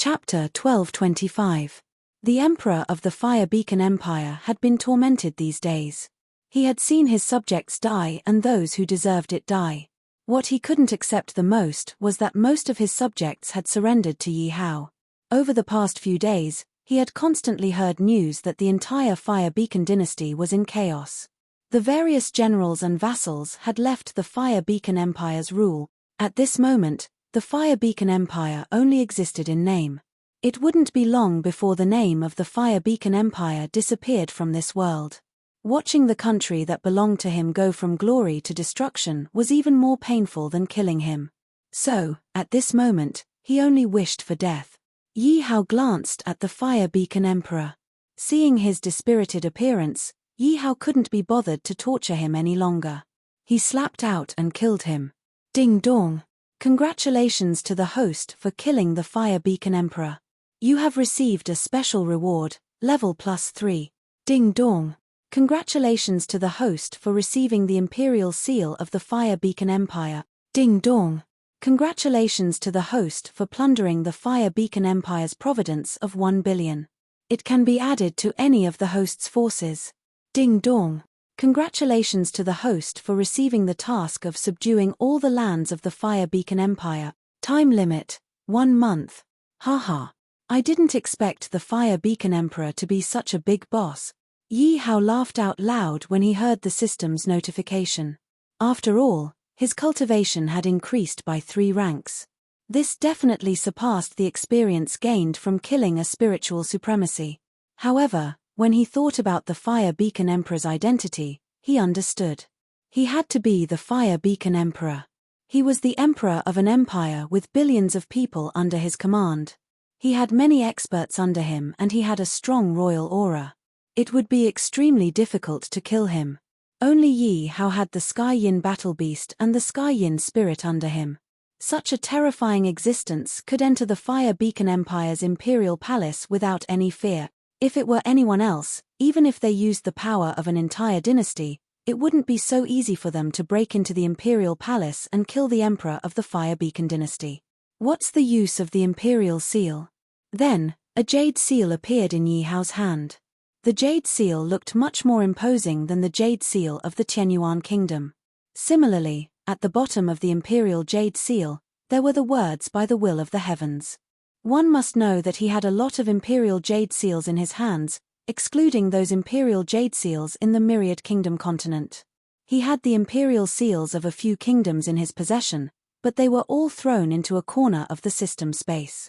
Chapter 1225. The Emperor of the Fire Beacon Empire had been tormented these days. He had seen his subjects die and those who deserved it die. What he couldn't accept the most was that most of his subjects had surrendered to Yi Hao. Over the past few days, he had constantly heard news that the entire Fire Beacon dynasty was in chaos. The various generals and vassals had left the Fire Beacon Empire's rule. At this moment, the Fire Beacon Empire only existed in name. It wouldn't be long before the name of the Fire Beacon Empire disappeared from this world. Watching the country that belonged to him go from glory to destruction was even more painful than killing him. So, at this moment, he only wished for death. Yi Hao glanced at the Fire Beacon Emperor. Seeing his dispirited appearance, Yi Hao couldn't be bothered to torture him any longer. He slapped out and killed him. Ding dong! Congratulations to the host for killing the Fire Beacon Emperor. You have received a special reward, level +3. Ding dong! Congratulations to the host for receiving the Imperial Seal of the Fire Beacon Empire. Ding dong! Congratulations to the host for plundering the Fire Beacon Empire's providence of 1 billion. It can be added to any of the host's forces. Ding dong! Congratulations to the host for receiving the task of subduing all the lands of the Fire Beacon Empire. Time limit, 1 month. Haha. I didn't expect the Fire Beacon Emperor to be such a big boss. Yi Hao laughed out loud when he heard the system's notification. After all, his cultivation had increased by 3 ranks. This definitely surpassed the experience gained from killing a spiritual supremacy. However, when he thought about the Fire Beacon Emperor's identity, he understood. He had to be the Fire Beacon Emperor. He was the emperor of an empire with billions of people under his command. He had many experts under him and he had a strong royal aura. It would be extremely difficult to kill him. Only Yi Hao had the Sky Yin battle beast and the Sky Yin spirit under him. Such a terrifying existence could enter the Fire Beacon Empire's imperial palace without any fear. If it were anyone else, even if they used the power of an entire dynasty, it wouldn't be so easy for them to break into the imperial palace and kill the emperor of the Fire Beacon dynasty. What's the use of the imperial seal? Then, a jade seal appeared in Yi Hao's hand. The jade seal looked much more imposing than the jade seal of the Tianyuan kingdom. Similarly, at the bottom of the imperial jade seal, there were the words "by the will of the heavens." One must know that he had a lot of imperial jade seals in his hands, excluding those imperial jade seals in the Myriad Kingdom continent. He had the imperial seals of a few kingdoms in his possession, but they were all thrown into a corner of the system space.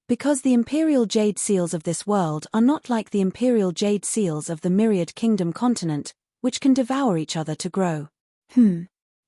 Because the imperial jade seals of this world are not like the imperial jade seals of the Myriad Kingdom continent, which can devour each other to grow.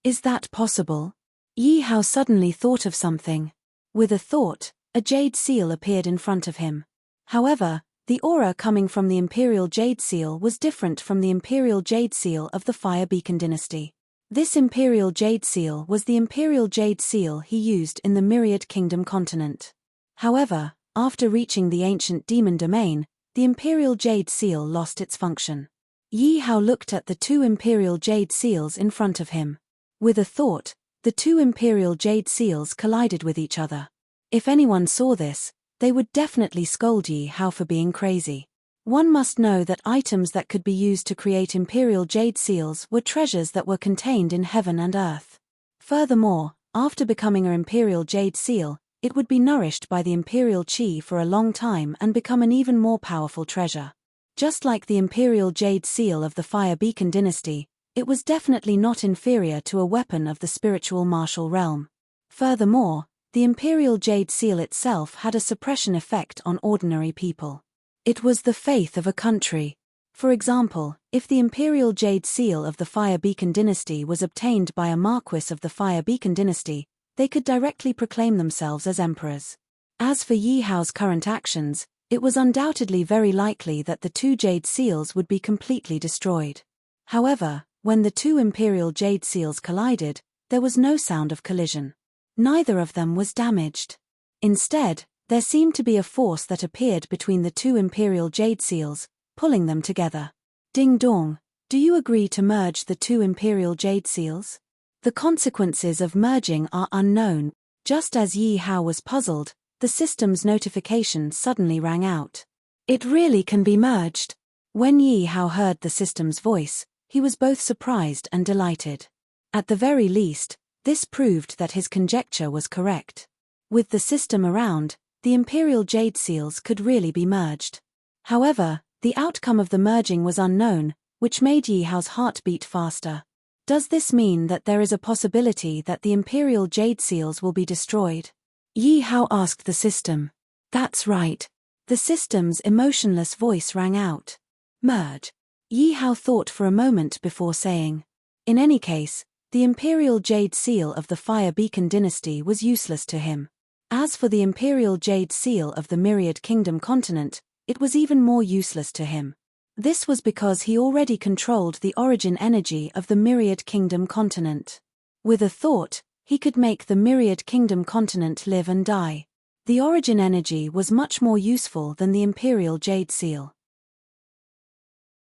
Is that possible? Yi Hao suddenly thought of something. With a thought, a jade seal appeared in front of him. However, the aura coming from the imperial jade seal was different from the imperial jade seal of the Fire Beacon dynasty. This imperial jade seal was the imperial jade seal he used in the Myriad Kingdom continent. However, after reaching the ancient demon domain, the imperial jade seal lost its function. Yi Hao looked at the 2 imperial jade seals in front of him. With a thought, the 2 imperial jade seals collided with each other. If anyone saw this, they would definitely scold Yi Hao for being crazy. One must know that items that could be used to create imperial jade seals were treasures that were contained in heaven and earth. Furthermore, after becoming an imperial jade seal, it would be nourished by the imperial chi for a long time and become an even more powerful treasure. Just like the imperial jade seal of the Fire Beacon dynasty, it was definitely not inferior to a weapon of the spiritual martial realm. Furthermore, the imperial jade seal itself had a suppression effect on ordinary people. It was the faith of a country. For example, if the imperial jade seal of the Fire Beacon dynasty was obtained by a marquis of the Fire Beacon dynasty, they could directly proclaim themselves as emperors. As for Yi Hao's current actions, it was undoubtedly very likely that the 2 jade seals would be completely destroyed. However, when the 2 imperial jade seals collided, there was no sound of collision. Neither of them was damaged. Instead, there seemed to be a force that appeared between the 2 imperial jade seals, pulling them together. Ding dong, do you agree to merge the 2 imperial jade seals? The consequences of merging are unknown. Just as Yi Hao was puzzled, the system's notification suddenly rang out. It really can be merged. When Yi Hao heard the system's voice, he was both surprised and delighted. At the very least, this proved that his conjecture was correct. With the system around, the Imperial Jade Seals could really be merged. However, the outcome of the merging was unknown, which made Yi Hao's heart beat faster. Does this mean that there is a possibility that the Imperial Jade Seals will be destroyed? Yi Hao asked the system. That's right. The system's emotionless voice rang out. Merge. Yi Hao thought for a moment before saying. In any case, the Imperial Jade Seal of the Fire Beacon dynasty was useless to him. As for the Imperial Jade Seal of the Myriad Kingdom continent, it was even more useless to him. This was because he already controlled the origin energy of the Myriad Kingdom continent. With a thought, he could make the Myriad Kingdom continent live and die. The origin energy was much more useful than the Imperial Jade Seal.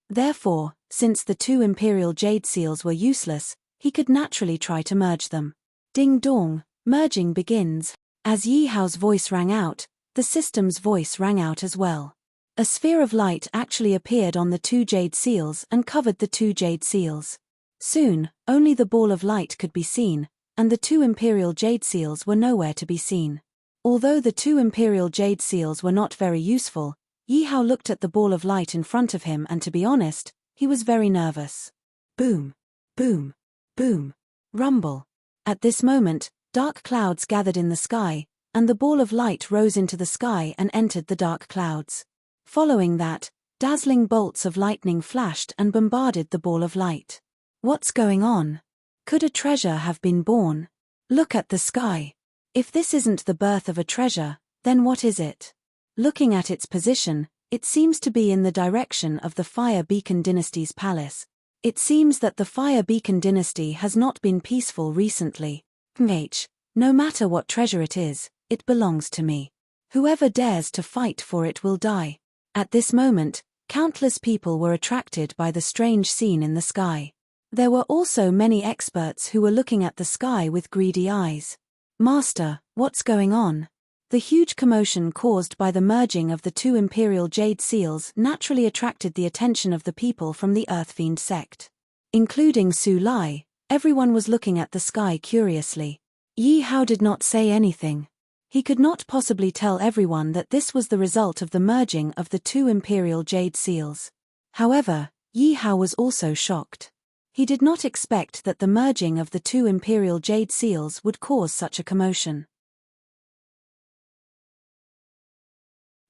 Therefore, since the two Imperial Jade Seals were useless, he could naturally try to merge them. Ding dong, merging begins. As Yi Hao's voice rang out, the system's voice rang out as well. A sphere of light actually appeared on the two Jade Seals and covered the two Jade Seals. Soon, only the ball of light could be seen, and the two Imperial Jade Seals were nowhere to be seen. Although the two Imperial Jade Seals were not very useful, Yi Hao looked at the ball of light in front of him and to be honest, he was very nervous. Boom! Boom! Boom! Rumble! At this moment, dark clouds gathered in the sky, and the ball of light rose into the sky and entered the dark clouds. Following that, dazzling bolts of lightning flashed and bombarded the ball of light. What's going on? Could a treasure have been born? Look at the sky. If this isn't the birth of a treasure, then what is it? Looking at its position, it seems to be in the direction of the Fire Beacon dynasty's palace. It seems that the Fire Beacon dynasty has not been peaceful recently. No matter what treasure it is, it belongs to me. Whoever dares to fight for it will die. At this moment, countless people were attracted by the strange scene in the sky. There were also many experts who were looking at the sky with greedy eyes. Master, what's going on? The huge commotion caused by the merging of the two Imperial Jade Seals naturally attracted the attention of the people from the Earthfiend sect. Including Su Lai, everyone was looking at the sky curiously. Yi Hao did not say anything. He could not possibly tell everyone that this was the result of the merging of the two Imperial Jade Seals. However, Yi Hao was also shocked. He did not expect that the merging of the two Imperial Jade Seals would cause such a commotion.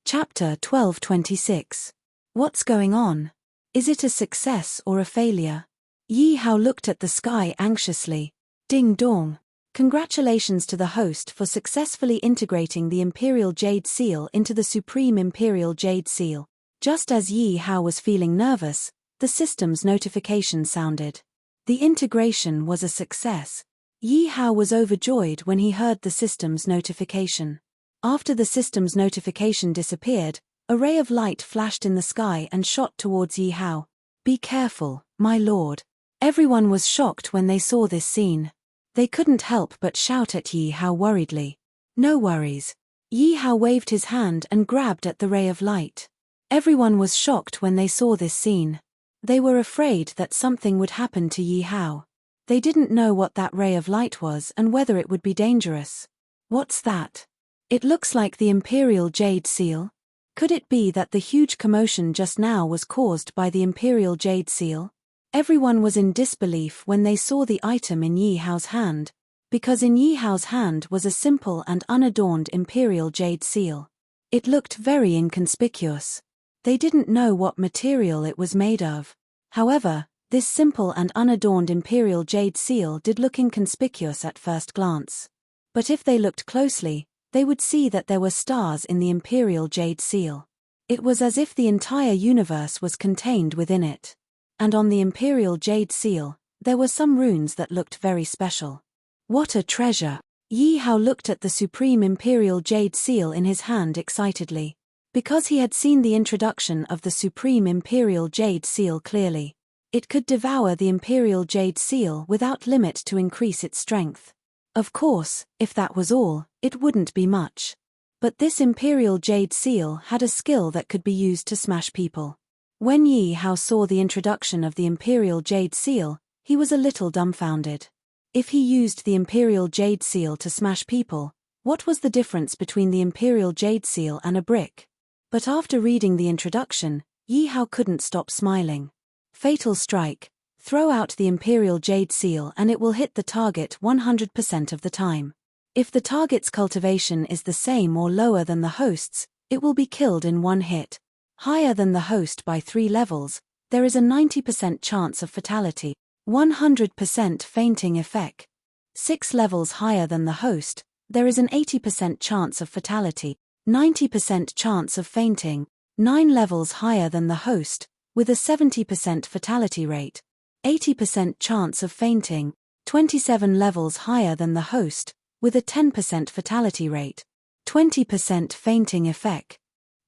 Chapter 12:26. What's going on? Is it a success or a failure? Yi Hao looked at the sky anxiously. Ding dong. Congratulations to the host for successfully integrating the Imperial Jade Seal into the Supreme Imperial Jade Seal. Just as Yi Hao was feeling nervous, the system's notification sounded. The integration was a success. Yi Hao was overjoyed when he heard the system's notification. After the system's notification disappeared, a ray of light flashed in the sky and shot towards Yi Hao. Be careful, my lord. Everyone was shocked when they saw this scene. They couldn't help but shout at Yi Hao worriedly. No worries. Yi Hao waved his hand and grabbed at the ray of light. Everyone was shocked when they saw this scene. They were afraid that something would happen to Yi Hao. They didn't know what that ray of light was and whether it would be dangerous. What's that? It looks like the Imperial Jade Seal. Could it be that the huge commotion just now was caused by the Imperial Jade Seal? Everyone was in disbelief when they saw the item in Yi Hao's hand, because in Yi Hao's hand was a simple and unadorned Imperial Jade Seal. It looked very inconspicuous. They didn't know what material it was made of. However, this simple and unadorned Imperial Jade Seal did look inconspicuous at first glance. But if they looked closely, they would see that there were stars in the Imperial Jade Seal. It was as if the entire universe was contained within it. And on the Imperial Jade Seal, there were some runes that looked very special. What a treasure! Yi Hao looked at the Supreme Imperial Jade Seal in his hand excitedly. Because he had seen the introduction of the Supreme Imperial Jade Seal clearly. It could devour the Imperial Jade Seal without limit to increase its strength. Of course, if that was all, it wouldn't be much. But this Imperial Jade Seal had a skill that could be used to smash people. When Yi Hao saw the introduction of the Imperial Jade Seal, he was a little dumbfounded. If he used the Imperial Jade Seal to smash people, what was the difference between the Imperial Jade Seal and a brick? But after reading the introduction, Yi Hao couldn't stop smiling. Fatal strike. Throw out the Imperial Jade Seal and it will hit the target 100% of the time. If the target's cultivation is the same or lower than the host's, it will be killed in one hit. Higher than the host by 3 levels, there is a 90% chance of fatality. 100% fainting effect. 6 levels higher than the host, there is an 80% chance of fatality. 90% chance of fainting. 9 levels higher than the host, with a 70% fatality rate. 80% chance of fainting. 27 levels higher than the host, with a 10% fatality rate. 20% fainting effect.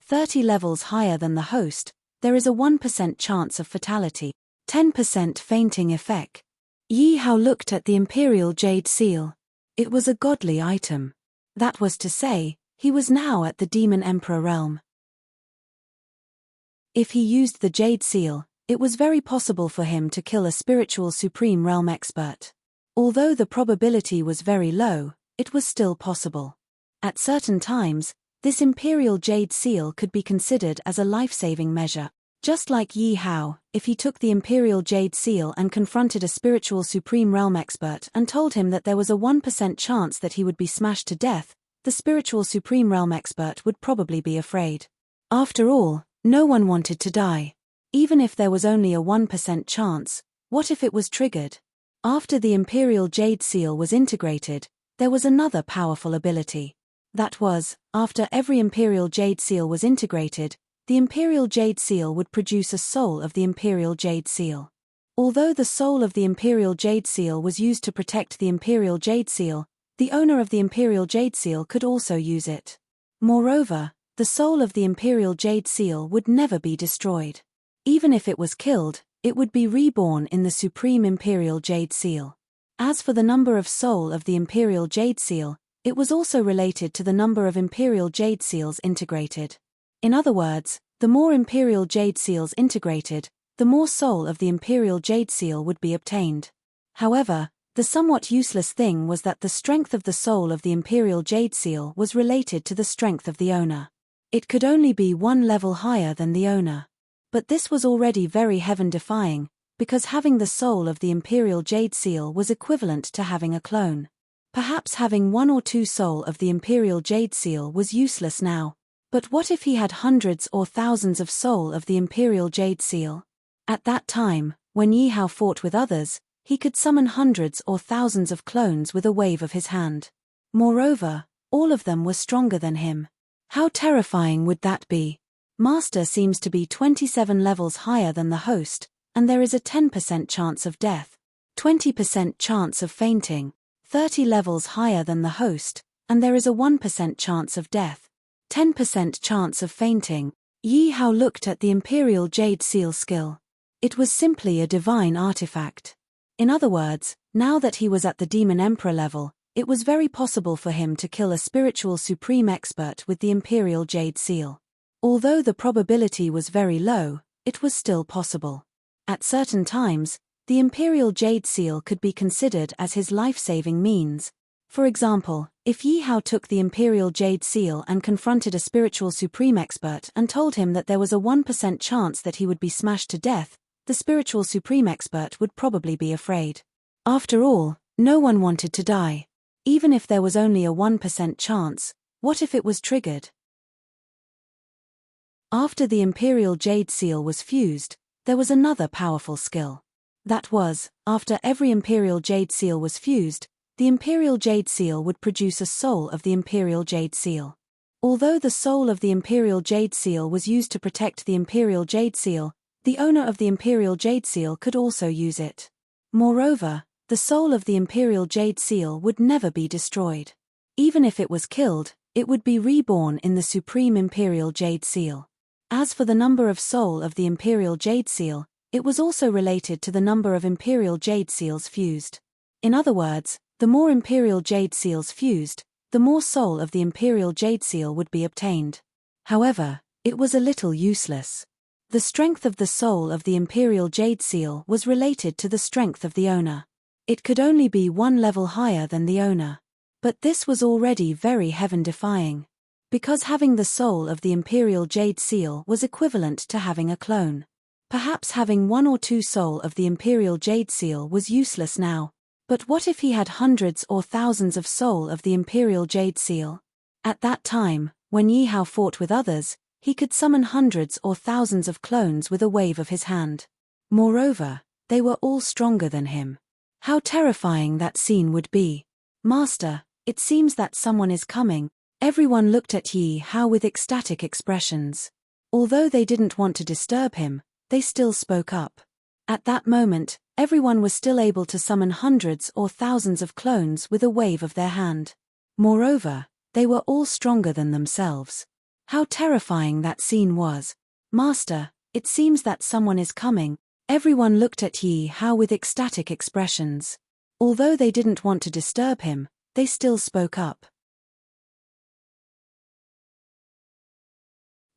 30 levels higher than the host, there is a 1% chance of fatality. 10% fainting effect. Yi Hao looked at the Imperial Jade Seal. It was a godly item. That was to say, he was now at the Demon Emperor realm. If he used the Jade Seal, it was very possible for him to kill a spiritual Supreme Realm expert. Although the probability was very low, it was still possible. At certain times, this Imperial Jade Seal could be considered as a life-saving measure. Just like Yi Hao, if he took the Imperial Jade Seal and confronted a spiritual Supreme Realm expert and told him that there was a 1% chance that he would be smashed to death, the spiritual Supreme Realm expert would probably be afraid. After all, no one wanted to die. Even if there was only a 1% chance, what if it was triggered? After the Imperial Jade Seal was integrated, there was another powerful ability. That was, after every Imperial Jade Seal was integrated, the Imperial Jade Seal would produce a soul of the Imperial Jade Seal. Although the soul of the Imperial Jade Seal was used to protect the Imperial Jade Seal, the owner of the Imperial Jade Seal could also use it. Moreover, the soul of the Imperial Jade Seal would never be destroyed. Even if it was killed, it would be reborn in the Supreme Imperial Jade Seal. As for the number of soul of the Imperial Jade Seal, it was also related to the number of Imperial Jade Seals integrated. In other words, the more Imperial Jade Seals integrated, the more soul of the Imperial Jade Seal would be obtained. However, the somewhat useless thing was that the strength of the soul of the Imperial Jade Seal was related to the strength of the owner. It could only be 1 level higher than the owner. But this was already very heaven-defying, because having the soul of the Imperial Jade Seal was equivalent to having a clone. Perhaps having 1 or 2 soul of the Imperial Jade Seal was useless now. But what if he had hundreds or thousands of soul of the Imperial Jade Seal? At that time, when Yi Hao fought with others, he could summon hundreds or thousands of clones with a wave of his hand. Moreover, all of them were stronger than him. How terrifying would that be? Master seems to be 27 levels higher than the host, and there is a 10% chance of death, 20% chance of fainting, 30 levels higher than the host, and there is a 1% chance of death, 10% chance of fainting. Yi Hao looked at the Imperial Jade Seal skill. It was simply a divine artifact. In other words, now that he was at the Demon Emperor level, it was very possible for him to kill a spiritual supreme expert with the Imperial Jade Seal. Although the probability was very low, it was still possible. At certain times, the Imperial Jade Seal could be considered as his life-saving means. For example, if Yi Hao took the Imperial Jade Seal and confronted a spiritual supreme expert and told him that there was a 1% chance that he would be smashed to death, the spiritual supreme expert would probably be afraid. After all, no one wanted to die. Even if there was only a 1% chance, what if it was triggered? After the Imperial Jade Seal was fused, there was another powerful skill. That was, after every Imperial Jade Seal was fused, the Imperial Jade Seal would produce a soul of the Imperial Jade Seal. Although the soul of the Imperial Jade Seal was used to protect the Imperial Jade Seal, the owner of the Imperial Jade Seal could also use it. Moreover, the soul of the Imperial Jade Seal would never be destroyed. Even if it was killed, it would be reborn in the Supreme Imperial Jade Seal. As for the number of soul of the Imperial Jade Seal, it was also related to the number of Imperial Jade Seals fused. In other words, the more Imperial Jade Seals fused, the more soul of the Imperial Jade Seal would be obtained. However, it was a little useless. The strength of the soul of the Imperial Jade Seal was related to the strength of the owner. It could only be one level higher than the owner. But this was already very heaven-defying. Because having the soul of the Imperial Jade Seal was equivalent to having a clone. Perhaps having one or two soul of the Imperial Jade Seal was useless now. But what if he had hundreds or thousands of soul of the Imperial Jade Seal? At that time, when Yi Hao fought with others, he could summon hundreds or thousands of clones with a wave of his hand. Moreover, they were all stronger than him. How terrifying that scene would be. "Master, it seems that someone is coming." Everyone looked at Yi Hao with ecstatic expressions. Although they didn't want to disturb him, they still spoke up. At that moment, everyone was still able to summon hundreds or thousands of clones with a wave of their hand. Moreover, they were all stronger than themselves. How terrifying that scene was. "Master, it seems that someone is coming." Everyone looked at Yi Hao with ecstatic expressions. Although they didn't want to disturb him, they still spoke up.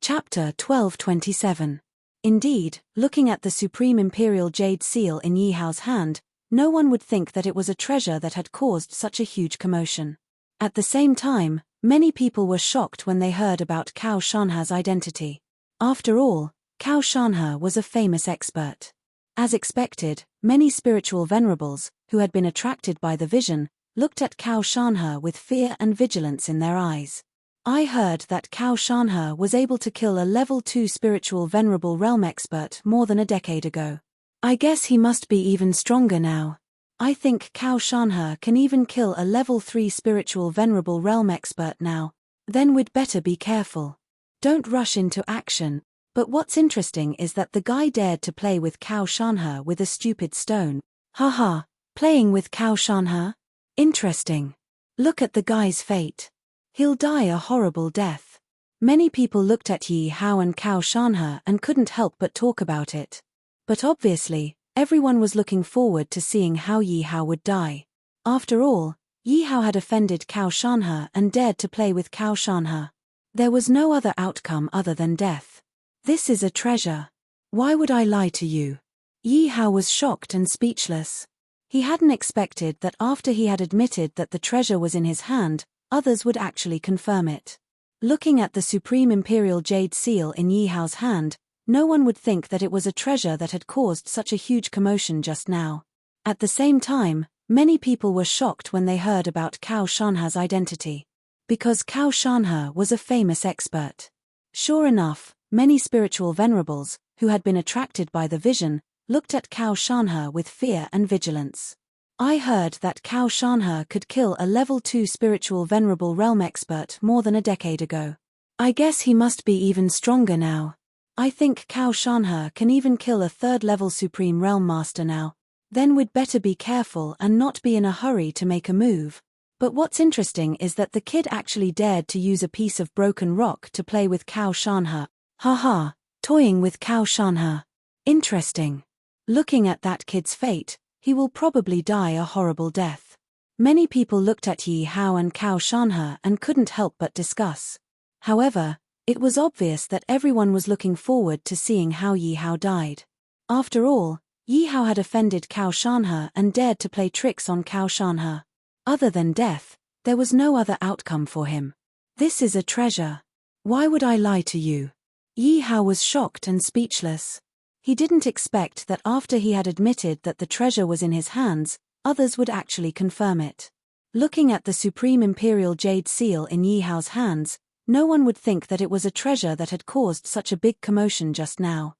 Chapter 12:27. Indeed, looking at the Supreme Imperial Jade Seal in Yi Hao's hand, no one would think that it was a treasure that had caused such a huge commotion. At the same time, many people were shocked when they heard about Cao Shanhe's identity. After all, Cao Shanhe was a famous expert. As expected, many spiritual venerables, who had been attracted by the vision, looked at Cao Shanhe with fear and vigilance in their eyes. "I heard that Cao Shanhe was able to kill a level 2 spiritual venerable realm expert more than a decade ago. I guess he must be even stronger now. I think Cao Shanhe can even kill a level 3 spiritual venerable realm expert now. Then we'd better be careful. Don't rush into action." But what's interesting is that the guy dared to play with Cao Shanhe with a stupid stone. Haha, playing with Cao Shanhe? Interesting. Look at the guy's fate. He'll die a horrible death. Many people looked at Yi Hao and Cao Shanhe and couldn't help but talk about it. But obviously, everyone was looking forward to seeing how Yi Hao would die. After all, Yi Hao had offended Cao Shanhe and dared to play with Cao Shanhe. There was no other outcome other than death. "This is a treasure. Why would I lie to you?" Yi Hao was shocked and speechless. He hadn't expected that after he had admitted that the treasure was in his hand, others would actually confirm it. Looking at the Supreme Imperial Jade Seal in Yi Hao's hand, no one would think that it was a treasure that had caused such a huge commotion just now. At the same time, many people were shocked when they heard about Cao Shanhe's identity. Because Cao Shanhe was a famous expert. Sure enough, many spiritual venerables, who had been attracted by the vision, looked at Cao Shanhe with fear and vigilance. "I heard that Cao Shanhe could kill a level 2 spiritual venerable realm expert more than a decade ago. I guess he must be even stronger now. I think Cao Shanhe can even kill a 3rd level Supreme Realm Master now. Then we'd better be careful and not be in a hurry to make a move." But what's interesting is that the kid actually dared to use a piece of broken rock to play with Cao Shanhe. Haha, toying with Cao Shanhe. Interesting. Looking at that kid's fate, he will probably die a horrible death. Many people looked at Yi Hao and Cao Shanhe and couldn't help but discuss. However, it was obvious that everyone was looking forward to seeing how Yi Hao died. After all, Yi Hao had offended Cao Shanhe and dared to play tricks on Cao Shanhe. Other than death, there was no other outcome for him. "This is a treasure. Why would I lie to you?" Yi Hao was shocked and speechless. He didn't expect that after he had admitted that the treasure was in his hands, others would actually confirm it. Looking at the Supreme Imperial Jade Seal in Yi Hao's hands, no one would think that it was a treasure that had caused such a big commotion just now.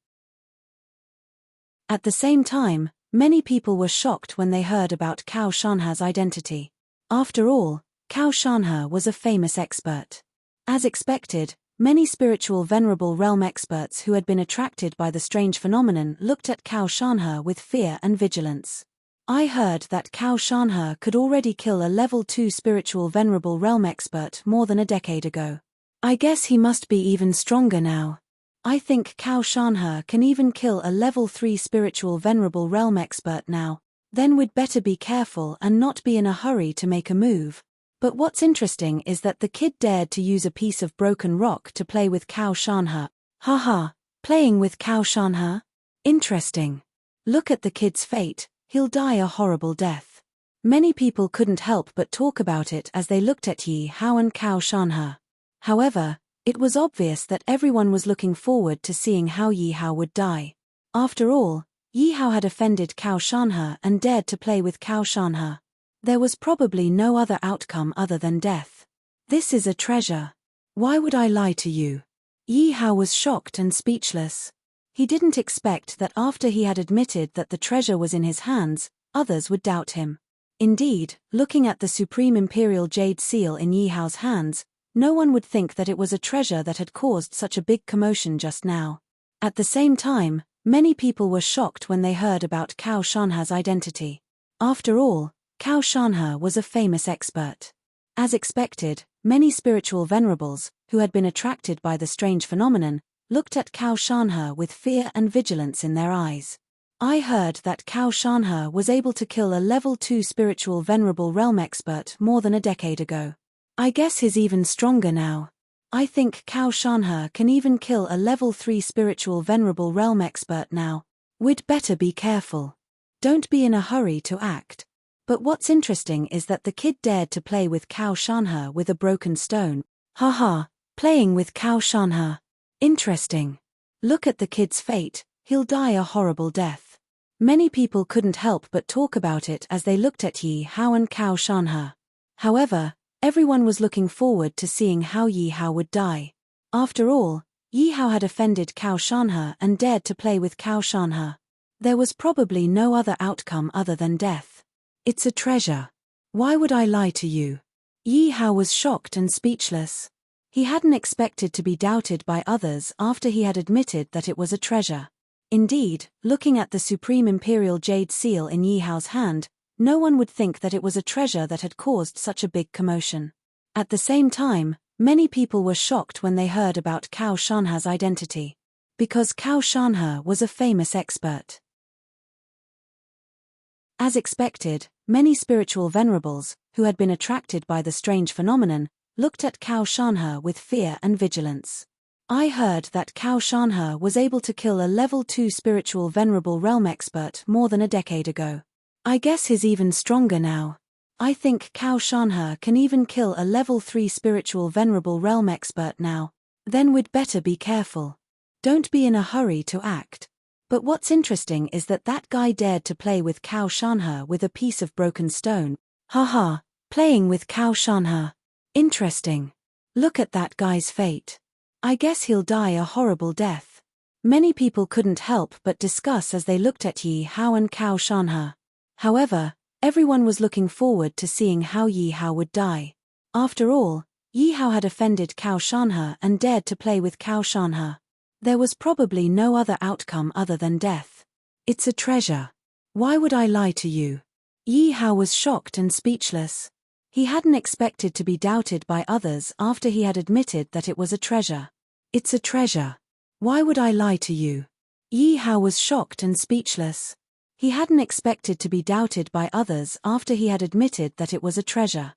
At the same time, many people were shocked when they heard about Cao Shanhe's identity. After all, Cao Shanhe was a famous expert. As expected, many spiritual venerable realm experts who had been attracted by the strange phenomenon looked at Cao Shanhe with fear and vigilance. "I heard that Cao Shanhe could already kill a level 2 spiritual venerable realm expert more than a decade ago. I guess he must be even stronger now. I think Cao Shanhe can even kill a level 3 spiritual venerable realm expert now. Then we'd better be careful and not be in a hurry to make a move." But what's interesting is that the kid dared to use a piece of broken rock to play with Cao Shanhe. Haha, playing with Cao Shanhe? Interesting. Look at the kid's fate, he'll die a horrible death. Many people couldn't help but talk about it as they looked at Yi Hao and Cao Shanhe. However, it was obvious that everyone was looking forward to seeing how Yi Hao would die. After all, Yi Hao had offended Cao Shanhe and dared to play with Cao Shanhe. There was probably no other outcome other than death. This is a treasure. Why would I lie to you? Yi Hao was shocked and speechless. He didn't expect that after he had admitted that the treasure was in his hands, others would doubt him. Indeed, looking at the Supreme Imperial Jade Seal in Yi Hao's hands, no one would think that it was a treasure that had caused such a big commotion just now. At the same time, many people were shocked when they heard about Cao Shanhe's identity. After all, Cao Shanhe was a famous expert. As expected, many spiritual venerables, who had been attracted by the strange phenomenon, looked at Cao Shanhe with fear and vigilance in their eyes. I heard that Cao Shanhe was able to kill a level 2 spiritual venerable realm expert more than a decade ago. I guess he's even stronger now. I think Cao Shanhe can even kill a level 3 spiritual venerable realm expert now. We'd better be careful. Don't be in a hurry to act. But what's interesting is that the kid dared to play with Cao Shanhe with a broken stone. Haha, playing with Cao Shanhe. Interesting. Look at the kid's fate, he'll die a horrible death. Many people couldn't help but talk about it as they looked at Yi Hao and Cao Shanhe. However, everyone was looking forward to seeing how Yi Hao would die. After all, Yi Hao had offended Cao Shanhe and dared to play with Cao Shanhe. There was probably no other outcome other than death. It's a treasure. Why would I lie to you? Yi Hao was shocked and speechless. He hadn't expected to be doubted by others after he had admitted that it was a treasure. Indeed, looking at the Supreme Imperial Jade Seal in Yi Hao's hand, no one would think that it was a treasure that had caused such a big commotion. At the same time, many people were shocked when they heard about Cao Shanhe's identity. Because Cao Shanhe was a famous expert. As expected, many spiritual venerables, who had been attracted by the strange phenomenon, looked at Cao Shanhe with fear and vigilance. I heard that Cao Shanhe was able to kill a level 2 spiritual venerable realm expert more than a decade ago. I guess he's even stronger now. I think Cao Shanhe can even kill a level 3 spiritual venerable realm expert now. Then we'd better be careful. Don't be in a hurry to act. But what's interesting is that guy dared to play with Cao Shanhe with a piece of broken stone. Haha, playing with Cao Shanhe. Interesting. Look at that guy's fate. I guess he'll die a horrible death. Many people couldn't help but discuss as they looked at Yi Hao and Cao Shanhe. However, everyone was looking forward to seeing how Yi Hao would die. After all, Yi Hao had offended Cao Shanhe and dared to play with Cao Shanhe. There was probably no other outcome other than death. It's a treasure. Why would I lie to you? Yi Hao was shocked and speechless. He hadn't expected to be doubted by others after he had admitted that it was a treasure. It's a treasure. Why would I lie to you? Yi Hao was shocked and speechless. He hadn't expected to be doubted by others after he had admitted that it was a treasure.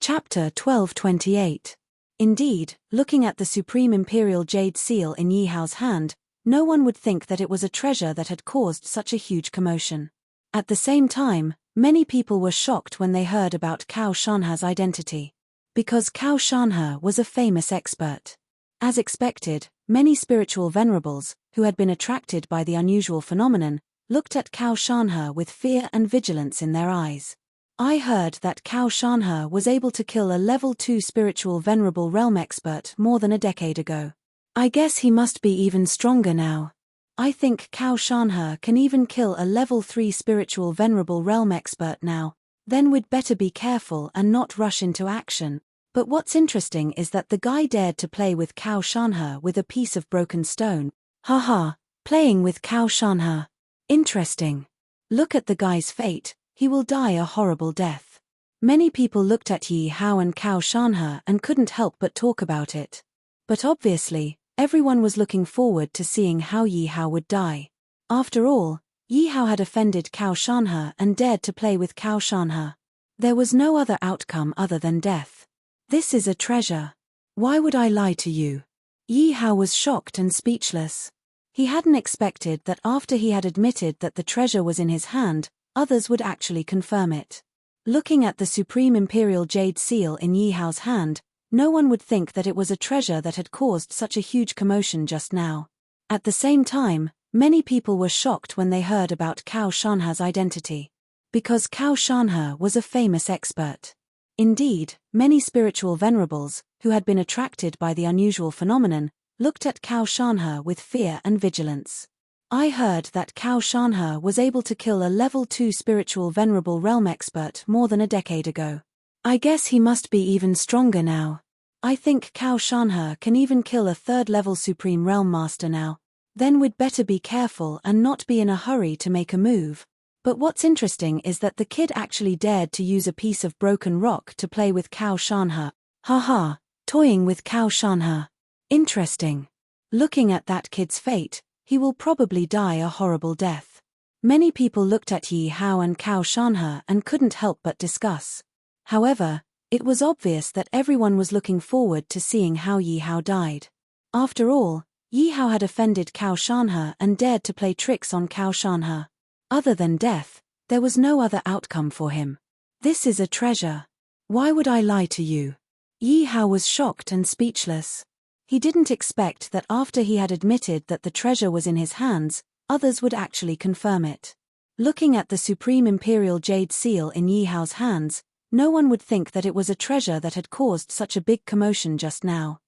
Chapter 1228. Indeed, looking at the Supreme Imperial Jade Seal in Yi Hao's hand, no one would think that it was a treasure that had caused such a huge commotion. At the same time, many people were shocked when they heard about Cao Shanhe's identity. Because Cao Shanhe was a famous expert. As expected, many spiritual venerables, who had been attracted by the unusual phenomenon, looked at Cao Shanhe with fear and vigilance in their eyes. I heard that Cao Shanhe was able to kill a level 2 spiritual venerable realm expert more than a decade ago. I guess he must be even stronger now. I think Cao Shanhe can even kill a level 3 spiritual venerable realm expert now. Then we'd better be careful and not rush into action. But what's interesting is that the guy dared to play with Cao Shanhe with a piece of broken stone. Haha, playing with Cao Shanhe. Interesting. Look at the guy's fate. He will die a horrible death. Many people looked at Yi Hao and Cao Shanhe and couldn't help but talk about it. But obviously, everyone was looking forward to seeing how Yi Hao would die. After all, Yi Hao had offended Cao Shanhe and dared to play with Cao Shanhe. There was no other outcome other than death. This is a treasure. Why would I lie to you? Yi Hao was shocked and speechless. He hadn't expected that after he had admitted that the treasure was in his hand, others would actually confirm it. Looking at the supreme imperial jade seal in Yi Hao's hand, no one would think that it was a treasure that had caused such a huge commotion just now. At the same time, many people were shocked when they heard about Cao Shanhe's identity. Because Cao Shanhe was a famous expert. Indeed, many spiritual venerables, who had been attracted by the unusual phenomenon, looked at Cao Shanhe with fear and vigilance. I heard that Cao Shanhe was able to kill a level 2 spiritual venerable realm expert more than a decade ago. I guess he must be even stronger now. I think Cao Shanhe can even kill a 3rd level supreme realm master now. Then we'd better be careful and not be in a hurry to make a move. But what's interesting is that the kid actually dared to use a piece of broken rock to play with Cao Shanhe. Haha, toying with Cao Shanhe. Interesting. Looking at that kid's fate, he will probably die a horrible death. Many people looked at Yi Hao and Cao Shanhe and couldn't help but discuss. However, it was obvious that everyone was looking forward to seeing how Yi Hao died. After all, Yi Hao had offended Cao Shanhe and dared to play tricks on Cao Shanhe. Other than death, there was no other outcome for him. This is a treasure. Why would I lie to you? Yi Hao was shocked and speechless. He didn't expect that after he had admitted that the treasure was in his hands, others would actually confirm it. Looking at the supreme imperial jade seal in Yi Hao's hands, no one would think that it was a treasure that had caused such a big commotion just now.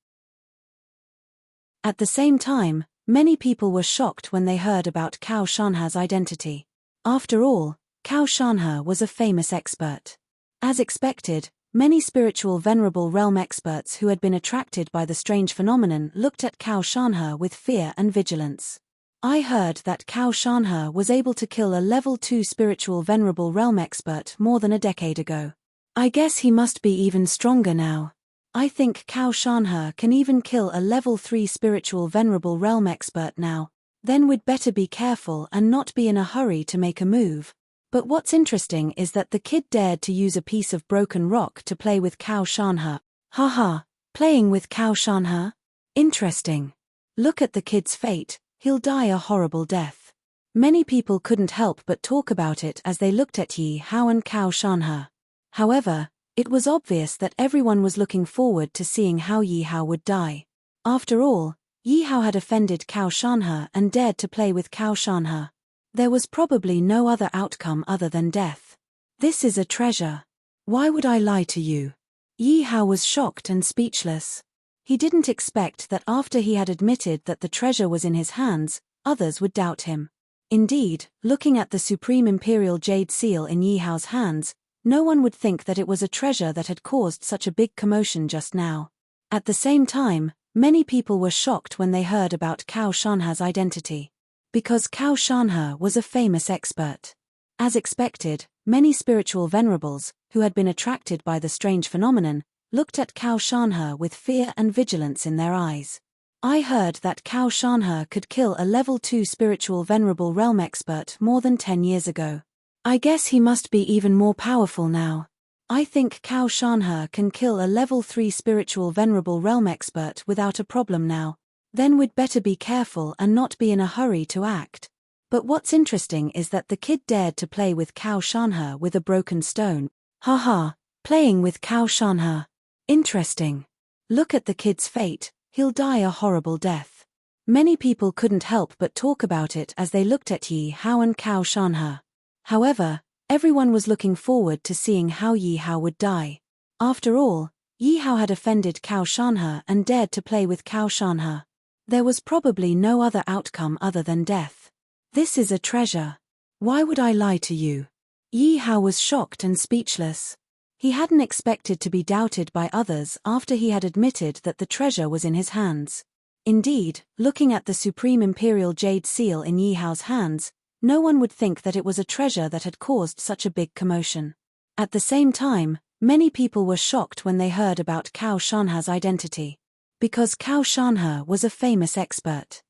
At the same time, many people were shocked when they heard about Cao Shanhe's identity. After all, Cao Shanhe was a famous expert. As expected, many spiritual venerable realm experts who had been attracted by the strange phenomenon looked at Cao Shanhe with fear and vigilance. I heard that Cao Shanhe was able to kill a level 2 spiritual venerable realm expert more than a decade ago. I guess he must be even stronger now. I think Cao Shanhe can even kill a level 3 spiritual venerable realm expert now. Then we'd better be careful and not be in a hurry to make a move. But what's interesting is that the kid dared to use a piece of broken rock to play with Cao Shanhe. Haha, playing with Cao Shanhe? Interesting. Look at the kid's fate, he'll die a horrible death. Many people couldn't help but talk about it as they looked at Yi Hao and Cao Shanhe. However, it was obvious that everyone was looking forward to seeing how Yi Hao would die. After all, Yi Hao had offended Cao Shanhe and dared to play with Cao Shanhe. There was probably no other outcome other than death. This is a treasure. Why would I lie to you? Yi Hao was shocked and speechless. He didn't expect that after he had admitted that the treasure was in his hands, others would doubt him. Indeed, looking at the supreme imperial jade seal in Yi Hao's hands, no one would think that it was a treasure that had caused such a big commotion just now. At the same time, many people were shocked when they heard about Cao Shanhe's identity. Because Cao Shanhe was a famous expert. As expected, many spiritual venerables, who had been attracted by the strange phenomenon, looked at Cao Shanhe with fear and vigilance in their eyes. I heard that Cao Shanhe could kill a level 2 spiritual venerable realm expert more than 10 years ago. I guess he must be even more powerful now. I think Cao Shanhe can kill a level 3 spiritual venerable realm expert without a problem now. Then we'd better be careful and not be in a hurry to act. But what's interesting is that the kid dared to play with Cao Shanhe with a broken stone. Haha, playing with Cao Shanhe. Interesting. Look at the kid's fate, he'll die a horrible death. Many people couldn't help but talk about it as they looked at Yi Hao and Cao Shanhe. However, everyone was looking forward to seeing how Yi Hao would die. After all, Yi Hao had offended Cao Shanhe and dared to play with Cao Shanhe. There was probably no other outcome other than death. This is a treasure. Why would I lie to you? Yi Hao was shocked and speechless. He hadn't expected to be doubted by others after he had admitted that the treasure was in his hands. Indeed, looking at the supreme imperial jade seal in Yi Hao's hands, no one would think that it was a treasure that had caused such a big commotion. At the same time, many people were shocked when they heard about Cao Shanhe's identity. Because Cao Shanhe was a famous expert.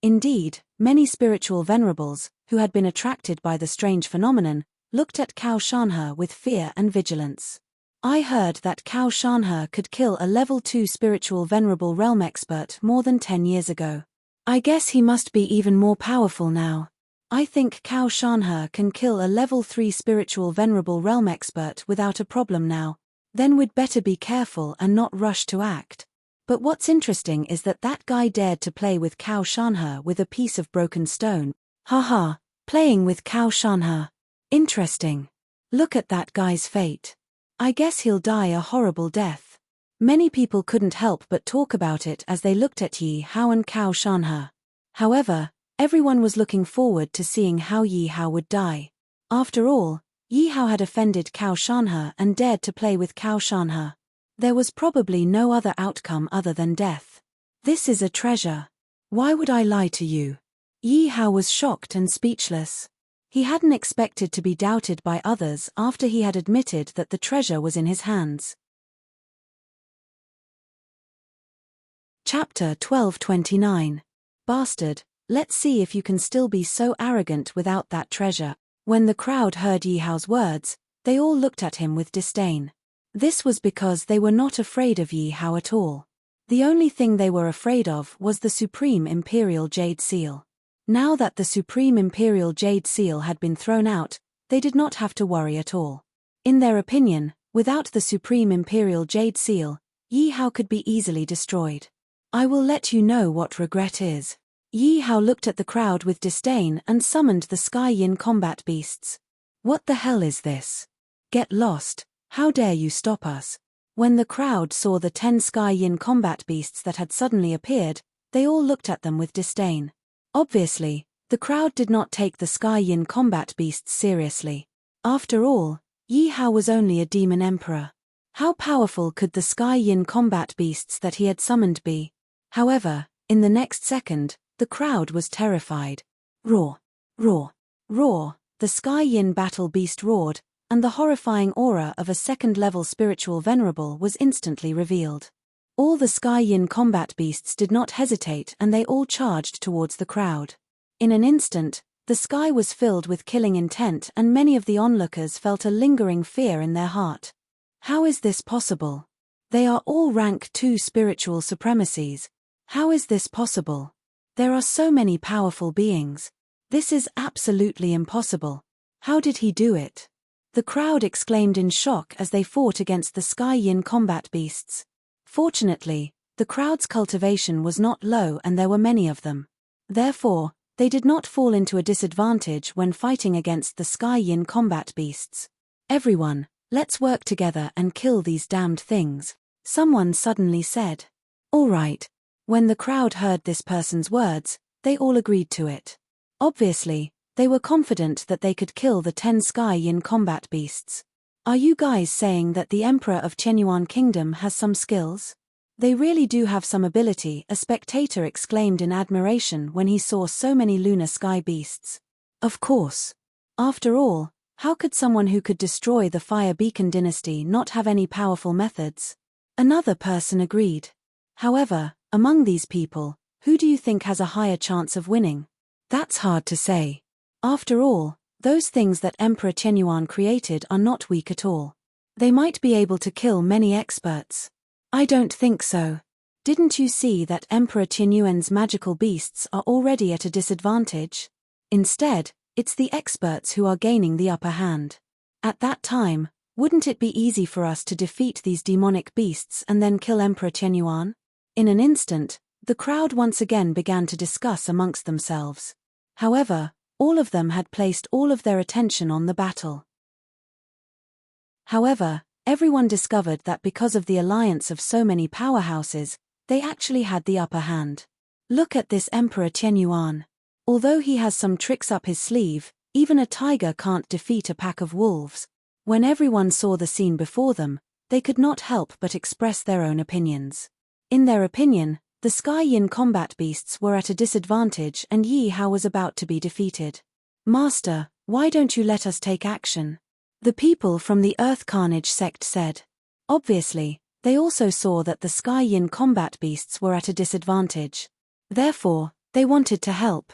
Indeed, many spiritual venerables, who had been attracted by the strange phenomenon, looked at Cao Shanhe with fear and vigilance. I heard that Cao Shanhe could kill a level 2 spiritual venerable realm expert more than 10 years ago. I guess he must be even more powerful now. I think Cao Shanhe can kill a level 3 spiritual venerable realm expert without a problem now. Then we'd better be careful and not rush to act. But what's interesting is that guy dared to play with Cao Shanhe with a piece of broken stone. Haha, playing with Cao Shanhe. Interesting. Look at that guy's fate. I guess he'll die a horrible death. Many people couldn't help but talk about it as they looked at Yi Hao and Cao Shanhe. However, everyone was looking forward to seeing how Yi Hao would die. After all, Yi Hao had offended Cao Shanhe and dared to play with Cao Shanhe. There was probably no other outcome other than death. This is a treasure. Why would I lie to you? Yi Hao was shocked and speechless. He hadn't expected to be doubted by others after he had admitted that the treasure was in his hands. Chapter 1229. Bastard, let's see if you can still be so arrogant without that treasure. When the crowd heard Yi Hao's words, they all looked at him with disdain. This was because they were not afraid of Yi Hao at all. The only thing they were afraid of was the Supreme Imperial Jade Seal. Now that the Supreme Imperial Jade Seal had been thrown out, they did not have to worry at all. In their opinion, without the Supreme Imperial Jade Seal, Yi Hao could be easily destroyed. I will let you know what regret is. Yi Hao looked at the crowd with disdain and summoned the Sky Yin combat beasts. What the hell is this? Get lost, how dare you stop us? When the crowd saw the 10 Sky Yin combat beasts that had suddenly appeared, they all looked at them with disdain. Obviously, the crowd did not take the Sky Yin combat beasts seriously. After all, Yi Hao was only a demon emperor. How powerful could the Sky Yin combat beasts that he had summoned be? However, in the next second, the crowd was terrified. Roar! Roar! Roar! The Sky Yin battle beast roared, and the horrifying aura of a second-level spiritual venerable was instantly revealed. All the Sky Yin combat beasts did not hesitate and they all charged towards the crowd. In an instant, the sky was filled with killing intent and many of the onlookers felt a lingering fear in their heart. How is this possible? They are all rank 2 spiritual supremacies. How is this possible? There are so many powerful beings. This is absolutely impossible. How did he do it? The crowd exclaimed in shock as they fought against the Sky Yin combat beasts. Fortunately, the crowd's cultivation was not low and there were many of them. Therefore, they did not fall into a disadvantage when fighting against the Sky Yin combat beasts. Everyone, let's work together and kill these damned things, someone suddenly said. All right. When the crowd heard this person's words, they all agreed to it. Obviously, they were confident that they could kill the 10 Sky Yin combat beasts. Are you guys saying that the Emperor of Chenyuan Kingdom has some skills? They really do have some ability, a spectator exclaimed in admiration when he saw so many lunar sky beasts. Of course. After all, how could someone who could destroy the Fire Beacon dynasty not have any powerful methods? Another person agreed. However, among these people, who do you think has a higher chance of winning? That's hard to say. After all, those things that Emperor Chenyuan created are not weak at all. They might be able to kill many experts. I don't think so. Didn't you see that Emperor Chenyuan's magical beasts are already at a disadvantage? Instead, it's the experts who are gaining the upper hand. At that time, wouldn't it be easy for us to defeat these demonic beasts and then kill Emperor Chenyuan? In an instant, the crowd once again began to discuss amongst themselves. However, all of them had placed all of their attention on the battle. However, everyone discovered that because of the alliance of so many powerhouses, they actually had the upper hand. Look at this Emperor Chenyuan. Although he has some tricks up his sleeve, even a tiger can't defeat a pack of wolves. When everyone saw the scene before them, they could not help but express their own opinions. In their opinion, the Sky Yin combat beasts were at a disadvantage and Yi Hao was about to be defeated. Master, why don't you let us take action? The people from the Earth Carnage sect said. Obviously, they also saw that the Sky Yin combat beasts were at a disadvantage. Therefore, They wanted to help.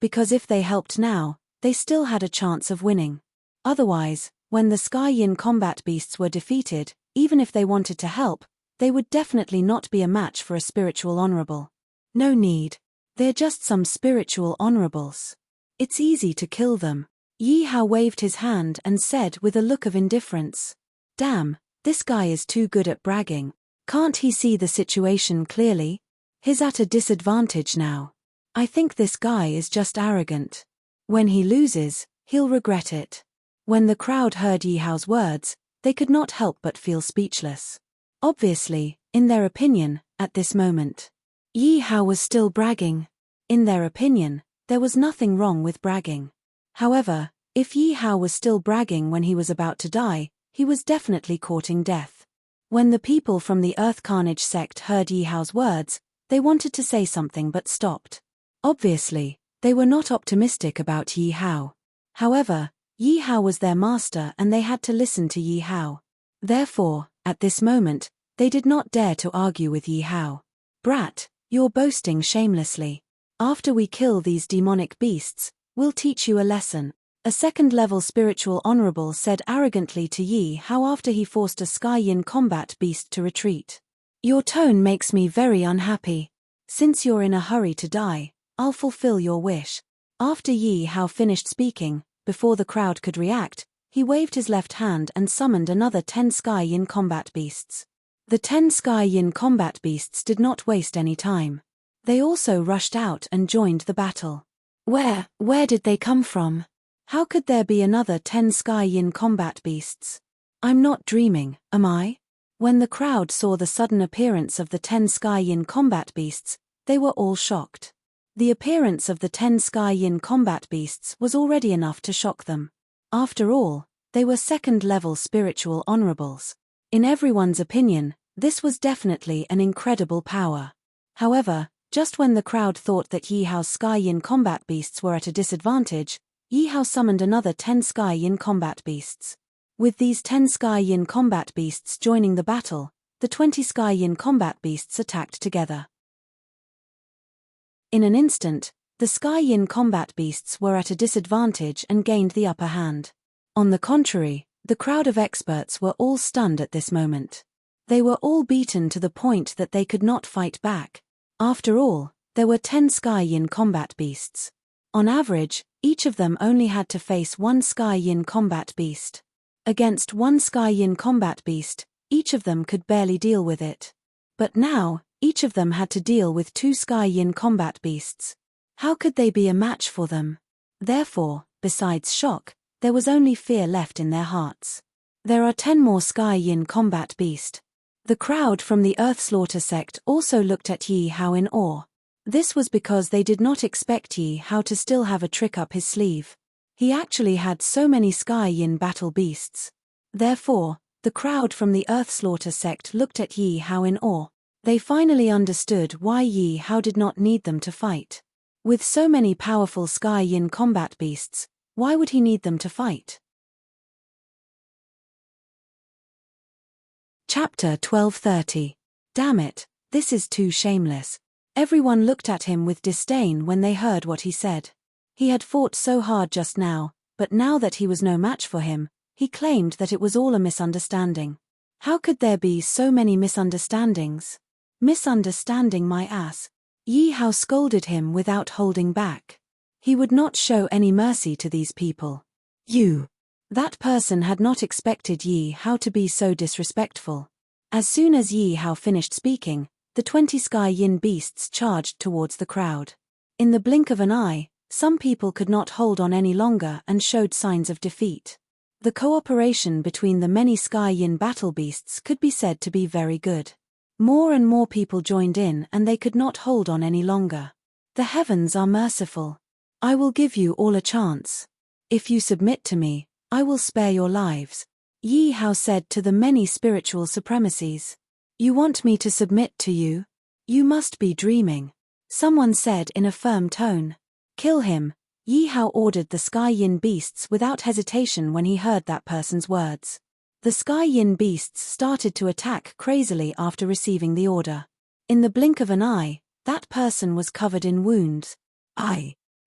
Because if they helped now, they still had a chance of winning. Otherwise, when the Sky Yin combat beasts were defeated, even if they wanted to help, they would definitely not be a match for a spiritual honorable. No need. They're just some spiritual honorables. It's easy to kill them. Yi Hao waved his hand and said with a look of indifference, "Damn, this guy is too good at bragging. Can't he see the situation clearly? He's at a disadvantage now. I think this guy is just arrogant. When he loses, he'll regret it." When the crowd heard Yi Hao's words, they could not help but feel speechless. Obviously, in their opinion, at this moment, Yi Hao was still bragging. In their opinion, there was nothing wrong with bragging. However, if Yi Hao was still bragging when he was about to die, he was definitely courting death. When the people from the Earth Carnage sect heard Yi Hao's words, they wanted to say something but stopped. Obviously, they were not optimistic about Yi Hao. However, Yi Hao was their master and they had to listen to Yi Hao. Therefore, at this moment, they did not dare to argue with Yi Hao. "Brat, you're boasting shamelessly. After we kill these demonic beasts, we'll teach you a lesson," a second-level spiritual honorable said arrogantly to Yi Hao after he forced a Sky Yin combat beast to retreat. "Your tone makes me very unhappy. Since you're in a hurry to die, I'll fulfill your wish." After Yi Hao finished speaking, before the crowd could react, he waved his left hand and summoned another 10 Sky Yin combat beasts. The 10 Sky Yin combat beasts did not waste any time. They also rushed out and joined the battle. Where did they come from? How could there be another 10 Sky Yin combat beasts? I'm not dreaming, am I? When the crowd saw the sudden appearance of the 10 Sky Yin combat beasts, they were all shocked. The appearance of the 10 Sky Yin combat beasts was already enough to shock them. After all, they were second-level spiritual honorables. In everyone's opinion, this was definitely an incredible power. However, just when the crowd thought that Yi Hao's Sky Yin combat beasts were at a disadvantage, Yi Hao summoned another 10 Sky Yin combat beasts. With these 10 Sky Yin combat beasts joining the battle, the 20 Sky Yin combat beasts attacked together. In an instant, the Sky Yin combat beasts were at a disadvantage and gained the upper hand. On the contrary, the crowd of experts were all stunned at this moment. They were all beaten to the point that they could not fight back. After all, there were 10 Sky Yin combat beasts. On average, each of them only had to face one Sky Yin combat beast. Against one Sky Yin combat beast, each of them could barely deal with it. But now, each of them had to deal with 2 Sky Yin combat beasts. How could they be a match for them? Therefore, besides shock, there was only fear left in their hearts. There are 10 more Sky Yin combat beast. The crowd from the Earth Slaughter sect also looked at Yi Hao in awe. This was because they did not expect Yi Hao to still have a trick up his sleeve. He actually had so many Sky Yin battle beasts. Therefore, the crowd from the Earth Slaughter sect looked at Yi Hao in awe. They finally understood why Yi Hao did not need them to fight. With so many powerful Sky Yin combat beasts, why would he need them to fight? Chapter 1230. Damn it, this is too shameless. Everyone looked at him with disdain when they heard what he said. He had fought so hard just now, but now that he was no match for him, he claimed that it was all a misunderstanding. How could there be so many misunderstandings? Misunderstanding my ass. Yi Hao scolded him without holding back. He would not show any mercy to these people. That person had not expected Yi Hao to be so disrespectful. As soon as Yi Hao finished speaking, the 20 Sky Yin beasts charged towards the crowd. In the blink of an eye, some people could not hold on any longer and showed signs of defeat. The cooperation between the many Sky Yin battle beasts could be said to be very good. More and more people joined in and they could not hold on any longer. The heavens are merciful. I will give you all a chance. If you submit to me, I will spare your lives, Yi Hao said to the many spiritual supremacies. You want me to submit to you? You must be dreaming. Someone said in a firm tone. Kill him. Yi Hao ordered the Sky Yin beasts without hesitation when he heard that person's words. The Sky Yin beasts started to attack crazily after receiving the order. In the blink of an eye, That person was covered in wounds.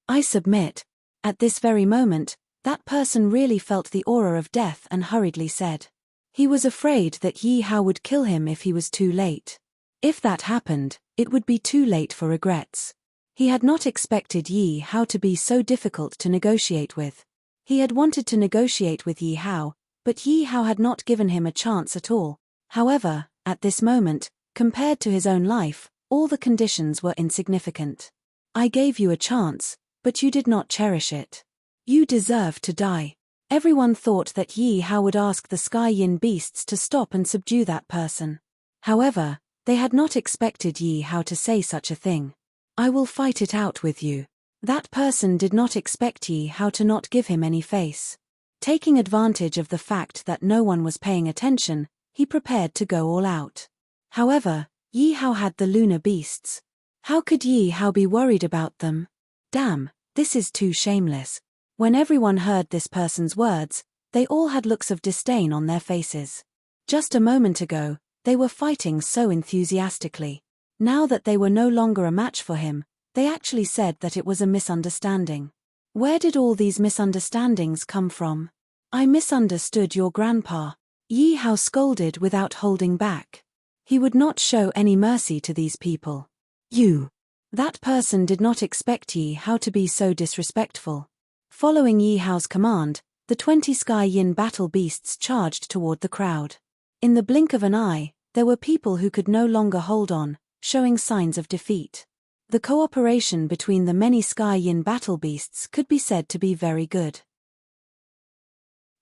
I submit. At this very moment, that person really felt the aura of death and hurriedly said. He was afraid that Yi Hao would kill him if he was too late. If that happened, it would be too late for regrets. He had not expected Yi Hao to be so difficult to negotiate with. He had wanted to negotiate with Yi Hao, but Yi Hao had not given him a chance at all. However, at this moment, compared to his own life, all the conditions were insignificant. I gave you a chance, but you did not cherish it. You deserve to die. Everyone thought that Yi Hao would ask the Sky Yin beasts to stop and subdue that person. However, they had not expected Yi Hao to say such a thing. I will fight it out with you. That person did not expect Yi Hao to not give him any face. Taking advantage of the fact that no one was paying attention, he prepared to go all out. However, Yi Hao had the lunar beasts. How could Yi Hao be worried about them? Damn, this is too shameless. When everyone heard this person's words, they all had looks of disdain on their faces. Just a moment ago, they were fighting so enthusiastically. Now that they were no longer a match for him, they actually said that it was a misunderstanding. Where did all these misunderstandings come from? I misunderstood your grandpa. Yi Hao scolded without holding back. He would not show any mercy to these people. That person did not expect Yi Hao to be so disrespectful. Following Yi Hao's command, the 20 Sky Yin battle beasts charged toward the crowd. In the blink of an eye, there were people who could no longer hold on, showing signs of defeat. The cooperation between the many Sky Yin battle beasts could be said to be very good.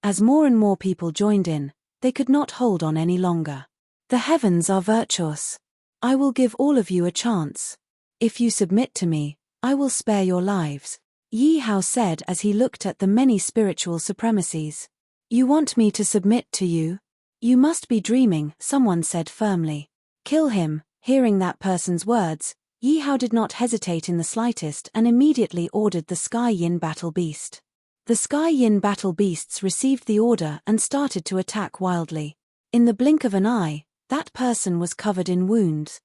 As more and more people joined in, they could not hold on any longer. The heavens are virtuous. I will give all of you a chance. If you submit to me, I will spare your lives, Yi Hao said as he looked at the many spiritual supremacies. You want me to submit to you? You must be dreaming, someone said firmly. Kill him. Hearing that person's words, Yi Hao did not hesitate in the slightest and immediately ordered the Sky Yin battle beast. The Sky Yin battle beasts received the order and started to attack wildly. In the blink of an eye, that person was covered in wounds.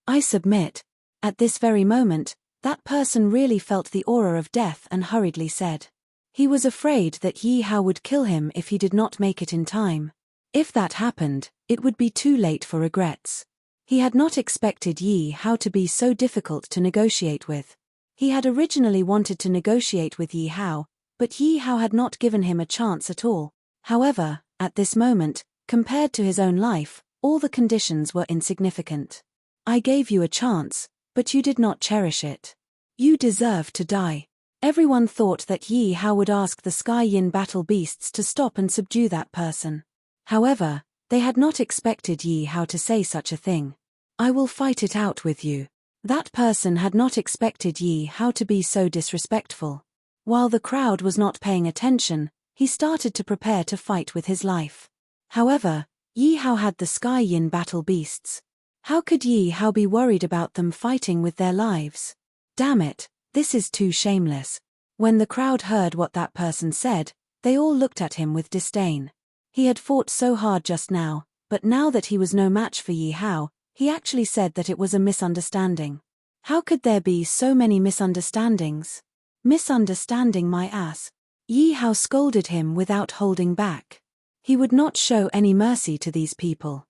I submit. At this very moment, that person really felt the aura of death and hurriedly said. He was afraid that Yi Hao would kill him if he did not make it in time. If that happened, it would be too late for regrets. He had not expected Yi Hao to be so difficult to negotiate with. He had originally wanted to negotiate with Yi Hao, but Yi Hao had not given him a chance at all. However, at this moment, compared to his own life, all the conditions were insignificant. I gave you a chance, but you did not cherish it. You deserve to die. Everyone thought that Yi Hao would ask the Sky Yin battle beasts to stop and subdue that person. However, they had not expected Yi Hao to say such a thing. I will fight it out with you. That person had not expected Yi Hao to be so disrespectful. While the crowd was not paying attention, he started to prepare to fight with his life. However, Yi Hao had the Sky Yin battle beasts. How could Yi Hao be worried about them fighting with their lives? Damn it, this is too shameless. When the crowd heard what that person said, they all looked at him with disdain. He had fought so hard just now, but now that he was no match for Yi Hao, he actually said that it was a misunderstanding. How could there be so many misunderstandings? Misunderstanding my ass. Yi Hao scolded him without holding back. He would not show any mercy to these people.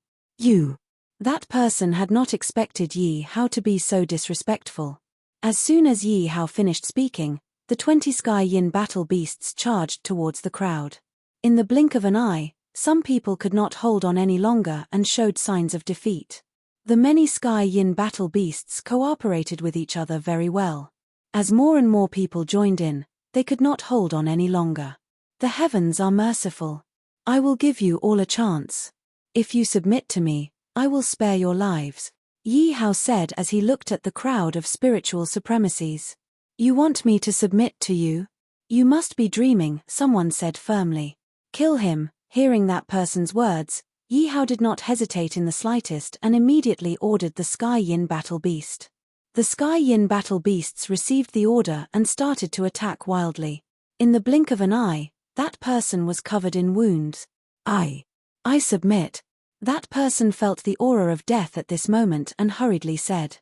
That person had not expected Yi Hao to be so disrespectful. As soon as Yi Hao finished speaking, the 20 Sky Yin battle beasts charged towards the crowd. In the blink of an eye, some people could not hold on any longer and showed signs of defeat. The many Sky Yin battle beasts cooperated with each other very well. As more and more people joined in, they could not hold on any longer. The heavens are merciful. I will give you all a chance. If you submit to me, I will spare your lives, Yi Hao said as he looked at the crowd of spiritual supremacies. You want me to submit to you? You must be dreaming, someone said firmly. Kill him. Hearing that person's words, Yi Hao did not hesitate in the slightest and immediately ordered the Sky Yin battle beast. The Sky Yin battle beasts received the order and started to attack wildly. In the blink of an eye, that person was covered in wounds. I submit. That person felt the aura of death at this moment and hurriedly said.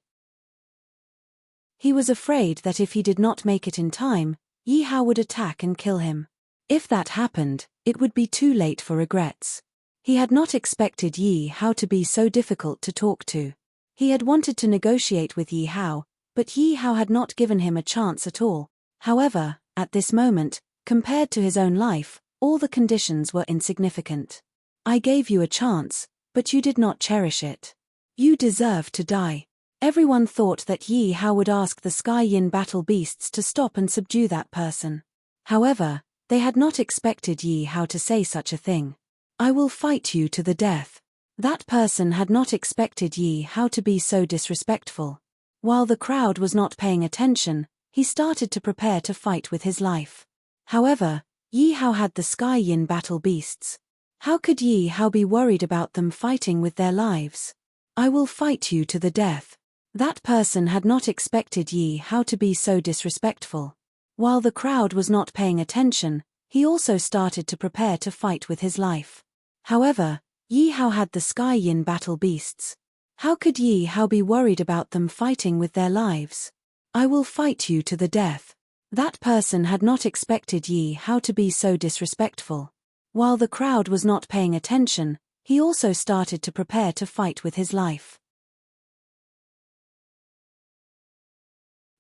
He was afraid that if he did not make it in time, Yi Hao would attack and kill him. If that happened, it would be too late for regrets. He had not expected Yi Hao to be so difficult to talk to. He had wanted to negotiate with Yi Hao, but Yi Hao had not given him a chance at all. However, at this moment, compared to his own life, all the conditions were insignificant. I gave you a chance, but you did not cherish it. You deserve to die. Everyone thought that Yi Hao would ask the Sky Yin battle beasts to stop and subdue that person. However, they had not expected Yi Hao to say such a thing. I will fight you to the death. That person had not expected Yi Hao to be so disrespectful. While the crowd was not paying attention, he started to prepare to fight with his life. However, Yi Hao had the Sky Yin battle beasts. How could Yi Hao be worried about them fighting with their lives? I will fight you to the death. That person had not expected Yi Hao to be so disrespectful. While the crowd was not paying attention, he also started to prepare to fight with his life. However, Yi Hao had the Sky Yin battle beasts. How could Yi Hao be worried about them fighting with their lives? I will fight you to the death. That person had not expected Yi Hao to be so disrespectful. While the crowd was not paying attention, he also started to prepare to fight with his life.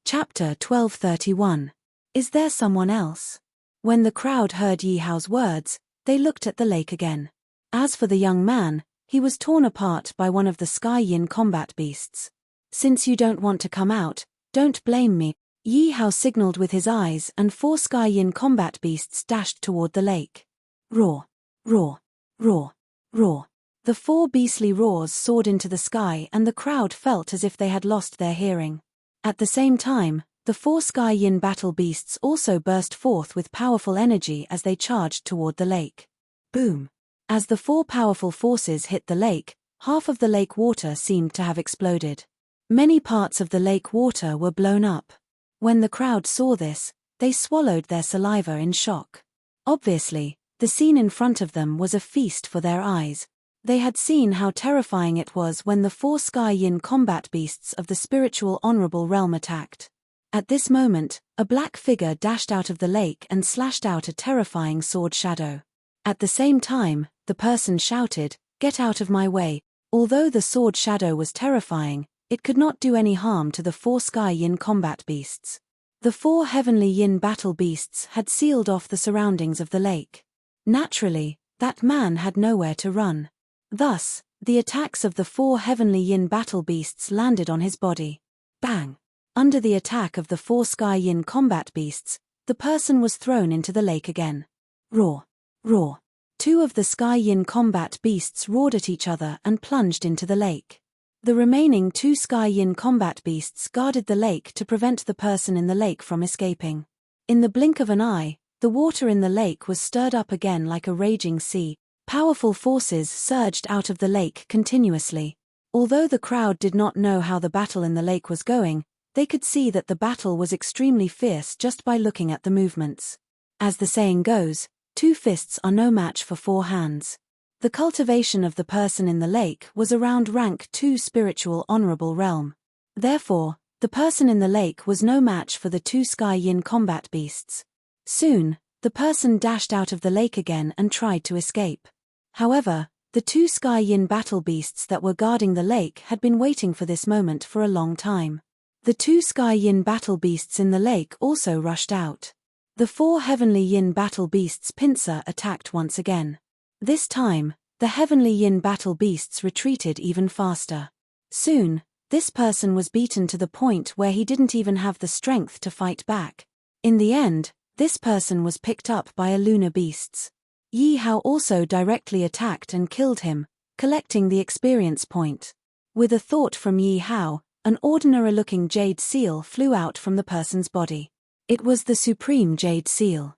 Chapter 1231. Is there someone else? When the crowd heard Yi Hao's words, they looked at the lake again. As for the young man, he was torn apart by one of the Sky Yin combat beasts. Since you don't want to come out, don't blame me. Yi Hao signaled with his eyes and 4 Sky Yin combat beasts dashed toward the lake. Roar! Roar! Roar! Roar! The 4 beastly roars soared into the sky and the crowd felt as if they had lost their hearing. At the same time, the 4 Sky Yin battle beasts also burst forth with powerful energy as they charged toward the lake. Boom! As the 4 powerful forces hit the lake, half of the lake water seemed to have exploded. Many parts of the lake water were blown up. When the crowd saw this, they swallowed their saliva in shock. Obviously, the scene in front of them was a feast for their eyes. They had seen how terrifying it was when the 4 Sky Yin combat beasts of the spiritual honorable realm attacked. At this moment, a black figure dashed out of the lake and slashed out a terrifying sword shadow. At the same time, the person shouted, "Get out of my way." Although the sword shadow was terrifying, it could not do any harm to the 4 Sky Yin combat beasts. The 4 heavenly Yin battle beasts had sealed off the surroundings of the lake. Naturally, that man had nowhere to run. Thus, the attacks of the 4 heavenly Yin battle beasts landed on his body. Bang! Under the attack of the 4 Sky Yin combat beasts, the person was thrown into the lake again. Roar! Roar! 2 of the Sky Yin combat beasts roared at each other and plunged into the lake. The remaining 2 Sky Yin combat beasts guarded the lake to prevent the person in the lake from escaping. In the blink of an eye, the water in the lake was stirred up again like a raging sea. Powerful forces surged out of the lake continuously. Although the crowd did not know how the battle in the lake was going, they could see that the battle was extremely fierce just by looking at the movements. As the saying goes, 2 fists are no match for 4 hands. The cultivation of the person in the lake was around rank 2 spiritual honorable realm. Therefore, the person in the lake was no match for the 2 Sky Yin combat beasts. Soon, the person dashed out of the lake again and tried to escape. However, the 2 Sky Yin battle beasts that were guarding the lake had been waiting for this moment for a long time. The 2 Sky Yin battle beasts in the lake also rushed out. The 4 heavenly Yin battle beasts' pincer attacked once again. This time, the heavenly Yin battle beasts retreated even faster. Soon, this person was beaten to the point where he didn't even have the strength to fight back. In the end, this person was picked up by a lunar beasts. Yi Hao also directly attacked and killed him, collecting the experience point. With a thought from Yi Hao, an ordinary-looking jade seal flew out from the person's body. It was the supreme jade seal.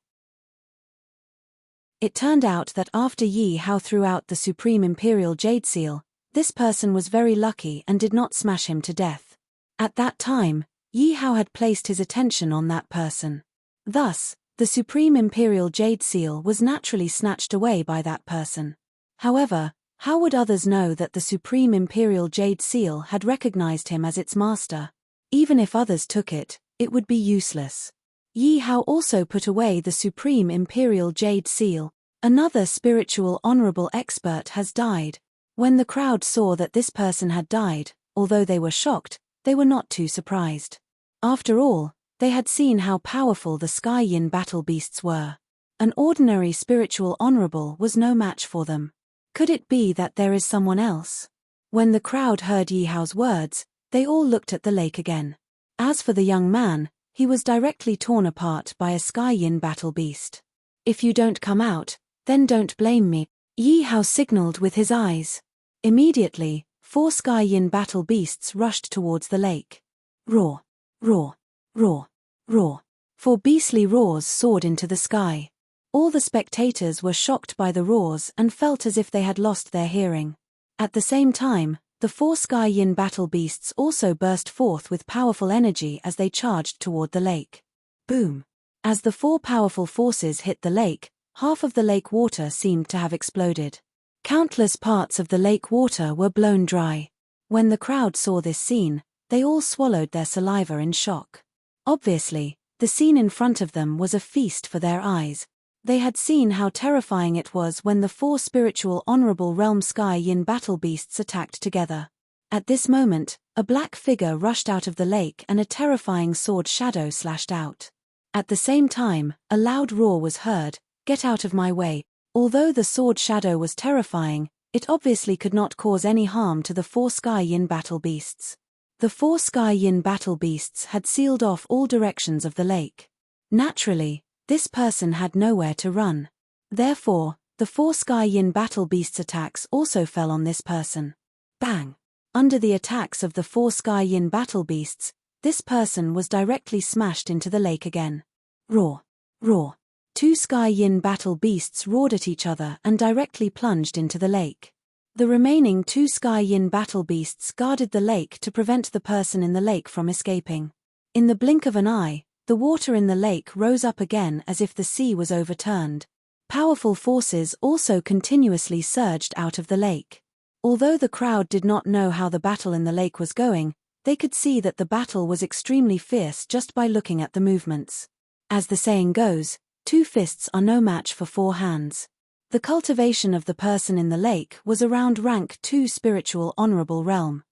It turned out that after Yi Hao threw out the supreme imperial jade seal, this person was very lucky and did not smash him to death. At that time, Yi Hao had placed his attention on that person. Thus, the supreme imperial jade seal was naturally snatched away by that person. However, how would others know that the supreme imperial jade seal had recognized him as its master? Even if others took it, it would be useless. Yi Hao also put away the supreme imperial jade seal. Another spiritual honorable expert has died. When the crowd saw that this person had died, although they were shocked, they were not too surprised. After all, they had seen how powerful the Sky Yin battle beasts were. An ordinary spiritual honorable was no match for them. Could it be that there is someone else? When the crowd heard Yi Hao's words, they all looked at the lake again. As for the young man, he was directly torn apart by a Sky Yin battle beast. If you don't come out, then don't blame me, Yi Hao signaled with his eyes. Immediately, 4 Sky Yin battle beasts rushed towards the lake. Roar, roar, roar, roar. 4 beastly roars soared into the sky. All the spectators were shocked by the roars and felt as if they had lost their hearing. At the same time, the 4 Sky Yin battle beasts also burst forth with powerful energy as they charged toward the lake. Boom! As the 4 powerful forces hit the lake, half of the lake water seemed to have exploded. Countless parts of the lake water were blown dry. When the crowd saw this scene, they all swallowed their saliva in shock. Obviously, the scene in front of them was a feast for their eyes. They had seen how terrifying it was when the 4 spiritual honorable realm Sky Yin battle beasts attacked together. At this moment, a black figure rushed out of the lake and a terrifying sword shadow slashed out. At the same time, a loud roar was heard, "Get out of my way." Although the sword shadow was terrifying, it obviously could not cause any harm to the 4 Sky Yin battle beasts. The 4 Sky Yin battle beasts had sealed off all directions of the lake. Naturally, this person had nowhere to run. Therefore, the 4 Sky Yin battle beasts' attacks also fell on this person. Bang! Under the attacks of the 4 Sky Yin battle beasts, this person was directly smashed into the lake again. Roar! Roar! 2 Sky Yin battle beasts roared at each other and directly plunged into the lake. The remaining 2 Sky Yin battle beasts guarded the lake to prevent the person in the lake from escaping. In the blink of an eye, the water in the lake rose up again as if the sea was overturned. Powerful forces also continuously surged out of the lake. Although the crowd did not know how the battle in the lake was going, they could see that the battle was extremely fierce just by looking at the movements. As the saying goes, 2 fists are no match for 4 hands. The cultivation of the person in the lake was around rank 2 spiritual honorable realm.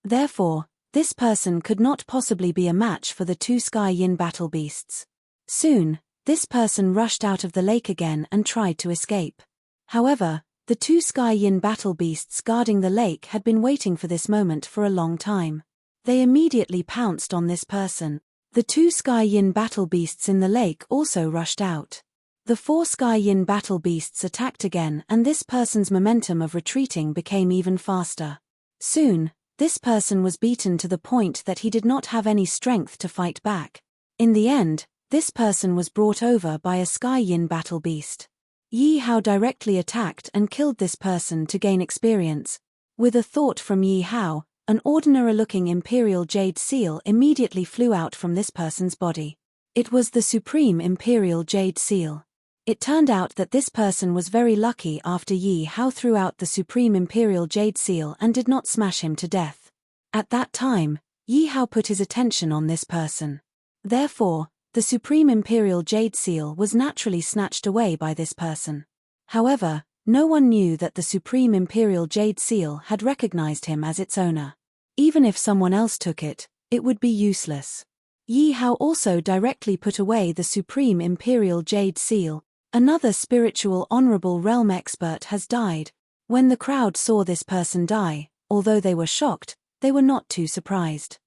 Therefore, this person could not possibly be a match for the 2 Sky Yin battle beasts. Soon, this person rushed out of the lake again and tried to escape. However, the 2 Sky Yin battle beasts guarding the lake had been waiting for this moment for a long time. They immediately pounced on this person. The 2 Sky Yin battle beasts in the lake also rushed out. The 4 Sky Yin battle beasts attacked again and this person's momentum of retreating became even faster. Soon, this person was beaten to the point that he did not have any strength to fight back. In the end, this person was brought over by a Sky Yin battle beast. Yi Hao directly attacked and killed this person to gain experience. With a thought from Yi Hao, an ordinary-looking imperial jade seal immediately flew out from this person's body. It was the supreme imperial jade seal. It turned out that this person was very lucky after Yi Hao threw out the supreme imperial jade seal and did not smash him to death. At that time, Yi Hao put his attention on this person. Therefore, the supreme imperial jade seal was naturally snatched away by this person. However, no one knew that the supreme imperial jade seal had recognized him as its owner. Even if someone else took it, it would be useless. Yi Hao also directly put away the supreme imperial jade seal. Another spiritual honorable realm expert has died. When the crowd saw this person die, although they were shocked, they were not too surprised.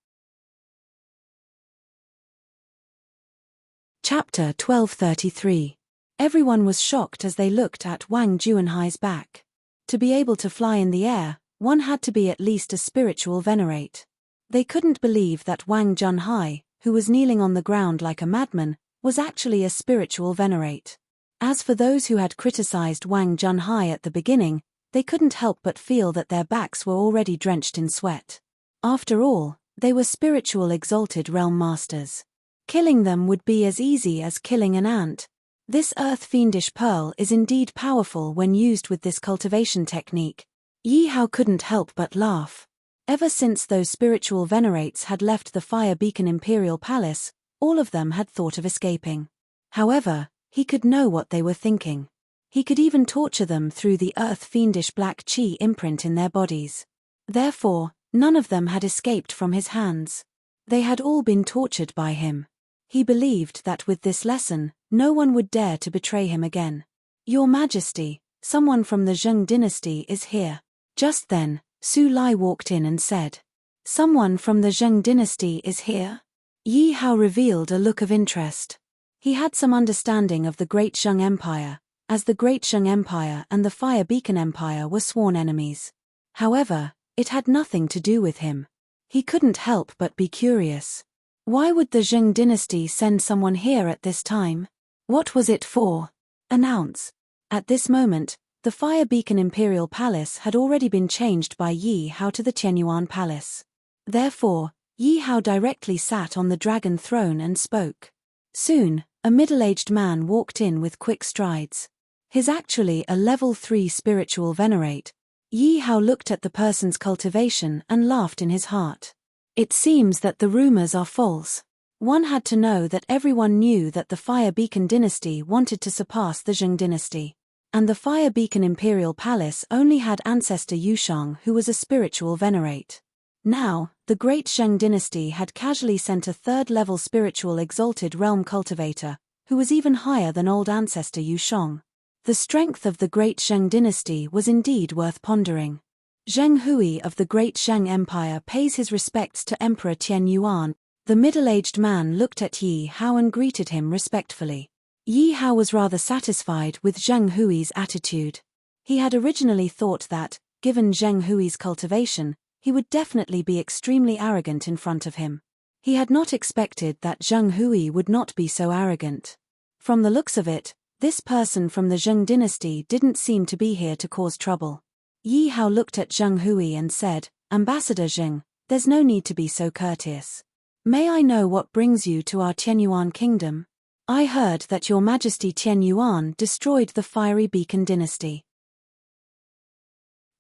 Chapter 1233. Everyone was shocked as they looked at Wang Juanhai's back. To be able to fly in the air, one had to be at least a spiritual venerate. They couldn't believe that Wang Junhai, who was kneeling on the ground like a madman, was actually a spiritual venerate. As for those who had criticized Wang Junhai at the beginning, they couldn't help but feel that their backs were already drenched in sweat. After all, they were spiritual exalted realm masters. Killing them would be as easy as killing an ant. This earth-fiendish pearl is indeed powerful when used with this cultivation technique. Yi Hao couldn't help but laugh. Ever since those spiritual venerates had left the Fire Beacon Imperial Palace, all of them had thought of escaping. However, he could know what they were thinking. He could even torture them through the earth-fiendish black chi imprint in their bodies. Therefore, none of them had escaped from his hands. They had all been tortured by him. He believed that with this lesson, no one would dare to betray him again. "Your Majesty, someone from the Zheng dynasty is here." Just then, Su Lai walked in and said, "Someone from the Zheng dynasty is here?" Yi Hao revealed a look of interest. He had some understanding of the Great Zheng Empire, as the Great Zheng Empire and the Fire Beacon Empire were sworn enemies. However, it had nothing to do with him. He couldn't help but be curious. Why would the Zheng dynasty send someone here at this time? What was it for? Announce. At this moment, the Fire Beacon Imperial Palace had already been changed by Yi Hao to the Tianyuan Palace. Therefore, Yi Hao directly sat on the dragon throne and spoke. Soon, a middle-aged man walked in with quick strides. He's actually a level 3 spiritual venerate. Yi Hao looked at the person's cultivation and laughed in his heart. It seems that the rumors are false. One had to know that everyone knew that the Fire Beacon dynasty wanted to surpass the Zheng dynasty. And the Fire Beacon Imperial Palace only had ancestor Yushang, who was a spiritual venerate. Now, the Great Zheng dynasty had casually sent a third-level spiritual exalted realm cultivator, who was even higher than old ancestor Yushang. The strength of the Great Zheng dynasty was indeed worth pondering. Zheng Hui of the Great Zheng Empire pays his respects to Emperor Tian Yuan. The middle-aged man looked at Yi Hao and greeted him respectfully. Yi Hao was rather satisfied with Zheng Hui's attitude. He had originally thought that, given Zheng Hui's cultivation, he would definitely be extremely arrogant in front of him. He had not expected that Zheng Hui would not be so arrogant. From the looks of it, this person from the Zheng dynasty didn't seem to be here to cause trouble. Yi Hao looked at Zheng Hui and said, "Ambassador Zheng, there's no need to be so courteous. May I know what brings you to our Tianyuan kingdom? I heard that Your Majesty Tian Yuan destroyed the Fiery Beacon dynasty.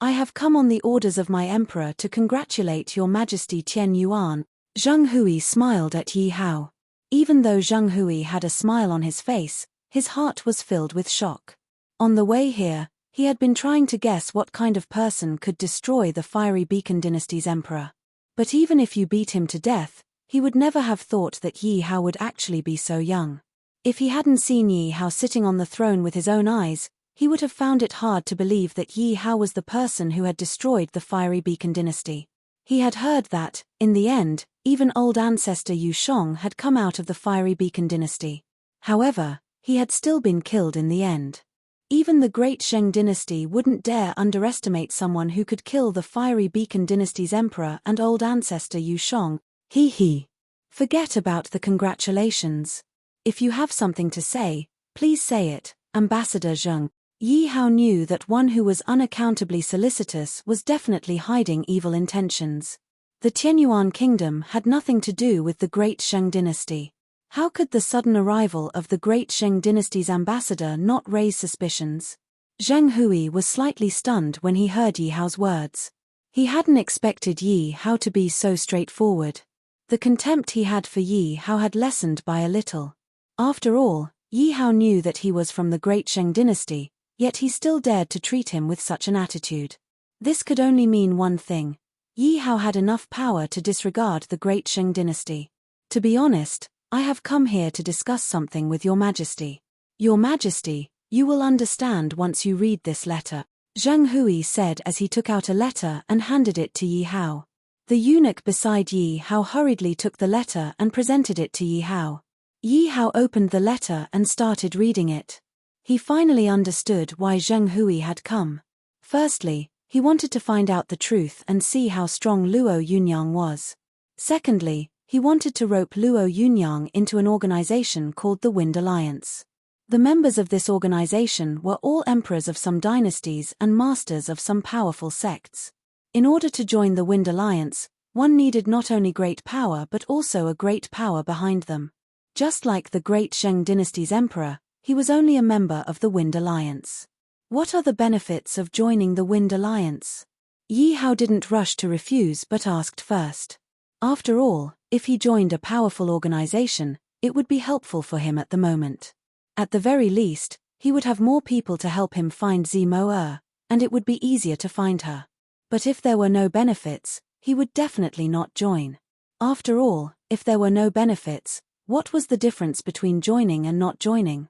I have come on the orders of my emperor to congratulate Your Majesty Tian Yuan." Zheng Hui smiled at Yi Hao. Even though Zheng Hui had a smile on his face, his heart was filled with shock. On the way here, he had been trying to guess what kind of person could destroy the Fiery Beacon dynasty's emperor. But even if you beat him to death, he would never have thought that Yi Hao would actually be so young. If he hadn't seen Yi Hao sitting on the throne with his own eyes, he would have found it hard to believe that Yi Hao was the person who had destroyed the Fiery Beacon dynasty. He had heard that, in the end, even old ancestor Yushang had come out of the Fiery Beacon dynasty. However, he had still been killed in the end. Even the Great Zheng dynasty wouldn't dare underestimate someone who could kill the Fiery Beacon dynasty's emperor and old ancestor Yushang. He. Forget about the congratulations. If you have something to say, please say it, Ambassador Zheng. Yi Hao knew that one who was unaccountably solicitous was definitely hiding evil intentions. The Tianyuan kingdom had nothing to do with the Great Zheng dynasty. How could the sudden arrival of the Great Zheng dynasty's ambassador not raise suspicions? Zheng Hui was slightly stunned when he heard Yi Hao's words. He hadn't expected Yi Hao to be so straightforward. The contempt he had for Yi Hao had lessened by a little. After all, Yi Hao knew that he was from the Great Zheng dynasty, yet he still dared to treat him with such an attitude. This could only mean one thing. Yi Hao had enough power to disregard the Great Zheng dynasty. To be honest, I have come here to discuss something with Your Majesty. Your Majesty, you will understand once you read this letter, Zheng Hui said as he took out a letter and handed it to Yi Hao. The eunuch beside Yi Hao hurriedly took the letter and presented it to Yi Hao. Yi Hao opened the letter and started reading it. He finally understood why Zheng Hui had come. Firstly, he wanted to find out the truth and see how strong Luo Yunyang was. Secondly, he wanted to rope Luo Yunyang into an organization called the Wind Alliance. The members of this organization were all emperors of some dynasties and masters of some powerful sects. In order to join the Wind Alliance, one needed not only great power but also a great power behind them. Just like the Great Zheng dynasty's emperor, he was only a member of the Wind Alliance. What are the benefits of joining the Wind Alliance? Yi Hao didn't rush to refuse but asked first. After all, if he joined a powerful organization, it would be helpful for him at the moment. At the very least, he would have more people to help him find Zimo, and it would be easier to find her. But if there were no benefits, he would definitely not join. After all, if there were no benefits, what was the difference between joining and not joining?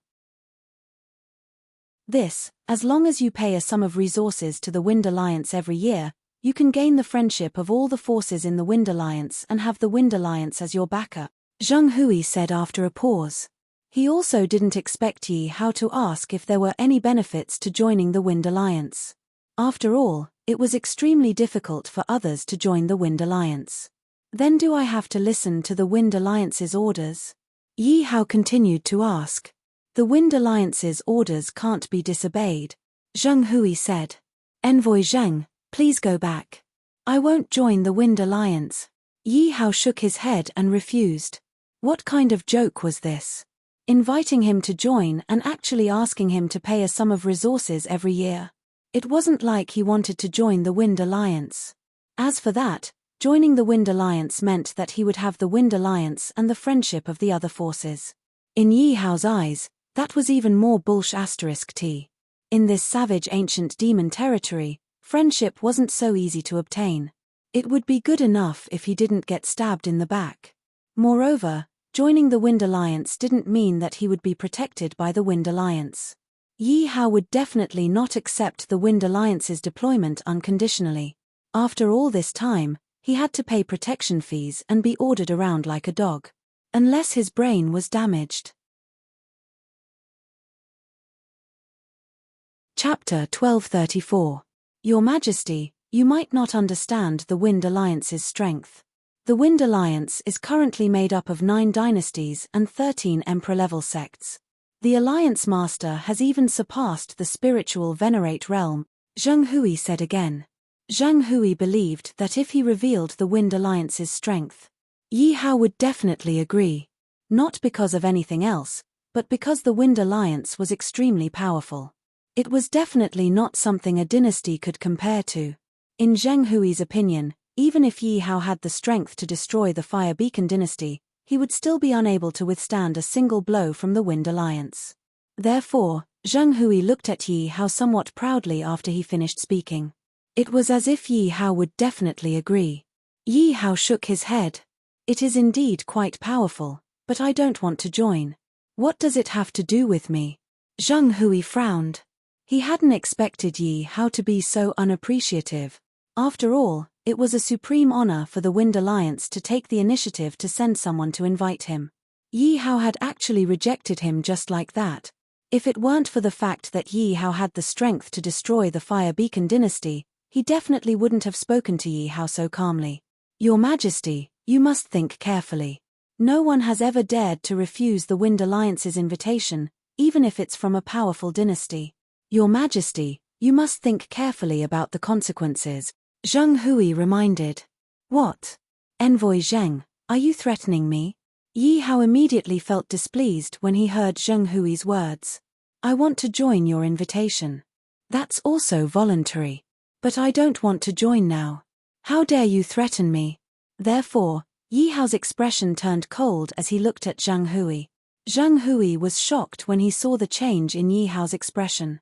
As long as you pay a sum of resources to the Wind Alliance every year, you can gain the friendship of all the forces in the Wind Alliance and have the Wind Alliance as your backer, Zheng Hui said after a pause. He also didn't expect Yi Hao to ask if there were any benefits to joining the Wind Alliance. After all, it was extremely difficult for others to join the Wind Alliance. Then do I have to listen to the Wind Alliance's orders? Yi Hao continued to ask. The Wind Alliance's orders can't be disobeyed, Zheng Hui said. Envoy Zheng, please go back. I won't join the Wind Alliance. Yi Hao shook his head and refused. What kind of joke was this? Inviting him to join and actually asking him to pay a sum of resources every year. It wasn't like he wanted to join the Wind Alliance. As for that, joining the Wind Alliance meant that he would have the Wind Alliance and the friendship of the other forces. In Yi Hao's eyes, that was even more bullsh*t. In this savage ancient demon territory, friendship wasn't so easy to obtain. It would be good enough if he didn't get stabbed in the back. Moreover, joining the Wind Alliance didn't mean that he would be protected by the Wind Alliance. Yi Hao would definitely not accept the Wind Alliance's deployment unconditionally. After all this time, he had to pay protection fees and be ordered around like a dog. Unless his brain was damaged. Chapter 1234. Your Majesty, you might not understand the Wind Alliance's strength. The Wind Alliance is currently made up of 9 dynasties and 13 emperor-level sects. The Alliance Master has even surpassed the spiritual Venerate realm, Zheng Hui said again. Zheng Hui believed that if he revealed the Wind Alliance's strength, Yi Hao would definitely agree. Not because of anything else, but because the Wind Alliance was extremely powerful. It was definitely not something a dynasty could compare to. In Zheng Hui's opinion, even if Yi Hao had the strength to destroy the Fire Beacon dynasty, he would still be unable to withstand a single blow from the Wind Alliance. Therefore, Zheng Hui looked at Yi Hao somewhat proudly after he finished speaking. It was as if Yi Hao would definitely agree. Yi Hao shook his head. It is indeed quite powerful, but I don't want to join. What does it have to do with me? Zheng Hui frowned. He hadn't expected Yi Hao to be so unappreciative. After all, it was a supreme honor for the Wind Alliance to take the initiative to send someone to invite him. Yi Hao had actually rejected him just like that. If it weren't for the fact that Yi Hao had the strength to destroy the Fire Beacon dynasty, he definitely wouldn't have spoken to Yi Hao so calmly. Your Majesty, you must think carefully. No one has ever dared to refuse the Wind Alliance's invitation, even if it's from a powerful dynasty. Your Majesty, you must think carefully about the consequences, Zheng Hui reminded. What? Envoy Zheng, are you threatening me? Yi Hao immediately felt displeased when he heard Zheng Hui's words. I want to join your invitation. That's also voluntary. But I don't want to join now. How dare you threaten me? Therefore, Yi Hao's expression turned cold as he looked at Zheng Hui. Zheng Hui was shocked when he saw the change in Yi Hao's expression.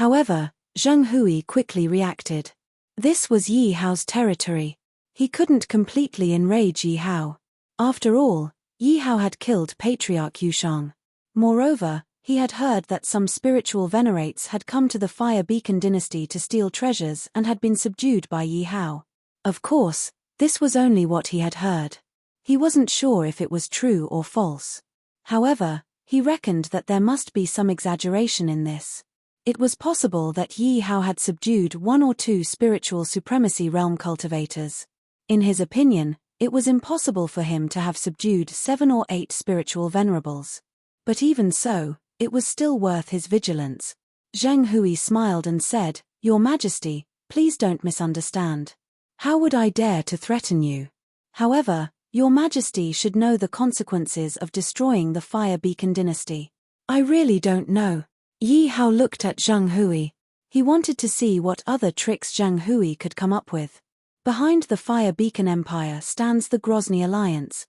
However, Zheng Hui quickly reacted. This was Yi Hao's territory. He couldn't completely enrage Yi Hao. After all, Yi Hao had killed Patriarch Yushang. Moreover, he had heard that some spiritual venerates had come to the Fire Beacon dynasty to steal treasures and had been subdued by Yi Hao. Of course, this was only what he had heard. He wasn't sure if it was true or false. However, he reckoned that there must be some exaggeration in this. It was possible that Yi Hao had subdued 1 or 2 spiritual supremacy realm cultivators. In his opinion, it was impossible for him to have subdued 7 or 8 spiritual venerables. But even so, it was still worth his vigilance. Zheng Hui smiled and said, Your Majesty, please don't misunderstand. How would I dare to threaten you? However, Your Majesty should know the consequences of destroying the Fire Beacon dynasty. I really don't know. Yi Hao looked at Zheng Hui. He wanted to see what other tricks Zhang Hui could come up with. Behind the Fire Beacon Empire stands the Grozny Alliance.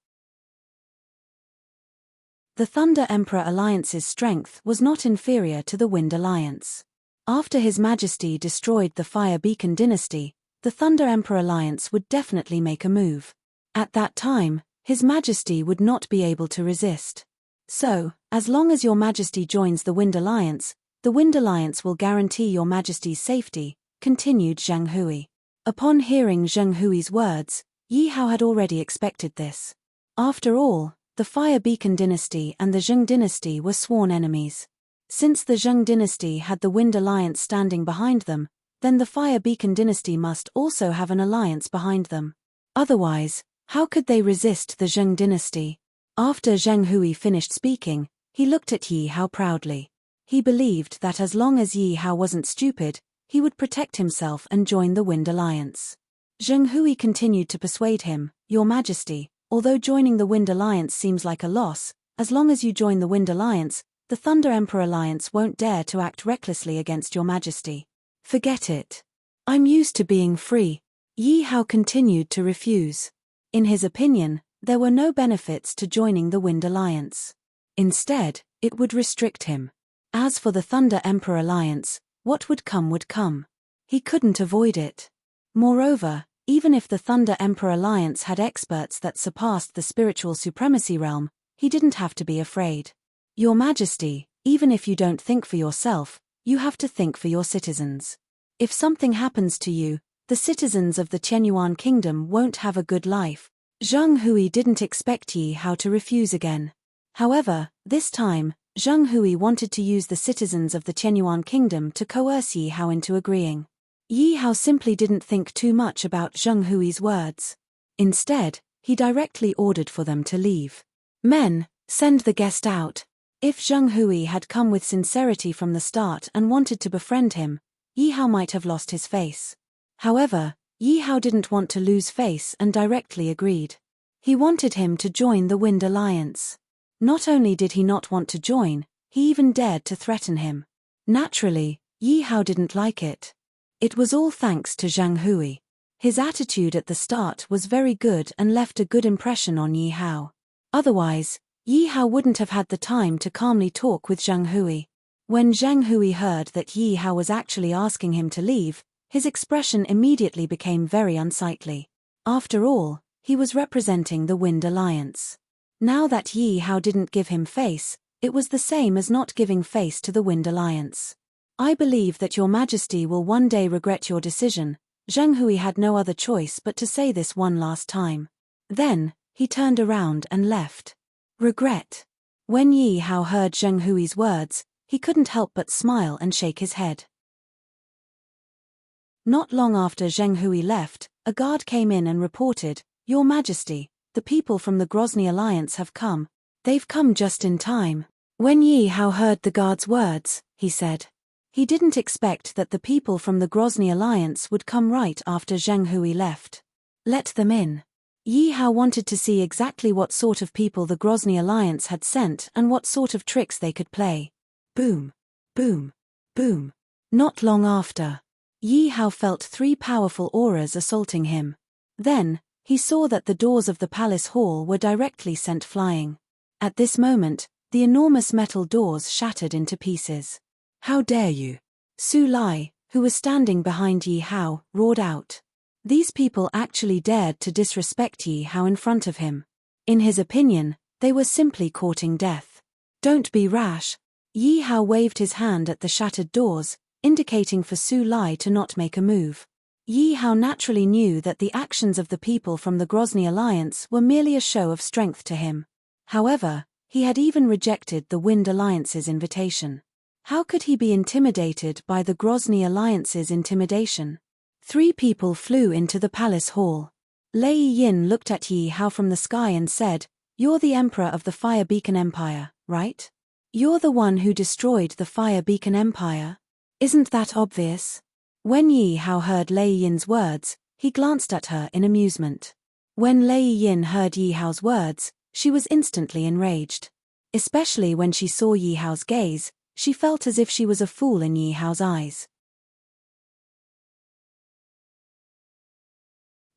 The Thunder Emperor Alliance's strength was not inferior to the Wind Alliance. After His Majesty destroyed the Fire Beacon dynasty, the Thunder Emperor Alliance would definitely make a move. At that time, His Majesty would not be able to resist. So, as long as Your Majesty joins the Wind Alliance will guarantee Your Majesty's safety, continued Zhang Hui. Upon hearing Zhang Hui's words, Yi Hao had already expected this. After all, the Fire Beacon dynasty and the Zheng dynasty were sworn enemies. Since the Zheng dynasty had the Wind Alliance standing behind them, then the Fire Beacon dynasty must also have an alliance behind them. Otherwise, how could they resist the Zheng dynasty? After Zhang Hui finished speaking, he looked at Yi Hao proudly. He believed that as long as Yi Hao wasn't stupid, he would protect himself and join the Wind Alliance. Zhang Hui continued to persuade him, Your Majesty, although joining the Wind Alliance seems like a loss, as long as you join the Wind Alliance, the Thunder Emperor Alliance won't dare to act recklessly against Your Majesty. Forget it. I'm used to being free. Yi Hao continued to refuse. In his opinion, there were no benefits to joining the Wind Alliance. Instead, it would restrict him. As for the Thunder Emperor Alliance, what would come would come. He couldn't avoid it. Moreover, even if the Thunder Emperor Alliance had experts that surpassed the spiritual supremacy realm, he didn't have to be afraid. Your Majesty, even if you don't think for yourself, you have to think for your citizens. If something happens to you, the citizens of the Qianyuan Kingdom won't have a good life. Zhang Hui didn't expect Yi Hao to refuse again. However, this time, Zhang Hui wanted to use the citizens of the Qianyuan Kingdom to coerce Yi Hao into agreeing. Yi Hao simply didn't think too much about Zhang Hui's words. Instead, he directly ordered for them to leave. Men, send the guest out. If Zhang Hui had come with sincerity from the start and wanted to befriend him, Yi Hao might have lost his face. However, Yi Hao didn't want to lose face and directly agreed. He wanted him to join the Wind Alliance. Not only did he not want to join, he even dared to threaten him. Naturally, Yi Hao didn't like it. It was all thanks to Zhang Hui. His attitude at the start was very good and left a good impression on Yi Hao. Otherwise, Yi Hao wouldn't have had the time to calmly talk with Zhang Hui. When Zhang Hui heard that Yi Hao was actually asking him to leave, his expression immediately became very unsightly. After all, he was representing the Wind Alliance. Now that Yi Hao didn't give him face, it was the same as not giving face to the Wind Alliance. I believe that Your Majesty will one day regret your decision. Zhang Hui had no other choice but to say this one last time. Then, he turned around and left. Regret. When Yi Hao heard Zhang Hui's words, he couldn't help but smile and shake his head. Not long after Zhang Hui left, a guard came in and reported, Your Majesty, the people from the Grozny Alliance have come. They've come just in time. When Yi Hao heard the guard's words, he said. He didn't expect that the people from the Grozny Alliance would come right after Zhang Hui left. Let them in. Yi Hao wanted to see exactly what sort of people the Grozny Alliance had sent and what sort of tricks they could play. Boom. Boom. Boom. Not long after, Yi Hao felt 3 powerful auras assaulting him. Then, he saw that the doors of the palace hall were directly sent flying. At this moment, the enormous metal doors shattered into pieces. How dare you? Su Lai, who was standing behind Yi Hao, roared out. These people actually dared to disrespect Yi Hao in front of him. In his opinion, they were simply courting death. Don't be rash. Yi Hao waved his hand at the shattered doors, indicating for Su Lai to not make a move. Yi Hao naturally knew that the actions of the people from the Grozny Alliance were merely a show of strength to him. However, he had even rejected the Wind Alliance's invitation. How could he be intimidated by the Grozny Alliance's intimidation? 3 people flew into the palace hall. Lei Yin looked at Yi Hao from the sky and said, You're the Emperor of the Fire Beacon Empire, right? You're the one who destroyed the Fire Beacon Empire? Isn't that obvious? When Yi Hao heard Lei Yin's words, he glanced at her in amusement. When Lei Yin heard Yi Hao's words, she was instantly enraged. Especially when she saw Yi Hao's gaze, she felt as if she was a fool in Yi Hao's eyes.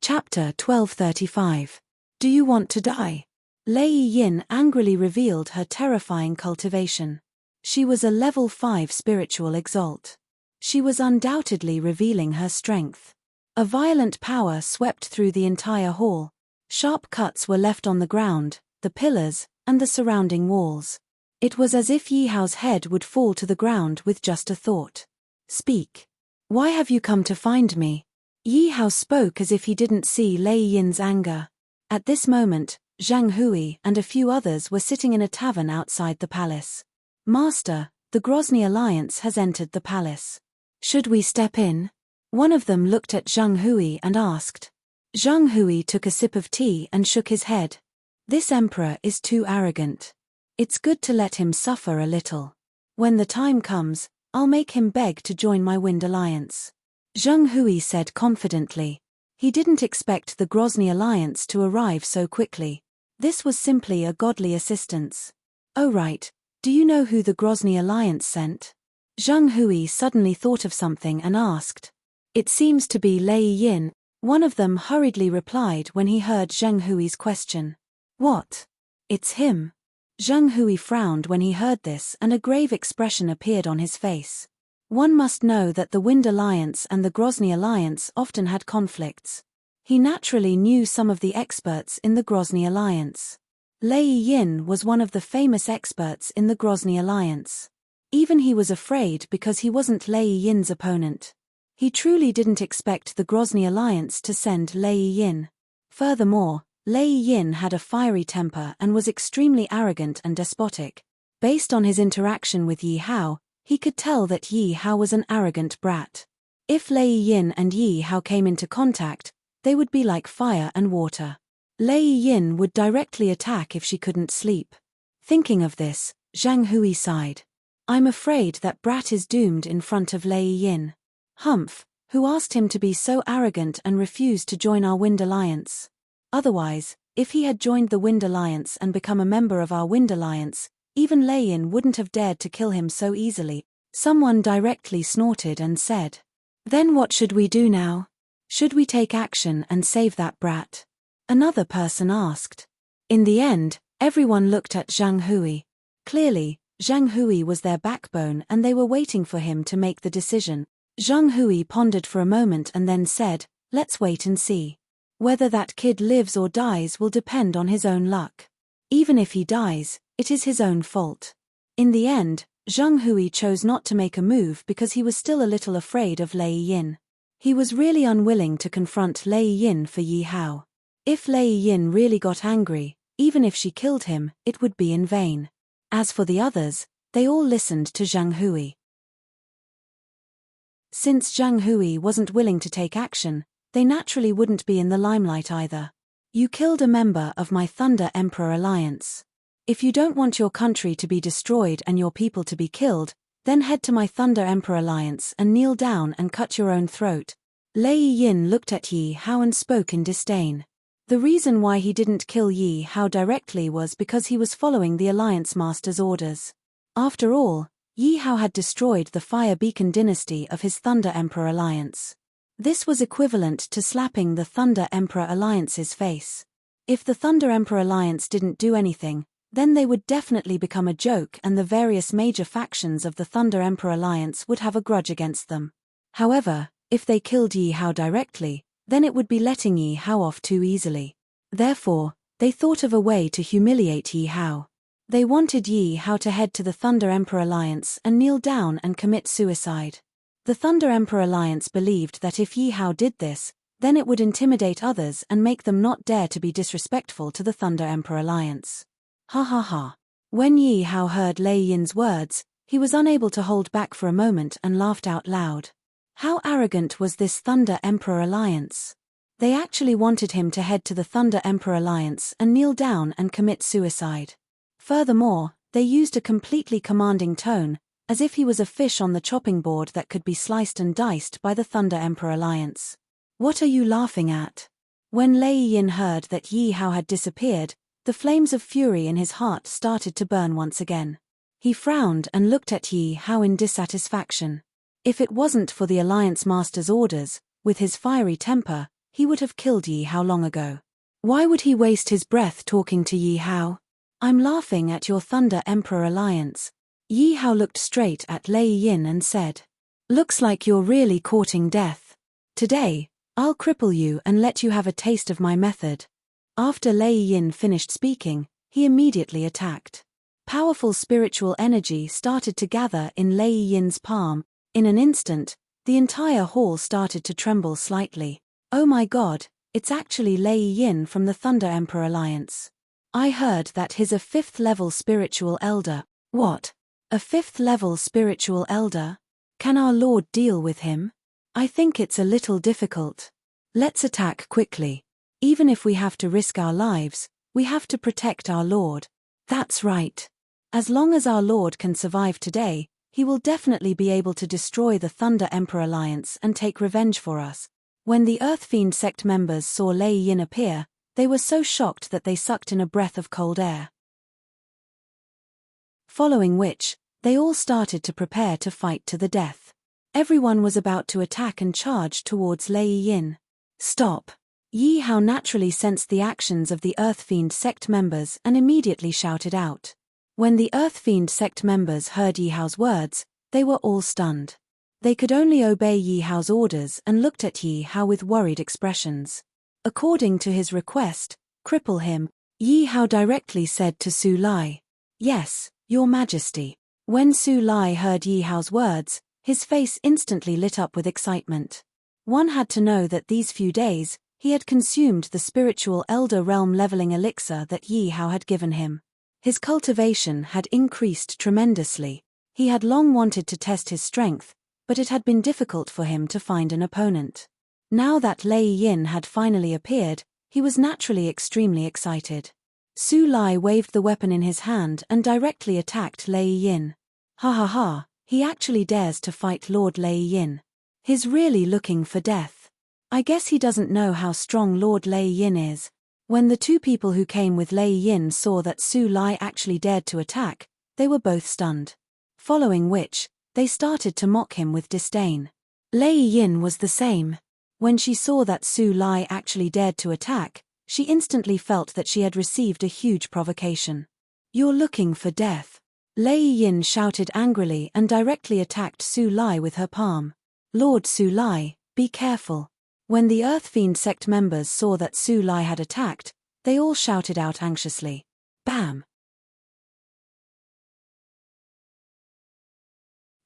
Chapter 1235. Do you want to die? Lei Yin angrily revealed her terrifying cultivation. She was a level 5 spiritual exalt. She was undoubtedly revealing her strength. A violent power swept through the entire hall. Sharp cuts were left on the ground, the pillars, and the surrounding walls. It was as if Yi Hao's head would fall to the ground with just a thought. Speak. Why have you come to find me? Yi Hao spoke as if he didn't see Lei Yin's anger. At this moment, Zhang Hui and a few others were sitting in a tavern outside the palace. Master, the Grozny Alliance has entered the palace. Should we step in? One of them looked at Zhang Hui and asked. Zhang Hui took a sip of tea and shook his head. This emperor is too arrogant. It's good to let him suffer a little. When the time comes, I'll make him beg to join my Wind Alliance. Zhang Hui said confidently. He didn't expect the Grozny Alliance to arrive so quickly. This was simply a godly assistance. Oh right, do you know who the Grozny Alliance sent? Zhang Hui suddenly thought of something and asked. It seems to be Lei Yin. One of them hurriedly replied when he heard Zhang Hui's question. What? It's him. Zhang Hui frowned when he heard this and a grave expression appeared on his face. One must know that the Wind Alliance and the Grozny Alliance often had conflicts. He naturally knew some of the experts in the Grozny Alliance. Lei Yin was one of the famous experts in the Grozny Alliance. Even he was afraid because he wasn't Lei Yin's opponent. He truly didn't expect the Grozny Alliance to send Lei Yin. Furthermore, Lei Yin had a fiery temper and was extremely arrogant and despotic. Based on his interaction with Yi Hao, he could tell that Yi Hao was an arrogant brat. If Lei Yin and Yi Hao came into contact, they would be like fire and water. Lei Yin would directly attack if she couldn't sleep. Thinking of this, Zhang Hui sighed. I'm afraid that brat is doomed in front of Lei Yin. Humph, who asked him to be so arrogant and refused to join our Wind Alliance? Otherwise, if he had joined the Wind Alliance and become a member of our Wind Alliance, even Lei Yin wouldn't have dared to kill him so easily. Someone directly snorted and said. Then what should we do now? Should we take action and save that brat? Another person asked. In the end, everyone looked at Zhang Hui. Clearly, Zhang Hui was their backbone and they were waiting for him to make the decision. Zhang Hui pondered for a moment and then said, let's wait and see. Whether that kid lives or dies will depend on his own luck. Even if he dies, it is his own fault. In the end, Zhang Hui chose not to make a move because he was still a little afraid of Lei Yin. He was really unwilling to confront Lei Yin for Yi Hao. If Lei Yin really got angry, even if she killed him, it would be in vain. As for the others, they all listened to Zhang Hui. Since Zhang Hui wasn't willing to take action, they naturally wouldn't be in the limelight either. You killed a member of my Thunder Emperor Alliance. If you don't want your country to be destroyed and your people to be killed, then head to my Thunder Emperor Alliance and kneel down and cut your own throat. Lei Yin looked at Yi Hao and spoke in disdain. The reason why he didn't kill Yi Hao directly was because he was following the Alliance Master's orders. After all, Yi Hao had destroyed the Fire Beacon dynasty of his Thunder Emperor Alliance. This was equivalent to slapping the Thunder Emperor Alliance's face. If the Thunder Emperor Alliance didn't do anything, then they would definitely become a joke and the various major factions of the Thunder Emperor Alliance would have a grudge against them. However, if they killed Yi Hao directly, then it would be letting Yi Hao off too easily. Therefore, they thought of a way to humiliate Yi Hao. They wanted Yi Hao to head to the Thunder Emperor Alliance and kneel down and commit suicide. The Thunder Emperor Alliance believed that if Yi Hao did this, then it would intimidate others and make them not dare to be disrespectful to the Thunder Emperor Alliance. Ha ha ha. When Yi Hao heard Lei Yin's words, he was unable to hold back for a moment and laughed out loud. How arrogant was this Thunder Emperor Alliance? They actually wanted him to head to the Thunder Emperor Alliance and kneel down and commit suicide. Furthermore, they used a completely commanding tone, as if he was a fish on the chopping board that could be sliced and diced by the Thunder Emperor Alliance. What are you laughing at? When Lei Yin heard that Yi Hao had disappeared, the flames of fury in his heart started to burn once again. He frowned and looked at Yi Hao in dissatisfaction. If it wasn't for the Alliance Master's orders, with his fiery temper, he would have killed Yi Hao long ago. Why would he waste his breath talking to Yi Hao? I'm laughing at your Thunder Emperor alliance. Yi Hao looked straight at Lei Yin and said, looks like you're really courting death. Today, I'll cripple you and let you have a taste of my method. After Lei Yin finished speaking, he immediately attacked. Powerful spiritual energy started to gather in Lei Yin's palm. In an instant, the entire hall started to tremble slightly. Oh my god, it's actually Lei Yin from the Thunder Emperor Alliance. I heard that he's a 5th level spiritual elder. What? A 5th level spiritual elder? Can our lord deal with him? I think it's a little difficult. Let's attack quickly. Even if we have to risk our lives, we have to protect our lord. That's right. As long as our lord can survive today, he will definitely be able to destroy the Thunder Emperor Alliance and take revenge for us. When the Earth Fiend sect members saw Lei Yin appear, they were so shocked that they sucked in a breath of cold air. Following which, they all started to prepare to fight to the death. Everyone was about to attack and charge towards Lei Yin. Stop! Yi Hao naturally sensed the actions of the Earth Fiend sect members and immediately shouted out. When the Earth Fiend sect members heard Yi Hao's words, they were all stunned. They could only obey Yi Hao's orders and looked at Yi Hao with worried expressions. According to his request, cripple him, Yi Hao directly said to Su Lai. Yes, Your Majesty. When Su Lai heard Yi Hao's words, his face instantly lit up with excitement. One had to know that these few days, he had consumed the spiritual elder realm leveling elixir that Yi Hao had given him. His cultivation had increased tremendously. He had long wanted to test his strength, but it had been difficult for him to find an opponent. Now that Lei Yin had finally appeared, he was naturally extremely excited. Su Lai waved the weapon in his hand and directly attacked Lei Yin. Ha ha ha, he actually dares to fight Lord Lei Yin. He's really looking for death. I guess he doesn't know how strong Lord Lei Yin is. When the two people who came with Lei Yin saw that Su Lai actually dared to attack, they were both stunned. Following which, they started to mock him with disdain. Lei Yin was the same. When she saw that Su Lai actually dared to attack, she instantly felt that she had received a huge provocation. You're looking for death. Lei Yin shouted angrily and directly attacked Su Lai with her palm. Lord Su Lai, be careful. When the Earth Fiend sect members saw that Su Lai had attacked, they all shouted out anxiously. Bam!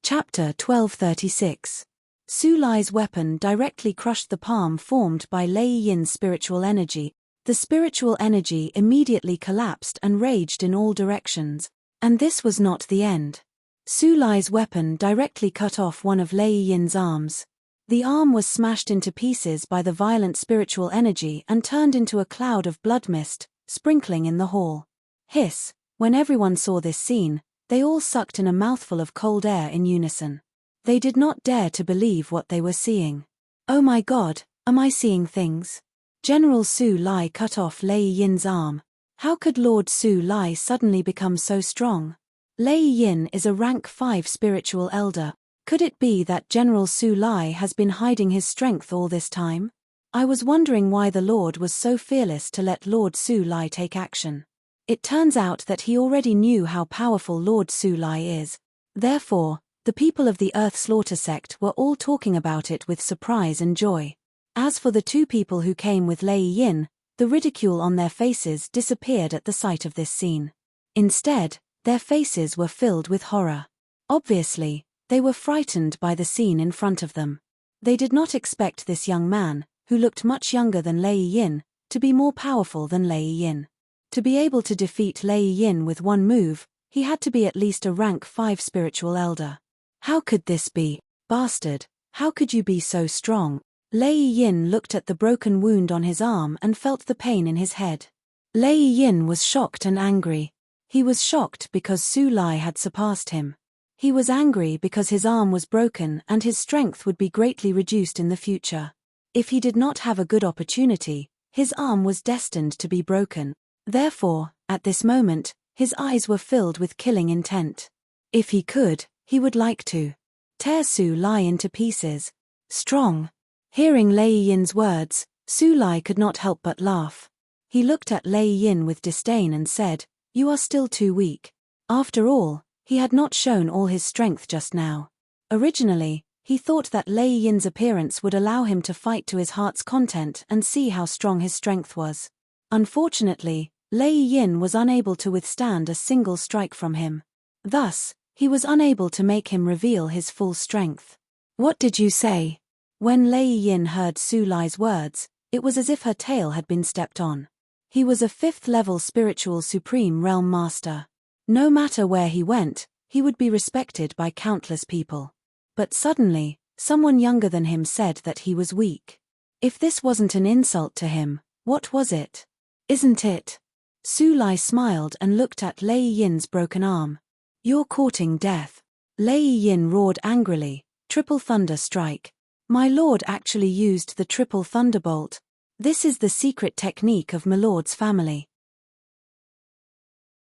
Chapter 1236. Su Lai's weapon directly crushed the palm formed by Lei Yin's spiritual energy. The spiritual energy immediately collapsed and raged in all directions. And this was not the end. Su Lai's weapon directly cut off one of Lei Yin's arms. The arm was smashed into pieces by the violent spiritual energy and turned into a cloud of blood mist, sprinkling in the hall. Hiss! When everyone saw this scene, they all sucked in a mouthful of cold air in unison. They did not dare to believe what they were seeing. Oh my god, am I seeing things? General Su Lai cut off Lei Yin's arm. How could Lord Su Lai suddenly become so strong? Lei Yin is a rank 5 spiritual elder. Could it be that General Su Lai has been hiding his strength all this time? I was wondering why the Lord was so fearless to let Lord Su Lai take action. It turns out that he already knew how powerful Lord Su Lai is. Therefore, the people of the Earth Slaughter sect were all talking about it with surprise and joy. As for the two people who came with Lei Yin, the ridicule on their faces disappeared at the sight of this scene. Instead, their faces were filled with horror. Obviously, they were frightened by the scene in front of them. They did not expect this young man, who looked much younger than Lei Yin, to be more powerful than Lei Yin. To be able to defeat Lei Yin with one move, he had to be at least a rank 5 spiritual elder. How could this be? Bastard, how could you be so strong? Lei Yin looked at the broken wound on his arm and felt the pain in his head. Lei Yin was shocked and angry. He was shocked because Su Lai had surpassed him. He was angry because his arm was broken and his strength would be greatly reduced in the future. If he did not have a good opportunity, his arm was destined to be broken. Therefore, at this moment, his eyes were filled with killing intent. If he could, he would like to tear Su Lai into pieces. Strong. Hearing Lei Yin's words, Su Lai could not help but laugh. He looked at Lei Yin with disdain and said, "You are still too weak." After all, he had not shown all his strength just now. Originally, he thought that Lei Yin's appearance would allow him to fight to his heart's content and see how strong his strength was. Unfortunately, Lei Yin was unable to withstand a single strike from him. Thus, he was unable to make him reveal his full strength. "What did you say?" When Lei Yin heard Su Lai's words, it was as if her tail had been stepped on. He was a 5th-level spiritual supreme realm master. No matter where he went, he would be respected by countless people. But suddenly, someone younger than him said that he was weak. If this wasn't an insult to him, what was it? "Isn't it?" Su Lai smiled and looked at Lei Yin's broken arm. "You're courting death." Lei Yin roared angrily, "Triple thunder strike." My lord actually used the triple thunderbolt. This is the secret technique of my lord's family.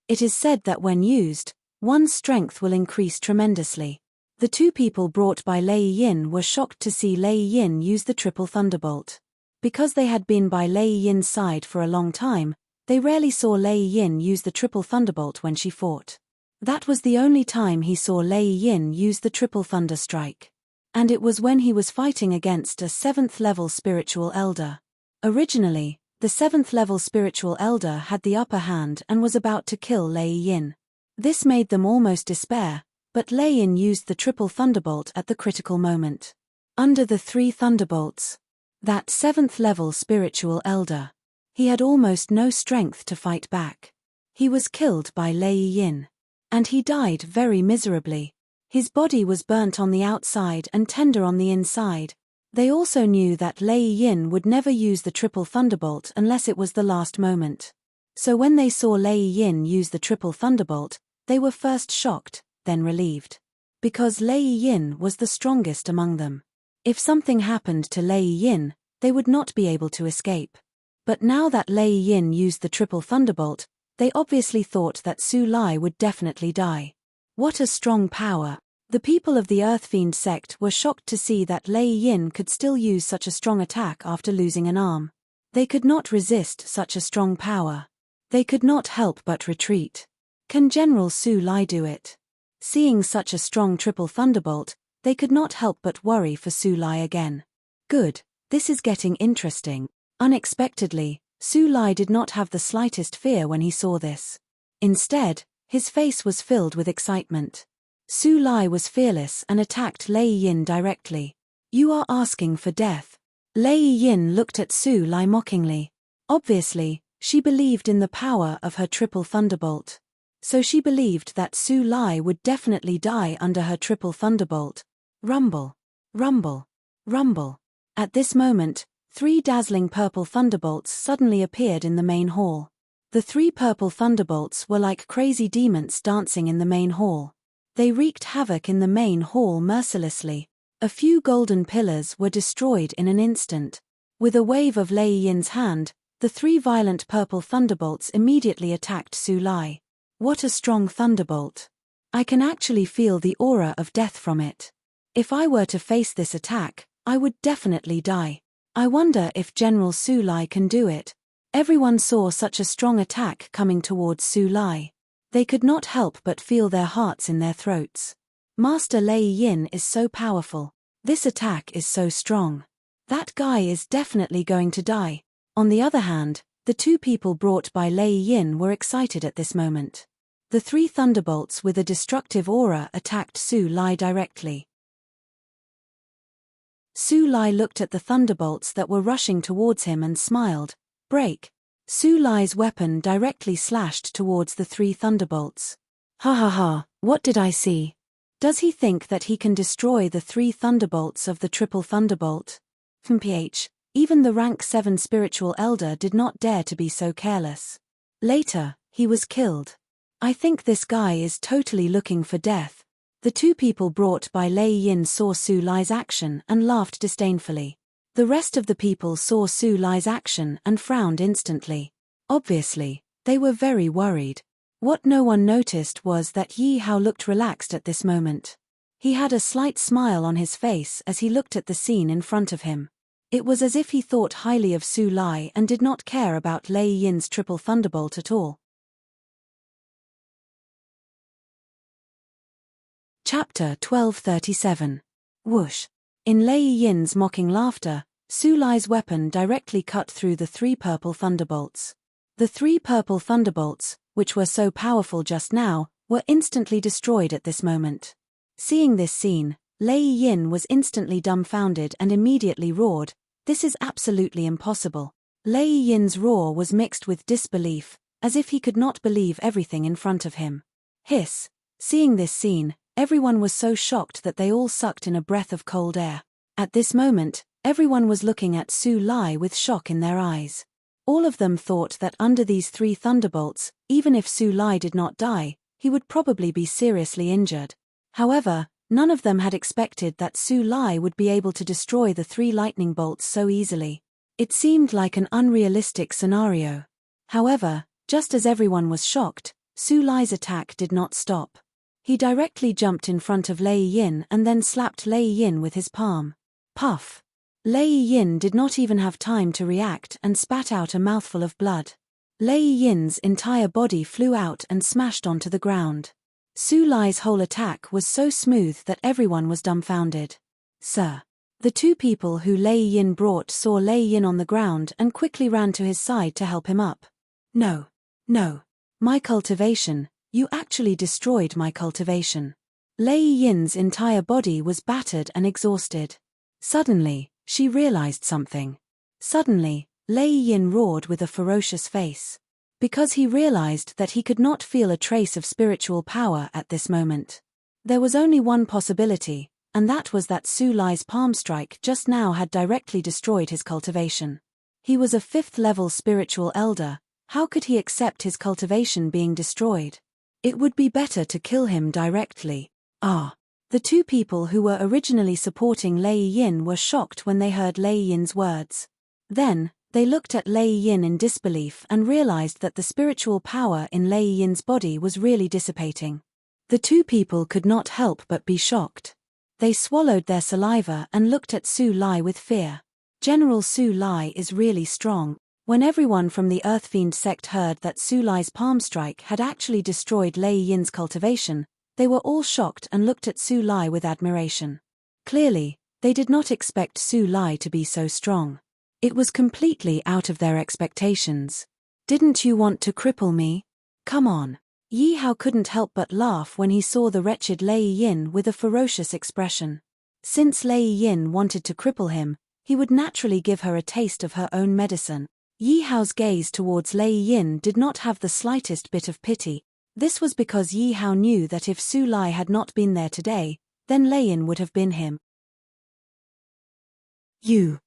It is said that when used, one's strength will increase tremendously. The two people brought by Lei Yin were shocked to see Lei Yin use the triple thunderbolt. Because they had been by Lei Yin's side for a long time, they rarely saw Lei Yin use the triple thunderbolt when she fought. That was the only time he saw Lei Yin use the triple thunder strike. And it was when he was fighting against a 7th-level spiritual elder. Originally, the 7th-level spiritual elder had the upper hand and was about to kill Lei Yin. This made them almost despair, but Lei Yin used the triple thunderbolt at the critical moment. Under the 3 thunderbolts, that 7th-level spiritual elder, he had almost no strength to fight back. He was killed by Lei Yin. And he died very miserably. His body was burnt on the outside and tender on the inside. They also knew that Lei Yin would never use the triple thunderbolt unless it was the last moment. So when they saw Lei Yin use the triple thunderbolt, they were first shocked, then relieved. Because Lei Yin was the strongest among them. If something happened to Lei Yin, they would not be able to escape. But now that Lei Yin used the triple thunderbolt, they obviously thought that Su Lai would definitely die. What a strong power! The people of the Earthfiend sect were shocked to see that Lei Yin could still use such a strong attack after losing an arm. They could not resist such a strong power. They could not help but retreat. Can General Su Lai do it? Seeing such a strong triple thunderbolt, they could not help but worry for Su Lai again. Good, this is getting interesting. Unexpectedly, Su Lai did not have the slightest fear when he saw this. Instead, his face was filled with excitement. Su Lai was fearless and attacked Lei Yin directly. "You are asking for death." Lei Yin looked at Su Lai mockingly. Obviously, she believed in the power of her triple thunderbolt. So she believed that Su Lai would definitely die under her triple thunderbolt. Rumble. Rumble. Rumble. At this moment, 3 dazzling purple thunderbolts suddenly appeared in the main hall. The 3 purple thunderbolts were like crazy demons dancing in the main hall. They wreaked havoc in the main hall mercilessly. A few golden pillars were destroyed in an instant. With a wave of Lei Yin's hand, the 3 violent purple thunderbolts immediately attacked Su Lai. What a strong thunderbolt! I can actually feel the aura of death from it. If I were to face this attack, I would definitely die. I wonder if General Su Lai can do it. Everyone saw such a strong attack coming towards Su Lai. They could not help but feel their hearts in their throats. Master Lei Yin is so powerful. This attack is so strong. That guy is definitely going to die. On the other hand, the 2 people brought by Lei Yin were excited at this moment. The 3 thunderbolts with a destructive aura attacked Su Lai directly. Su Lai looked at the thunderbolts that were rushing towards him and smiled. Break. Su Lai's weapon directly slashed towards the 3 thunderbolts. Ha ha ha, what did I see? Does he think that he can destroy the 3 thunderbolts of the triple thunderbolt? Even the rank 7 spiritual elder did not dare to be so careless. Later, he was killed. I think this guy is totally looking for death. The 2 people brought by Lei Yin saw Su Lai's action and laughed disdainfully. The rest of the people saw Su Lai's action and frowned instantly. Obviously, they were very worried. What no one noticed was that Yi Hao looked relaxed at this moment. He had a slight smile on his face as he looked at the scene in front of him. It was as if he thought highly of Su Lai and did not care about Lei Yin's triple thunderbolt at all. Chapter 1237. Whoosh. In Lei Yin's mocking laughter, Su Lai's weapon directly cut through the 3 purple thunderbolts. The 3 purple thunderbolts, which were so powerful just now, were instantly destroyed at this moment. Seeing this scene, Lei Yin was instantly dumbfounded and immediately roared, "This is absolutely impossible." Lei Yin's roar was mixed with disbelief, as if he could not believe everything in front of him. Hiss. Seeing this scene, everyone was so shocked that they all sucked in a breath of cold air. At this moment, everyone was looking at Su Lai with shock in their eyes. All of them thought that under these 3 thunderbolts, even if Su Lai did not die, he would probably be seriously injured. However, none of them had expected that Su Lai would be able to destroy the 3 lightning bolts so easily. It seemed like an unrealistic scenario. However, just as everyone was shocked, Su Lai's attack did not stop. He directly jumped in front of Lei Yin and then slapped Lei Yin with his palm. Puff. Lei Yin did not even have time to react and spat out a mouthful of blood. Lei Yin's entire body flew out and smashed onto the ground. Su Lai's whole attack was so smooth that everyone was dumbfounded. "Sir." The 2 people who Lei Yin brought saw Lei Yin on the ground and quickly ran to his side to help him up. "No. No. My cultivation. You actually destroyed my cultivation." Lei Yin's entire body was battered and exhausted. Suddenly, she realized something. Suddenly, Lei Yin roared with a ferocious face. Because he realized that he could not feel a trace of spiritual power at this moment. There was only one possibility, and that was that Su Lai's palm strike just now had directly destroyed his cultivation. He was a 5th-level spiritual elder. How could he accept his cultivation being destroyed? It would be better to kill him directly. Ah. The 2 people who were originally supporting Lei Yin were shocked when they heard Lei Yin's words. Then, they looked at Lei Yin in disbelief and realized that the spiritual power in Lei Yin's body was really dissipating. The 2 people could not help but be shocked. They swallowed their saliva and looked at Su Lai with fear. General Su Lai is really strong. When everyone from the Earthfiend sect heard that Su Lai's palm strike had actually destroyed Lei Yin's cultivation, they were all shocked and looked at Su Lai with admiration. Clearly, they did not expect Su Lai to be so strong. It was completely out of their expectations. "Didn't you want to cripple me? Come on." Yi Hao couldn't help but laugh when he saw the wretched Lei Yin with a ferocious expression. Since Lei Yin wanted to cripple him, he would naturally give her a taste of her own medicine. Yi Hao's gaze towards Lei Yin did not have the slightest bit of pity. This was because Yi Hao knew that if Su Lai had not been there today, then Lei Yin would have been him. You.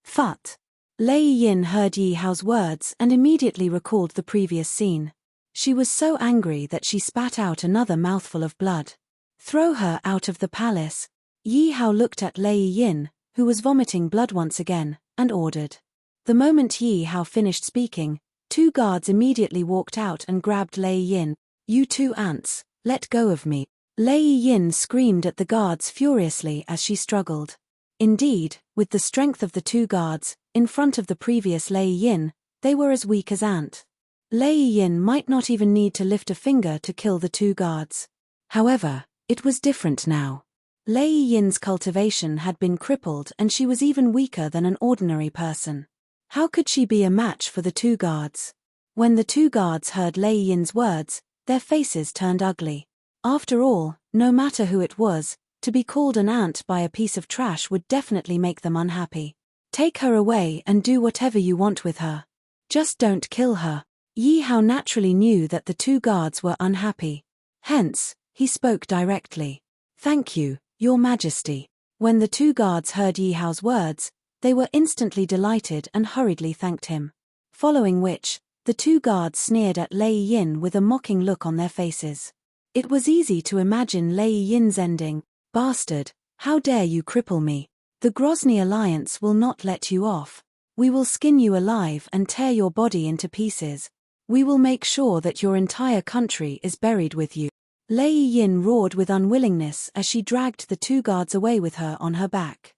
Fut. Lei Yin heard Yi Hao's words and immediately recalled the previous scene. She was so angry that she spat out another mouthful of blood. "Throw her out of the palace." Yi Hao looked at Lei Yin, who was vomiting blood once again, and ordered. The moment Yi Hao finished speaking, 2 guards immediately walked out and grabbed Lei Yin. "You 2 ants, let go of me." Lei Yin screamed at the guards furiously as she struggled. Indeed, with the strength of the 2 guards, in front of the previous Lei Yin, they were as weak as ant. Lei Yin might not even need to lift a finger to kill the 2 guards. However, it was different now. Lei Yin's cultivation had been crippled and she was even weaker than an ordinary person. How could she be a match for the 2 guards? When the 2 guards heard Lei Yin's words, their faces turned ugly. After all, no matter who it was, to be called an ant by a piece of trash would definitely make them unhappy. "Take her away and do whatever you want with her. Just don't kill her." Yi Hao naturally knew that the 2 guards were unhappy. Hence, he spoke directly. "Thank you, Your Majesty." When the 2 guards heard Yi Hao's words, they were instantly delighted and hurriedly thanked him. Following which, the 2 guards sneered at Lei Yin with a mocking look on their faces. It was easy to imagine Lei Yin's ending. "Bastard, how dare you cripple me? The Grozny Alliance will not let you off. We will skin you alive and tear your body into pieces. We will make sure that your entire country is buried with you." Lei Yin roared with unwillingness as she dragged the 2 guards away with her on her back.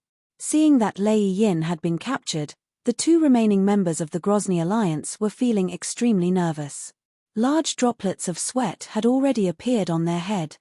Seeing that Lei Yin had been captured, the two remaining members of the Grozny alliance were feeling extremely nervous. Large droplets of sweat had already appeared on their head.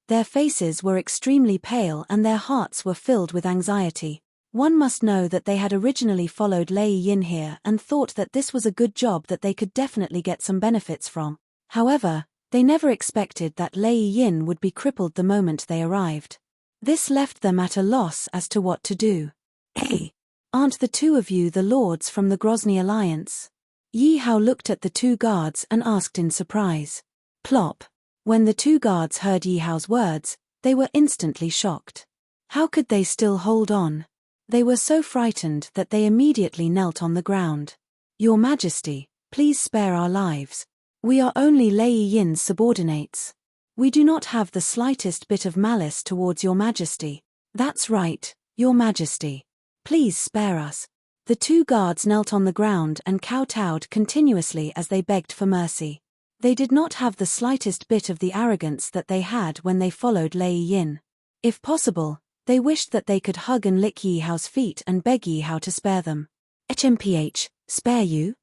Their faces were extremely pale and their hearts were filled with anxiety. One must know that they had originally followed Lei Yin here and thought that this was a good job that they could definitely get some benefits from. However, they never expected that Lei Yin would be crippled the moment they arrived. This left them at a loss as to what to do. Hey, aren't the two of you the lords from the Grozny alliance? Yi Hao looked at the two guards and asked in surprise. Plop. When the two guards heard Yi Hao's words, they were instantly shocked. How could they still hold on? They were so frightened that they immediately knelt on the ground. Your Majesty, please spare our lives. We are only Lei Yin's subordinates. We do not have the slightest bit of malice towards Your Majesty. That's right, Your Majesty. Please spare us. The two guards knelt on the ground and kowtowed continuously as they begged for mercy. They did not have the slightest bit of the arrogance that they had when they followed Lei Yin. If possible, they wished that they could hug and lick Yi Hao's feet and beg Yi Hao to spare them. HMPH, spare you?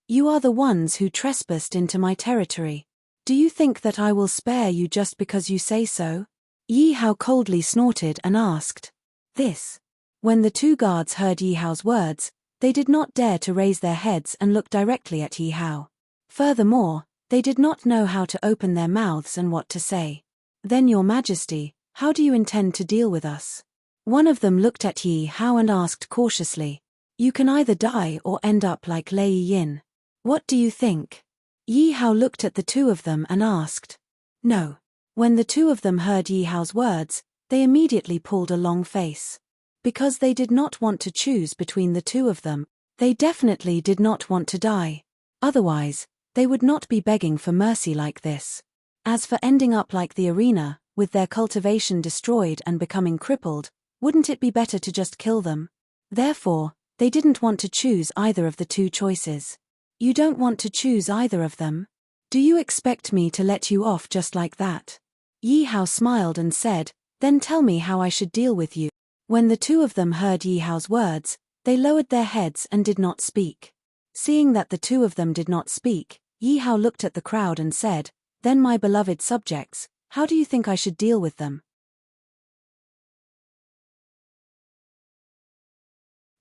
You are the ones who trespassed into my territory. Do you think that I will spare you just because you say so? Yi Hao coldly snorted and asked. This. When the two guards heard Yi Hao's words, they did not dare to raise their heads and look directly at Yi Hao. Furthermore, they did not know how to open their mouths and what to say. Then Your Majesty, how do you intend to deal with us? One of them looked at Yi Hao and asked cautiously. You can either die or end up like Lei Yin. What do you think? Yi Hao looked at the two of them and asked. No. When the two of them heard Yi Hao's words, they immediately pulled a long face. Because they did not want to choose between the two of them, they definitely did not want to die. Otherwise, they would not be begging for mercy like this. As for ending up like the arena, with their cultivation destroyed and becoming crippled, wouldn't it be better to just kill them? Therefore, they didn't want to choose either of the two choices. You don't want to choose either of them? Do you expect me to let you off just like that? Yi Hao smiled and said, Then tell me how I should deal with you. When the two of them heard Yi Hao's words, they lowered their heads and did not speak. Seeing that the two of them did not speak, Yi Hao looked at the crowd and said, Then my beloved subjects, how do you think I should deal with them?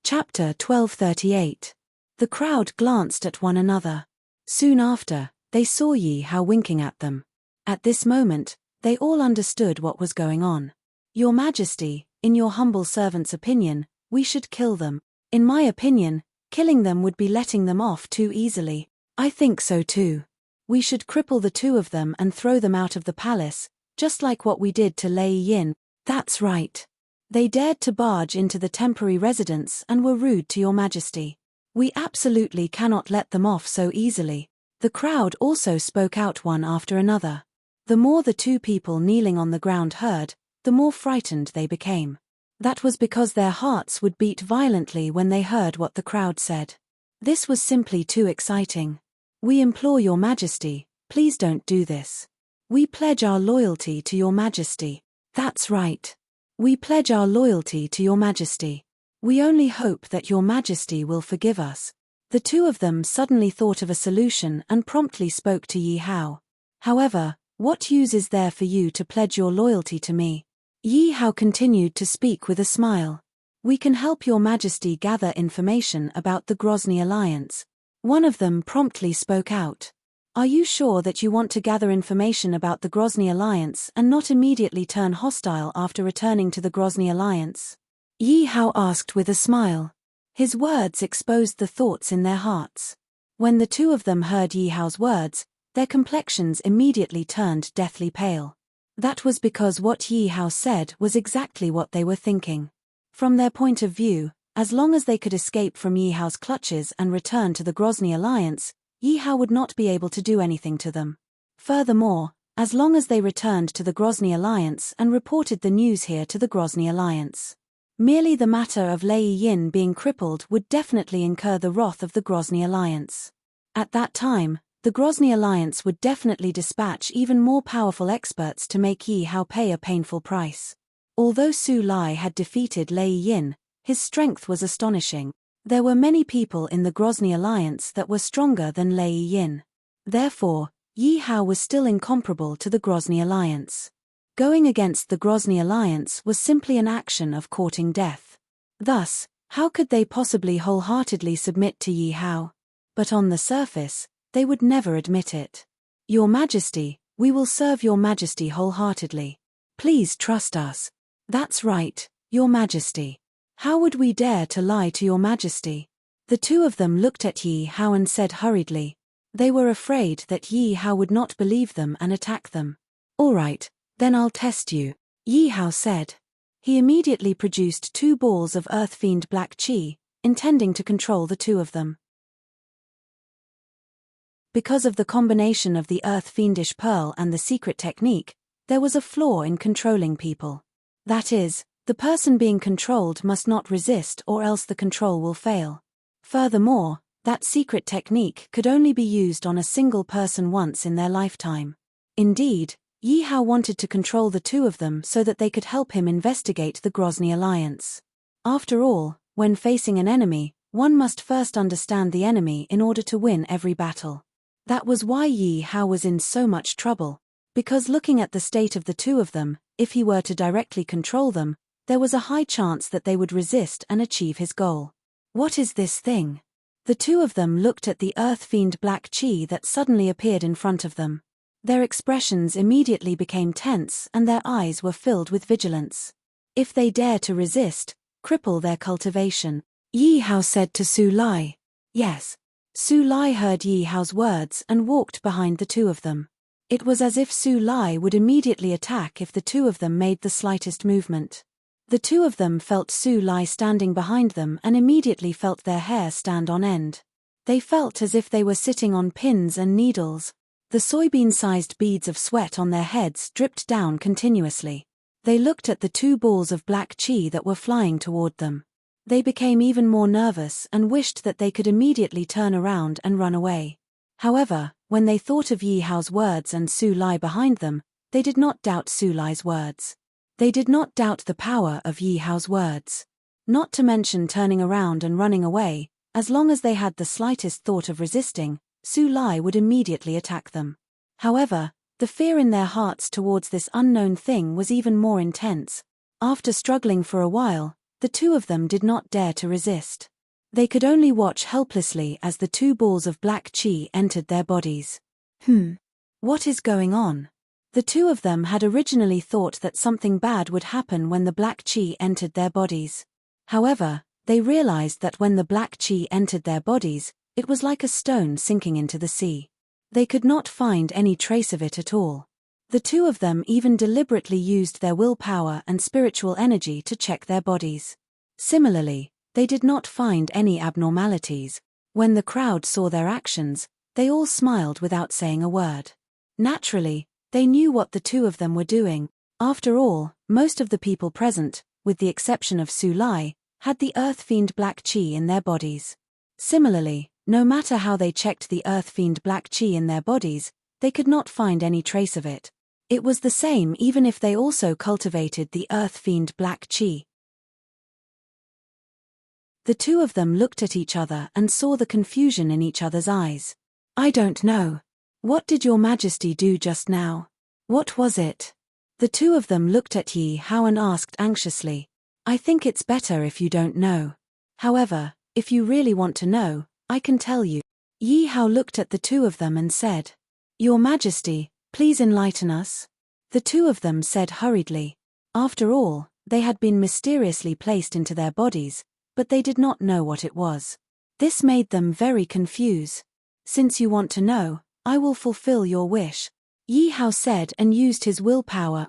Chapter 1238. The crowd glanced at one another. Soon after, they saw Yi Hao winking at them. At this moment, they all understood what was going on. Your Majesty, in your humble servant's opinion, we should kill them. In my opinion, killing them would be letting them off too easily. I think so too. We should cripple the two of them and throw them out of the palace, just like what we did to Lei Yin. That's right. They dared to barge into the temporary residence and were rude to Your Majesty. We absolutely cannot let them off so easily. The crowd also spoke out one after another. The more the two people kneeling on the ground heard, the more frightened they became. That was because their hearts would beat violently when they heard what the crowd said. This was simply too exciting. We implore Your Majesty, please don't do this. We pledge our loyalty to Your Majesty. That's right. We pledge our loyalty to Your Majesty. We only hope that Your Majesty will forgive us. The two of them suddenly thought of a solution and promptly spoke to Yi Hao. However, what use is there for you to pledge your loyalty to me? Yi Hao continued to speak with a smile. We can help Your Majesty gather information about the Grozny alliance. One of them promptly spoke out. Are you sure that you want to gather information about the Grozny alliance and not immediately turn hostile after returning to the Grozny alliance? Yi Hao asked with a smile. His words exposed the thoughts in their hearts. When the two of them heard Yi Hao's words, their complexions immediately turned deathly pale. That was because what Yi Hao said was exactly what they were thinking. From their point of view, as long as they could escape from Yi Hao's clutches and return to the Grozny alliance, Yi Hao would not be able to do anything to them. Furthermore, as long as they returned to the Grozny alliance and reported the news here to the Grozny alliance, merely the matter of Lei Yin being crippled would definitely incur the wrath of the Grozny alliance. At that time, the Grozny alliance would definitely dispatch even more powerful experts to make Yi Hao pay a painful price. Although Su Lai had defeated Lei Yin, his strength was astonishing. There were many people in the Grozny alliance that were stronger than Lei Yin. Therefore, Yi Hao was still incomparable to the Grozny alliance. Going against the Grozny alliance was simply an action of courting death. Thus, how could they possibly wholeheartedly submit to Yi Hao? But on the surface, they would never admit it. Your Majesty, we will serve Your Majesty wholeheartedly. Please trust us. That's right, Your Majesty. How would we dare to lie to Your Majesty? The two of them looked at Yi Hao and said hurriedly. They were afraid that Yi Hao would not believe them and attack them. All right, then I'll test you, Yi Hao said. He immediately produced 2 balls of Earth Fiend Black Qi, intending to control the two of them. Because of the combination of the Earth Fiendish Pearl and the secret technique, there was a flaw in controlling people. That is, the person being controlled must not resist or else the control will fail. Furthermore, that secret technique could only be used on a single person once in their lifetime. Indeed, Yi Hao wanted to control the two of them so that they could help him investigate the Grozny alliance. After all, when facing an enemy, one must first understand the enemy in order to win every battle. That was why Yi Hao was in so much trouble, because looking at the state of the two of them, if he were to directly control them, there was a high chance that they would resist and achieve his goal. What is this thing? The two of them looked at the Earth Fiend Black Qi that suddenly appeared in front of them. Their expressions immediately became tense and their eyes were filled with vigilance. If they dare to resist, cripple their cultivation, Yi Hao said to Su Lai. Yes. Su Lai heard Yi Hao's words and walked behind the two of them. It was as if Su Lai would immediately attack if the two of them made the slightest movement. The two of them felt Su Lai standing behind them and immediately felt their hair stand on end. They felt as if they were sitting on pins and needles. The soybean-sized beads of sweat on their heads dripped down continuously. They looked at the 2 balls of black qi that were flying toward them. They became even more nervous and wished that they could immediately turn around and run away. However, when they thought of Yi Hao's words and Su Lai behind them, they did not doubt Su Lai's words. They did not doubt the power of Yi Hao's words. Not to mention turning around and running away, as long as they had the slightest thought of resisting, Su Lai would immediately attack them. However, the fear in their hearts towards this unknown thing was even more intense. After struggling for a while, the two of them did not dare to resist. They could only watch helplessly as the 2 balls of black qi entered their bodies. What is going on? The two of them had originally thought that something bad would happen when the black qi entered their bodies. However, they realized that when the black qi entered their bodies, it was like a stone sinking into the sea. They could not find any trace of it at all. The two of them even deliberately used their willpower and spiritual energy to check their bodies. Similarly, they did not find any abnormalities. When the crowd saw their actions, they all smiled without saying a word. Naturally, they knew what the two of them were doing. After all, most of the people present, with the exception of Su Lai, had the Earth Fiend Black Qi in their bodies. Similarly, no matter how they checked the Earth Fiend Black Qi in their bodies, they could not find any trace of it. It was the same even if they also cultivated the Earth Fiend Black Qi. The two of them looked at each other and saw the confusion in each other's eyes. I don't know. What did Your Majesty do just now? What was it? The two of them looked at Yi Hao and asked anxiously. I think it's better if you don't know. However, if you really want to know, I can tell you. Yi Hao looked at the two of them and said, Your Majesty, please enlighten us. The two of them said hurriedly. After all, they had been mysteriously placed into their bodies, but they did not know what it was. This made them very confused. Since you want to know, I will fulfill your wish, Yi Hao said and used his willpower.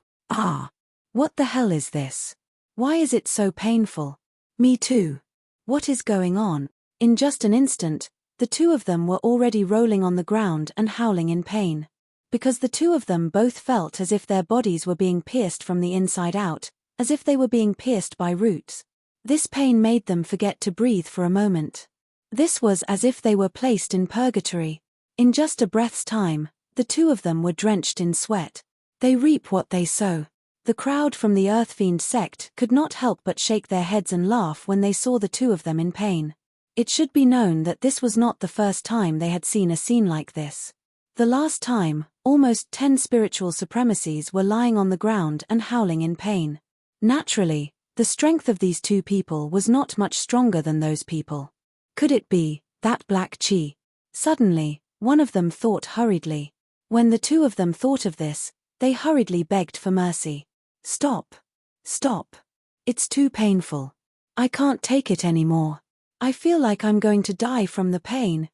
What the hell is this? Why is it so painful? Me too. What is going on? In just an instant, the two of them were already rolling on the ground and howling in pain. Because the two of them both felt as if their bodies were being pierced from the inside out, as if they were being pierced by roots. This pain made them forget to breathe for a moment. This was as if they were placed in purgatory. In just a breath's time, the two of them were drenched in sweat. They reap what they sow. The crowd from the Earth Fiend sect could not help but shake their heads and laugh when they saw the two of them in pain. It should be known that this was not the first time they had seen a scene like this. The last time, almost 10 spiritual supremacies were lying on the ground and howling in pain. Naturally, the strength of these two people was not much stronger than those people. Could it be that black chi? Suddenly, one of them thought hurriedly. When the two of them thought of this, they hurriedly begged for mercy. Stop. Stop. It's too painful. I can't take it anymore. I feel like I'm going to die from the pain.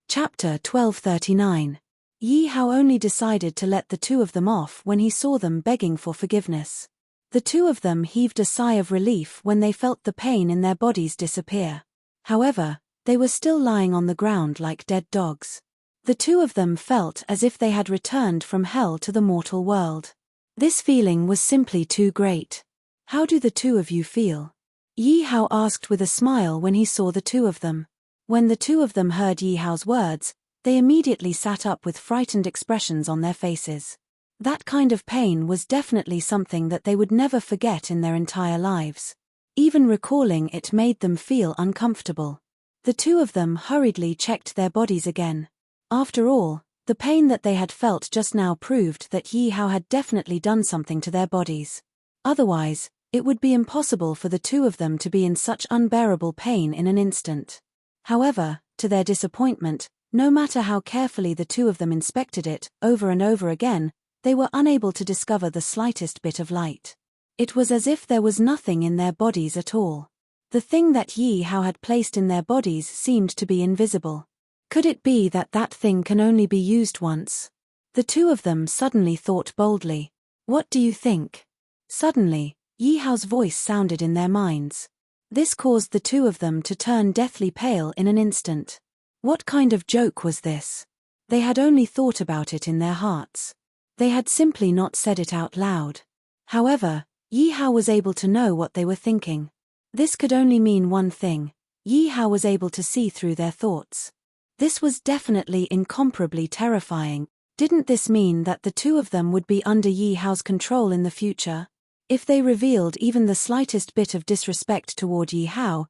Chapter 1239. Yi Hao only decided to let the two of them off when he saw them begging for forgiveness. The two of them heaved a sigh of relief when they felt the pain in their bodies disappear. However, they were still lying on the ground like dead dogs. The two of them felt as if they had returned from hell to the mortal world. This feeling was simply too great. How do the two of you feel? Yi Hao asked with a smile when he saw the two of them. When the two of them heard Yi Hao's words, they immediately sat up with frightened expressions on their faces. That kind of pain was definitely something that they would never forget in their entire lives. Even recalling it made them feel uncomfortable. The two of them hurriedly checked their bodies again. After all, the pain that they had felt just now proved that Yi Hao had definitely done something to their bodies. Otherwise, it would be impossible for the two of them to be in such unbearable pain in an instant. However, to their disappointment, no matter how carefully the two of them inspected it, over and over again, they were unable to discover the slightest bit of light. It was as if there was nothing in their bodies at all. The thing that Yi Hao had placed in their bodies seemed to be invisible. Could it be that that thing can only be used once? The two of them suddenly thought boldly. What do you think? Suddenly, Yi Hao's voice sounded in their minds. This caused the two of them to turn deathly pale in an instant. What kind of joke was this? They had only thought about it in their hearts. They had simply not said it out loud. However, Yi Hao was able to know what they were thinking. This could only mean one thing. Yi Hao was able to see through their thoughts. This was definitely incomparably terrifying. Didn't this mean that the two of them would be under Yi Hao's control in the future? If they revealed even the slightest bit of disrespect toward Yi Hao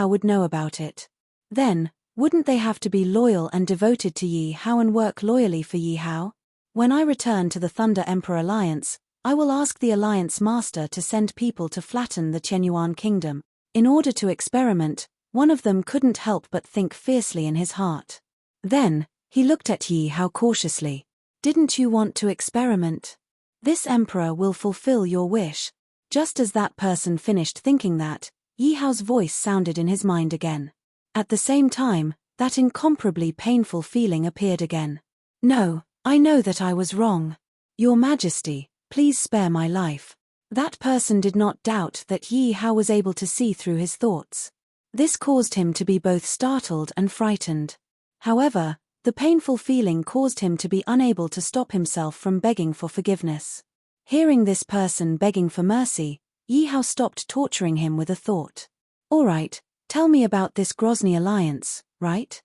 would know about it. Then, wouldn't they have to be loyal and devoted to Yi Hao and work loyally for Yi Hao? When I return to the Thunder Emperor Alliance, I will ask the Alliance Master to send people to flatten the Qianyuan Kingdom. In order to experiment, one of them couldn't help but think fiercely in his heart. Then, he looked at Yi Hao cautiously. Didn't you want to experiment? This emperor will fulfill your wish. Just as that person finished thinking that, Yi Hao's voice sounded in his mind again. At the same time, that incomparably painful feeling appeared again. No, I know that I was wrong. Your Majesty, please spare my life. That person did not doubt that Yi Hao was able to see through his thoughts. This caused him to be both startled and frightened. However, the painful feeling caused him to be unable to stop himself from begging for forgiveness. Hearing this person begging for mercy, Yi Hao stopped torturing him with a thought. All right, tell me about this Grozny alliance, right?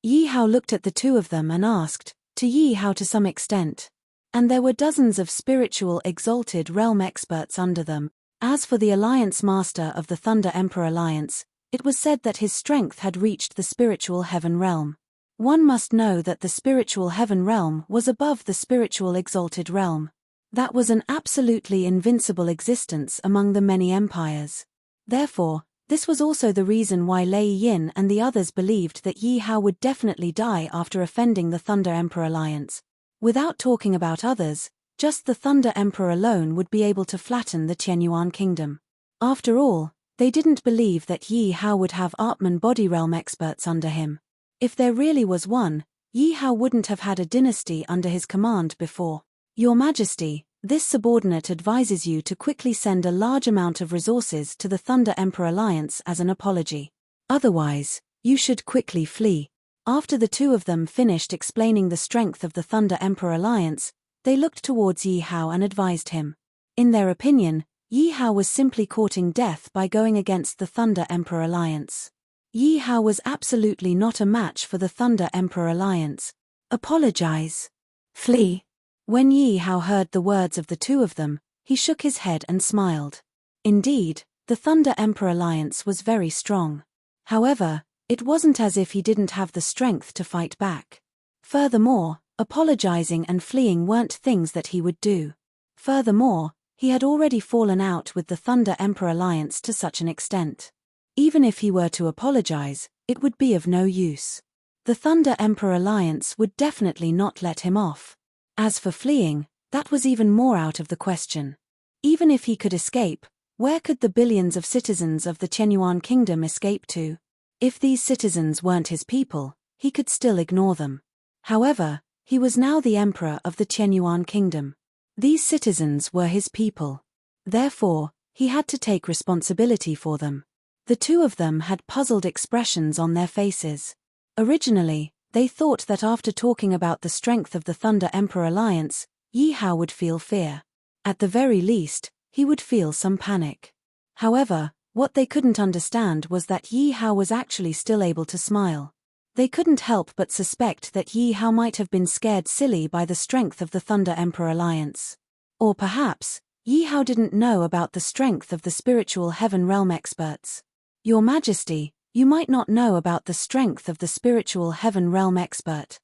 Yi Hao looked at the two of them and asked, to Yi Hao to some extent. And there were dozens of spiritual exalted realm experts under them. As for the Alliance Master of the Thunder Emperor Alliance, it was said that his strength had reached the spiritual heaven realm. One must know that the spiritual heaven realm was above the spiritual exalted realm. That was an absolutely invincible existence among the many empires. Therefore, this was also the reason why Lei Yin and the others believed that Yi Hao would definitely die after offending the Thunder Emperor Alliance. Without talking about others, just the Thunder Emperor alone would be able to flatten the Qianyuan Kingdom. After all, they didn't believe that Yi Hao would have Atman body realm experts under him. If there really was one, Yi Hao wouldn't have had a dynasty under his command before. Your Majesty, this subordinate advises you to quickly send a large amount of resources to the Thunder Emperor Alliance as an apology. Otherwise, you should quickly flee. After the two of them finished explaining the strength of the Thunder Emperor Alliance, they looked towards Yi Hao and advised him. In their opinion, Yi Hao was simply courting death by going against the Thunder Emperor Alliance. Yi Hao was absolutely not a match for the Thunder Emperor alliance. Apologize. Flee. When Yi Hao heard the words of the two of them, he shook his head and smiled. Indeed, the Thunder Emperor alliance was very strong. However, it wasn't as if he didn't have the strength to fight back. Furthermore, apologizing and fleeing weren't things that he would do. Furthermore, he had already fallen out with the Thunder Emperor alliance to such an extent. Even if he were to apologize, it would be of no use. The Thunder Emperor alliance would definitely not let him off. As for fleeing, that was even more out of the question. Even if he could escape, where could the billions of citizens of the Chenyuan kingdom escape to? If these citizens weren't his people, he could still ignore them. However, he was now the emperor of the Chenyuan kingdom. These citizens were his people. Therefore, he had to take responsibility for them. The two of them had puzzled expressions on their faces. Originally, they thought that after talking about the strength of the Thunder Emperor alliance, Yi Hao would feel fear. At the very least, he would feel some panic. However, what they couldn't understand was that Yi Hao was actually still able to smile. They couldn't help but suspect that Yi Hao might have been scared silly by the strength of the Thunder Emperor alliance. Or perhaps, Yi Hao didn't know about the strength of the spiritual heaven realm experts. Your Majesty, you might not know about the strength of the spiritual heaven realm expert.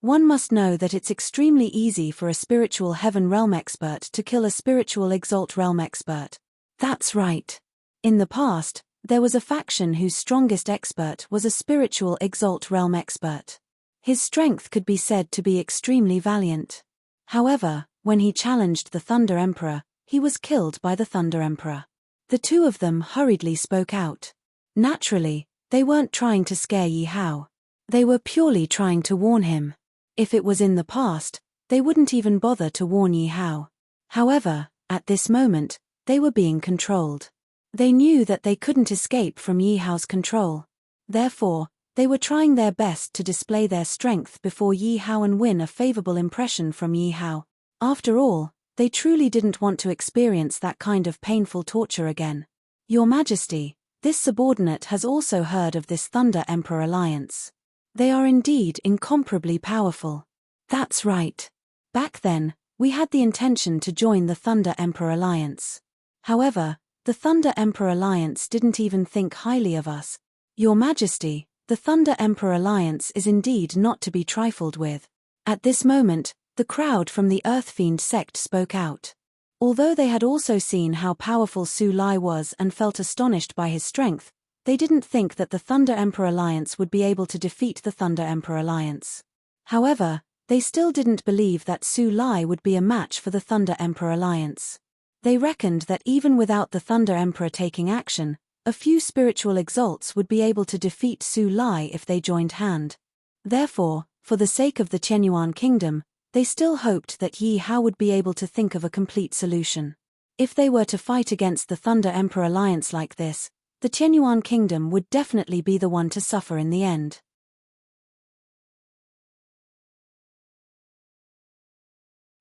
One must know that it's extremely easy for a spiritual heaven realm expert to kill a spiritual exalt realm expert. That's right. In the past, there was a faction whose strongest expert was a spiritual exalt realm expert. His strength could be said to be extremely valiant. However, when he challenged the Thunder Emperor, he was killed by the Thunder Emperor. The two of them hurriedly spoke out. Naturally, they weren't trying to scare Yi Hao. They were purely trying to warn him. If it was in the past, they wouldn't even bother to warn Yi Hao. However, at this moment, they were being controlled. They knew that they couldn't escape from Yi Hao's control. Therefore, they were trying their best to display their strength before Yi Hao and win a favorable impression from Yi Hao. After all, they truly didn't want to experience that kind of painful torture again. Your Majesty, this subordinate has also heard of this Thunder Emperor alliance. They are indeed incomparably powerful. That's right. Back then, we had the intention to join the Thunder Emperor alliance. However, the Thunder Emperor alliance didn't even think highly of us. Your Majesty, the Thunder Emperor alliance is indeed not to be trifled with. At this moment, the crowd from the Earth Fiend sect spoke out. Although they had also seen how powerful Su Lai was and felt astonished by his strength, they didn't think that the Thunder Emperor alliance would be able to defeat the Thunder Emperor alliance. However, they still didn't believe that Su Lai would be a match for the Thunder Emperor alliance. They reckoned that even without the Thunder Emperor taking action, a few spiritual exalts would be able to defeat Su Lai if they joined hand. Therefore, for the sake of the Chenyuan kingdom, they still hoped that Yi Hao would be able to think of a complete solution. If they were to fight against the Thunder Emperor alliance like this, the Chenyuan kingdom would definitely be the one to suffer in the end.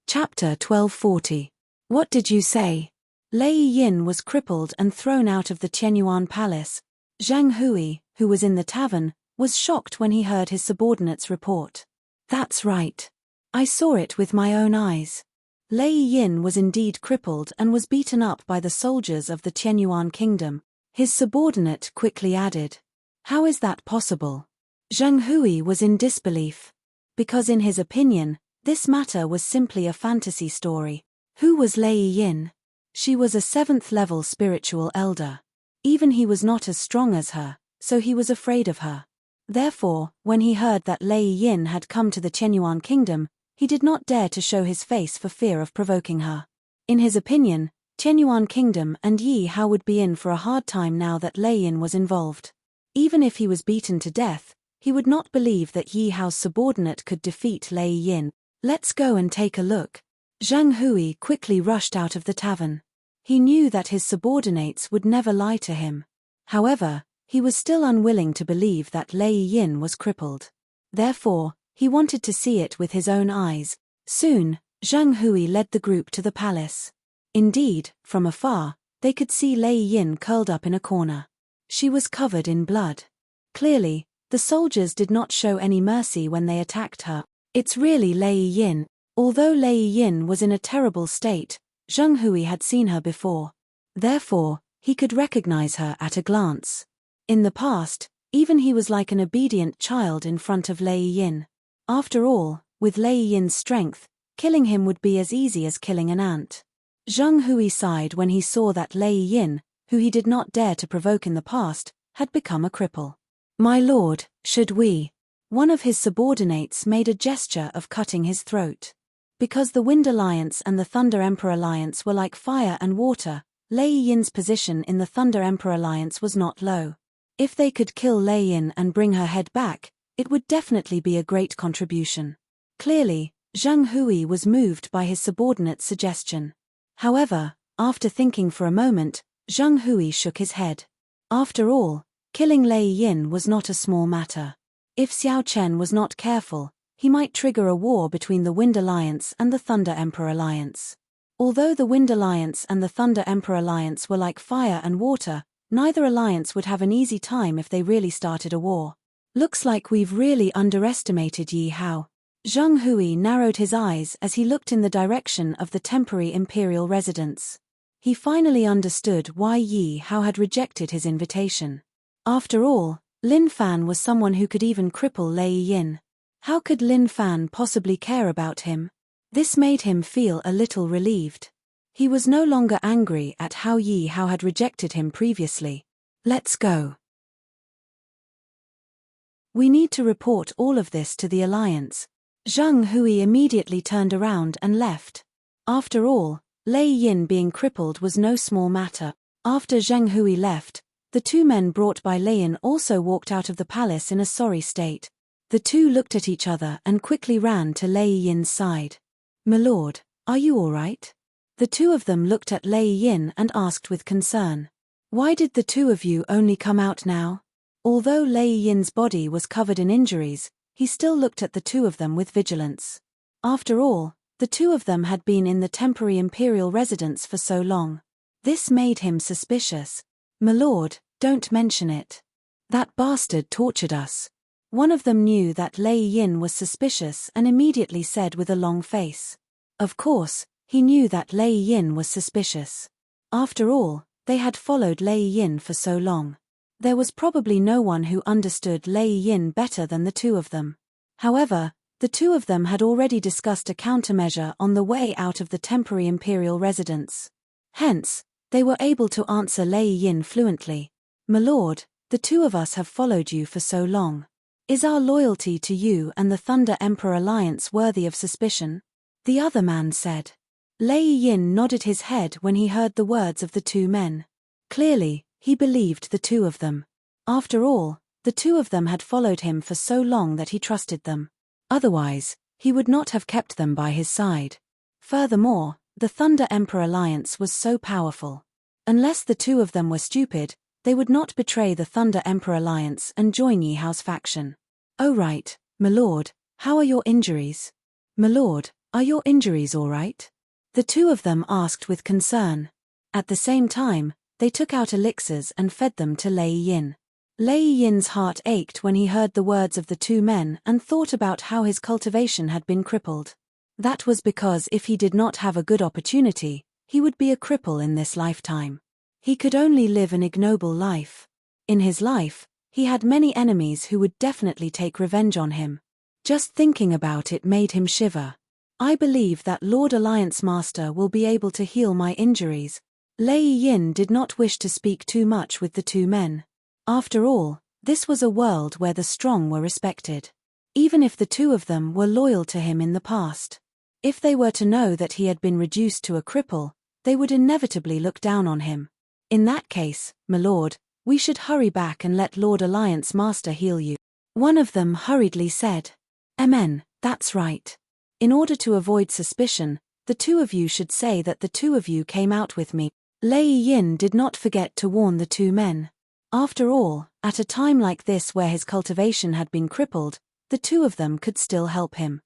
Chapter 1240. What did you say? Lei Yin was crippled and thrown out of the Chenyuan palace. Zhang Hui, who was in the tavern, was shocked when he heard his subordinate's report. That's right. I saw it with my own eyes. Lei Yin was indeed crippled and was beaten up by the soldiers of the Chenyuan kingdom. His subordinate quickly added. How is that possible? Zhang Hui was in disbelief. Because in his opinion, this matter was simply a fantasy story. Who was Lei Yin? She was a 7th-level spiritual elder. Even he was not as strong as her, so he was afraid of her. Therefore, when he heard that Lei Yin had come to the Chenyuan kingdom, he did not dare to show his face for fear of provoking her. In his opinion, Chenyuan kingdom and Yi Hao would be in for a hard time now that Lei Yin was involved. Even if he was beaten to death, he would not believe that Yi Hao's subordinate could defeat Lei Yin. Let's go and take a look. Zhang Hui quickly rushed out of the tavern. He knew that his subordinates would never lie to him. However, he was still unwilling to believe that Lei Yin was crippled. Therefore, he wanted to see it with his own eyes. Soon, Zhang Hui led the group to the palace. Indeed, from afar, they could see Lei Yin curled up in a corner. She was covered in blood. Clearly, the soldiers did not show any mercy when they attacked her. It's really Lei Yin. Although Lei Yin was in a terrible state, Zheng Hui had seen her before. Therefore, he could recognize her at a glance. In the past, even he was like an obedient child in front of Lei Yin. After all, with Lei Yin's strength, killing him would be as easy as killing an ant. Zheng Hui sighed when he saw that Lei Yin, who he did not dare to provoke in the past, had become a cripple. "My lord, should we?" One of his subordinates made a gesture of cutting his throat. Because the Wind Alliance and the Thunder Emperor Alliance were like fire and water, Lei Yin's position in the Thunder Emperor Alliance was not low. If they could kill Lei Yin and bring her head back, it would definitely be a great contribution. Clearly, Zheng Hui was moved by his subordinate's suggestion. However, after thinking for a moment, Zheng Hui shook his head. After all, killing Lei Yin was not a small matter. If Xiao Chen was not careful, he might trigger a war between the Wind Alliance and the Thunder Emperor Alliance. Although the Wind Alliance and the Thunder Emperor Alliance were like fire and water, neither alliance would have an easy time if they really started a war. "Looks like we've really underestimated Yi Hao." Zheng Hui narrowed his eyes as he looked in the direction of the temporary imperial residence. He finally understood why Yi Hao had rejected his invitation. After all, Lin Fan was someone who could even cripple Lei Yin. How could Lin Fan possibly care about him? This made him feel a little relieved. He was no longer angry at how Yi Hao had rejected him previously. "Let's go. We need to report all of this to the Alliance." Zheng Hui immediately turned around and left. After all, Lei Yin being crippled was no small matter. After Zheng Hui left, the two men brought by Lei Yin also walked out of the palace in a sorry state. The two looked at each other and quickly ran to Lei Yin's side. "My lord, are you all right?" The two of them looked at Lei Yin and asked with concern. "Why did the two of you only come out now?" Although Lei Yin's body was covered in injuries, he still looked at the two of them with vigilance. After all, the two of them had been in the temporary imperial residence for so long. This made him suspicious. "My lord, don't mention it. That bastard tortured us." One of them knew that Lei Yin was suspicious and immediately said with a long face. Of course, he knew that Lei Yin was suspicious. After all, they had followed Lei Yin for so long. There was probably no one who understood Lei Yin better than the two of them. However, the two of them had already discussed a countermeasure on the way out of the temporary imperial residence. Hence, they were able to answer Lei Yin fluently. "My lord, the two of us have followed you for so long. Is our loyalty to you and the Thunder Emperor Alliance worthy of suspicion?" the other man said. Lei Yin nodded his head when he heard the words of the two men. Clearly, he believed the two of them. After all, the two of them had followed him for so long that he trusted them. Otherwise, he would not have kept them by his side. Furthermore, the Thunder Emperor Alliance was so powerful. Unless the two of them were stupid, they would not betray the Thunder Emperor Alliance and join Yi Hao's faction. "Oh right, my lord, how are your injuries?" "My lord, are your injuries all right?" the two of them asked with concern. At the same time, they took out elixirs and fed them to Lei Yin. Lei Yin's heart ached when he heard the words of the two men and thought about how his cultivation had been crippled. That was because if he did not have a good opportunity, he would be a cripple in this lifetime. He could only live an ignoble life. In his life, he had many enemies who would definitely take revenge on him. Just thinking about it made him shiver. "I believe that Lord Alliance Master will be able to heal my injuries." Lei Yin did not wish to speak too much with the two men. After all, this was a world where the strong were respected. Even if the two of them were loyal to him in the past. If they were to know that he had been reduced to a cripple, they would inevitably look down on him. "In that case, my lord, we should hurry back and let Lord Alliance Master heal you," one of them hurriedly said. "Amen, that's right. In order to avoid suspicion, the two of you should say that the two of you came out with me." Lei Yin did not forget to warn the two men. After all, at a time like this where his cultivation had been crippled, the two of them could still help him.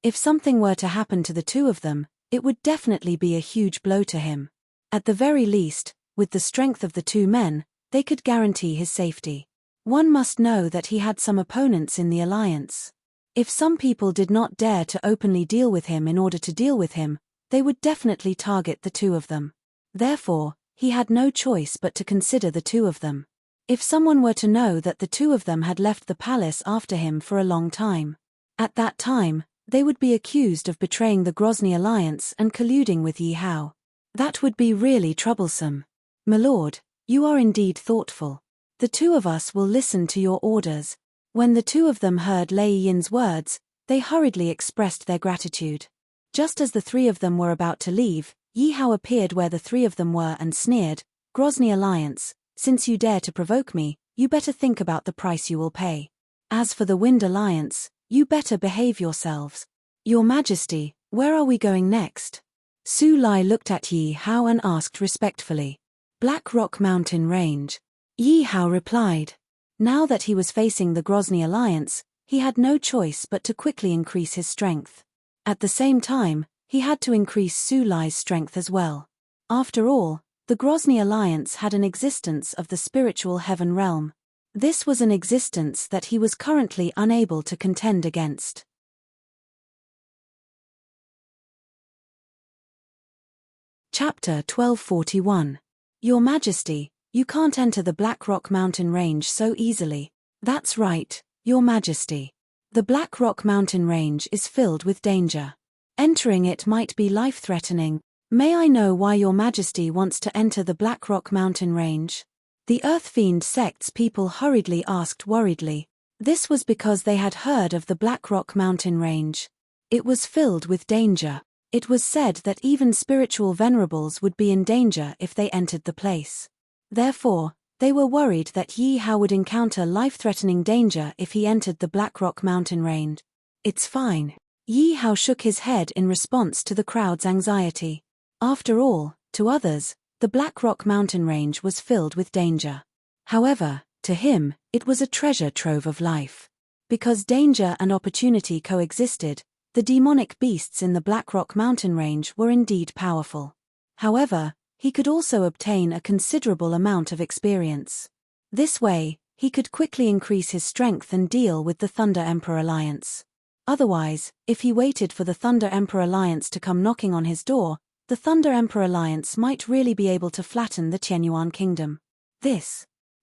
If something were to happen to the two of them, it would definitely be a huge blow to him. At the very least, With the strength of the two men, they could guarantee his safety. One must know that he had some opponents in the alliance. If some people did not dare to openly deal with him in order to deal with him, they would definitely target the two of them. Therefore, he had no choice but to consider the two of them. If someone were to know that the two of them had left the palace after him for a long time, at that time, they would be accused of betraying the Grozny alliance and colluding with Yi Hao. That would be really troublesome. My lord, you are indeed thoughtful. The two of us will listen to your orders. When the two of them heard Lei Yin's words, they hurriedly expressed their gratitude. Just as the three of them were about to leave, Yi Hao appeared where the three of them were and sneered, "Grozny alliance, since you dare to provoke me, you better think about the price you will pay. As for the Wind alliance, you better behave yourselves. Your Majesty, where are we going next?" Su Lai looked at Yi Hao and asked respectfully. "Black Rock Mountain Range." Yi Hao replied. Now that he was facing the Grozny alliance, he had no choice but to quickly increase his strength. At the same time, he had to increase Su Lai's strength as well. After all, the Grozny alliance had an existence of the spiritual heaven realm. This was an existence that he was currently unable to contend against. Chapter 1241. Your Majesty, you can't enter the Black Rock Mountain Range so easily. That's right, Your Majesty. The Black Rock Mountain Range is filled with danger. Entering it might be life-threatening. May I know why Your Majesty wants to enter the Black Rock Mountain Range? The Earth Fiend sect's people hurriedly asked worriedly. This was because they had heard of the Black Rock Mountain Range. It was filled with danger. It was said that even spiritual venerables would be in danger if they entered the place. Therefore, they were worried that Yi Hao would encounter life-threatening danger if he entered the Black Rock Mountain Range. It's fine. Yi Hao shook his head in response to the crowd's anxiety. After all, to others, the Black Rock Mountain Range was filled with danger. However, to him, it was a treasure trove of life. Because danger and opportunity coexisted, the demonic beasts in the Black Rock Mountain Range were indeed powerful. However, he could also obtain a considerable amount of experience. This way, he could quickly increase his strength and deal with the Thunder Emperor Alliance. Otherwise, if he waited for the Thunder Emperor Alliance to come knocking on his door, the Thunder Emperor Alliance might really be able to flatten the Qianyuan Kingdom.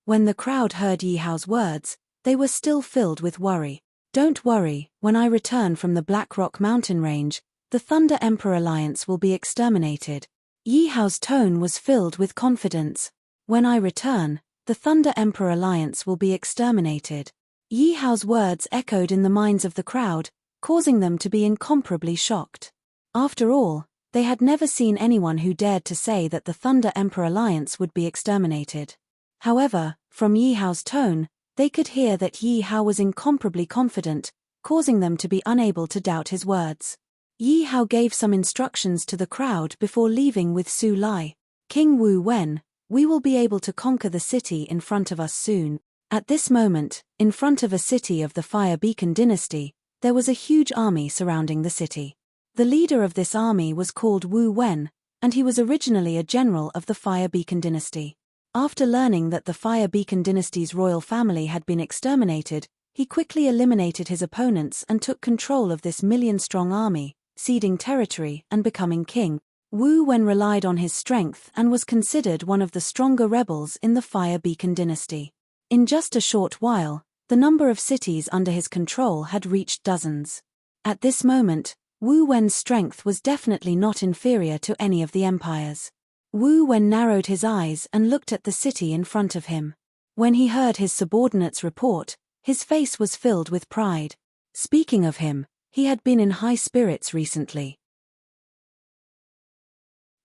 When the crowd heard Yi Hao's words, they were still filled with worry. Don't worry, when I return from the Black Rock Mountain Range, the Thunder Emperor Alliance will be exterminated. Yi Hao's tone was filled with confidence. When I return, the Thunder Emperor Alliance will be exterminated. Yi Hao's words echoed in the minds of the crowd, causing them to be incomparably shocked. After all, they had never seen anyone who dared to say that the Thunder Emperor Alliance would be exterminated. However, from Yi Hao's tone, they could hear that Yi Hao was incomparably confident, causing them to be unable to doubt his words. Yi Hao gave some instructions to the crowd before leaving with Su Lai. "King Wu Wen, we will be able to conquer the city in front of us soon." At this moment, in front of a city of the Fire Beacon dynasty, there was a huge army surrounding the city. The leader of this army was called Wu Wen, and he was originally a general of the Fire Beacon dynasty. After learning that the Fire Beacon dynasty's royal family had been exterminated, he quickly eliminated his opponents and took control of this million-strong army, ceding territory and becoming king. Wu Wen relied on his strength and was considered one of the stronger rebels in the Fire Beacon dynasty. In just a short while, the number of cities under his control had reached dozens. At this moment, Wu Wen's strength was definitely not inferior to any of the empires. Wu Wen narrowed his eyes and looked at the city in front of him. When he heard his subordinate's report, his face was filled with pride. Speaking of him, he had been in high spirits recently.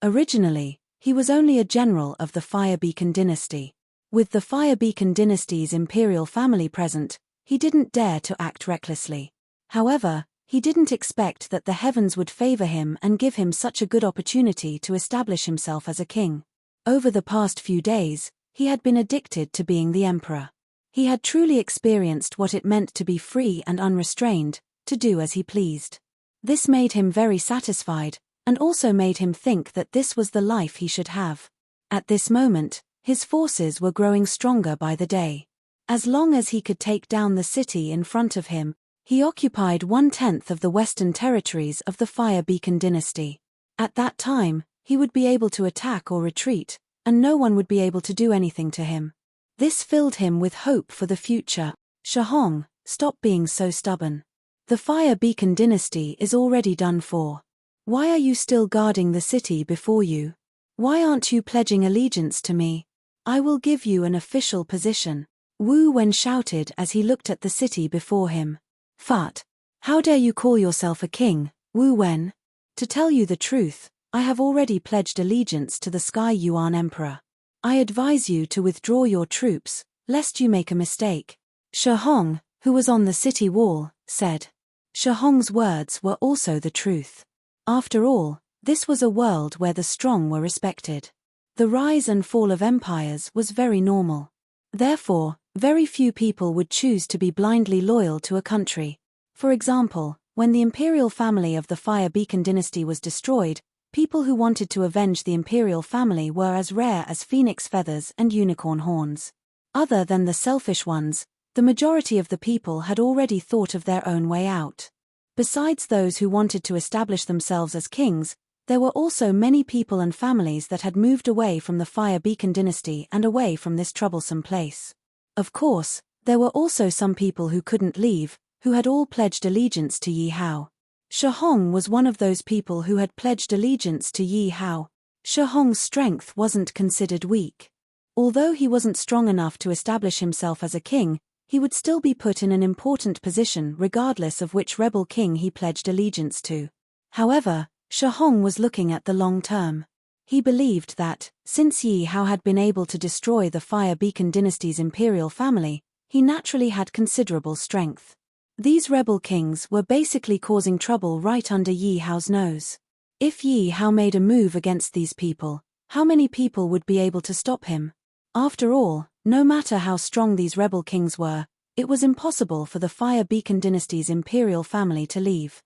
Originally, he was only a general of the Fire Beacon dynasty. With the Fire Beacon dynasty's imperial family present, he didn't dare to act recklessly. However, he didn't expect that the heavens would favor him and give him such a good opportunity to establish himself as a king. Over the past few days, he had been addicted to being the emperor. He had truly experienced what it meant to be free and unrestrained, to do as he pleased. This made him very satisfied, and also made him think that this was the life he should have. At this moment, his forces were growing stronger by the day. As long as he could take down the city in front of him, he occupied 1/10 of the western territories of the Fire Beacon dynasty. At that time, he would be able to attack or retreat, and no one would be able to do anything to him. This filled him with hope for the future. Shahong, stop being so stubborn. The Fire Beacon dynasty is already done for. Why are you still guarding the city before you? Why aren't you pledging allegiance to me? I will give you an official position. Wu Wen shouted as he looked at the city before him. Fat! How dare you call yourself a king, Wu Wen? To tell you the truth, I have already pledged allegiance to the Sky Yuan Emperor. I advise you to withdraw your troops, lest you make a mistake. Shahong, who was on the city wall, said. Shahong's words were also the truth. After all, this was a world where the strong were respected. The rise and fall of empires was very normal. Therefore, very few people would choose to be blindly loyal to a country. For example, when the imperial family of the Fire Beacon dynasty was destroyed, people who wanted to avenge the imperial family were as rare as phoenix feathers and unicorn horns. Other than the selfish ones, the majority of the people had already thought of their own way out. Besides those who wanted to establish themselves as kings, there were also many people and families that had moved away from the Fire Beacon dynasty and away from this troublesome place. Of course, there were also some people who couldn't leave, who had all pledged allegiance to Yi Hao. Shahong was one of those people who had pledged allegiance to Yi Hao. Shahong's strength wasn't considered weak. Although he wasn't strong enough to establish himself as a king, he would still be put in an important position regardless of which rebel king he pledged allegiance to. However, Shahong was looking at the long term. He believed that, since Yi Hao had been able to destroy the Fire Beacon dynasty's imperial family, he naturally had considerable strength. These rebel kings were basically causing trouble right under Yi Hao's nose. If Yi Hao made a move against these people, how many people would be able to stop him? After all, no matter how strong these rebel kings were, it was impossible for the Fire Beacon dynasty's imperial family to leave.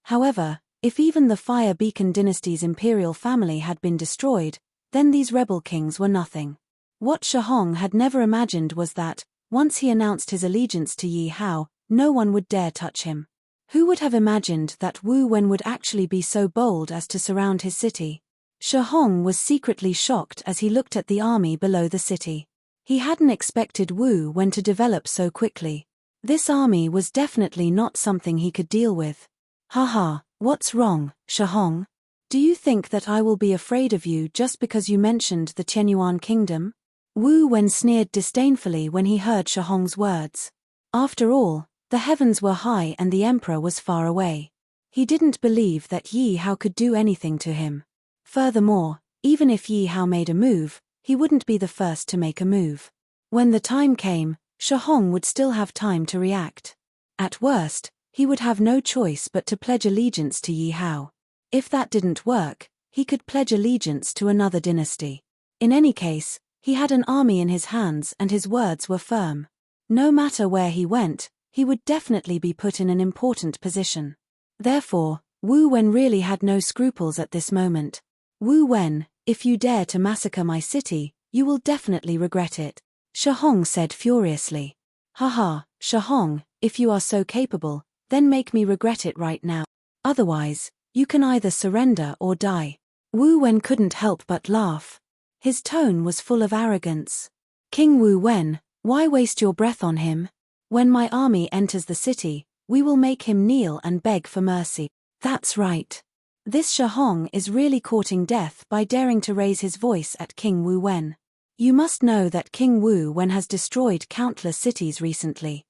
However, if even the Fire Beacon dynasty's imperial family had been destroyed, then these rebel kings were nothing. What Shahong had never imagined was that, once he announced his allegiance to Yi Hao, no one would dare touch him. Who would have imagined that Wu Wen would actually be so bold as to surround his city? Shahong was secretly shocked as he looked at the army below the city. He hadn't expected Wu Wen to develop so quickly. This army was definitely not something he could deal with. Haha, what's wrong, Shahong? Do you think that I will be afraid of you just because you mentioned the Qianyuan kingdom? Wu Wen sneered disdainfully when he heard Shahong's words. After all, the heavens were high and the emperor was far away. He didn't believe that Yi Hao could do anything to him. Furthermore, even if Yi Hao made a move, he wouldn't be the first to make a move. When the time came, Shahong would still have time to react. At worst, he would have no choice but to pledge allegiance to Yi Hao. If that didn't work, he could pledge allegiance to another dynasty. In any case, he had an army in his hands and his words were firm. No matter where he went, he would definitely be put in an important position. Therefore, Wu Wen really had no scruples at this moment. Wu Wen, if you dare to massacre my city, you will definitely regret it, Shahong said furiously. Haha, Shahong, if you are so capable, then make me regret it right now. Otherwise, you can either surrender or die. Wu Wen couldn't help but laugh. His tone was full of arrogance. King Wu Wen, why waste your breath on him? When my army enters the city, we will make him kneel and beg for mercy. That's right. This Shahong is really courting death by daring to raise his voice at King Wu Wen. You must know that King Wu Wen has destroyed countless cities recently.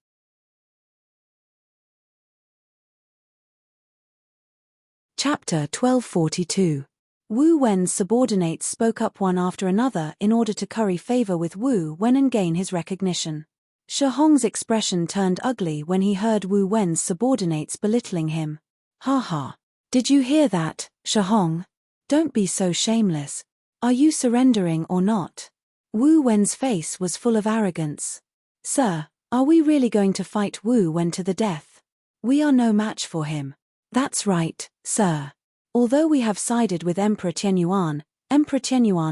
Chapter 1242. Wu Wen's subordinates spoke up one after another in order to curry favor with Wu Wen and gain his recognition. Shahong's expression turned ugly when he heard Wu Wen's subordinates belittling him. Haha. Did you hear that, Shahong? Don't be so shameless. Are you surrendering or not? Wu Wen's face was full of arrogance. Sir, are we really going to fight Wu Wen to the death? We are no match for him. That's right, sir. Although we have sided with Emperor Tianyuan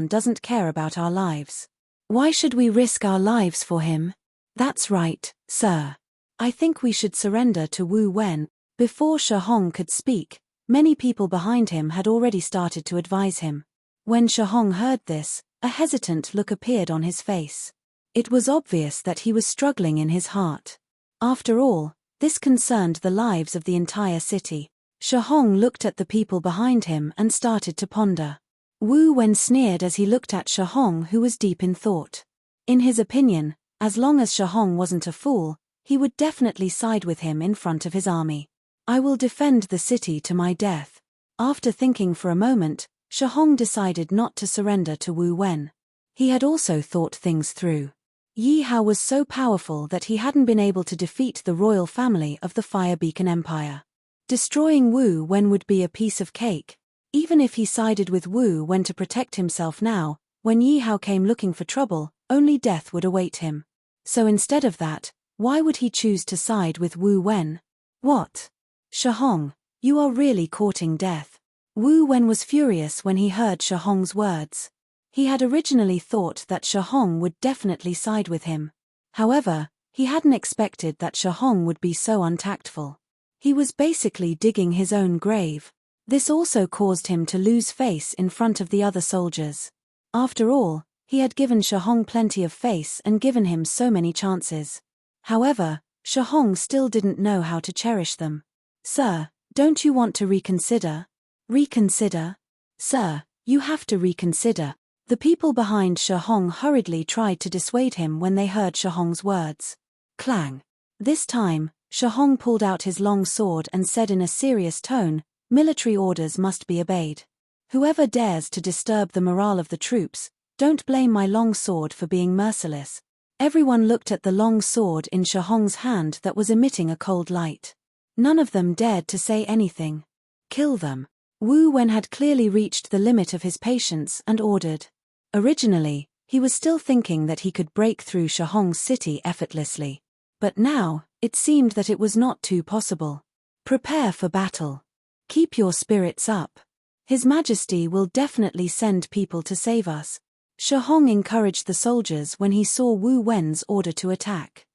doesn't care about our lives. Why should we risk our lives for him? That's right, sir. I think we should surrender to Wu Wen." Before Shihong could speak, many people behind him had already started to advise him. When Shihong heard this, a hesitant look appeared on his face. It was obvious that he was struggling in his heart. After all, this concerned the lives of the entire city. Shihong looked at the people behind him and started to ponder. Wu Wen sneered as he looked at Shihong, who was deep in thought. In his opinion, as long as Shihong wasn't a fool, he would definitely side with him in front of his army. "I will defend the city to my death." After thinking for a moment, Shihong decided not to surrender to Wu Wen. He had also thought things through. Yi Hao was so powerful that he hadn't been able to defeat the royal family of the Fire Beacon Empire. Destroying Wu Wen would be a piece of cake. Even if he sided with Wu Wen to protect himself now, when Yi Hao came looking for trouble, only death would await him. So instead of that, why would he choose to side with Wu Wen? What? Shihong, you are really courting death. Wu Wen was furious when he heard Shihong's words. He had originally thought that Shihong would definitely side with him. However, he hadn't expected that Shihong would be so untactful. He was basically digging his own grave. This also caused him to lose face in front of the other soldiers. After all, he had given Shihong plenty of face and given him so many chances. However, Shihong still didn't know how to cherish them. "Sir, don't you want to reconsider?" "Reconsider? Sir, you have to reconsider." The people behind Shihong hurriedly tried to dissuade him when they heard Shihong's words. Clang. This time, Shihong pulled out his long sword and said in a serious tone, "Military orders must be obeyed. Whoever dares to disturb the morale of the troops, don't blame my long sword for being merciless." Everyone looked at the long sword in Shihong's hand that was emitting a cold light. None of them dared to say anything. "Kill them." Wu Wen had clearly reached the limit of his patience and ordered. Originally, he was still thinking that he could break through Shihong's city effortlessly. But now, it seemed that it was not too possible. "Prepare for battle. Keep your spirits up. His Majesty will definitely send people to save us." Shihong encouraged the soldiers when he saw Wu Wen's order to attack.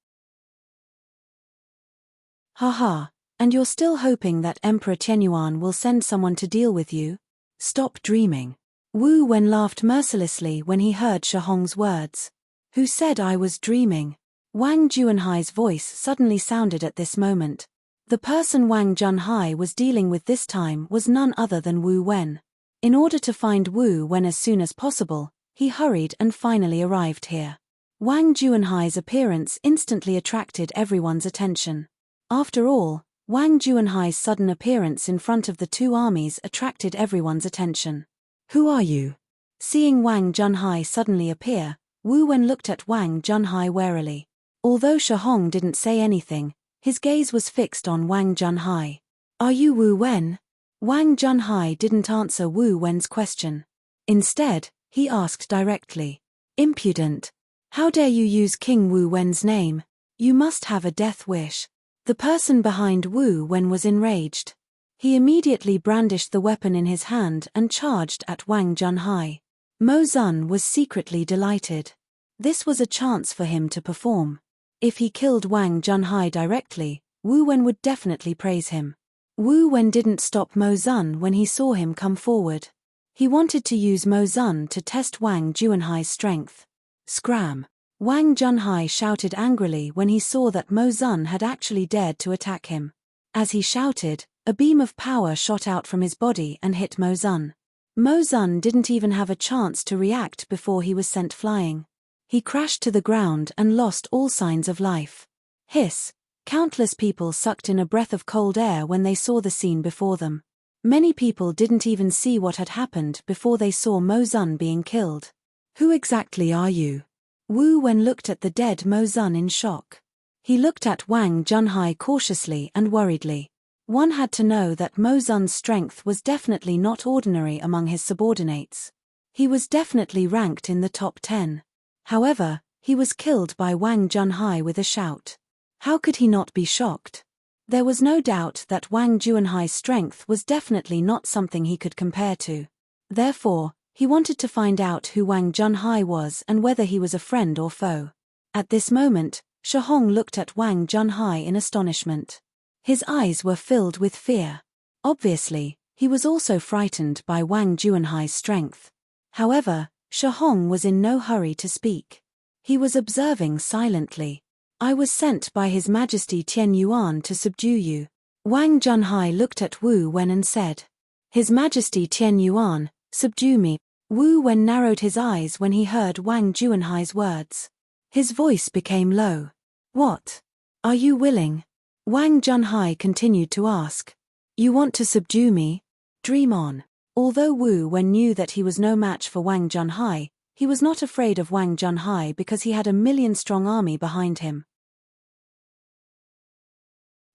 "Haha, and you're still hoping that Emperor Tianyuan will send someone to deal with you? Stop dreaming." Wu Wen laughed mercilessly when he heard Shihong's words. "Who said I was dreaming?" Wang Juanhai's voice suddenly sounded at this moment. The person Wang Junhai was dealing with this time was none other than Wu Wen. In order to find Wu Wen as soon as possible, he hurried and finally arrived here. Wang Juanhai's appearance instantly attracted everyone's attention. After all, Wang Juanhai's sudden appearance in front of the two armies attracted everyone's attention. "Who are you?" Seeing Wang Junhai suddenly appear, Wu Wen looked at Wang Junhai warily. Although Shihong didn't say anything, his gaze was fixed on Wang Junhai. "Are you Wu Wen?" Wang Junhai didn't answer Wu Wen's question. Instead, he asked directly. "Impudent! How dare you use King Wu Wen's name? You must have a death wish." The person behind Wu Wen was enraged. He immediately brandished the weapon in his hand and charged at Wang Junhai. Mo Zun was secretly delighted. This was a chance for him to perform. If he killed Wang Junhai directly, Wu Wen would definitely praise him. Wu Wen didn't stop Mo Zun when he saw him come forward. He wanted to use Mo Zun to test Wang Junhai's strength. Scram! Wang Junhai shouted angrily when he saw that Mo Zun had actually dared to attack him. As he shouted, a beam of power shot out from his body and hit Mo Zun. Mo Zun didn't even have a chance to react before he was sent flying. He crashed to the ground and lost all signs of life. Hiss! Countless people sucked in a breath of cold air when they saw the scene before them. Many people didn't even see what had happened before they saw Mo Zun being killed. "Who exactly are you?" Wu Wen looked at the dead Mo Zun in shock. He looked at Wang Junhai cautiously and worriedly. One had to know that Mo Zun's strength was definitely not ordinary among his subordinates. He was definitely ranked in the top 10. However, he was killed by Wang Junhai with a shout. How could he not be shocked? There was no doubt that Wang Juanhai's strength was definitely not something he could compare to. Therefore, he wanted to find out who Wang Junhai was and whether he was a friend or foe. At this moment, Shahong looked at Wang Junhai in astonishment. His eyes were filled with fear. Obviously, he was also frightened by Wang Juanhai's strength. However, Shahong was in no hurry to speak. He was observing silently. I was sent by His Majesty Tian Yuan to subdue you. Wang Junhai looked at Wu Wen and said. His Majesty Tian Yuan, subdue me. Wu Wen narrowed his eyes when he heard Wang Juanhai's words. His voice became low. What? Are you willing? Wang Junhai continued to ask. You want to subdue me? Dream on. Although Wu Wen knew that he was no match for Wang Junhai, he was not afraid of Wang Junhai because he had a million-strong army behind him.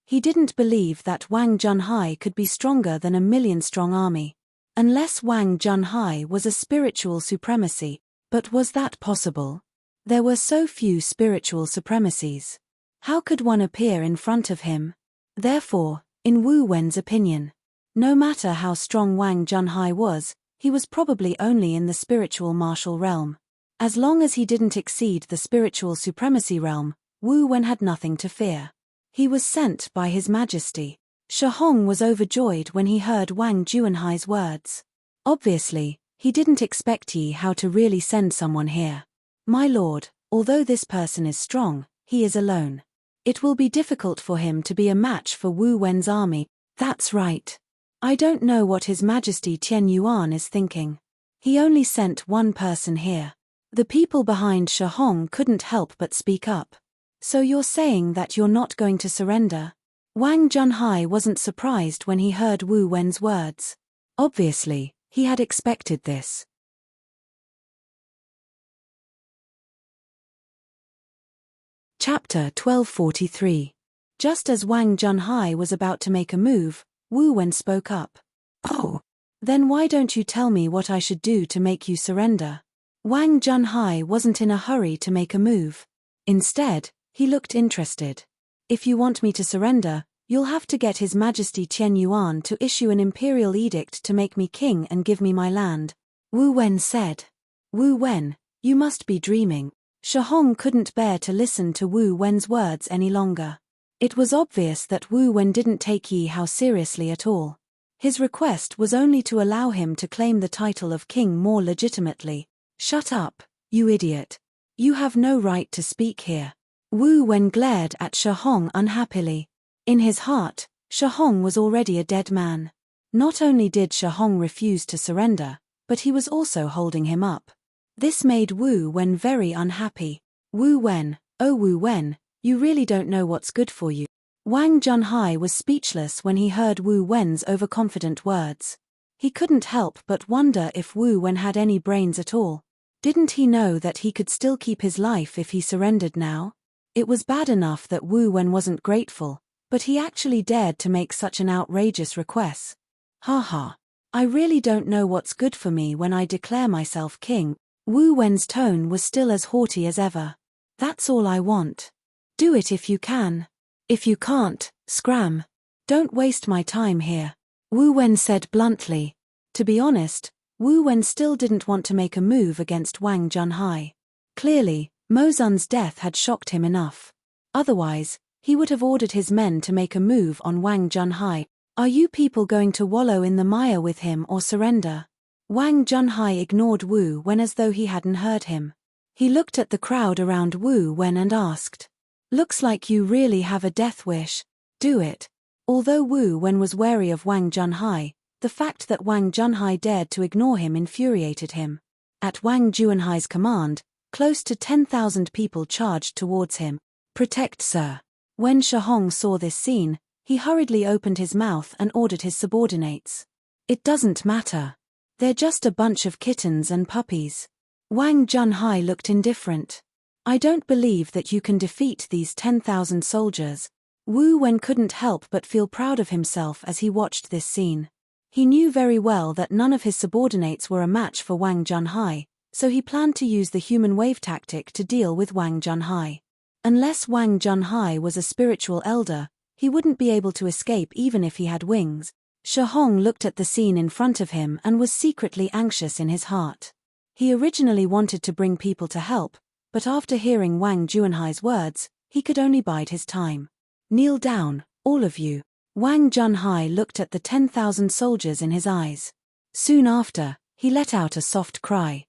He didn't believe that Wang Junhai could be stronger than a million-strong army. Unless Wang Junhai was a spiritual supremacy. But was that possible? There were so few spiritual supremacies. How could one appear in front of him? Therefore, in Wu Wen's opinion, no matter how strong Wang Junhai was, he was probably only in the spiritual martial realm. As long as he didn't exceed the spiritual supremacy realm, Wu Wen had nothing to fear. He was sent by His Majesty. Shahong was overjoyed when he heard Wang Juanhai's words. Obviously, he didn't expect Yi Hao to really send someone here. My lord, although this person is strong, he is alone. It will be difficult for him to be a match for Wu Wen's army. That's right. I don't know what His Majesty Tian Yuan is thinking. He only sent one person here. The people behind Shahong couldn't help but speak up. So you're saying that you're not going to surrender? Wang Junhai wasn't surprised when he heard Wu Wen's words. Obviously, he had expected this. Chapter 1243. Just as Wang Junhai was about to make a move, Wu Wen spoke up. Oh, then why don't you tell me what I should do to make you surrender? Wang Junhai wasn't in a hurry to make a move. Instead, he looked interested. If you want me to surrender, you'll have to get His Majesty Tian Yuan to issue an imperial edict to make me king and give me my land. Wu Wen said. Wu Wen, you must be dreaming. Shahong couldn't bear to listen to Wu Wen's words any longer. It was obvious that Wu Wen didn't take Yi Hao seriously at all. His request was only to allow him to claim the title of king more legitimately. Shut up, you idiot. You have no right to speak here. Wu Wen glared at Shahong unhappily. In his heart, Shahong was already a dead man. Not only did Shahong refuse to surrender, but he was also holding him up. This made Wu Wen very unhappy. Wu Wen, oh Wu Wen, you really don't know what's good for you. Wang Junhai was speechless when he heard Wu Wen's overconfident words. He couldn't help but wonder if Wu Wen had any brains at all. Didn't he know that he could still keep his life if he surrendered now? It was bad enough that Wu Wen wasn't grateful, but he actually dared to make such an outrageous request. Ha. I really don't know what's good for me when I declare myself king. Wu Wen's tone was still as haughty as ever. That's all I want. Do it if you can. If you can't, scram. Don't waste my time here. Wu Wen said bluntly. To be honest, Wu Wen still didn't want to make a move against Wang Junhai. Clearly, Mo Zun's death had shocked him enough. Otherwise, he would have ordered his men to make a move on Wang Junhai. Are you people going to wallow in the mire with him or surrender? Wang Junhai ignored Wu Wen as though he hadn't heard him. He looked at the crowd around Wu Wen and asked. Looks like you really have a death wish. Do it. Although Wu Wen was wary of Wang Junhai, the fact that Wang Junhai dared to ignore him infuriated him. At Wang Junhai's command, close to 10,000 people charged towards him. Protect, sir. When Shahong saw this scene, he hurriedly opened his mouth and ordered his subordinates. It doesn't matter. They're just a bunch of kittens and puppies. Wang Junhai looked indifferent. I don't believe that you can defeat these 10,000 soldiers. Wu Wen couldn't help but feel proud of himself as he watched this scene. He knew very well that none of his subordinates were a match for Wang Junhai, so he planned to use the human wave tactic to deal with Wang Junhai. Unless Wang Junhai was a spiritual elder, He wouldn't be able to escape even if he had wings. Shihong looked at the scene in front of him and was secretly anxious in his heart. He originally wanted to bring people to help, but after hearing Wang Juanhai's words, he could only bide his time. Kneel down, all of you. Wang Junhai looked at the 10,000 soldiers in his eyes. Soon after, he let out a soft cry.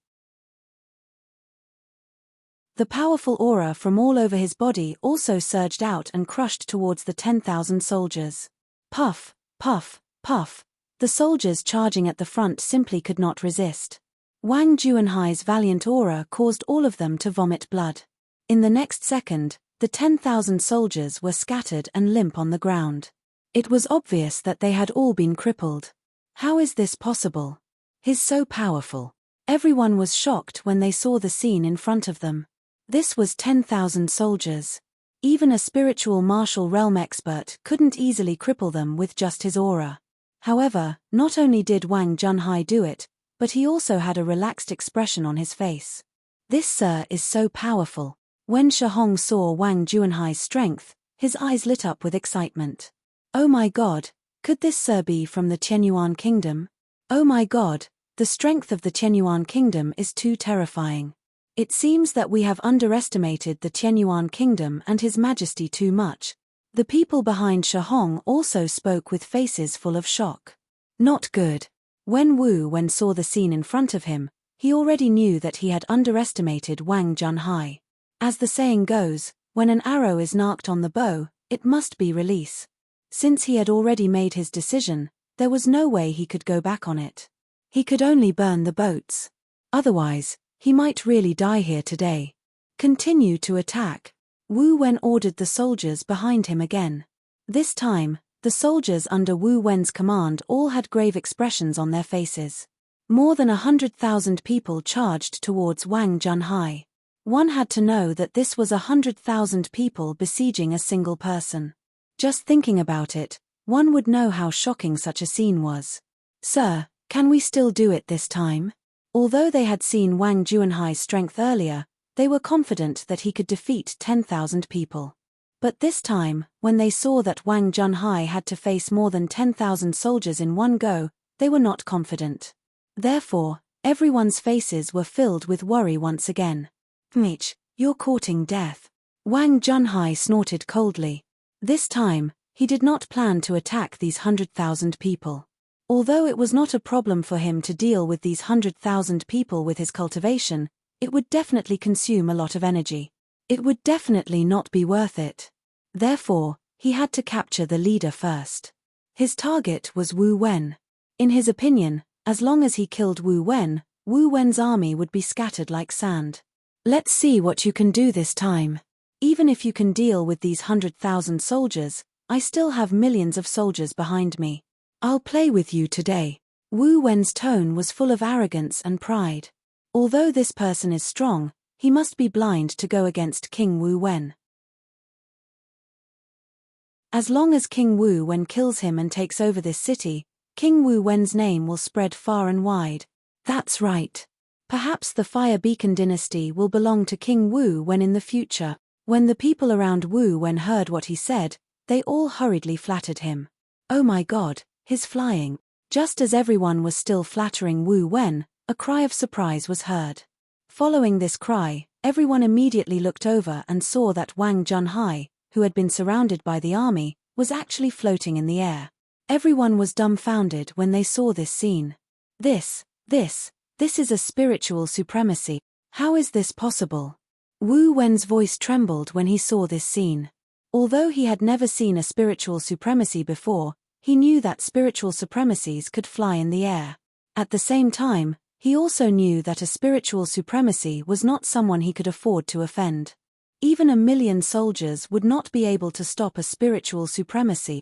The powerful aura from all over his body also surged out and crushed towards the 10,000 soldiers. Puff, puff, puff. The soldiers charging at the front simply could not resist. Wang Juanhai's valiant aura caused all of them to vomit blood. In the next second, the 10,000 soldiers were scattered and limp on the ground. It was obvious that they had all been crippled. How is this possible? He's so powerful. Everyone was shocked when they saw the scene in front of them. This was 10,000 soldiers. Even a spiritual martial realm expert couldn't easily cripple them with just his aura. However, not only did Wang Junhai do it, but he also had a relaxed expression on his face. This sir is so powerful. When Shihong saw Wang Juanhai's strength, his eyes lit up with excitement. Oh my god, could this sir be from the Qianyuan kingdom? Oh my god, the strength of the Qianyuan kingdom is too terrifying. It seems that we have underestimated the Qianyuan kingdom and his majesty too much. The people behind Shihong also spoke with faces full of shock. Not good. When Wu Wen saw the scene in front of him, he already knew that he had underestimated Wang Junhai. As the saying goes, when an arrow is narked on the bow, it must be release. Since he had already made his decision, there was no way he could go back on it. He could only burn the boats. Otherwise, he might really die here today. Continue to attack. Wu Wen ordered the soldiers behind him again. This time, the soldiers under Wu Wen's command all had grave expressions on their faces. More than 100,000 people charged towards Wang Junhai. One had to know that this was 100,000 people besieging a single person. Just thinking about it, one would know how shocking such a scene was. Sir, can we still do it this time? Although they had seen Wang Juanhai's strength earlier, they were confident that he could defeat 10,000 people. But this time, when they saw that Wang Junhai had to face more than 10,000 soldiers in one go, they were not confident. Therefore, everyone's faces were filled with worry once again. Mitch, you're courting death. Wang Junhai snorted coldly. This time, he did not plan to attack these 100,000 people. Although it was not a problem for him to deal with these 100,000 people with his cultivation, it would definitely consume a lot of energy. It would definitely not be worth it. Therefore, he had to capture the leader first. His target was Wu Wen. In his opinion, as long as he killed Wu Wen's army would be scattered like sand. Let's see what you can do this time. Even if you can deal with these 100,000 soldiers, I still have millions of soldiers behind me. I'll play with you today. Wu Wen's tone was full of arrogance and pride. Although this person is strong, he must be blind to go against King Wu Wen. As long as King Wu Wen kills him and takes over this city, King Wu Wen's name will spread far and wide. That's right. Perhaps the Fire Beacon dynasty will belong to King Wu Wen in the future. When the people around Wu Wen heard what he said, they all hurriedly flattered him. Oh my god, he's flying. Just as everyone was still flattering Wu Wen, a cry of surprise was heard. Following this cry, everyone immediately looked over and saw that Wang Junhai, who had been surrounded by the army, was actually floating in the air. Everyone was dumbfounded when they saw this scene. This is a spiritual supremacy. How is this possible? Wu Wen's voice trembled when he saw this scene. Although he had never seen a spiritual supremacy before, he knew that spiritual supremacies could fly in the air. At the same time, he also knew that a spiritual supremacy was not someone he could afford to offend. Even 1,000,000 soldiers would not be able to stop a spiritual supremacy.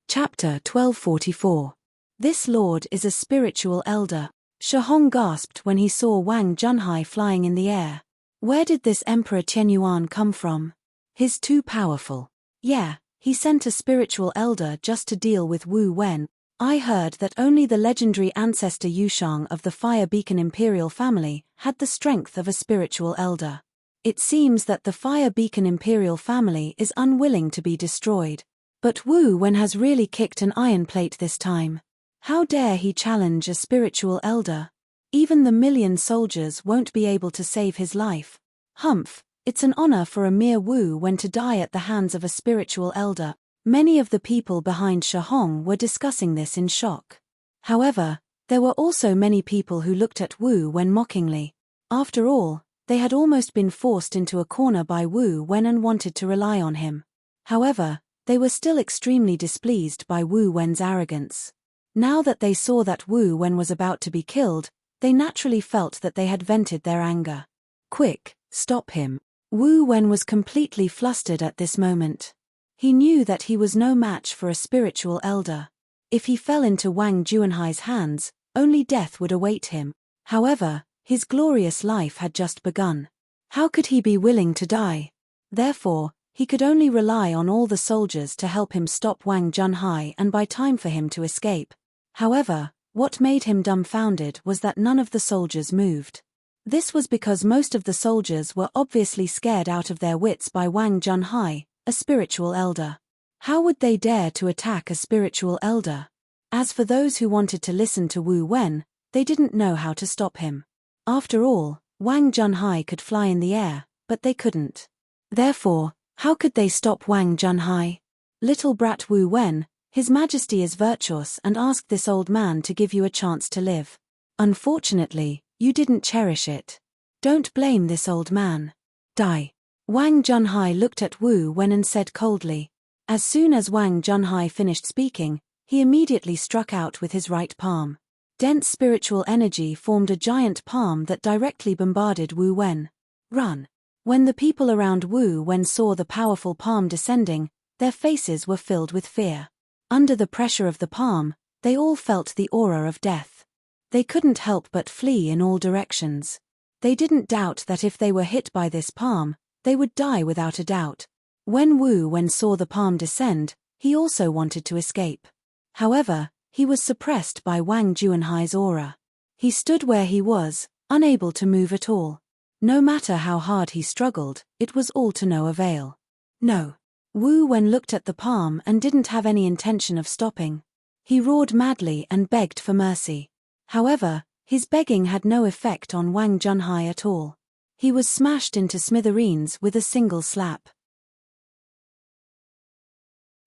Chapter 1244. This lord is a spiritual elder. Shihong gasped when he saw Wang Junhai flying in the air. Where did this Emperor Qianyuan come from? He's too powerful. Yeah, he sent a spiritual elder just to deal with Wu Wen. I heard that only the legendary ancestor Yushang of the Fire Beacon imperial family had the strength of a spiritual elder. It seems that the Fire Beacon imperial family is unwilling to be destroyed. But Wu Wen has really kicked an iron plate this time. How dare he challenge a spiritual elder? Even the million soldiers won't be able to save his life. Humph, it's an honor for a mere Wu Wen to die at the hands of a spiritual elder. Many of the people behind Shihong were discussing this in shock. However, there were also many people who looked at Wu Wen mockingly. After all, they had almost been forced into a corner by Wu Wen and wanted to rely on him. However, they were still extremely displeased by Wu Wen's arrogance. Now that they saw that Wu Wen was about to be killed, they naturally felt that they had vented their anger. Quick, stop him. Wu Wen was completely flustered at this moment. He knew that he was no match for a spiritual elder. If he fell into Wang Juanhai's hands, only death would await him. However, his glorious life had just begun. How could he be willing to die? Therefore, he could only rely on all the soldiers to help him stop Wang Junhai and buy time for him to escape. However, what made him dumbfounded was that none of the soldiers moved. This was because most of the soldiers were obviously scared out of their wits by Wang Junhai, a spiritual elder. How would they dare to attack a spiritual elder? As for those who wanted to listen to Wu Wen, they didn't know how to stop him. After all, Wang Junhai could fly in the air, but they couldn't. Therefore, how could they stop Wang Junhai? Little brat Wu Wen, His Majesty is virtuous and asked this old man to give you a chance to live. Unfortunately, you didn't cherish it. Don't blame this old man. Die. Wang Junhai looked at Wu Wen and said coldly. As soon as Wang Junhai finished speaking, he immediately struck out with his right palm. Dense spiritual energy formed a giant palm that directly bombarded Wu Wen. Run. When the people around Wu Wen saw the powerful palm descending, their faces were filled with fear. Under the pressure of the palm, they all felt the aura of death. They couldn't help but flee in all directions. They didn't doubt that if they were hit by this palm, they would die without a doubt. When Wu Wen saw the palm descend, he also wanted to escape. However, he was suppressed by Wang Juanhai's aura. He stood where he was, unable to move at all. No matter how hard he struggled, it was all to no avail. No. Wu Wen looked at the palm and didn't have any intention of stopping. He roared madly and begged for mercy. However, his begging had no effect on Wang Junhai at all. He was smashed into smithereens with a single slap.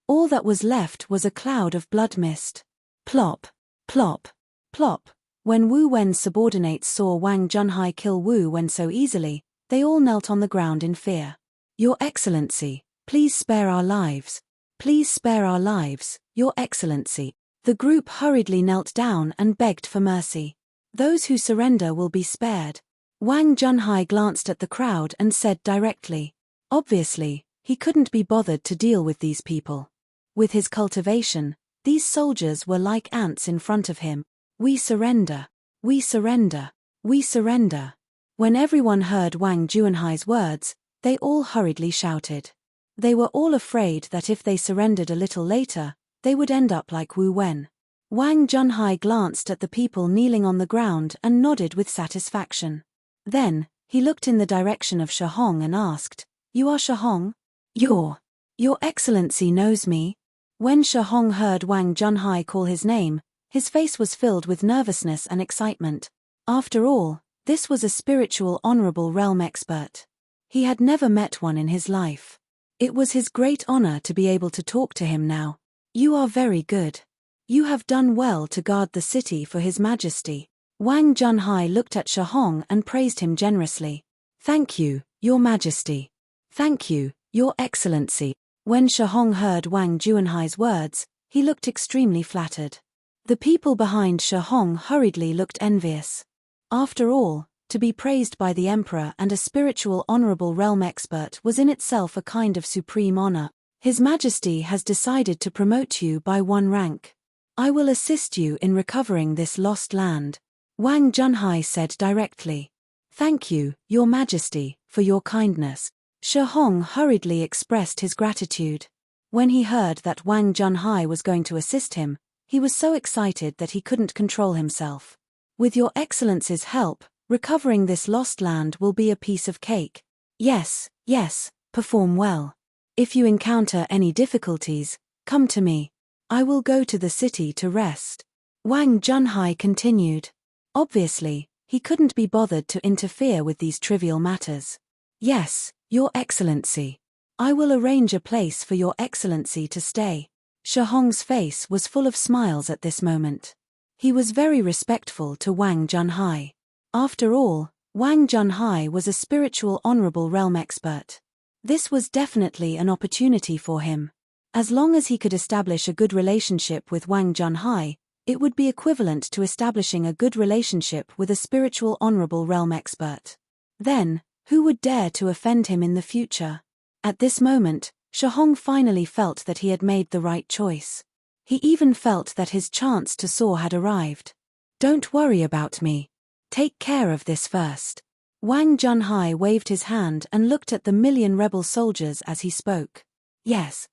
All that was left was a cloud of blood mist. Plop, plop, plop. When Wu Wen's subordinates saw Wang Junhai kill Wu Wen so easily, they all knelt on the ground in fear. Your Excellency, please spare our lives. Please spare our lives, Your Excellency. The group hurriedly knelt down and begged for mercy. Those who surrender will be spared. Wang Junhai glanced at the crowd and said directly. Obviously, he couldn't be bothered to deal with these people. With his cultivation, these soldiers were like ants in front of him. We surrender. We surrender. We surrender. When everyone heard Wang Juanhai's words, they all hurriedly shouted. They were all afraid that if they surrendered a little later, they would end up like Wu Wen. Wang Junhai glanced at the people kneeling on the ground and nodded with satisfaction. Then, he looked in the direction of Shihong and asked, You are Shihong? Your Excellency knows me. When Shihong heard Wang Junhai call his name, his face was filled with nervousness and excitement. After all, this was a spiritual honorable realm expert. He had never met one in his life. It was his great honor to be able to talk to him now. You are very good. You have done well to guard the city for His Majesty. Wang Junhai looked at Shihong and praised him generously. Thank you, Your Majesty. Thank you, Your Excellency. When Shihong heard Wang Juanhai's words, he looked extremely flattered. The people behind Shihong hurriedly looked envious. After all, to be praised by the emperor and a spiritual honorable realm expert was in itself a kind of supreme honor. His Majesty has decided to promote you by one rank. I will assist you in recovering this lost land. Wang Junhai said directly. Thank you, Your Majesty, for your kindness. Shihong hurriedly expressed his gratitude. When he heard that Wang Junhai was going to assist him, he was so excited that he couldn't control himself. With Your Excellency's help, recovering this lost land will be a piece of cake. Yes, yes, perform well. If you encounter any difficulties, come to me. I will go to the city to rest. Wang Junhai continued. Obviously, he couldn't be bothered to interfere with these trivial matters. Yes, Your Excellency. I will arrange a place for Your Excellency to stay. Shihong's face was full of smiles at this moment. He was very respectful to Wang Junhai. After all, Wang Junhai was a spiritual honorable realm expert. This was definitely an opportunity for him. As long as he could establish a good relationship with Wang Junhai, it would be equivalent to establishing a good relationship with a spiritual honorable realm expert. Then, who would dare to offend him in the future? At this moment, Shihong finally felt that he had made the right choice. He even felt that his chance to soar had arrived. Don't worry about me. Take care of this first. Wang Junhai waved his hand and looked at the million rebel soldiers as he spoke. Yes.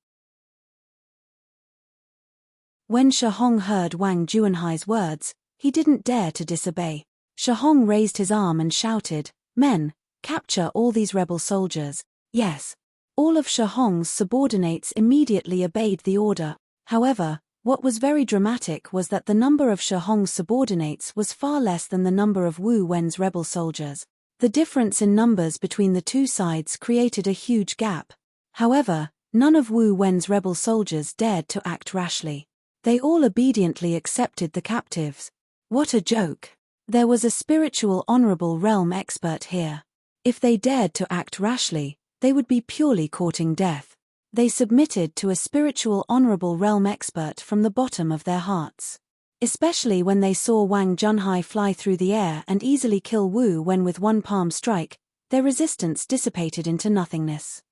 When Shihong heard Wang Junhai's words, he didn't dare to disobey. Shihong raised his arm and shouted, Men, capture all these rebel soldiers. Yes. All of Shihong's subordinates immediately obeyed the order. However, what was very dramatic was that the number of Shihong's subordinates was far less than the number of Wu Wen's rebel soldiers. The difference in numbers between the two sides created a huge gap. However, none of Wu Wen's rebel soldiers dared to act rashly. They all obediently accepted the captives. What a joke! There was a spiritual honorable realm expert here. If they dared to act rashly, they would be purely courting death. They submitted to a spiritual honorable realm expert from the bottom of their hearts. Especially when they saw Wang Junhai fly through the air and easily kill Wu Wen with one palm strike, their resistance dissipated into nothingness.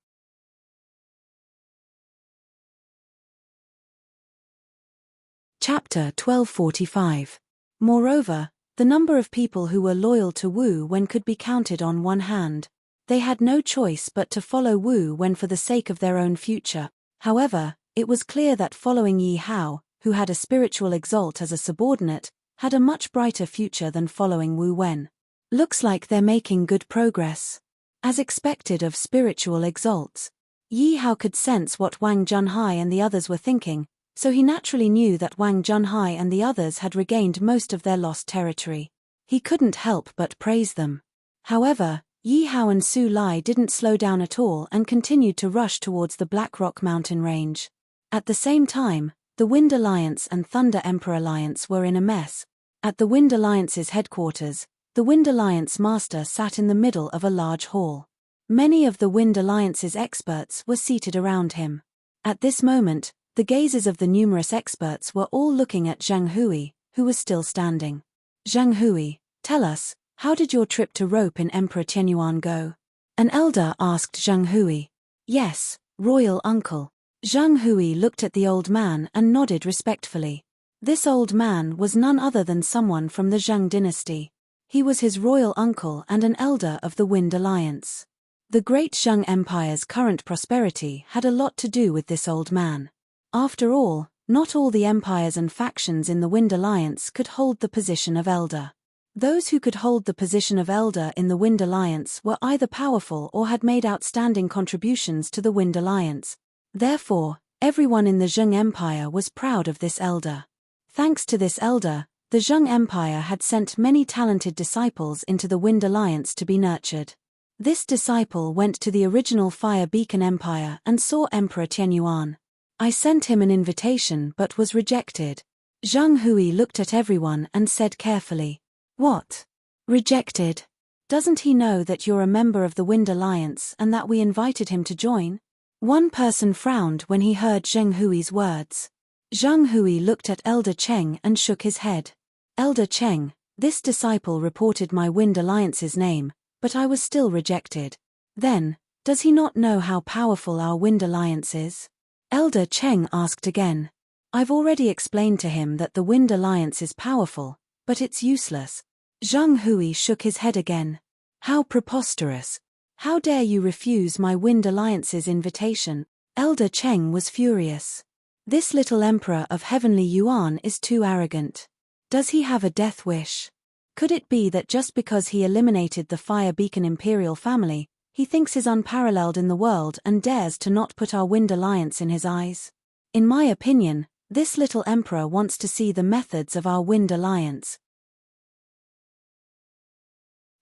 Chapter 1245. Moreover, the number of people who were loyal to Wu Wen could be counted on one hand. They had no choice but to follow Wu Wen for the sake of their own future. However, it was clear that following Yi Hao, who had a spiritual exalt as a subordinate, had a much brighter future than following Wu Wen. Looks like they're making good progress. As expected of spiritual exalts, Yi Hao could sense what Wang Junhai and the others were thinking, so he naturally knew that Wang Junhai and the others had regained most of their lost territory. He couldn't help but praise them. However, Yi Hao and Su Lai didn't slow down at all and continued to rush towards the Black Rock mountain range. At the same time, the Wind Alliance and Thunder Emperor Alliance were in a mess. At the Wind Alliance's headquarters, the Wind Alliance master sat in the middle of a large hall. Many of the Wind Alliance's experts were seated around him. At this moment, the gazes of the numerous experts were all looking at Zhang Hui, who was still standing. Zhang Hui, tell us, how did your trip to Rope in Emperor Tianyuan go? An elder asked Zhang Hui. Yes, royal uncle. Zhang Hui looked at the old man and nodded respectfully. This old man was none other than someone from the Zhang dynasty. He was his royal uncle and an elder of the Wind Alliance. The great Zhang Empire's current prosperity had a lot to do with this old man. After all, not all the empires and factions in the Wind Alliance could hold the position of elder. Those who could hold the position of elder in the Wind Alliance were either powerful or had made outstanding contributions to the Wind Alliance. Therefore, everyone in the Zheng Empire was proud of this elder. Thanks to this elder, the Zheng Empire had sent many talented disciples into the Wind Alliance to be nurtured. This disciple went to the original Fire Beacon Empire and saw Emperor Tianyuan. I sent him an invitation but was rejected. Zhang Hui looked at everyone and said carefully, What? Rejected? Doesn't he know that you're a member of the Wind Alliance and that we invited him to join? One person frowned when he heard Zhang Hui's words. Zhang Hui looked at Elder Cheng and shook his head. Elder Cheng, this disciple reported my Wind Alliance's name, but I was still rejected. Then, does he not know how powerful our Wind Alliance is? Elder Cheng asked again. I've already explained to him that the Wind Alliance is powerful, but it's useless. Zhang Hui shook his head again. How preposterous. How dare you refuse my Wind Alliance's invitation? Elder Cheng was furious. This little emperor of heavenly Yuan is too arrogant. Does he have a death wish? Could it be that just because he eliminated the Fire Beacon imperial family, he thinks is unparalleled in the world and dares to not put our Wind Alliance in his eyes. In my opinion, this little emperor wants to see the methods of our Wind Alliance.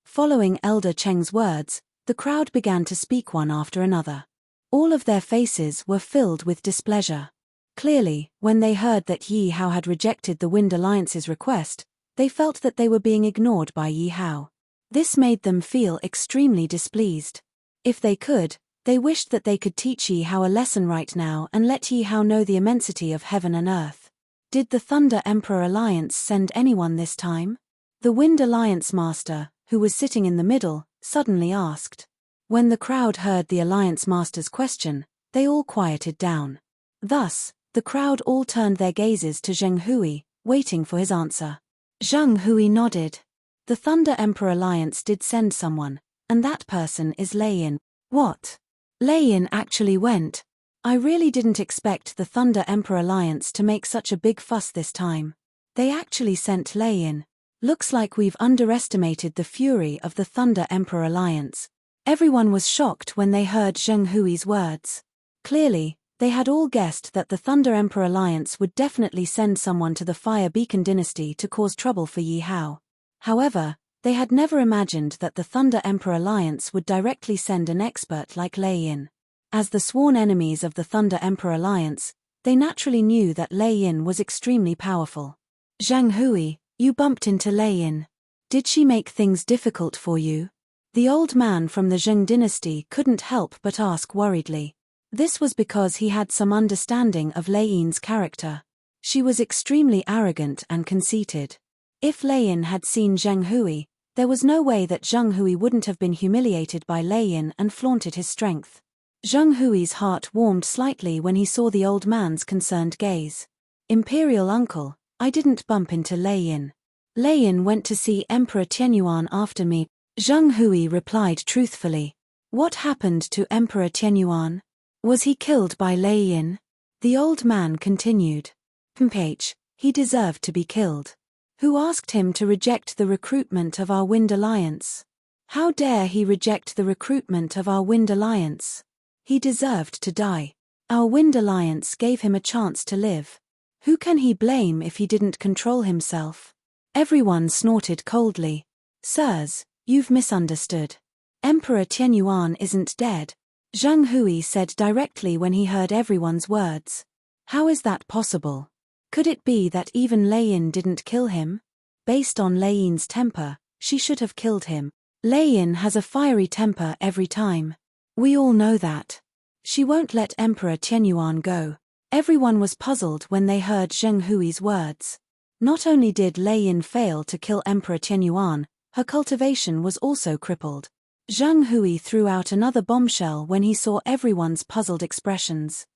Following Elder Cheng's words, the crowd began to speak one after another. All of their faces were filled with displeasure. Clearly, when they heard that Yi Hao had rejected the Wind Alliance's request, they felt that they were being ignored by Yi Hao. This made them feel extremely displeased. If they could, they wished that they could teach Yi Hao a lesson right now and let Yi Hao know the immensity of heaven and earth. Did the Thunder Emperor Alliance send anyone this time? The Wind Alliance Master, who was sitting in the middle, suddenly asked. When the crowd heard the Alliance Master's question, they all quieted down. Thus, the crowd all turned their gazes to Zheng Hui, waiting for his answer. Zheng Hui nodded. The Thunder Emperor Alliance did send someone, and that person is Lei Yin. What? Lei Yin actually went? I really didn't expect the Thunder Emperor Alliance to make such a big fuss this time. They actually sent Lei Yin. Looks like we've underestimated the fury of the Thunder Emperor Alliance. Everyone was shocked when they heard Zheng Hui's words. Clearly, they had all guessed that the Thunder Emperor Alliance would definitely send someone to the Fire Beacon Dynasty to cause trouble for Yi Hao. However, they had never imagined that the Thunder Emperor Alliance would directly send an expert like Lei Yin. As the sworn enemies of the Thunder Emperor Alliance, they naturally knew that Lei Yin was extremely powerful. Zheng Hui, you bumped into Lei Yin. Did she make things difficult for you? The old man from the Zheng dynasty couldn't help but ask worriedly. This was because he had some understanding of Lei Yin's character. She was extremely arrogant and conceited. If Lei Yin had seen Zheng Hui, there was no way that Zheng Hui wouldn't have been humiliated by Lei Yin and flaunted his strength. Zheng Hui's heart warmed slightly when he saw the old man's concerned gaze. Imperial uncle, I didn't bump into Lei Yin. Lei Yin went to see Emperor Tianyuan after me. Zheng Hui replied truthfully. What happened to Emperor Tianyuan? Was he killed by Lei Yin? The old man continued. He deserved to be killed. Who asked him to reject the recruitment of our Wind Alliance? How dare he reject the recruitment of our Wind Alliance? He deserved to die. Our Wind Alliance gave him a chance to live. Who can he blame if he didn't control himself? Everyone snorted coldly. Sirs, you've misunderstood. Emperor Tianyuan isn't dead. Zheng Hui said directly when he heard everyone's words. How is that possible? Could it be that even Lei Yin didn't kill him? Based on Lei Yin's temper, she should have killed him. Lei Yin has a fiery temper every time. We all know that. She won't let Emperor Tianyuan go. Everyone was puzzled when they heard Zheng Hui's words. Not only did Lei Yin fail to kill Emperor Tianyuan, her cultivation was also crippled. Zheng Hui threw out another bombshell when he saw everyone's puzzled expressions.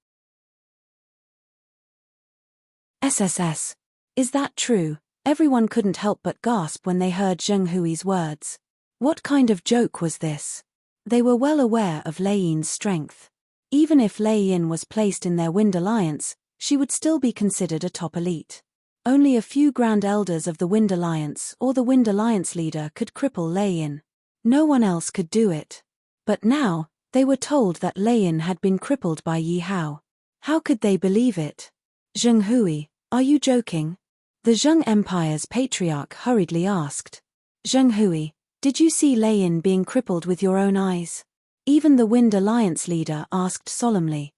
SSS. Is that true? Everyone couldn't help but gasp when they heard Zheng Hui's words. What kind of joke was this? They were well aware of Lei Yin's strength. Even if Lei Yin was placed in their Wind Alliance, she would still be considered a top elite. Only a few Grand Elders of the Wind Alliance or the Wind Alliance leader could cripple Lei Yin. No one else could do it. But now, they were told that Lei Yin had been crippled by Yi Hao. How could they believe it? Zheng Hui, are you joking? The Zheng Empire's patriarch hurriedly asked. Zheng Hui, did you see Lei Yin being crippled with your own eyes? Even the Wind Alliance leader asked solemnly.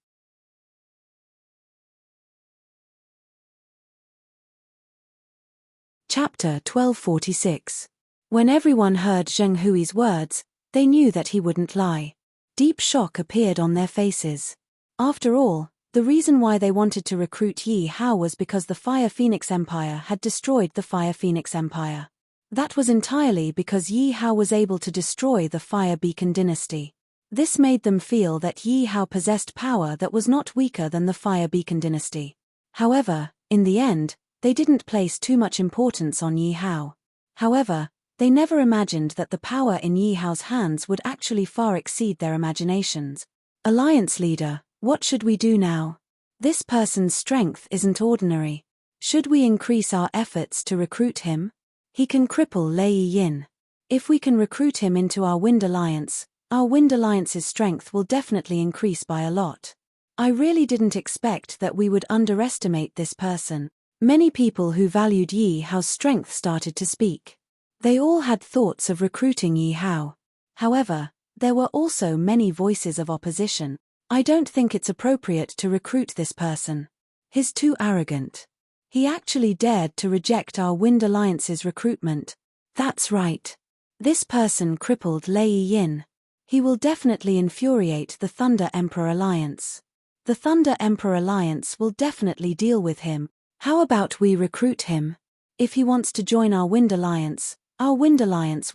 Chapter 1246. When everyone heard Zheng Hui's words, they knew that he wouldn't lie. Deep shock appeared on their faces. After all, the reason why they wanted to recruit Yi Hao was because the Fire Phoenix Empire had destroyed the Fire Phoenix Empire. That was entirely because Yi Hao was able to destroy the Fire Beacon Dynasty. This made them feel that Yi Hao possessed power that was not weaker than the Fire Beacon Dynasty. However, in the end, they didn't place too much importance on Yi Hao. However, they never imagined that the power in Yi Hao's hands would actually far exceed their imaginations. Alliance leader, what should we do now? This person's strength isn't ordinary. Should we increase our efforts to recruit him? He can cripple Lei Yin. If we can recruit him into our Wind Alliance, our Wind Alliance's strength will definitely increase by a lot. I really didn't expect that we would underestimate this person. Many people who valued Yi Hao's strength started to speak. They all had thoughts of recruiting Yi Hao. However, there were also many voices of opposition. I don't think it's appropriate to recruit this person. He's too arrogant. He actually dared to reject our Wind Alliance's recruitment. That's right. This person crippled Lei Yin. He will definitely infuriate the Thunder Emperor Alliance. The Thunder Emperor Alliance will definitely deal with him. How about we recruit him? If he wants to join our Wind Alliance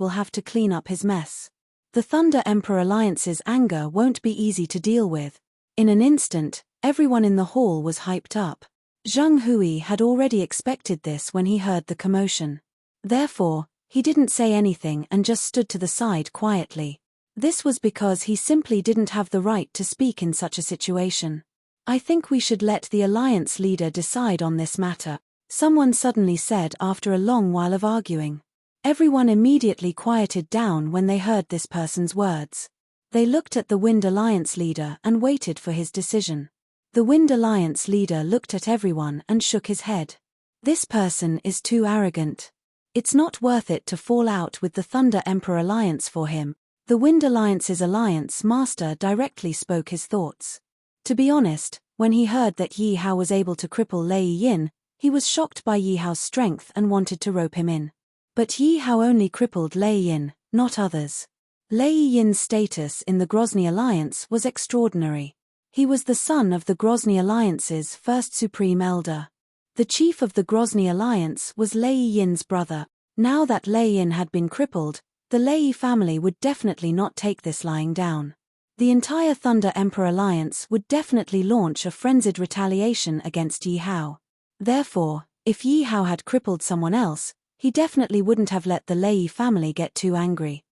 will have to clean up his mess. The Thunder Emperor Alliance's anger won't be easy to deal with. In an instant, everyone in the hall was hyped up. Zheng Hui had already expected this when he heard the commotion. Therefore, he didn't say anything and just stood to the side quietly. This was because he simply didn't have the right to speak in such a situation. I think we should let the alliance leader decide on this matter, someone suddenly said after a long while of arguing. Everyone immediately quieted down when they heard this person's words. They looked at the Wind Alliance leader and waited for his decision. The Wind Alliance leader looked at everyone and shook his head. This person is too arrogant. It's not worth it to fall out with the Thunder Emperor Alliance for him. The Wind Alliance's alliance master directly spoke his thoughts. To be honest, when he heard that Yi Hao was able to cripple Lei Yin, he was shocked by Yi Hao's strength and wanted to rope him in. But Yi Hao only crippled Lei Yin, not others. Lei Yin's status in the Grozny Alliance was extraordinary. He was the son of the Grozny Alliance's first Supreme Elder. The chief of the Grozny Alliance was Lei Yin's brother. Now that Lei Yin had been crippled, the Lei family would definitely not take this lying down. The entire Thunder Emperor Alliance would definitely launch a frenzied retaliation against Yi Hao. Therefore, if Yi Hao had crippled someone else, he definitely wouldn't have let the Lei family get too angry.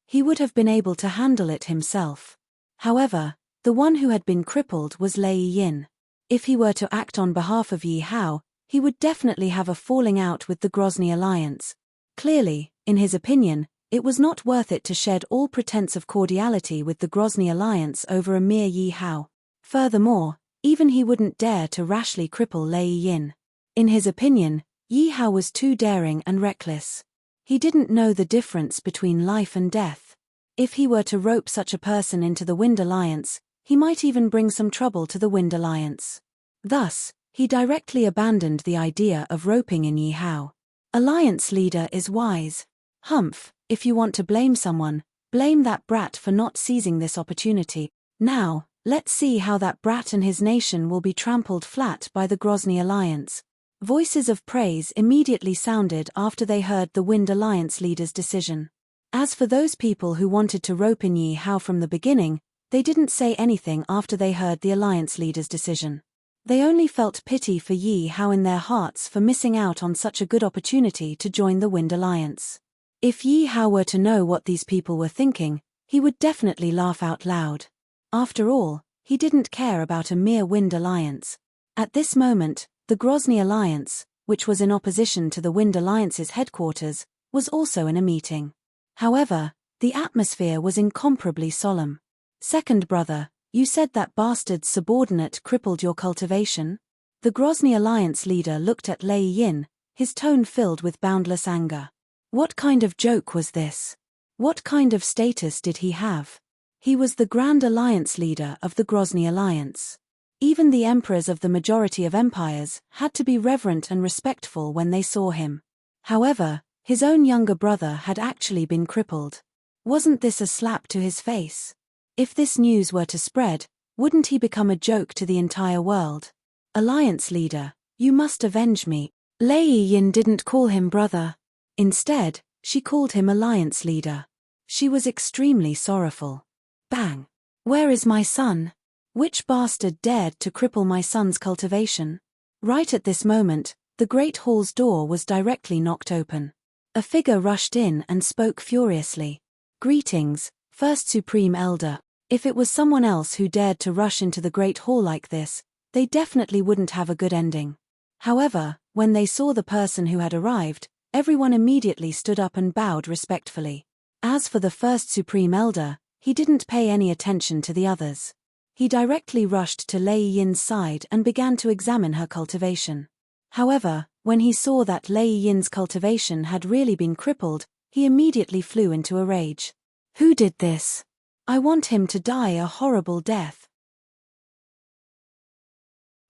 He would have been able to handle it himself. However, the one who had been crippled was Lei Yin. If he were to act on behalf of Yi Hao, he would definitely have a falling out with the Grozny Alliance. Clearly, in his opinion, it was not worth it to shed all pretense of cordiality with the Grozny Alliance over a mere Yi Hao. Furthermore, even he wouldn't dare to rashly cripple Lei Yin. In his opinion, Yi Hao was too daring and reckless. He didn't know the difference between life and death. If he were to rope such a person into the Wind Alliance, he might even bring some trouble to the Wind Alliance. Thus, he directly abandoned the idea of roping in Yi Hao. Alliance leader is wise. Humph, if you want to blame someone, blame that brat for not seizing this opportunity. Now, let's see how that brat and his nation will be trampled flat by the Grozny Alliance. Voices of praise immediately sounded after they heard the Wind Alliance leader's decision. As for those people who wanted to rope in Yi Hao from the beginning, they didn't say anything after they heard the Alliance leader's decision. They only felt pity for Yi Hao in their hearts for missing out on such a good opportunity to join the Wind Alliance. If Yi Hao were to know what these people were thinking, he would definitely laugh out loud. After all, he didn't care about a mere Wind Alliance. At this moment, the Grozny Alliance, which was in opposition to the Wind Alliance's headquarters, was also in a meeting. However, the atmosphere was incomparably solemn. Second brother, you said that bastard's subordinate crippled your cultivation? The Grozny Alliance leader looked at Lei Yin, his tone filled with boundless anger. What kind of joke was this? What kind of status did he have? He was the Grand Alliance leader of the Grozny Alliance. Even the emperors of the majority of empires had to be reverent and respectful when they saw him. However, his own younger brother had actually been crippled. Wasn't this a slap to his face? If this news were to spread, wouldn't he become a joke to the entire world? Alliance leader, you must avenge me. Lei Yin didn't call him brother. Instead, she called him alliance leader. She was extremely sorrowful. Bang! Where is my son? Which bastard dared to cripple my son's cultivation? Right at this moment, the Great Hall's door was directly knocked open. A figure rushed in and spoke furiously. Greetings, First Supreme Elder. If it was someone else who dared to rush into the Great Hall like this, they definitely wouldn't have a good ending. However, when they saw the person who had arrived, everyone immediately stood up and bowed respectfully. As for the first Supreme Elder, he didn't pay any attention to the others. He directly rushed to Lei Yin's side and began to examine her cultivation. However, when he saw that Lei Yin's cultivation had really been crippled, he immediately flew into a rage. Who did this? I want him to die a horrible death.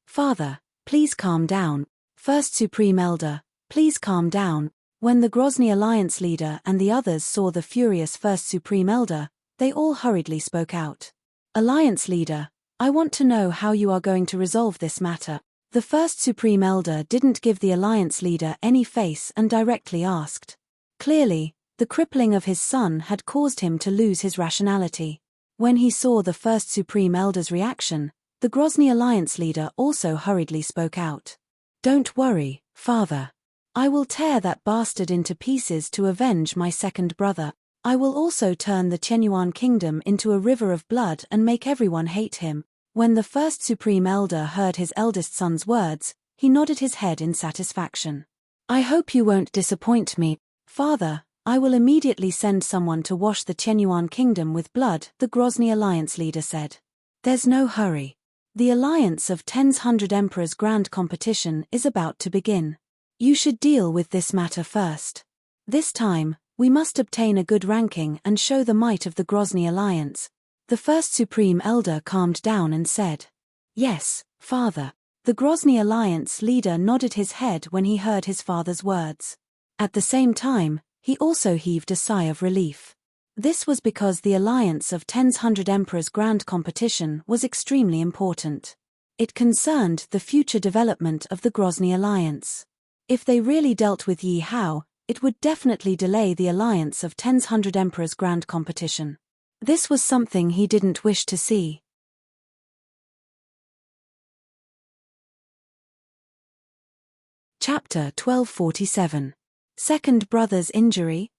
Father, please calm down. First Supreme Elder, please calm down. When the Grozny Alliance leader and the others saw the furious First Supreme Elder, they all hurriedly spoke out. Alliance leader, I want to know how you are going to resolve this matter. The First Supreme Elder didn't give the Alliance leader any face and directly asked. Clearly, the crippling of his son had caused him to lose his rationality. When he saw the First Supreme Elder's reaction, the Grozny Alliance leader also hurriedly spoke out. Don't worry, father. I will tear that bastard into pieces to avenge my second brother. I will also turn the Chenyuan kingdom into a river of blood and make everyone hate him. When the First Supreme Elder heard his eldest son's words, he nodded his head in satisfaction. I hope you won't disappoint me, father. I will immediately send someone to wash the Chenyuan kingdom with blood, the Grozny Alliance leader said. There's no hurry. The Alliance of 100 Emperors Grand Competition is about to begin. You should deal with this matter first. This time, we must obtain a good ranking and show the might of the Grozny Alliance. The First Supreme Elder calmed down and said, Yes, father. The Grozny Alliance leader nodded his head when he heard his father's words. At the same time, he also heaved a sigh of relief. This was because the Alliance of 100 Emperors Grand Competition was extremely important. It concerned the future development of the Grozny Alliance. If they really dealt with Yi Hao, it would definitely delay the Alliance of 100 Emperors Grand Competition. This was something he didn't wish to see. Chapter 1247. Second brother's injury?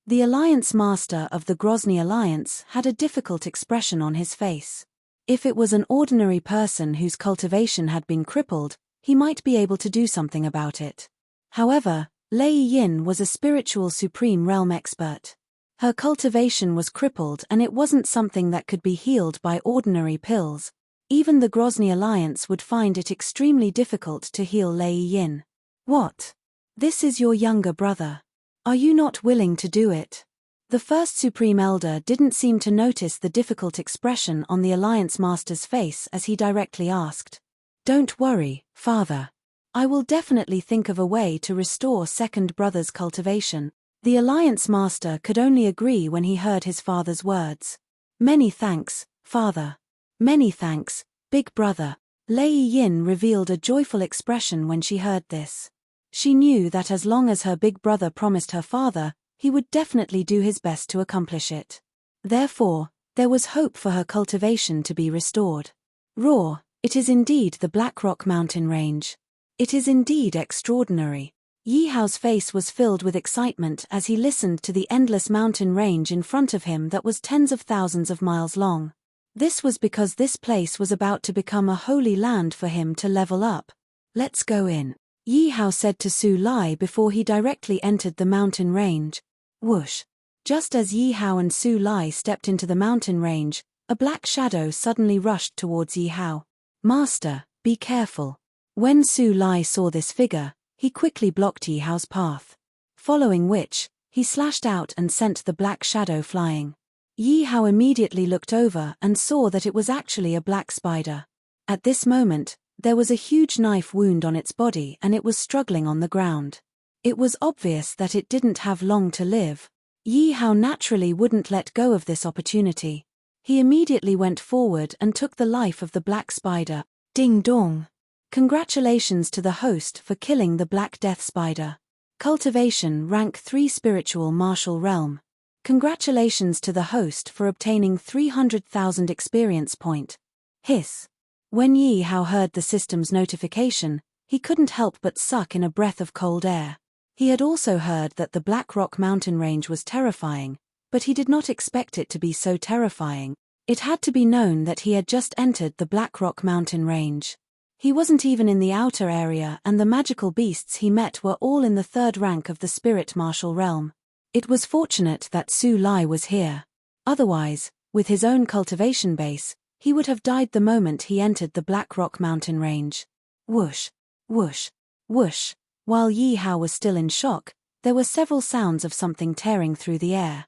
The Alliance Master of the Grozny Alliance had a difficult expression on his face. If it was an ordinary person whose cultivation had been crippled, he might be able to do something about it. However, Lei Yin was a spiritual supreme realm expert. Her cultivation was crippled and it wasn't something that could be healed by ordinary pills. Even the Grozny Alliance would find it extremely difficult to heal Lei Yin. What? This is your younger brother. Are you not willing to do it? The First Supreme Elder didn't seem to notice the difficult expression on the Alliance Master's face as he directly asked. Don't worry, father. I will definitely think of a way to restore second brother's cultivation. The Alliance Master could only agree when he heard his father's words. Many thanks, father. Many thanks, big brother. Lei Yin revealed a joyful expression when she heard this. She knew that as long as her big brother promised her father, he would definitely do his best to accomplish it. Therefore, there was hope for her cultivation to be restored. Roar, it is indeed the Black Rock mountain range. It is indeed extraordinary. Yi Hao's face was filled with excitement as he listened to the endless mountain range in front of him that was tens of thousands of miles long. This was because this place was about to become a holy land for him to level up. Let's go in, Yi Hao said to Su Lai before he directly entered the mountain range. Whoosh! Just as Yi Hao and Su Lai stepped into the mountain range, a black shadow suddenly rushed towards Yi Hao. Master, be careful. When Su Lai saw this figure, he quickly blocked Yi Hao's path. Following which, he slashed out and sent the black shadow flying. Yi Hao immediately looked over and saw that it was actually a black spider. At this moment, there was a huge knife wound on its body and it was struggling on the ground. It was obvious that it didn't have long to live. Yi Hao naturally wouldn't let go of this opportunity. He immediately went forward and took the life of the black spider. Ding dong! Congratulations to the host for killing the Black Death Spider. Cultivation Rank 3 Spiritual Martial Realm. Congratulations to the host for obtaining 300,000 experience point. Hiss. When Yi Hao heard the system's notification, he couldn't help but suck in a breath of cold air. He had also heard that the Black Rock mountain range was terrifying, but he did not expect it to be so terrifying. It had to be known that he had just entered the Black Rock mountain range. He wasn't even in the outer area and the magical beasts he met were all in the third rank of the spirit martial realm. It was fortunate that Su Lai was here. Otherwise, with his own cultivation base, he would have died the moment he entered the Black Rock mountain range. Whoosh, whoosh, whoosh. While Yi Hao was still in shock, there were several sounds of something tearing through the air.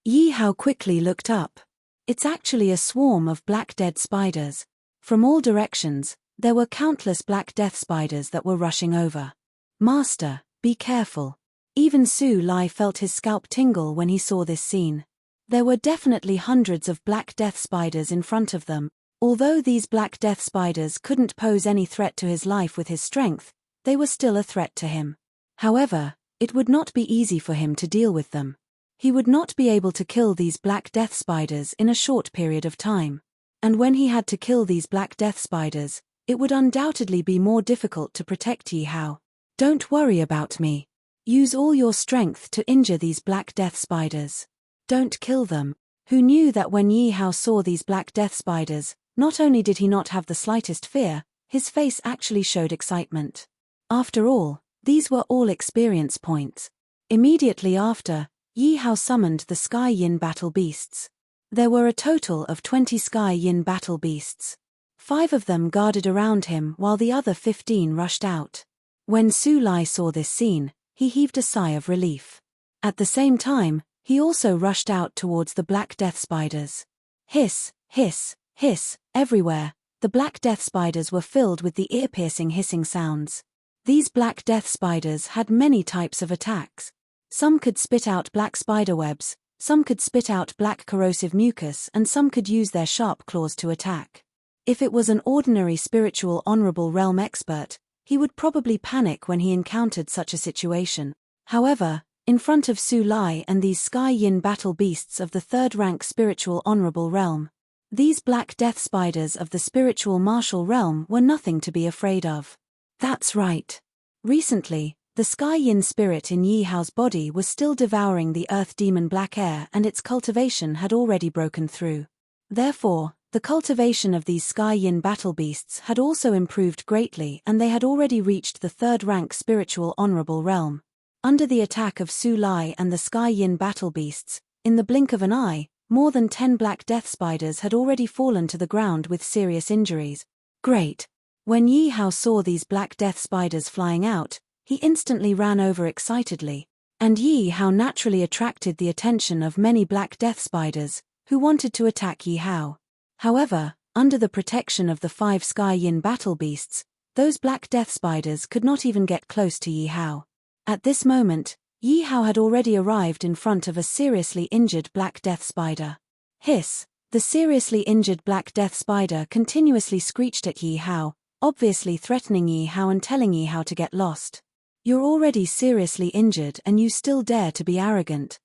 Yi Hao quickly looked up. It's actually a swarm of black dead spiders. From all directions, there were countless black death spiders that were rushing over. Master, be careful. Even Su Lai felt his scalp tingle when he saw this scene. There were definitely hundreds of black death spiders in front of them. Although these black death spiders couldn't pose any threat to his life with his strength, they were still a threat to him. However, it would not be easy for him to deal with them. He would not be able to kill these black death spiders in a short period of time. And when he had to kill these black death spiders, it would undoubtedly be more difficult to protect Yi Hao. Don't worry about me. Use all your strength to injure these black death spiders. Don't kill them. Who knew that when Yi Hao saw these black death spiders, not only did he not have the slightest fear, his face actually showed excitement. After all, these were all experience points. Immediately after, Yi Hao summoned the Sky Yin battle beasts. There were a total of 20 Sky Yin battle beasts. 5 of them guarded around him while the other 15 rushed out. When Su Lai saw this scene, he heaved a sigh of relief. At the same time, he also rushed out towards the black death spiders. Hiss, hiss, hiss, everywhere, the black death spiders were filled with the ear-piercing hissing sounds. These black death spiders had many types of attacks. Some could spit out black spiderwebs, some could spit out black corrosive mucus, and some could use their sharp claws to attack. If it was an ordinary spiritual honorable realm expert, he would probably panic when he encountered such a situation. However, in front of Su Lai and these Sky Yin battle beasts of the 3rd rank spiritual honorable realm, these black death spiders of the spiritual martial realm were nothing to be afraid of. That's right. Recently, the Sky Yin spirit in Yi Hao's body was still devouring the earth demon black air, and its cultivation had already broken through. Therefore, the cultivation of these Sky Yin battle beasts had also improved greatly, and they had already reached the 3rd rank spiritual honorable realm. Under the attack of Su Lai and the Sky Yin battle beasts, in the blink of an eye, more than 10 black death spiders had already fallen to the ground with serious injuries. Great! When Yi Hao saw these black death spiders flying out, he instantly ran over excitedly, and Yi Hao naturally attracted the attention of many black death spiders, who wanted to attack Yi Hao. However, under the protection of the 5 Sky Yin battle beasts, those black death spiders could not even get close to Yi Hao. At this moment, Yi Hao had already arrived in front of a seriously injured black death spider. Hiss! The seriously injured black death spider continuously screeched at Yi Hao, obviously threatening Yi Hao and telling Yi Hao to get lost. You're already seriously injured and you still dare to be arrogant.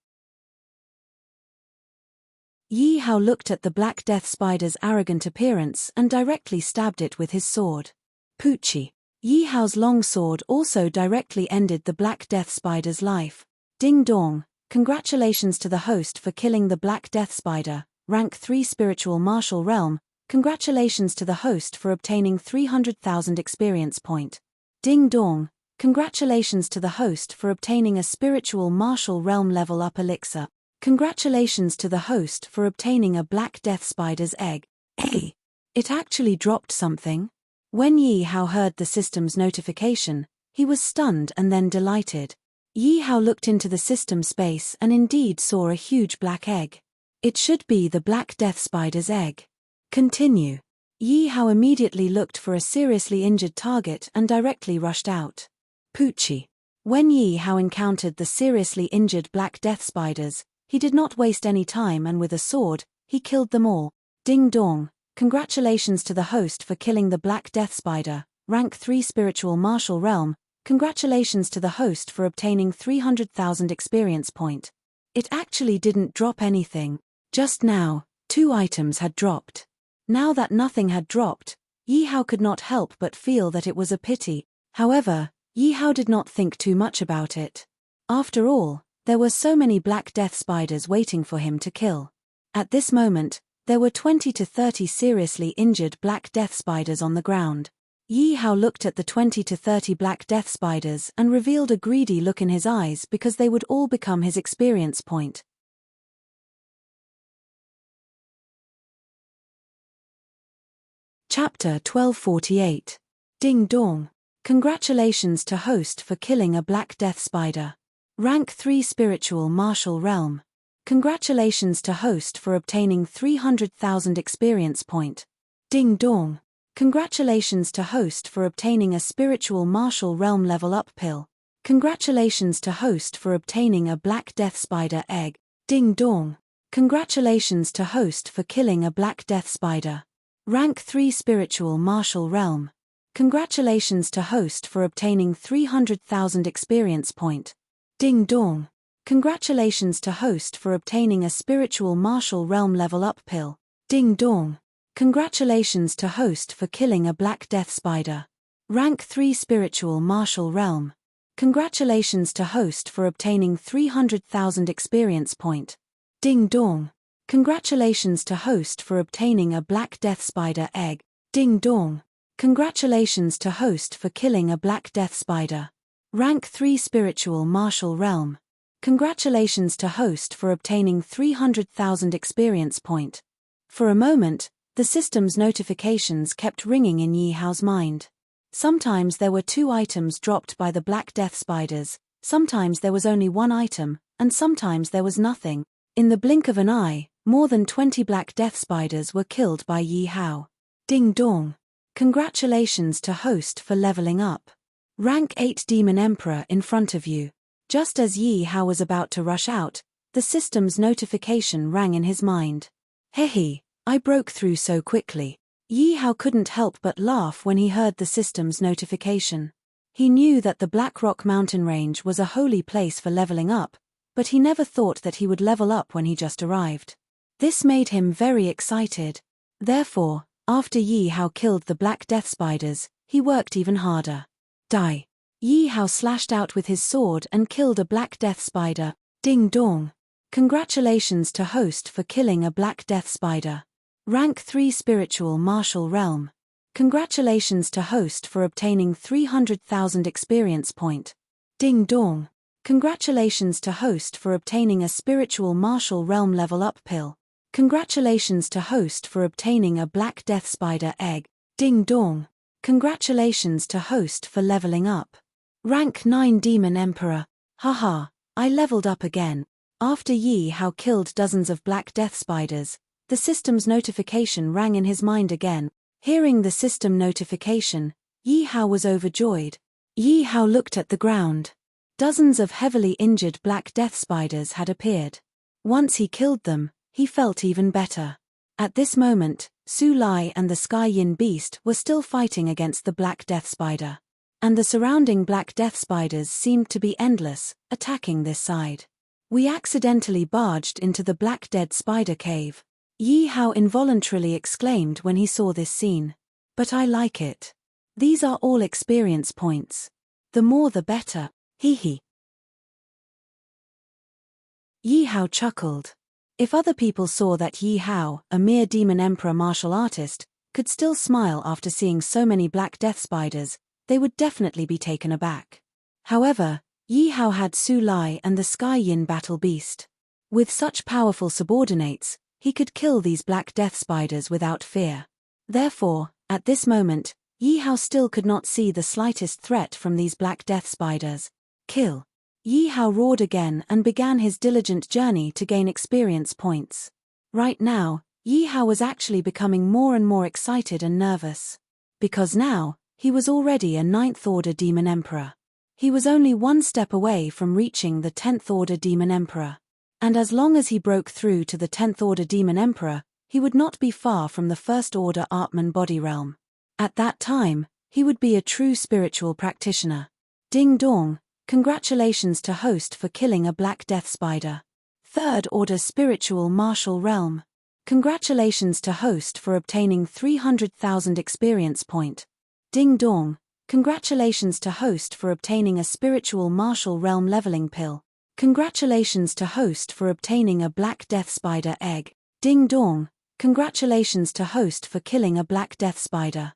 Yi Hao looked at the black death spider's arrogant appearance and directly stabbed it with his sword. Poochie. Yi Hao's long sword also directly ended the black death spider's life. Ding dong, congratulations to the host for killing the black death spider, rank 3 spiritual martial realm, congratulations to the host for obtaining 300,000 experience point. Ding dong, congratulations to the host for obtaining a spiritual martial realm level up elixir. Congratulations to the host for obtaining a black death spider's egg. Hey! It actually dropped something. When Yi Hao heard the system's notification, he was stunned and then delighted. Yi Hao looked into the system space and indeed saw a huge black egg. It should be the black death spider's egg. Continue. Yi Hao immediately looked for a seriously injured target and directly rushed out. Poochie. When Yi Hao encountered the seriously injured black death spiders, he did not waste any time and with a sword, he killed them all. Ding dong, congratulations to the host for killing the black death spider, rank 3 spiritual martial realm, congratulations to the host for obtaining 300,000 experience point. It actually didn't drop anything. Just now, 2 items had dropped. Now that nothing had dropped, Yi Hao could not help but feel that it was a pity. However, Yi Hao did not think too much about it. After all, there were so many black death spiders waiting for him to kill. At this moment, there were 20 to 30 seriously injured black death spiders on the ground. Yi Hao looked at the 20 to 30 black death spiders and revealed a greedy look in his eyes because they would all become his experience point. Chapter 1248. Ding Dong. Congratulations to host for killing a black death spider. Rank 3 Spiritual Martial Realm. Congratulations to host for obtaining 300,000 experience point. Ding Dong. Congratulations to host for obtaining a Spiritual Martial Realm level up pill. Congratulations to host for obtaining a black death spider egg. Ding Dong. Congratulations to host for killing a black death spider. Rank 3 Spiritual Martial Realm. Congratulations to host for obtaining 300,000 experience point. Ding Dong. Congratulations to host for obtaining a Spiritual Martial Realm level up pill. Ding Dong. Congratulations to host for killing a black death spider. Rank 3 Spiritual Martial Realm. Congratulations to host for obtaining 300,000 experience point. Ding Dong. Congratulations to host for obtaining a black death spider egg. Ding Dong. Congratulations to host for killing a black death spider. Rank 3 Spiritual Martial Realm. Congratulations to host for obtaining 300,000 experience point. For a moment, the system's notifications kept ringing in Yi Hao's mind. Sometimes there were 2 items dropped by the black death spiders, sometimes there was only 1 item, and sometimes there was nothing. In the blink of an eye, more than 20 black death spiders were killed by Yi Hao. Ding Dong. Congratulations to host for leveling up. Rank 8 Demon Emperor in front of you. Just as Yi Hao was about to rush out, the system's notification rang in his mind. Hehe, I broke through so quickly. Yi Hao couldn't help but laugh when he heard the system's notification. He knew that the Black Rock mountain range was a holy place for leveling up, but he never thought that he would level up when he just arrived. This made him very excited. Therefore, after Yi Hao killed the black death spiders, he worked even harder. Die. Yi Hao slashed out with his sword and killed a black death spider. Ding Dong. Congratulations to host for killing a black death spider. Rank 3 Spiritual Martial Realm. Congratulations to host for obtaining 300,000 experience point. Ding Dong. Congratulations to host for obtaining a Spiritual Martial Realm level up pill. Congratulations to host for obtaining a black death spider egg. Ding Dong. Congratulations to host for leveling up. Rank 9 Demon Emperor. Haha, I leveled up again. After Yi Hao killed dozens of black death spiders, the system's notification rang in his mind again. Hearing the system notification, Yi Hao was overjoyed. Yi Hao looked at the ground. Dozens of heavily injured black death spiders had appeared. Once he killed them, he felt even better. At this moment, Su Lai and the Sky Yin beast were still fighting against the black death spider. And the surrounding black death spiders seemed to be endless, attacking this side. We accidentally barged into the black dead spider cave. Yi Hao involuntarily exclaimed when he saw this scene. But I like it. These are all experience points. The more the better. Hee hee. Yi Hao chuckled. If other people saw that Yi Hao, a mere Demon Emperor martial artist, could still smile after seeing so many black death spiders, they would definitely be taken aback. However, Yi Hao had Su Lai and the Sky Yin battle beast. With such powerful subordinates, he could kill these black death spiders without fear. Therefore, at this moment, Yi Hao still could not see the slightest threat from these black death spiders. Kill. Yi Hao roared again and began his diligent journey to gain experience points. Right now, Yi Hao was actually becoming more and more excited and nervous. Because now, he was already a 9th Order Demon Emperor. He was only 1 step away from reaching the 10th Order Demon Emperor. And as long as he broke through to the 10th Order Demon Emperor, he would not be far from the 1st Order Artman Body Realm. At that time, he would be a true spiritual practitioner. Ding Dong. Congratulations to host for killing a black death spider. 3rd Order Spiritual Martial Realm. Congratulations to host for obtaining 300,000 experience point. Ding Dong. Congratulations to host for obtaining a Spiritual Martial Realm leveling pill. Congratulations to host for obtaining a black death spider egg. Ding Dong. Congratulations to host for killing a black death spider.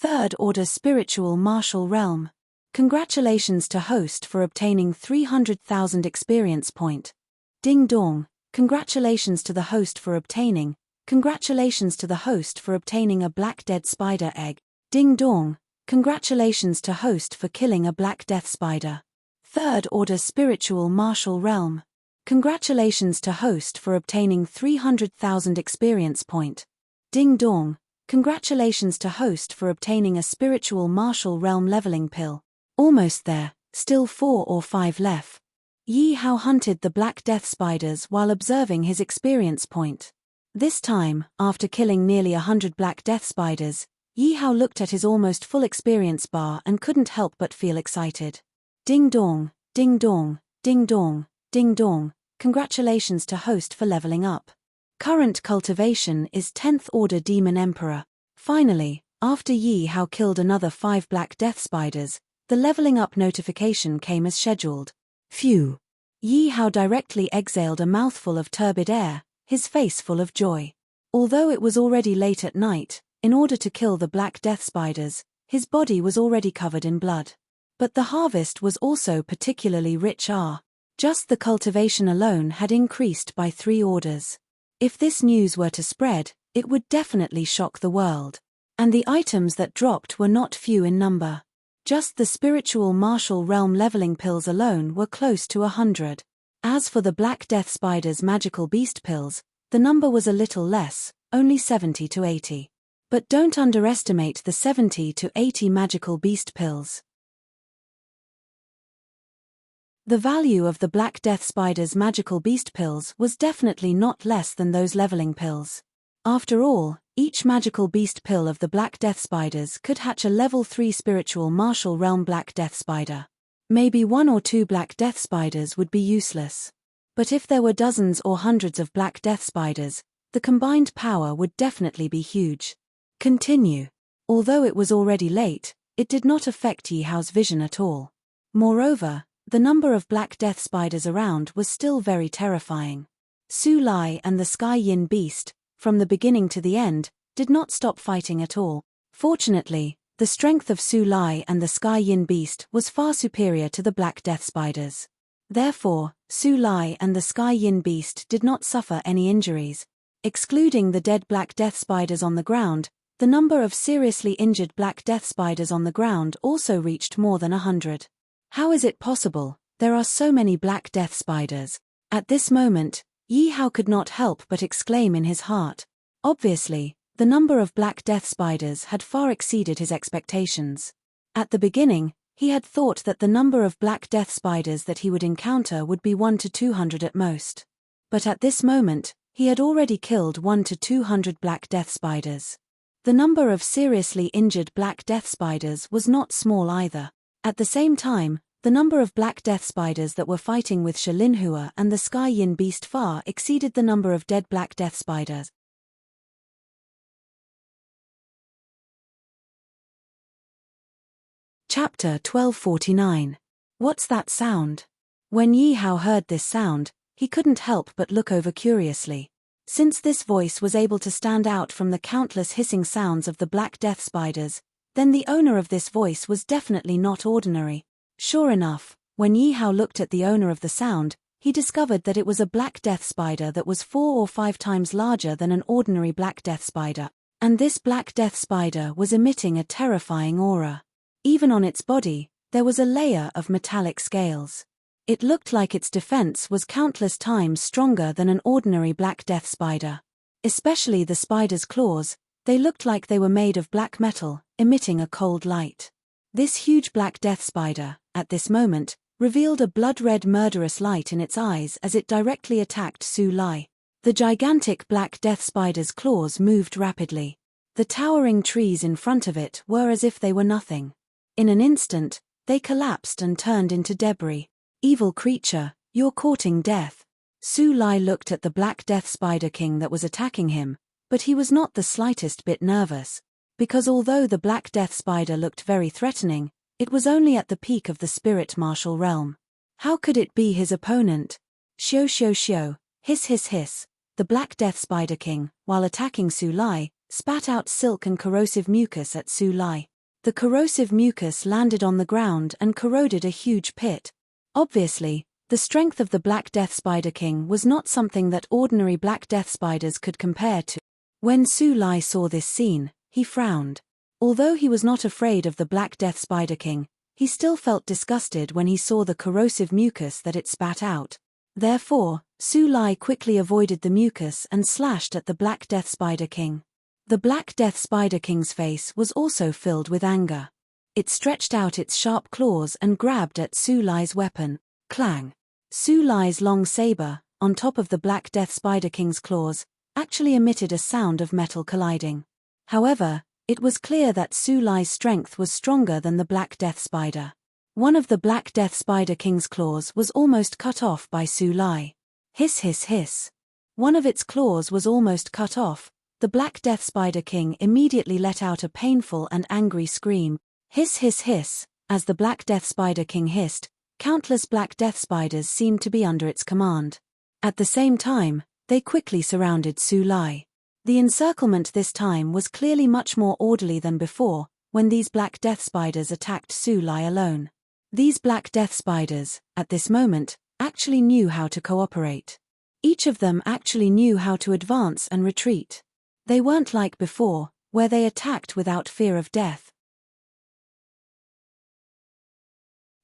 Third Order Spiritual Martial Realm. Congratulations to host for obtaining 300,000 experience point. Ding dong. Congratulations to the host for obtaining. Congratulations to the host for obtaining a black dead spider egg. Ding dong. Congratulations to host for killing a black death spider. Third Order Spiritual Martial Realm. Congratulations to host for obtaining 300,000 experience point. Ding dong. Congratulations to host for obtaining a spiritual martial realm leveling pill. Almost there, still 4 or 5 left. Yi Hao hunted the black death spiders while observing his experience point. This time, after killing nearly 100 black death spiders, Yi Hao looked at his almost full experience bar and couldn't help but feel excited. Ding dong, ding dong, ding dong, ding dong. Congratulations to host for leveling up. Current cultivation is 10th Order Demon Emperor. Finally, after Yi Hao killed another 5 black death spiders, the leveling up notification came as scheduled. Phew! Yi Hao directly exhaled a mouthful of turbid air, his face full of joy. Although it was already late at night, in order to kill the black death spiders, his body was already covered in blood. But the harvest was also particularly rich. Just the cultivation alone had increased by 3 orders. If this news were to spread, it would definitely shock the world. And the items that dropped were not few in number. Just the spiritual martial realm leveling pills alone were close to 100. As for the Black Death Spider's magical beast pills, the number was a little less, only 70 to 80. But don't underestimate the 70 to 80 magical beast pills. The value of the Black Death Spider's magical beast pills was definitely not less than those leveling pills. After all, each magical beast pill of the Black Death Spiders could hatch a level 3 spiritual martial realm Black Death Spider. Maybe 1 or 2 Black Death Spiders would be useless. But if there were dozens or hundreds of Black Death Spiders, the combined power would definitely be huge. Continue. Although it was already late, it did not affect Yi Hao's vision at all. Moreover, the number of Black Death Spiders around was still very terrifying. Su Lai and the Sky Yin beast, from the beginning to the end, did not stop fighting at all. Fortunately, the strength of Su Lai and the Sky Yin beast was far superior to the Black Death Spiders. Therefore, Su Lai and the Sky Yin beast did not suffer any injuries. Excluding the dead Black Death Spiders on the ground, the number of seriously injured Black Death Spiders on the ground also reached more than 100. How is it possible? There are so many Black Death Spiders. At this moment, Yi Hao could not help but exclaim in his heart. Obviously, the number of Black Death Spiders had far exceeded his expectations. At the beginning, he had thought that the number of Black Death Spiders that he would encounter would be 1 to 200 at most. But at this moment, he had already killed 1 to 200 Black Death Spiders. The number of seriously injured Black Death Spiders was not small either. At the same time, the number of Black Death Spiders that were fighting with Shalinhua and the Sky Yin beast far exceeded the number of dead Black Death Spiders. Chapter 1249. What's that sound? When Yi Hao heard this sound, he couldn't help but look over curiously. Since this voice was able to stand out from the countless hissing sounds of the Black Death Spiders, then the owner of this voice was definitely not ordinary. Sure enough, when Yi Hao looked at the owner of the sound, he discovered that it was a Black Death Spider that was 4 or 5 times larger than an ordinary Black Death Spider, and this Black Death Spider was emitting a terrifying aura. Even on its body, there was a layer of metallic scales. It looked like its defense was countless times stronger than an ordinary Black Death Spider. Especially the spider's claws, they looked like they were made of black metal, emitting a cold light. This huge Black Death Spider, at this moment, revealed a blood-red murderous light in its eyes as it directly attacked Su Lai. The gigantic Black Death Spider's claws moved rapidly. The towering trees in front of it were as if they were nothing. In an instant, they collapsed and turned into debris. Evil creature, you're courting death. Su Lai looked at the Black Death Spider King that was attacking him, but he was not the slightest bit nervous. Because although the Black Death Spider looked very threatening, it was only at the peak of the spirit martial realm. How could it be his opponent? Shio shio shio, hiss hiss hiss. The Black Death Spider King, while attacking Su Lai, spat out silk and corrosive mucus at Su Lai. The corrosive mucus landed on the ground and corroded a huge pit. Obviously, the strength of the Black Death Spider King was not something that ordinary Black Death spiders could compare to. When Su Lai saw this scene, he frowned. Although he was not afraid of the Black Death Spider King, he still felt disgusted when he saw the corrosive mucus that it spat out. Therefore, Su Lai quickly avoided the mucus and slashed at the Black Death Spider King. The Black Death Spider King's face was also filled with anger. It stretched out its sharp claws and grabbed at Su Lai's weapon. Clang! Su Lai's long saber, on top of the Black Death Spider King's claws, actually emitted a sound of metal colliding. However, it was clear that Su Lai's strength was stronger than the Black Death Spider. One of the Black Death Spider King's claws was almost cut off by Su Lai. Hiss hiss hiss. One of its claws was almost cut off. The Black Death Spider King immediately let out a painful and angry scream. Hiss hiss hiss. As the Black Death Spider King hissed, countless Black Death Spiders seemed to be under its command. At the same time, they quickly surrounded Su Lai. The encirclement this time was clearly much more orderly than before, when these Black Death Spiders attacked Su Lai alone. These Black Death Spiders, at this moment, actually knew how to cooperate. Each of them actually knew how to advance and retreat. They weren't like before, where they attacked without fear of death.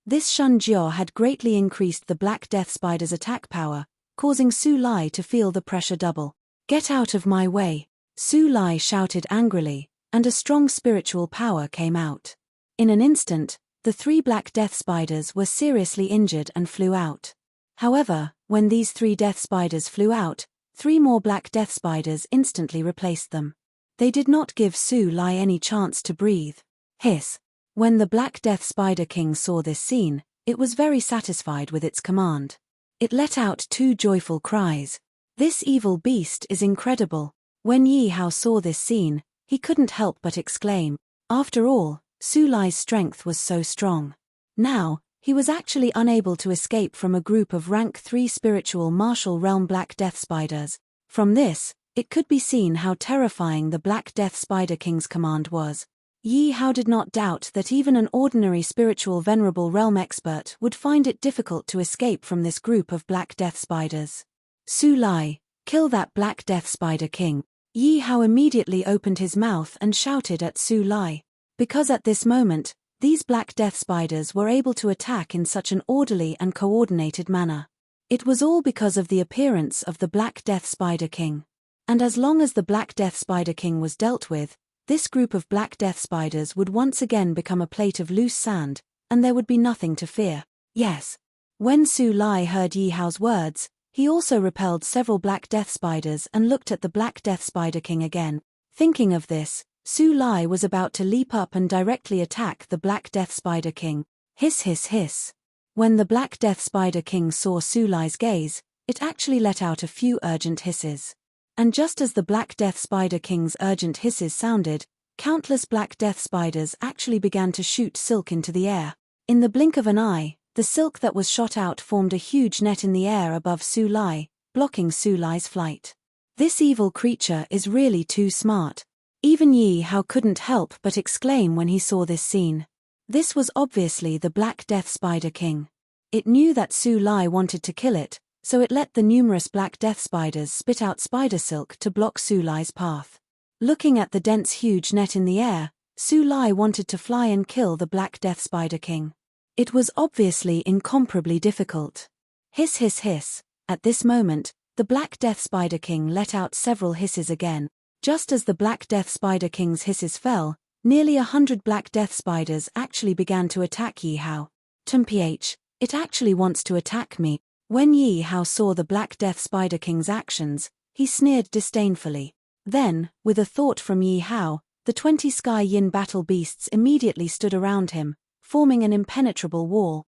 This Shun Jiao had greatly increased the Black Death Spider's attack power, causing Su Lai to feel the pressure double. "Get out of my way!" Su Lai shouted angrily, and a strong spiritual power came out. In an instant, the 3 Black Death Spiders were seriously injured and flew out. However, when these 3 Death Spiders flew out, 3 more Black Death Spiders instantly replaced them. They did not give Su Lai any chance to breathe. Hiss! When the Black Death Spider King saw this scene, it was very satisfied with its command. It let out 2 joyful cries. "This evil beast is incredible." When Yi Hao saw this scene, he couldn't help but exclaim. After all, Su Lai's strength was so strong. Now, he was actually unable to escape from a group of rank 3 spiritual martial realm Black Death Spiders. From this, it could be seen how terrifying the Black Death Spider King's command was. Yi Hao did not doubt that even an ordinary spiritual venerable realm expert would find it difficult to escape from this group of Black Death Spiders. "Su Lai, kill that Black Death Spider King." Yi Hao immediately opened his mouth and shouted at Su Lai. Because at this moment, these Black Death Spiders were able to attack in such an orderly and coordinated manner. It was all because of the appearance of the Black Death Spider King. And as long as the Black Death Spider King was dealt with, this group of Black Death Spiders would once again become a plate of loose sand, and there would be nothing to fear. Yes. When Su Lai heard Yi Hao's words, he also repelled several Black Death Spiders and looked at the Black Death Spider King again. Thinking of this, Su Lai was about to leap up and directly attack the Black Death Spider King. Hiss hiss hiss. When the Black Death Spider King saw Su Lai's gaze, it actually let out a few urgent hisses. And just as the Black Death Spider King's urgent hisses sounded, countless Black Death Spiders actually began to shoot silk into the air. In the blink of an eye, the silk that was shot out formed a huge net in the air above Su Lai, blocking Su Lai's flight. This evil creature is really too smart. Even Yi Hao couldn't help but exclaim when he saw this scene. This was obviously the Black Death Spider King. It knew that Su Lai wanted to kill it, so it let the numerous Black Death Spiders spit out spider silk to block Su Lai's path. Looking at the dense huge net in the air, Su Lai wanted to fly and kill the Black Death Spider King. It was obviously incomparably difficult. Hiss hiss hiss. At this moment, the Black Death Spider King let out several hisses again. Just as the Black Death Spider King's hisses fell, nearly 100 Black Death Spiders actually began to attack Yi Hao. "Mph, it actually wants to attack me." When Yi Hao saw the Black Death Spider King's actions, he sneered disdainfully. Then, with a thought from Yi Hao, the 20 Sky Yin battle beasts immediately stood around him, forming an impenetrable wall.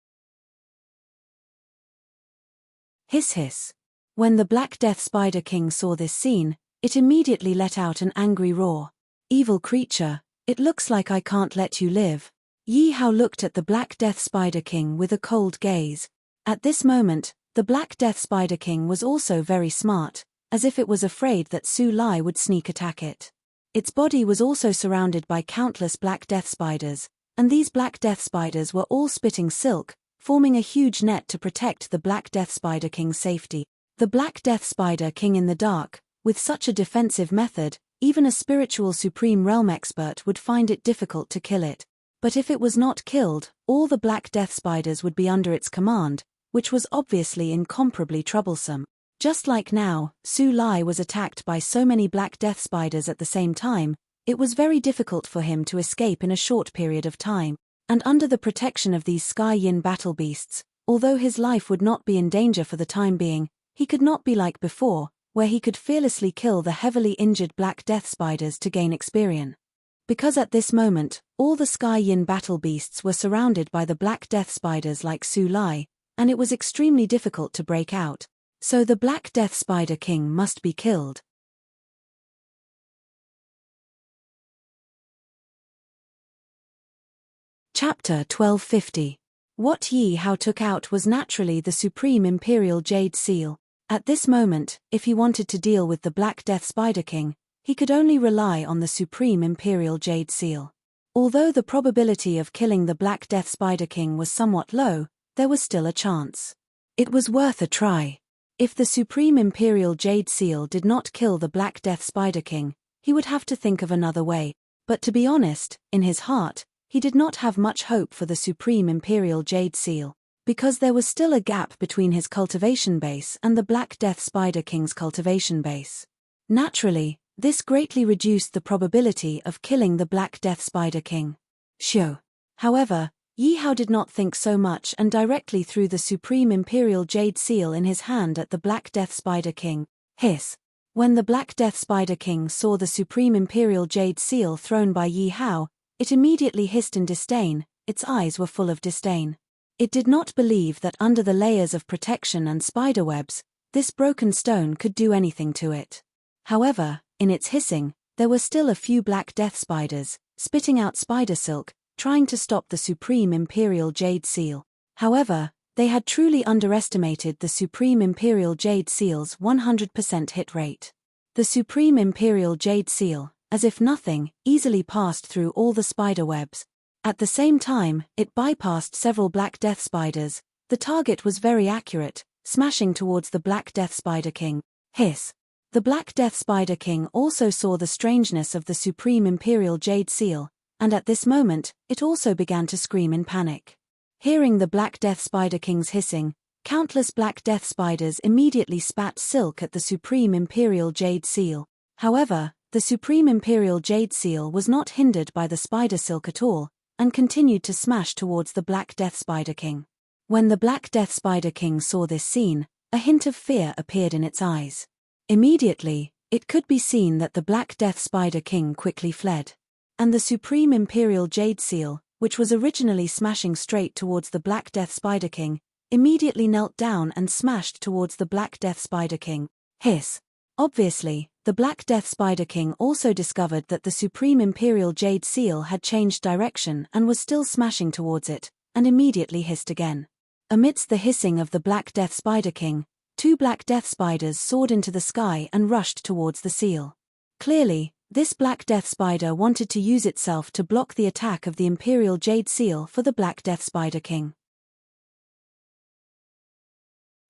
Hiss hiss. When the Black Death Spider King saw this scene, it immediately let out an angry roar. "Evil creature, it looks like I can't let you live." Yi Hao looked at the Black Death Spider King with a cold gaze. At this moment, the Black Death Spider King was also very smart, as if it was afraid that Su Lai would sneak attack it. Its body was also surrounded by countless black death spiders, and these black death spiders were all spitting silk, forming a huge net to protect the Black Death Spider King's safety. The Black Death Spider King in the dark, with such a defensive method, even a spiritual Supreme Realm expert would find it difficult to kill it. But if it was not killed, all the Black Death Spiders would be under its command, which was obviously incomparably troublesome. Just like now, Su Lai was attacked by so many Black Death Spiders at the same time, it was very difficult for him to escape in a short period of time. And under the protection of these Sky Yin battle beasts, although his life would not be in danger for the time being, he could not be like before, where he could fearlessly kill the heavily injured Black Death Spiders to gain experience. Because at this moment, all the Sky Yin battle beasts were surrounded by the Black Death Spiders like Su Lai, and it was extremely difficult to break out. So the Black Death Spider King must be killed. Chapter 1250. What Yi Hao took out was naturally the Supreme Imperial Jade Seal. At this moment, if he wanted to deal with the Black Death Spider King, he could only rely on the Supreme Imperial Jade Seal. Although the probability of killing the Black Death Spider King was somewhat low, there was still a chance. It was worth a try. If the Supreme Imperial Jade Seal did not kill the Black Death Spider King, he would have to think of another way. But to be honest, in his heart, he did not have much hope for the Supreme Imperial Jade Seal, because there was still a gap between his cultivation base and the Black Death Spider King's cultivation base. Naturally, this greatly reduced the probability of killing the Black Death Spider King. Sure. However, Yi Hao did not think so much and directly threw the Supreme Imperial Jade Seal in his hand at the Black Death Spider King. Hiss. When the Black Death Spider King saw the Supreme Imperial Jade Seal thrown by Yi Hao, it immediately hissed in disdain. Its eyes were full of disdain. It did not believe that under the layers of protection and spiderwebs, this broken stone could do anything to it. However, in its hissing, there were still a few Black Death Spiders, spitting out spider silk, trying to stop the Supreme Imperial Jade Seal. However, they had truly underestimated the Supreme Imperial Jade Seal's 100% hit rate. The Supreme Imperial Jade Seal, as if nothing, easily passed through all the spider webs. At the same time, it bypassed several Black Death Spiders. The target was very accurate, smashing towards the Black Death Spider King. Hiss. The Black Death Spider King also saw the strangeness of the Supreme Imperial Jade Seal, and at this moment, it also began to scream in panic. Hearing the Black Death Spider King's hissing, countless Black Death Spiders immediately spat silk at the Supreme Imperial Jade Seal. However, the Supreme Imperial Jade Seal was not hindered by the spider silk at all, and continued to smash towards the Black Death Spider King. When the Black Death Spider King saw this scene, a hint of fear appeared in its eyes. Immediately, it could be seen that the Black Death Spider King quickly fled. And the Supreme Imperial Jade Seal, which was originally smashing straight towards the Black Death Spider King, immediately knelt down and smashed towards the Black Death Spider King. Hiss. Obviously, the Black Death Spider King also discovered that the Supreme Imperial Jade Seal had changed direction and was still smashing towards it, and immediately hissed again. Amidst the hissing of the Black Death Spider King, two Black Death Spiders soared into the sky and rushed towards the seal. Clearly, this Black Death Spider wanted to use itself to block the attack of the Imperial Jade Seal for the Black Death Spider King.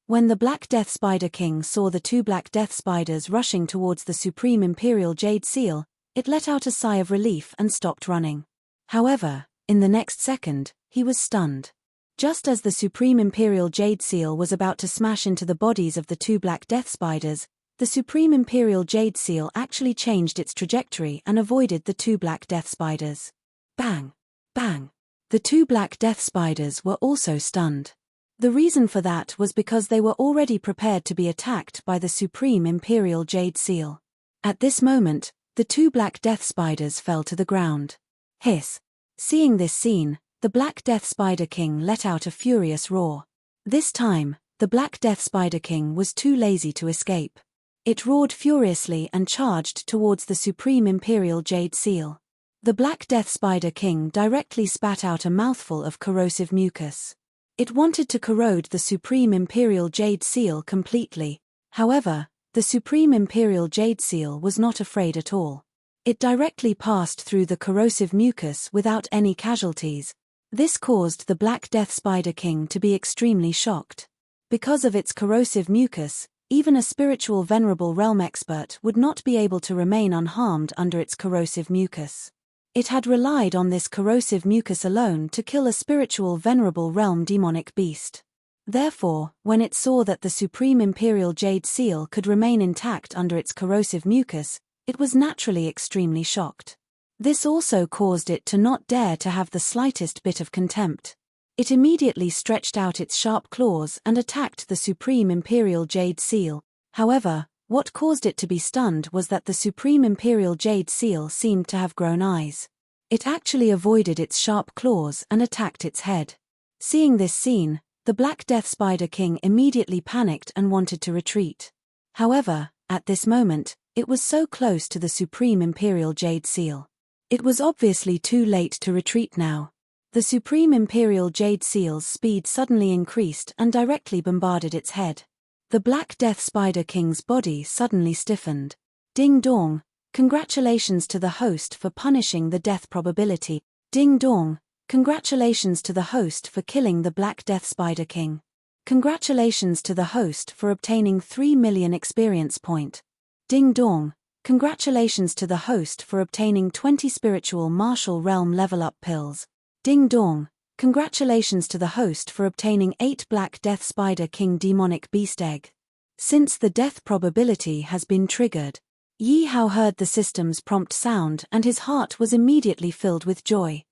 When the Black Death Spider King saw the two Black Death Spiders rushing towards the Supreme Imperial Jade Seal, it let out a sigh of relief and stopped running. However, in the next second, he was stunned. Just as the Supreme Imperial Jade Seal was about to smash into the bodies of the two Black Death Spiders, the Supreme Imperial Jade Seal actually changed its trajectory and avoided the two Black Death Spiders. Bang! Bang! The two Black Death Spiders were also stunned. The reason for that was because they were already prepared to be attacked by the Supreme Imperial Jade Seal. At this moment, the two Black Death Spiders fell to the ground. Hiss. Seeing this scene, the Black Death Spider King let out a furious roar. This time, the Black Death Spider King was too lazy to escape. It roared furiously and charged towards the Supreme Imperial Jade Seal. The Black Death Spider King directly spat out a mouthful of corrosive mucus. It wanted to corrode the Supreme Imperial Jade Seal completely. However, the Supreme Imperial Jade Seal was not afraid at all. It directly passed through the corrosive mucus without any casualties. This caused the Black Death Spider King to be extremely shocked. Because of its corrosive mucus, even a spiritual venerable realm expert would not be able to remain unharmed under its corrosive mucus. It had relied on this corrosive mucus alone to kill a spiritual venerable realm demonic beast. Therefore, when it saw that the Supreme Imperial Jade Seal could remain intact under its corrosive mucus, it was naturally extremely shocked. This also caused it to not dare to have the slightest bit of contempt. It immediately stretched out its sharp claws and attacked the Supreme Imperial Jade Seal. However, what caused it to be stunned was that the Supreme Imperial Jade Seal seemed to have grown eyes. It actually avoided its sharp claws and attacked its head. Seeing this scene, the Black Death Spider King immediately panicked and wanted to retreat. However, at this moment, it was so close to the Supreme Imperial Jade Seal. It was obviously too late to retreat now. The Supreme Imperial Jade Seal's speed suddenly increased and directly bombarded its head. The Black Death Spider King's body suddenly stiffened. Ding dong, congratulations to the host for punishing the death probability. Ding dong, congratulations to the host for killing the Black Death Spider King. Congratulations to the host for obtaining 3 million experience point. Ding dong, congratulations to the host for obtaining 20 spiritual martial realm level up pills. Ding dong, congratulations to the host for obtaining 8 Black Death Spider King demonic beast egg. Since the death probability has been triggered, Yi Hao heard the system's prompt sound and his heart was immediately filled with joy.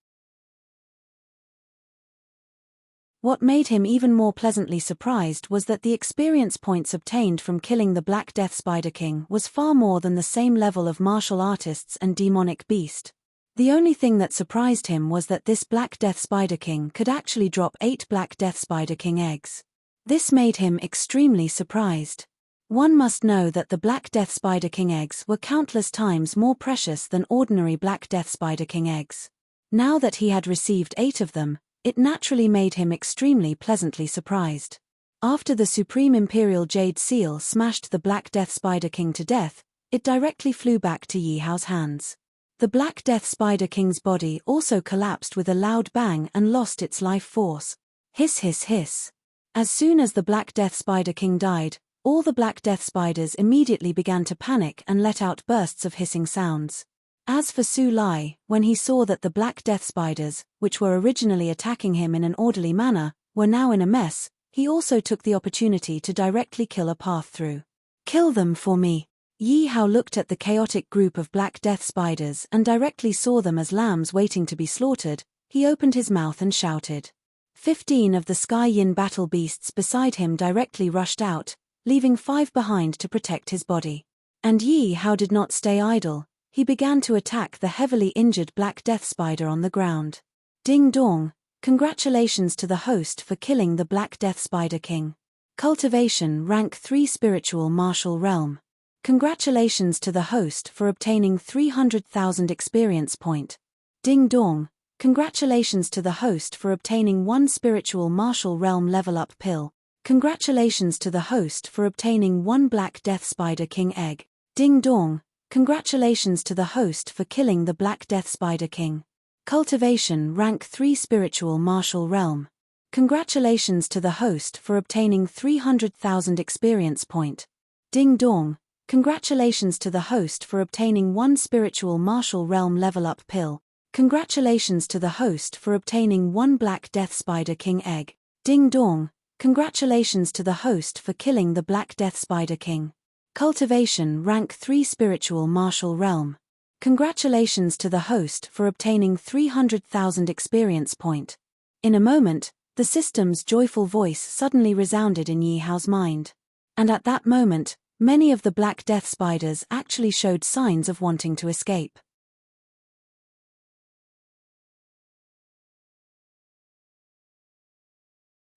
What made him even more pleasantly surprised was that the experience points obtained from killing the Black Death Spider King was far more than the same level of martial artists and demonic beast. The only thing that surprised him was that this Black Death Spider King could actually drop 8 Black Death Spider King eggs. This made him extremely surprised. One must know that the Black Death Spider King eggs were countless times more precious than ordinary Black Death Spider King eggs. Now that he had received 8 of them, it naturally made him extremely pleasantly surprised. After the Supreme Imperial Jade Seal smashed the Black Death Spider King to death, it directly flew back to Yi Hao's hands. The Black Death Spider King's body also collapsed with a loud bang and lost its life force. Hiss hiss hiss. As soon as the Black Death Spider King died, all the Black Death Spiders immediately began to panic and let out bursts of hissing sounds. As for Su Lai, when he saw that the Black Death Spiders, which were originally attacking him in an orderly manner, were now in a mess, he also took the opportunity to directly kill a path through. Kill them for me. Yi Hao looked at the chaotic group of Black Death Spiders and directly saw them as lambs waiting to be slaughtered. He opened his mouth and shouted. 15 of the Sky Yin battle beasts beside him directly rushed out, leaving 5 behind to protect his body. And Yi Hao did not stay idle. He began to attack the heavily injured Black Death Spider on the ground. Ding dong, congratulations to the host for killing the Black Death Spider King. Cultivation rank 3 spiritual martial realm. Congratulations to the host for obtaining 300,000 experience point. Ding dong, congratulations to the host for obtaining 1 spiritual martial realm level up pill. Congratulations to the host for obtaining 1 Black Death Spider King egg. Ding dong, congratulations to the host for killing the Black Death Spider King. Cultivation rank 3 spiritual martial realm. Congratulations to the host for obtaining 300,000 experience point. Ding dong, congratulations to the host for obtaining 1 spiritual martial realm level up pill. Congratulations to the host for obtaining 1 Black Death Spider King egg. Ding dong, congratulations to the host for killing the Black Death Spider King. Cultivation rank 3 spiritual martial realm. Congratulations to the host for obtaining 300,000 experience point. In a moment, the system's joyful voice suddenly resounded in Yi Hao's mind. And at that moment, many of the Black Death Spiders actually showed signs of wanting to escape.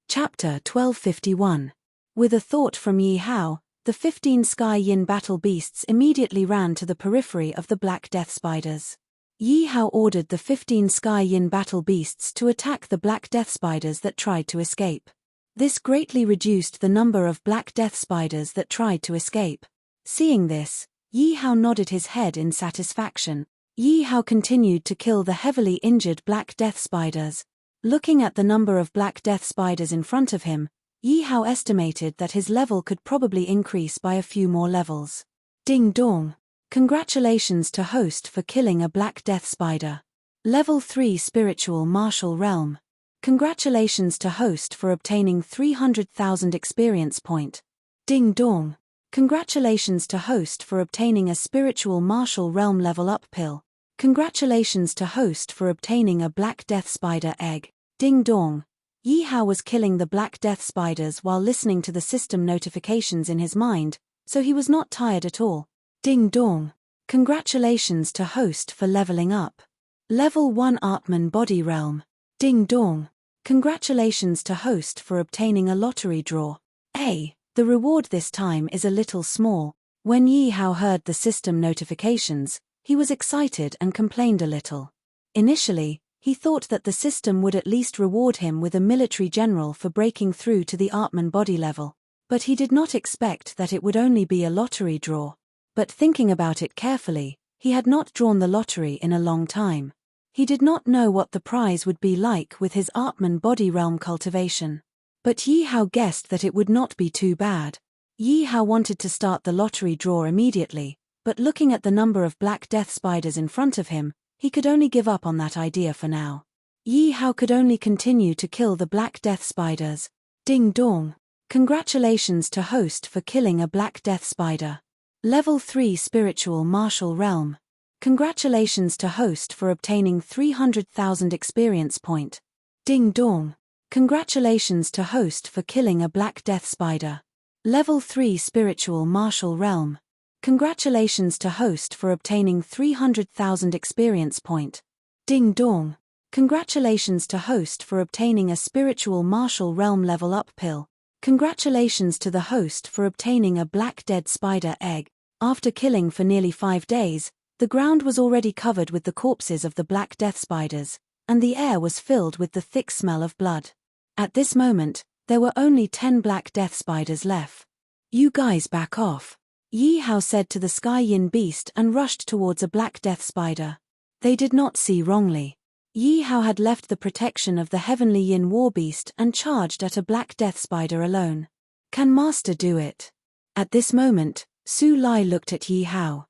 Chapter 1251. With a thought from Yi Hao, the 15 Sky Yin battle beasts immediately ran to the periphery of the Black Death Spiders. Yi Hao ordered the 15 Sky Yin battle beasts to attack the Black Death Spiders that tried to escape. This greatly reduced the number of Black Death Spiders that tried to escape. Seeing this, Yi Hao nodded his head in satisfaction. Yi Hao continued to kill the heavily injured black death spiders. Looking at the number of black death spiders in front of him, Yi Hao estimated that his level could probably increase by a few more levels. Ding dong! Congratulations to host for killing a black death spider. Level 3 Spiritual Martial Realm. Congratulations to host for obtaining 300,000 experience point. Ding dong! Congratulations to host for obtaining a Spiritual Martial Realm level up pill. Congratulations to host for obtaining a black death spider egg. Ding dong! Yi Hao was killing the black death spiders while listening to the system notifications in his mind, so he was not tired at all. Ding dong! Congratulations to host for leveling up. Level 1 Atman Body Realm. Ding dong! Congratulations to host for obtaining a lottery draw. The reward this time is a little small. When Yi Hao heard the system notifications, he was excited and complained a little. Initially, he thought that the system would at least reward him with a military general for breaking through to the Atman body level. But he did not expect that it would only be a lottery draw. But thinking about it carefully, he had not drawn the lottery in a long time. He did not know what the prize would be like with his Atman body realm cultivation. But Yi Hao guessed that it would not be too bad. Yi Hao wanted to start the lottery draw immediately, but looking at the number of black death spiders in front of him, he could only give up on that idea for now. Yi Hao could only continue to kill the black death spiders. Ding dong! Congratulations to host for killing a black death spider. Level 3 Spiritual Martial Realm. Congratulations to host for obtaining 300,000 experience point. Ding dong! Congratulations to host for killing a black death spider. Level 3 Spiritual Martial Realm. Congratulations to host for obtaining 300,000 experience point. Ding dong! Congratulations to host for obtaining a Spiritual Martial Realm level up pill. Congratulations to the host for obtaining a black dead spider egg. After killing for nearly 5 days, the ground was already covered with the corpses of the black death spiders, and the air was filled with the thick smell of blood. At this moment, there were only 10 black death spiders left. You guys back off, Yi Hao said to the Sky Yin beast and rushed towards a black death spider. They did not see wrongly. Yi Hao had left the protection of the heavenly Yin war beast and charged at a black death spider alone. Can Master do it? At this moment, Su Lai looked at Yi Hao.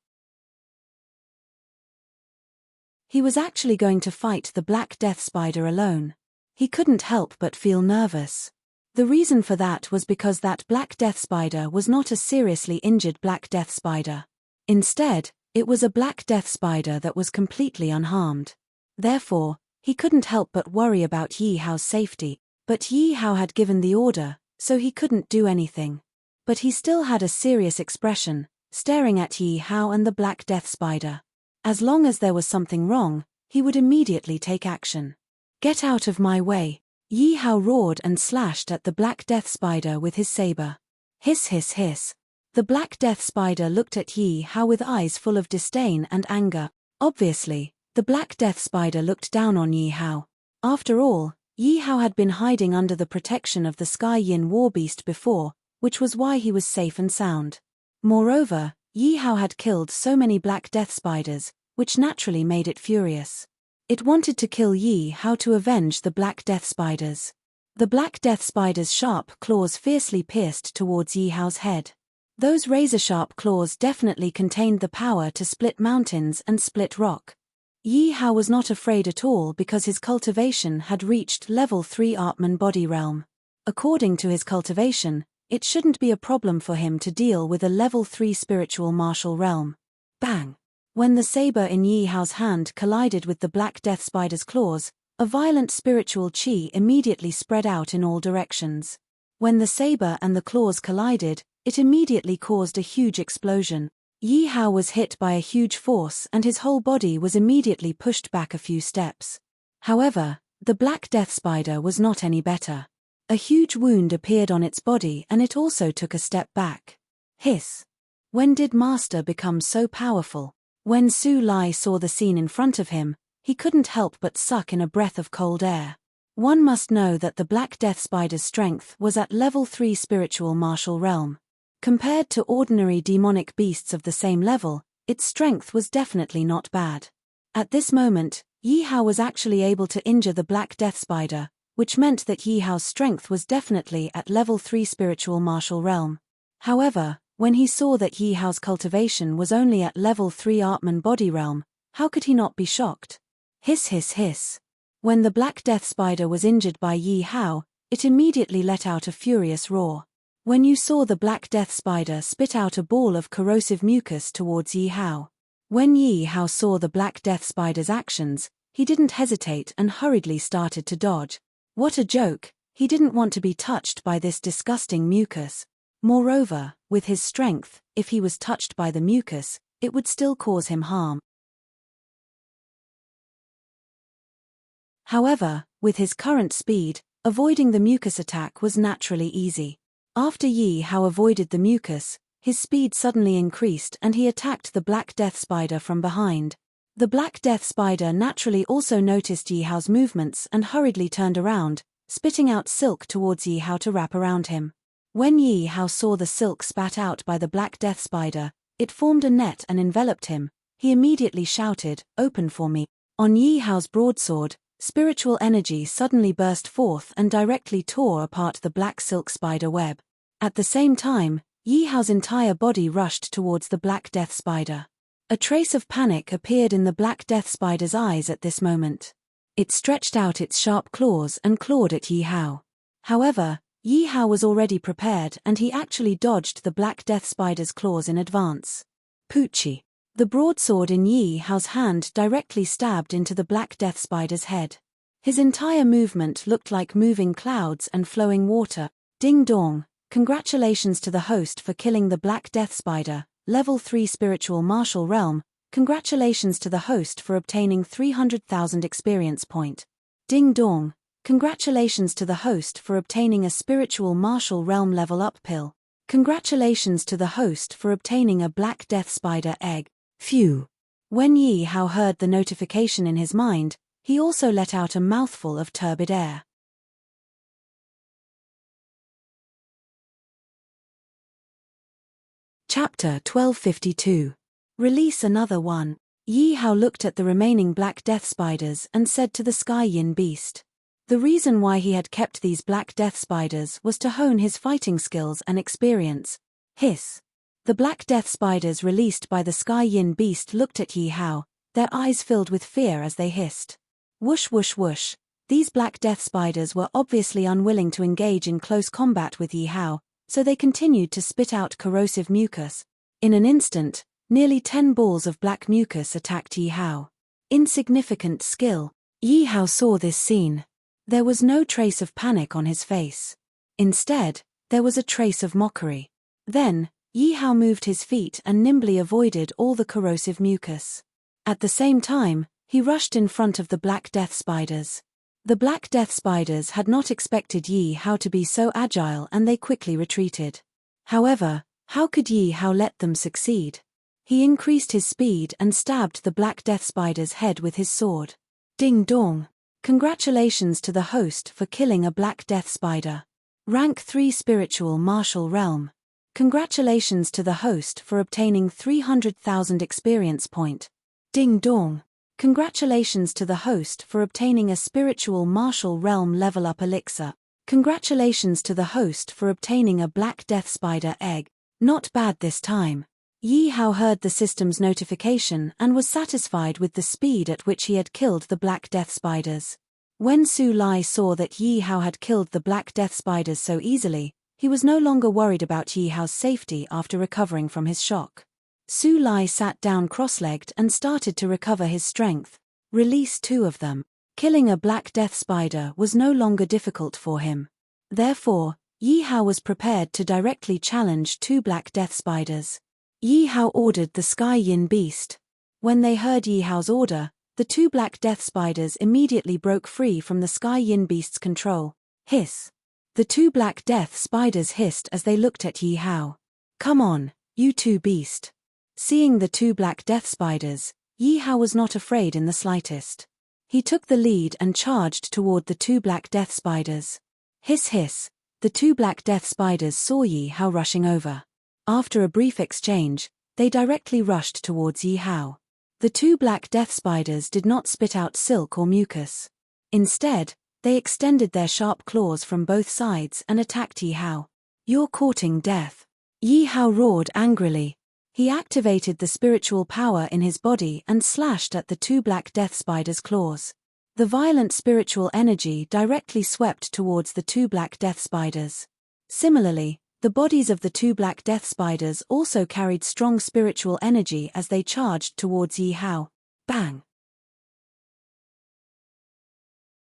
He was actually going to fight the black death spider alone. He couldn't help but feel nervous. The reason for that was because that black death spider was not a seriously injured black death spider. Instead, it was a black death spider that was completely unharmed. Therefore, he couldn't help but worry about Yi Hao's safety, but Yi Hao had given the order, so he couldn't do anything. But he still had a serious expression, staring at Yi Hao and the black death spider. As long as there was something wrong, he would immediately take action. Get out of my way! Yi Hao roared and slashed at the black death spider with his saber. Hiss hiss hiss. The black death spider looked at Yi Hao with eyes full of disdain and anger. Obviously, the black death spider looked down on Yi Hao. After all, Yi Hao had been hiding under the protection of the Sky Yin war beast before, which was why he was safe and sound. Moreover, Yi Hao had killed so many black death spiders, which naturally made it furious. It wanted to kill Yi Hao to avenge the black death spiders. The black death spider's sharp claws fiercely pierced towards Yi Hao's head. Those razor-sharp claws definitely contained the power to split mountains and split rock. Yi Hao was not afraid at all because his cultivation had reached level 3 Atman body realm. According to his cultivation, it shouldn't be a problem for him to deal with a level 3 spiritual martial realm. Bang! When the saber in Yi Hao's hand collided with the black death spider's claws, a violent spiritual qi immediately spread out in all directions. When the saber and the claws collided, it immediately caused a huge explosion. Yi Hao was hit by a huge force and his whole body was immediately pushed back a few steps. However, the black death spider was not any better. A huge wound appeared on its body and it also took a step back. Hiss! When did Master become so powerful? When Su Lai saw the scene in front of him, he couldn't help but suck in a breath of cold air. One must know that the black death spider's strength was at level 3 spiritual martial realm. Compared to ordinary demonic beasts of the same level, its strength was definitely not bad. At this moment, Yi Hao was actually able to injure the Black Death Spider, which meant that Yi Hao's strength was definitely at level 3 spiritual martial realm. However, when he saw that Yi Hao's cultivation was only at level 3 Artman body realm, how could he not be shocked? Hiss hiss hiss. When the Black Death Spider was injured by Yi Hao, it immediately let out a furious roar. When you saw the Black Death Spider spit out a ball of corrosive mucus towards Yi Hao. When Yi Hao saw the Black Death Spider's actions, he didn't hesitate and hurriedly started to dodge. What a joke, he didn't want to be touched by this disgusting mucus. Moreover, with his strength, if he was touched by the mucus, it would still cause him harm. However, with his current speed, avoiding the mucus attack was naturally easy. After Yi Hao avoided the mucus, his speed suddenly increased and he attacked the Black Death Spider from behind. The Black Death Spider naturally also noticed Yi Hao's movements and hurriedly turned around, spitting out silk towards Yi Hao to wrap around him. When Yi Hao saw the silk spat out by the Black Death Spider, it formed a net and enveloped him. He immediately shouted, "Open for me." On Yi Hao's broadsword, spiritual energy suddenly burst forth and directly tore apart the black silk spider web. At the same time, Yi Hao's entire body rushed towards the Black Death Spider. A trace of panic appeared in the Black Death Spider's eyes at this moment. It stretched out its sharp claws and clawed at Yi Hao. However, Yi Hao was already prepared and he actually dodged the Black Death Spider's claws in advance. Poochie. The broadsword in Yi Hao's hand directly stabbed into the Black Death Spider's head. His entire movement looked like moving clouds and flowing water. Ding dong, congratulations to the host for killing the Black Death Spider, level 3 spiritual martial realm. Congratulations to the host for obtaining 300,000 experience point. Ding dong, congratulations to the host for obtaining a spiritual martial realm level up pill. Congratulations to the host for obtaining a Black Death Spider egg. Phew. When Yi Hao heard the notification in his mind, he also let out a mouthful of turbid air. Chapter 1252. Release another one. Yi Hao looked at the remaining Black Death Spiders and said to the Sky Yin Beast. The reason why he had kept these Black Death Spiders was to hone his fighting skills and experience. Hiss. The Black Death Spiders released by the Sky Yin Beast looked at Yi Hao, their eyes filled with fear as they hissed. Whoosh whoosh whoosh. These Black Death Spiders were obviously unwilling to engage in close combat with Yi Hao, so they continued to spit out corrosive mucus. In an instant, nearly 10 balls of black mucus attacked Yi Hao. Insignificant skill. Yi Hao saw this scene. There was no trace of panic on his face. Instead, there was a trace of mockery. Then, Yi Hao moved his feet and nimbly avoided all the corrosive mucus. At the same time, he rushed in front of the Black Death Spiders. The Black Death Spiders had not expected Yi Hao to be so agile and they quickly retreated. However, how could Yi Hao let them succeed? He increased his speed and stabbed the Black Death Spider's head with his sword. Ding dong. Congratulations to the host for killing a Black Death Spider. Rank 3 Spiritual Martial Realm. Congratulations to the host for obtaining 300,000 experience point. Ding dong. Congratulations to the host for obtaining a Spiritual Martial Realm level up elixir. Congratulations to the host for obtaining a Black Death Spider egg. Not bad this time. Yi Hao heard the system's notification and was satisfied with the speed at which he had killed the Black Death Spiders. When Su Lai saw that Yi Hao had killed the Black Death Spiders so easily, he was no longer worried about Yi Hao's safety after recovering from his shock. Su Lai sat down cross-legged and started to recover his strength. Release 2 of them. Killing a Black Death Spider was no longer difficult for him. Therefore, Yi Hao was prepared to directly challenge 2 Black Death Spiders. Yi Hao ordered the Sky Yin Beast. When they heard Yi Hao's order, the 2 Black Death Spiders immediately broke free from the Sky Yin Beast's control. Hiss. The 2 Black Death Spiders hissed as they looked at Yi Hao. Come on, you 2 beast. Seeing the 2 Black Death Spiders, Yi Hao was not afraid in the slightest. He took the lead and charged toward the 2 Black Death Spiders. Hiss hiss. The 2 Black Death Spiders saw Yi Hao rushing over. After a brief exchange, they directly rushed towards Yi Hao. The two black death spiders did not spit out silk or mucus. Instead, they extended their sharp claws from both sides and attacked Yi Hao. "You're courting death." Yi Hao roared angrily. He activated the spiritual power in his body and slashed at the two black death spiders' claws. The violent spiritual energy directly swept towards the two black death spiders. Similarly, the bodies of the two black death spiders also carried strong spiritual energy as they charged towards Yi Hao. Bang!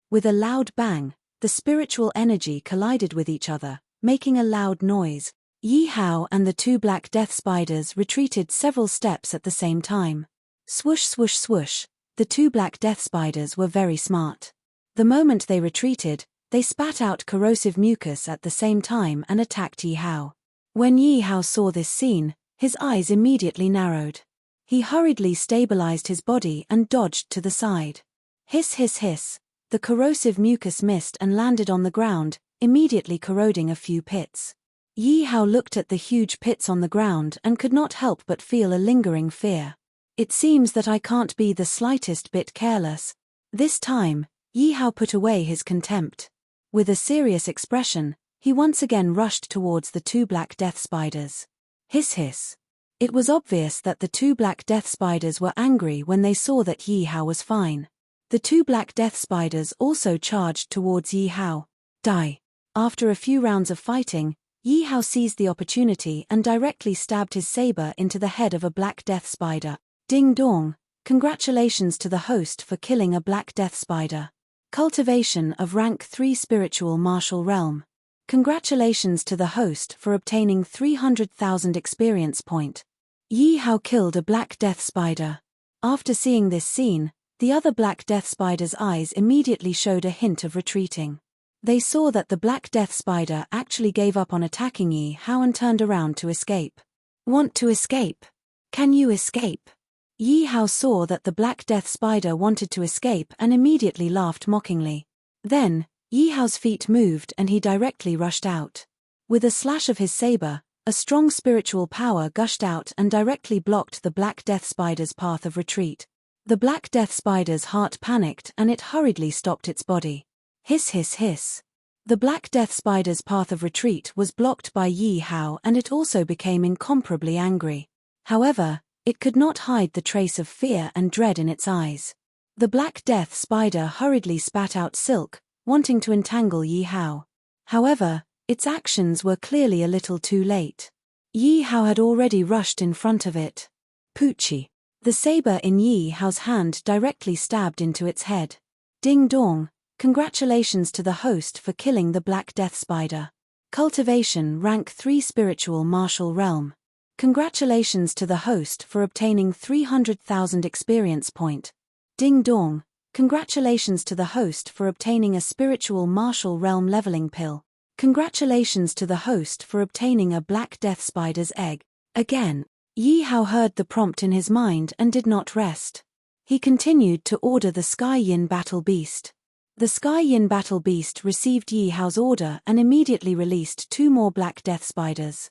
With a loud bang, the spiritual energy collided with each other, making a loud noise. Yi Hao and the two black death spiders retreated several steps at the same time. Swoosh swoosh swoosh, the two black death spiders were very smart. The moment they retreated, they spat out corrosive mucus at the same time and attacked Yi Hao. When Yi Hao saw this scene, his eyes immediately narrowed. He hurriedly stabilized his body and dodged to the side. Hiss hiss hiss, the corrosive mucus missed and landed on the ground, immediately corroding a few pits. Yi Hao looked at the huge pits on the ground and could not help but feel a lingering fear. "It seems that I can't be the slightest bit careless." This time, Yi Hao put away his contempt. With a serious expression, he once again rushed towards the two black death spiders. Hiss hiss. It was obvious that the two black death spiders were angry when they saw that Yi Hao was fine. The two black death spiders also charged towards Yi Hao. Die. After a few rounds of fighting, Yi Hao seized the opportunity and directly stabbed his saber into the head of a black death spider. Ding dong, congratulations to the host for killing a black death spider. Cultivation of rank 3 spiritual martial realm. Congratulations to the host for obtaining 300,000 experience point. Yi Hao killed a black death spider. After seeing this scene, the other black death spider's eyes immediately showed a hint of retreating. They saw that the black death spider actually gave up on attacking Yi Hao and turned around to escape. "Want to escape? Can you escape?" Yi Hao saw that the black death spider wanted to escape and immediately laughed mockingly. Then, Yi Hao's feet moved and he directly rushed out. With a slash of his saber, a strong spiritual power gushed out and directly blocked the black death spider's path of retreat. The black death spider's heart panicked and it hurriedly stopped its body. Hiss hiss hiss. The black death spider's path of retreat was blocked by Yi Hao and it also became incomparably angry. However, it could not hide the trace of fear and dread in its eyes. The black death spider hurriedly spat out silk, wanting to entangle Yi Hao. However, its actions were clearly a little too late. Yi Hao had already rushed in front of it. Poochie. The saber in Yi Hao's hand directly stabbed into its head. Ding dong, congratulations to the host for killing the black death spider. Cultivation rank 3 spiritual martial realm. Congratulations to the host for obtaining 300,000 experience point. Ding dong, congratulations to the host for obtaining a spiritual martial realm leveling pill. Congratulations to the host for obtaining a black death spider's egg. Again, Yi Hao heard the prompt in his mind and did not rest. He continued to order the Sky Yin Battle Beast. The Sky Yin Battle Beast received Yi Hao's order and immediately released 2 more black death spiders.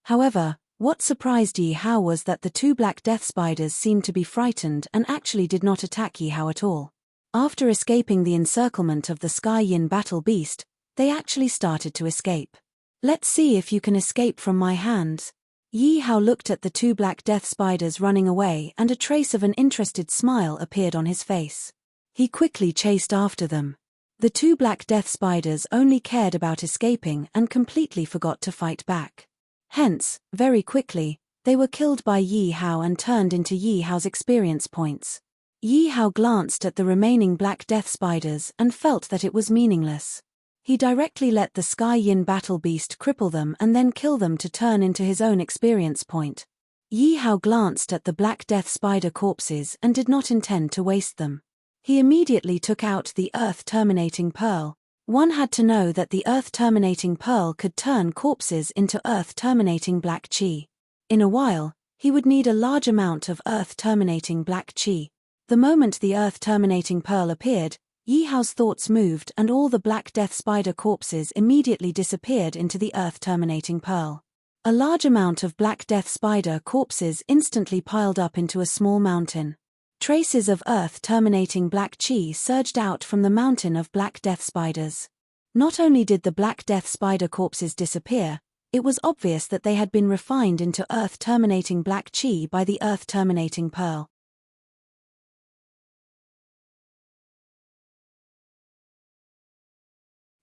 However, what surprised Yi Hao was that the 2 black death spiders seemed to be frightened and actually did not attack Yi Hao at all. After escaping the encirclement of the Sky Yin Battle Beast, they actually started to escape. "Let's see if you can escape from my hands." Yi Hao looked at the 2 black death spiders running away and a trace of an interested smile appeared on his face. He quickly chased after them. The 2 black death spiders only cared about escaping and completely forgot to fight back. Hence, very quickly, they were killed by Yi Hao and turned into Yi Hao's experience points. Yi Hao glanced at the remaining black death spiders and felt that it was meaningless. He directly let the Sky Yin Battle Beast cripple them and then kill them to turn into his own experience point. Yi Hao glanced at the black death spider corpses and did not intend to waste them. He immediately took out the earth-terminating pearl. One had to know that the earth-terminating pearl could turn corpses into earth-terminating black chi. In a while, he would need a large amount of earth-terminating black chi. The moment the earth-terminating pearl appeared, Yi Hao's thoughts moved and all the Black Death spider corpses immediately disappeared into the earth-terminating pearl. A large amount of Black Death spider corpses instantly piled up into a small mountain. Traces of earth-terminating black chi surged out from the mountain of Black Death spiders. Not only did the Black Death spider corpses disappear, it was obvious that they had been refined into earth-terminating black chi by the earth-terminating pearl.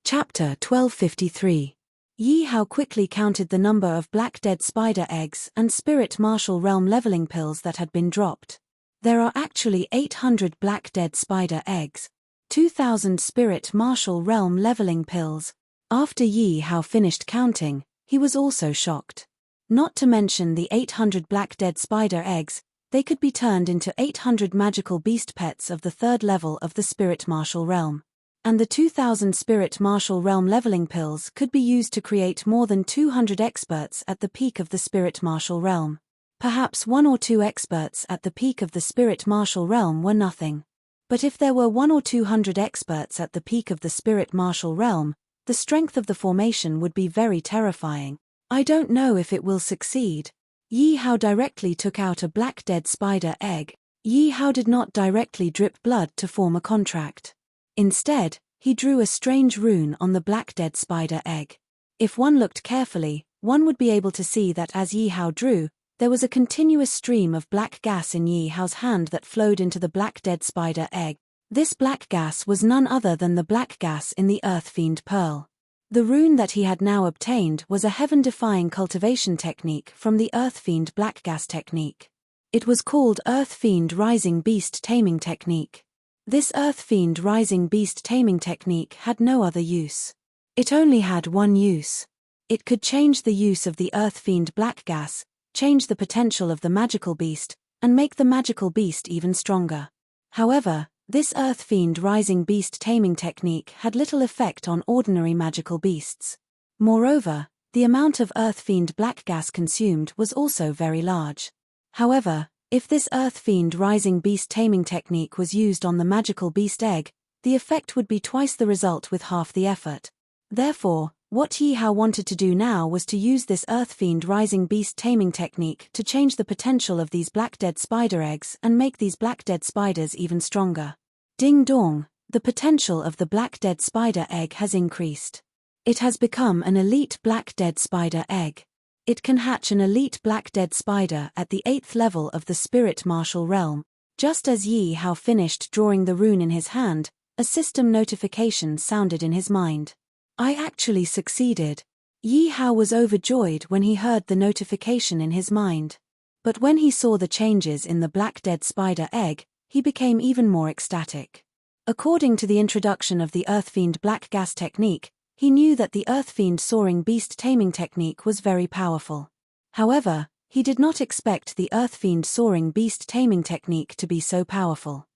Chapter 1253. Yi Hao quickly counted the number of Black Dead spider eggs and Spirit Martial Realm leveling pills that had been dropped. There are actually 800 Black Dead spider eggs, 2,000 Spirit Martial Realm leveling pills. After Yi Hao finished counting, he was also shocked. Not to mention the 800 Black Dead spider eggs, they could be turned into 800 magical beast pets of the 3rd level of the Spirit Martial Realm. And the 2,000 Spirit Martial Realm leveling pills could be used to create more than 200 experts at the peak of the Spirit Martial Realm. Perhaps 1 or 2 experts at the peak of the Spirit Martial Realm were nothing. But if there were 100 or 200 experts at the peak of the Spirit Martial Realm, the strength of the formation would be very terrifying. I don't know if it will succeed. Yi Hao directly took out a Black Dead spider egg. Yi Hao did not directly drip blood to form a contract. Instead, he drew a strange rune on the Black Dead spider egg. If one looked carefully, one would be able to see that as Yi Hao drew, there was a continuous stream of black gas in Yi Hao's hand that flowed into the Black Dead spider egg. This black gas was none other than the black gas in the Earth Fiend Pearl. The rune that he had now obtained was a heaven-defying cultivation technique from the Earth Fiend Black Gas technique. It was called Earth Fiend Rising Beast Taming Technique. This Earth Fiend Rising Beast Taming Technique had no other use. It only had one use. It could change the use of the Earth Fiend Black Gas, change the potential of the magical beast, and make the magical beast even stronger. However, this Earth Fiend Rising Beast Taming Technique had little effect on ordinary magical beasts. Moreover, the amount of Earth Fiend Black Gas consumed was also very large. However, if this Earth Fiend Rising Beast Taming Technique was used on the magical beast egg, the effect would be twice the result with half the effort. Therefore, what Yi Hao wanted to do now was to use this Earth Fiend Rising Beast Taming Technique to change the potential of these Black Dead spider eggs and make these Black Dead spiders even stronger. Ding dong, the potential of the Black Dead spider egg has increased. It has become an elite Black Dead spider egg. It can hatch an elite Black Dead spider at the 8th level of the Spirit Martial Realm. Just as Yi Hao finished drawing the rune in his hand, a system notification sounded in his mind. I actually succeeded. Yi Hao was overjoyed when he heard the notification in his mind. But when he saw the changes in the Black Dead spider egg, he became even more ecstatic. According to the introduction of the Earth Fiend Black Gas technique, he knew that the Earth Fiend Soaring Beast Taming technique was very powerful. However, he did not expect the Earth Fiend Soaring Beast Taming technique to be so powerful.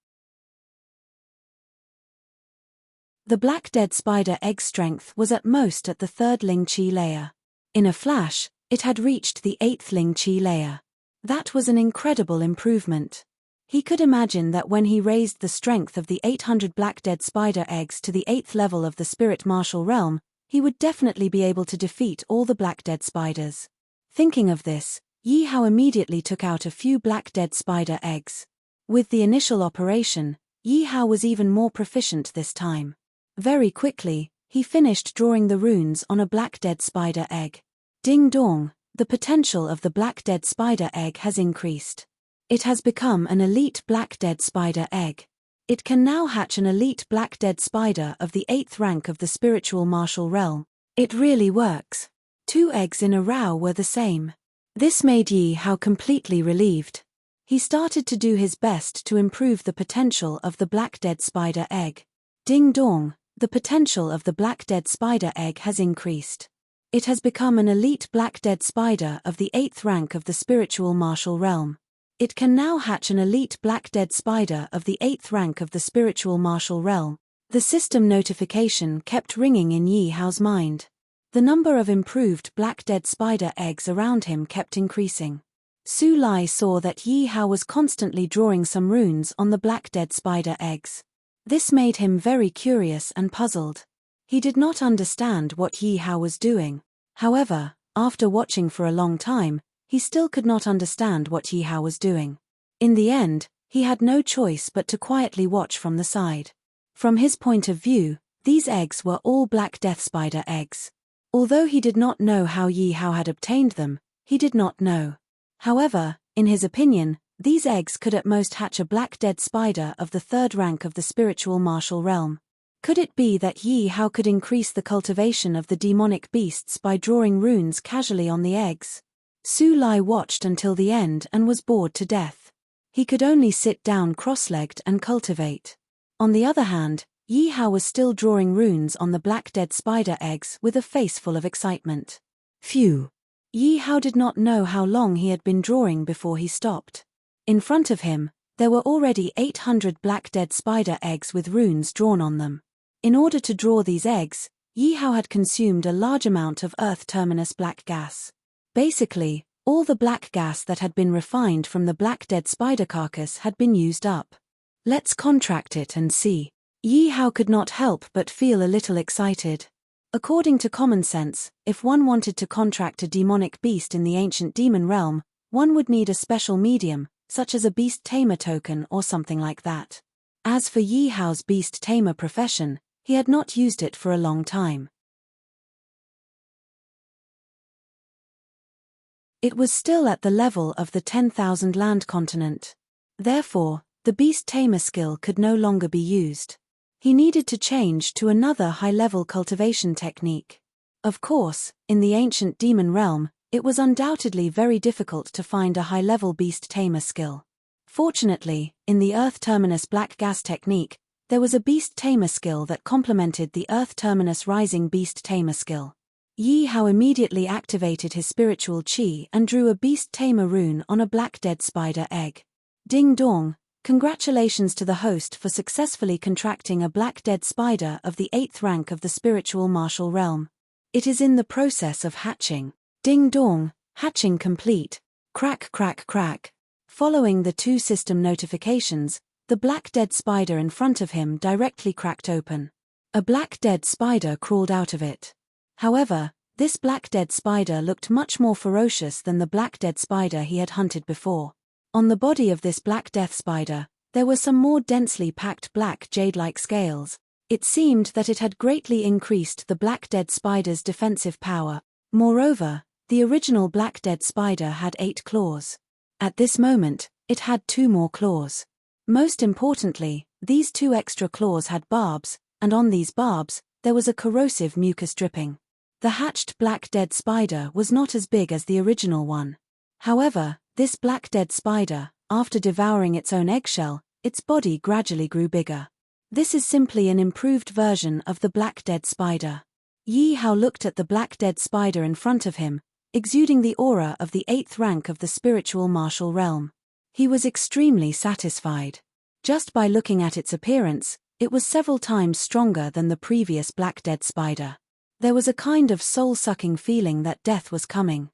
The Black Dead spider egg strength was at most at the 3rd Ling Qi layer. In a flash, it had reached the 8th Ling Qi layer. That was an incredible improvement. He could imagine that when he raised the strength of the 800 Black Dead spider eggs to the 8th level of the Spirit Martial Realm, he would definitely be able to defeat all the Black Dead spiders. Thinking of this, Yi Hao immediately took out a few Black Dead spider eggs. With the initial operation, Yi Hao was even more proficient this time. Very quickly, he finished drawing the runes on a Black Dead spider egg. Ding dong, the potential of the Black Dead spider egg has increased. It has become an elite Black Dead spider egg. It can now hatch an elite Black Dead spider of the 8th rank of the Spiritual Martial Realm. It really works. 2 eggs in a row were the same. This made Yi Hao completely relieved. He started to do his best to improve the potential of the Black Dead spider egg. Ding dong, the potential of the Black Dead spider egg has increased. It has become an elite Black Dead spider of the 8th rank of the Spiritual Martial Realm. It can now hatch an elite Black Dead spider of the 8th rank of the Spiritual Martial Realm. The system notification kept ringing in Yi Hao's mind. The number of improved Black Dead spider eggs around him kept increasing. Su Lai saw that Yi Hao was constantly drawing some runes on the Black Dead spider eggs. This made him very curious and puzzled. He did not understand what Yi Hao was doing. However, after watching for a long time, he still could not understand what Yi Hao was doing. In the end, he had no choice but to quietly watch from the side. From his point of view, these eggs were all black death spider eggs. Although he did not know how Yi Hao had obtained them, he did not know. However, in his opinion, these eggs could at most hatch a black dead spider of the third rank of the spiritual martial realm. Could it be that Yi Hao could increase the cultivation of the demonic beasts by drawing runes casually on the eggs? Su Lai watched until the end and was bored to death. He could only sit down cross-legged and cultivate. On the other hand, Yi Hao was still drawing runes on the black dead spider eggs with a face full of excitement. Phew! Yi Hao did not know how long he had been drawing before he stopped. In front of him, there were already 800 black dead spider eggs with runes drawn on them. In order to draw these eggs, Yi Hao had consumed a large amount of earth terminus black gas. Basically, all the black gas that had been refined from the black dead spider carcass had been used up. Let's contract it and see. Yi Hao could not help but feel a little excited. According to common sense, if one wanted to contract a demonic beast in the ancient demon realm, one would need a special medium, such as a beast tamer token or something like that. As for Yi Hao's beast tamer profession, he had not used it for a long time. It was still at the level of the 10,000 land continent. Therefore, the beast tamer skill could no longer be used. He needed to change to another high-level cultivation technique. Of course, in the ancient demon realm, it was undoubtedly very difficult to find a high-level beast tamer skill. Fortunately, in the Earth Terminus Black Gas technique, there was a beast tamer skill that complemented the Earth Terminus Rising beast tamer skill. Yi Hao immediately activated his spiritual chi and drew a beast tamer rune on a black dead spider egg. Ding dong! Congratulations to the host for successfully contracting a black dead spider of the 8th rank of the spiritual martial realm. It is in the process of hatching. Ding dong! Hatching complete. Crack crack crack. Following the two system notifications, the black dead spider in front of him directly cracked open. A black dead spider crawled out of it. However, this black dead spider looked much more ferocious than the black dead spider he had hunted before. On the body of this black death spider, there were some more densely packed black jade-like scales. It seemed that it had greatly increased the black dead spider's defensive power. Moreover, the original black dead spider had 8 claws. At this moment, it had 2 more claws. Most importantly, these 2 extra claws had barbs, and on these barbs, there was a corrosive mucus dripping. The hatched black dead spider was not as big as the original one. However, this black dead spider, after devouring its own eggshell, its body gradually grew bigger. This is simply an improved version of the black dead spider. Yi Hao looked at the black dead spider in front of him, exuding the aura of the 8th rank of the spiritual martial realm. He was extremely satisfied. Just by looking at its appearance, it was several times stronger than the previous black dead spider. There was a kind of soul-sucking feeling that death was coming.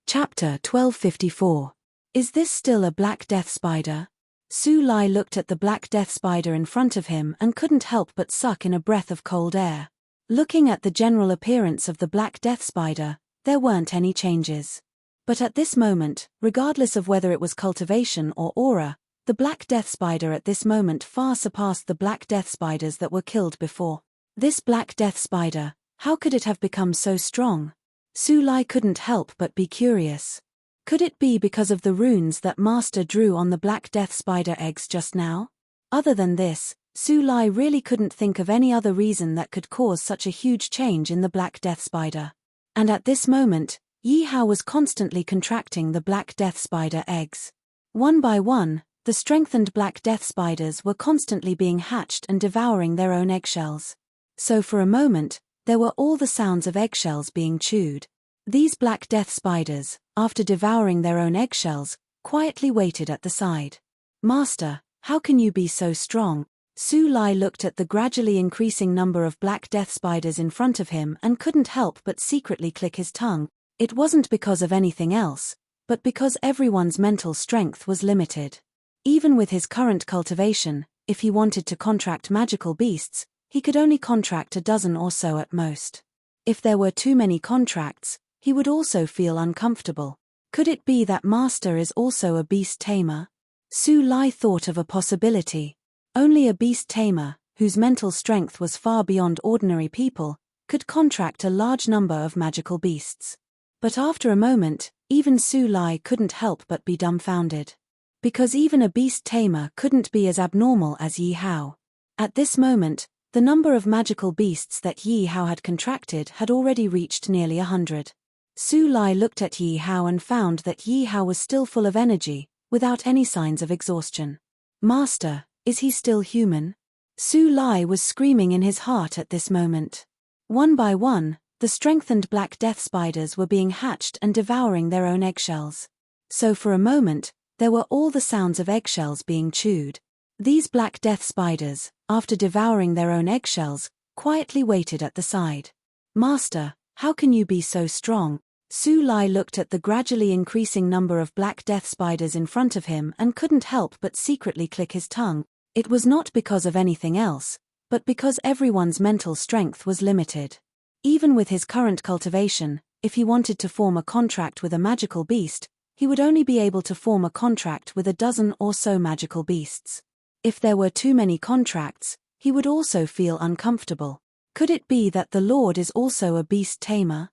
Chapter 1254. Is this still a black death spider? Su Lai looked at the black death spider in front of him and couldn't help but suck in a breath of cold air. Looking at the general appearance of the black death spider, there weren't any changes. But at this moment, regardless of whether it was cultivation or aura, the black death spider at this moment far surpassed the black death spiders that were killed before. This black death spider, how could it have become so strong? Su Lai couldn't help but be curious. Could it be because of the runes that Master drew on the black death spider eggs just now? Other than this, Su Lai really couldn't think of any other reason that could cause such a huge change in the black death spider. And at this moment, Yi Hao was constantly contracting the black death spider eggs. One by one, the strengthened black death spiders were constantly being hatched and devouring their own eggshells. So for a moment, there were all the sounds of eggshells being chewed. These black death spiders, after devouring their own eggshells, quietly waited at the side. Master, how can you be so strong? Su Lai looked at the gradually increasing number of black death spiders in front of him and couldn't help but secretly click his tongue. It wasn't because of anything else, but because everyone's mental strength was limited. Even with his current cultivation, if he wanted to contract magical beasts, he could only contract a dozen or so at most. If there were too many contracts, he would also feel uncomfortable. Could it be that Master is also a beast tamer? Su Lai thought of a possibility. Only a beast tamer, whose mental strength was far beyond ordinary people, could contract a large number of magical beasts. But after a moment, even Su Lai couldn't help but be dumbfounded. Because even a beast tamer couldn't be as abnormal as Yi Hao. At this moment, the number of magical beasts that Yi Hao had contracted had already reached nearly 100. Su Lai looked at Yi Hao and found that Yi Hao was still full of energy, without any signs of exhaustion. Master, is he still human? Su Lai was screaming in his heart at this moment. One by one, the strengthened black death spiders were being hatched and devouring their own eggshells. So for a moment, there were all the sounds of eggshells being chewed. These black death spiders, after devouring their own eggshells, quietly waited at the side. Master, how can you be so strong? Su Lai looked at the gradually increasing number of black death spiders in front of him and couldn't help but secretly click his tongue. It was not because of anything else, but because everyone's mental strength was limited. Even with his current cultivation, if he wanted to form a contract with a magical beast, he would only be able to form a contract with a dozen or so magical beasts. If there were too many contracts, he would also feel uncomfortable. Could it be that the Lord is also a beast tamer?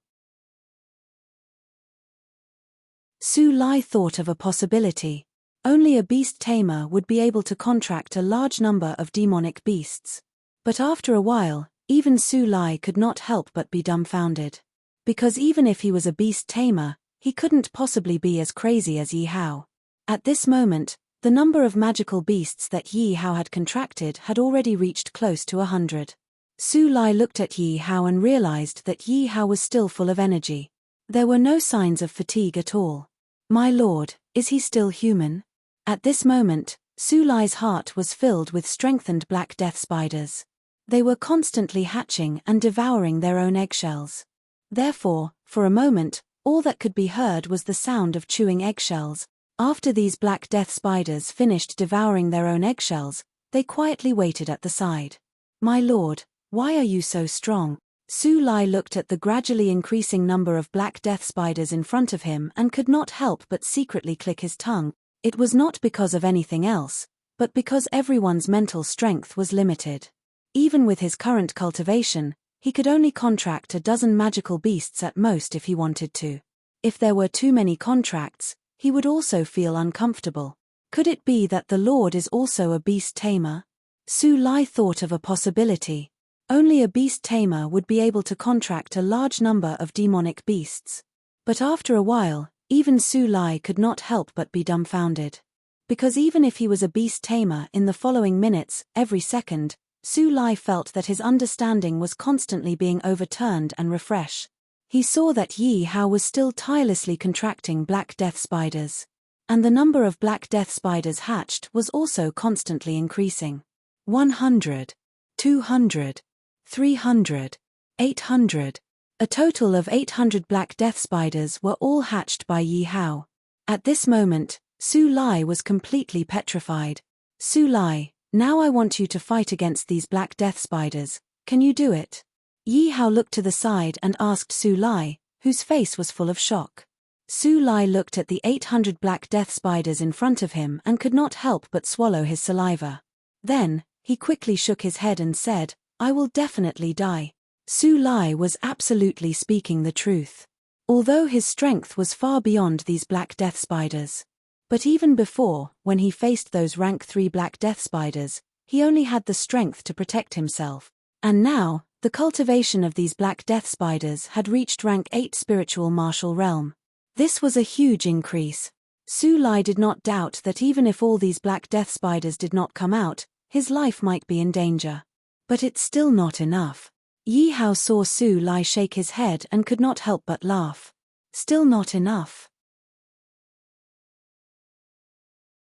Su Lai thought of a possibility. Only a beast tamer would be able to contract a large number of demonic beasts. But after a while, even Su Lai could not help but be dumbfounded. Because even if he was a beast tamer, he couldn't possibly be as crazy as Yi Hao. At this moment, the number of magical beasts that Yi Hao had contracted had already reached close to 100. Su Lai looked at Yi Hao and realized that Yi Hao was still full of energy. There were no signs of fatigue at all. My lord, is he still human? At this moment, Su Lai's heart was filled with strengthened black death spiders. They were constantly hatching and devouring their own eggshells. Therefore, for a moment, all that could be heard was the sound of chewing eggshells. After these black death spiders finished devouring their own eggshells, they quietly waited at the side. My lord, why are you so strong? Su Lai looked at the gradually increasing number of black death spiders in front of him and could not help but secretly click his tongue. It was not because of anything else, but because everyone's mental strength was limited. Even with his current cultivation, he could only contract a dozen magical beasts at most if he wanted to. If there were too many contracts, he would also feel uncomfortable. Could it be that the Lord is also a beast tamer? Su Lai thought of a possibility. Only a beast tamer would be able to contract a large number of demonic beasts. But after a while, even Su Lai could not help but be dumbfounded. Because even if he was a beast tamer in the following minutes, every second, Su Lai felt that his understanding was constantly being overturned and refreshed. He saw that Yi Hao was still tirelessly contracting black death spiders. And the number of black death spiders hatched was also constantly increasing. 100, 200, 300, 800. A total of 800 black death spiders were all hatched by Yi Hao. At this moment, Su Lai was completely petrified. Su Lai, now I want you to fight against these black death spiders. Can you do it? Yi Hao looked to the side and asked Su Lai, whose face was full of shock. Su Lai looked at the 800 black death spiders in front of him and could not help but swallow his saliva. Then, he quickly shook his head and said, I will definitely die. Su Lai was absolutely speaking the truth. Although his strength was far beyond these black death spiders. But even before, when he faced those rank 3 black death spiders, he only had the strength to protect himself. And now, the cultivation of these black death spiders had reached rank 8 spiritual martial realm. This was a huge increase. Su Lai did not doubt that even if all these black death spiders did not come out, his life might be in danger. But it's still not enough. Yi Hao saw Su Lai shake his head and could not help but laugh. Still not enough.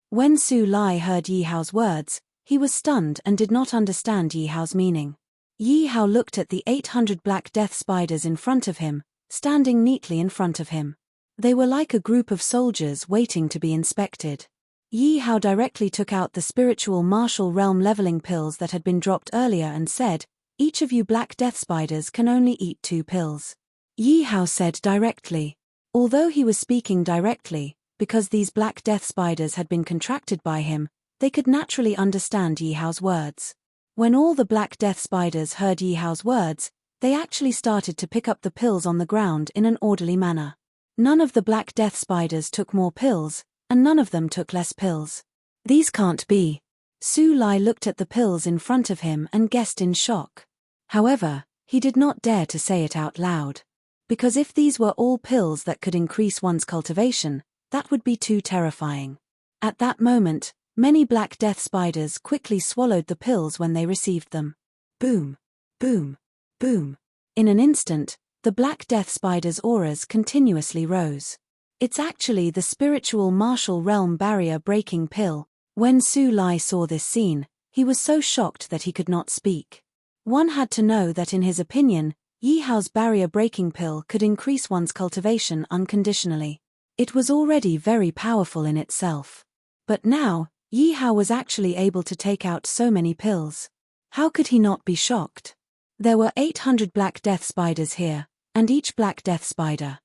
When Su Lai heard Yi Hao's words, he was stunned and did not understand Yi Hao's meaning. Yi Hao looked at the 800 black death spiders in front of him, standing neatly in front of him. They were like a group of soldiers waiting to be inspected. Yi Hao directly took out the spiritual martial realm leveling pills that had been dropped earlier and said, "Each of you black death spiders can only eat 2 pills." Yi Hao said directly. Although he was speaking directly, because these black death spiders had been contracted by him, they could naturally understand Yi Hao's words. When all the black death spiders heard Yi Hao's words, they actually started to pick up the pills on the ground in an orderly manner. None of the black death spiders took more pills, and none of them took less pills. These can't be. Su Lai looked at the pills in front of him and guessed in shock. However, he did not dare to say it out loud. Because if these were all pills that could increase one's cultivation, that would be too terrifying. At that moment, many black death spiders quickly swallowed the pills when they received them. Boom, boom, boom. In an instant, the black death spider's auras continuously rose. It's actually the spiritual martial realm barrier-breaking pill. When Su Lai saw this scene, he was so shocked that he could not speak. One had to know that in his opinion, Yi Hao's barrier-breaking pill could increase one's cultivation unconditionally. It was already very powerful in itself. But now, Yi Hao was actually able to take out so many pills. How could he not be shocked? There were 800 black death spiders here, and each black death spider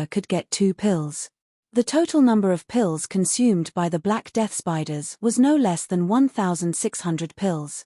could get 2 pills. The total number of pills consumed by the black death spiders was no less than 1,600 pills.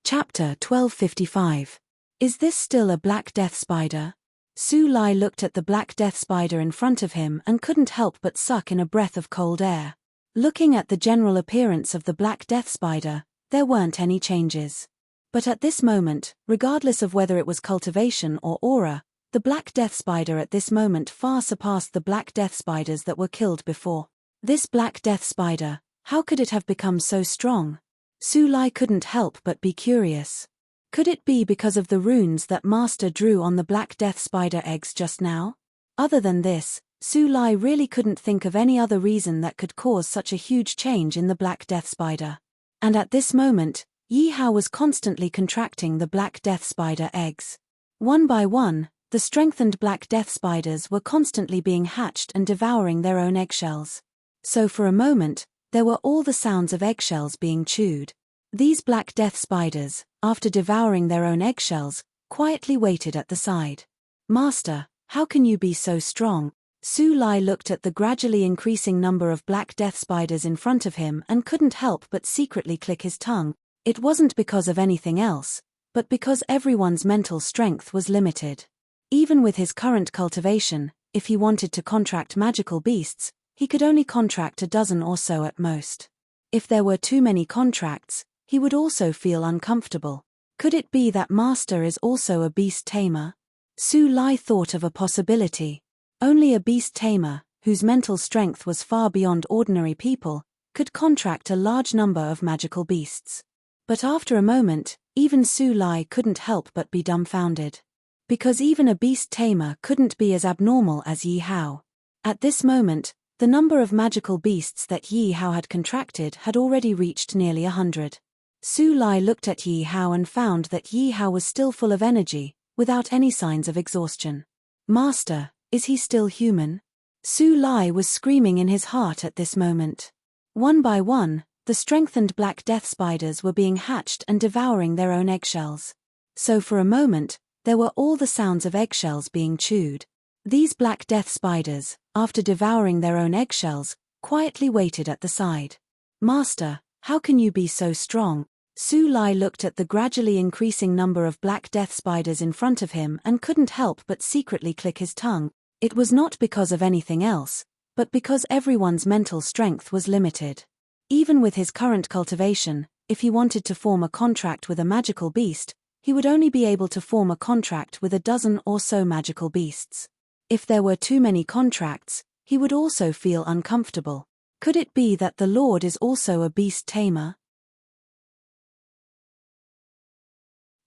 Chapter 1255. Is this still a black death spider? Su Lai looked at the black death spider in front of him and couldn't help but suck in a breath of cold air. Looking at the general appearance of the black death spider, there weren't any changes. But at this moment, regardless of whether it was cultivation or aura, the black death spider at this moment far surpassed the black death spiders that were killed before. This black death spider, how could it have become so strong? Su Lai couldn't help but be curious. Could it be because of the runes that Master drew on the black death spider eggs just now? Other than this, Su Lai really couldn't think of any other reason that could cause such a huge change in the black death spider. And at this moment, Yi Hao was constantly contracting the black death spider eggs. One by one, the strengthened black death spiders were constantly being hatched and devouring their own eggshells. So for a moment, there were all the sounds of eggshells being chewed. These black death spiders, after devouring their own eggshells, quietly waited at the side. "Master, how can you be so strong?" Su Lai looked at the gradually increasing number of black death spiders in front of him and couldn't help but secretly click his tongue. It wasn't because of anything else, but because everyone's mental strength was limited. Even with his current cultivation, if he wanted to contract magical beasts, he could only contract a dozen or so at most. If there were too many contracts, he would also feel uncomfortable. Could it be that Master is also a beast tamer? Su Lai thought of a possibility. Only a beast tamer, whose mental strength was far beyond ordinary people, could contract a large number of magical beasts. But after a moment, even Su Lai couldn't help but be dumbfounded. Because even a beast tamer couldn't be as abnormal as Yi Hao. At this moment, the number of magical beasts that Yi Hao had contracted had already reached nearly 100. Su Lai looked at Yi Hao and found that Yi Hao was still full of energy, without any signs of exhaustion. "Master, is he still human?" Su Lai was screaming in his heart at this moment. One by one, the strengthened black death spiders were being hatched and devouring their own eggshells. So for a moment, there were all the sounds of eggshells being chewed. These black death spiders, after devouring their own eggshells, quietly waited at the side. "Master, how can you be so strong?" Su Lai looked at the gradually increasing number of black death spiders in front of him and couldn't help but secretly click his tongue. It was not because of anything else, but because everyone's mental strength was limited. Even with his current cultivation, if he wanted to form a contract with a magical beast, he would only be able to form a contract with a dozen or so magical beasts. If there were too many contracts, he would also feel uncomfortable. Could it be that the Lord is also a beast tamer?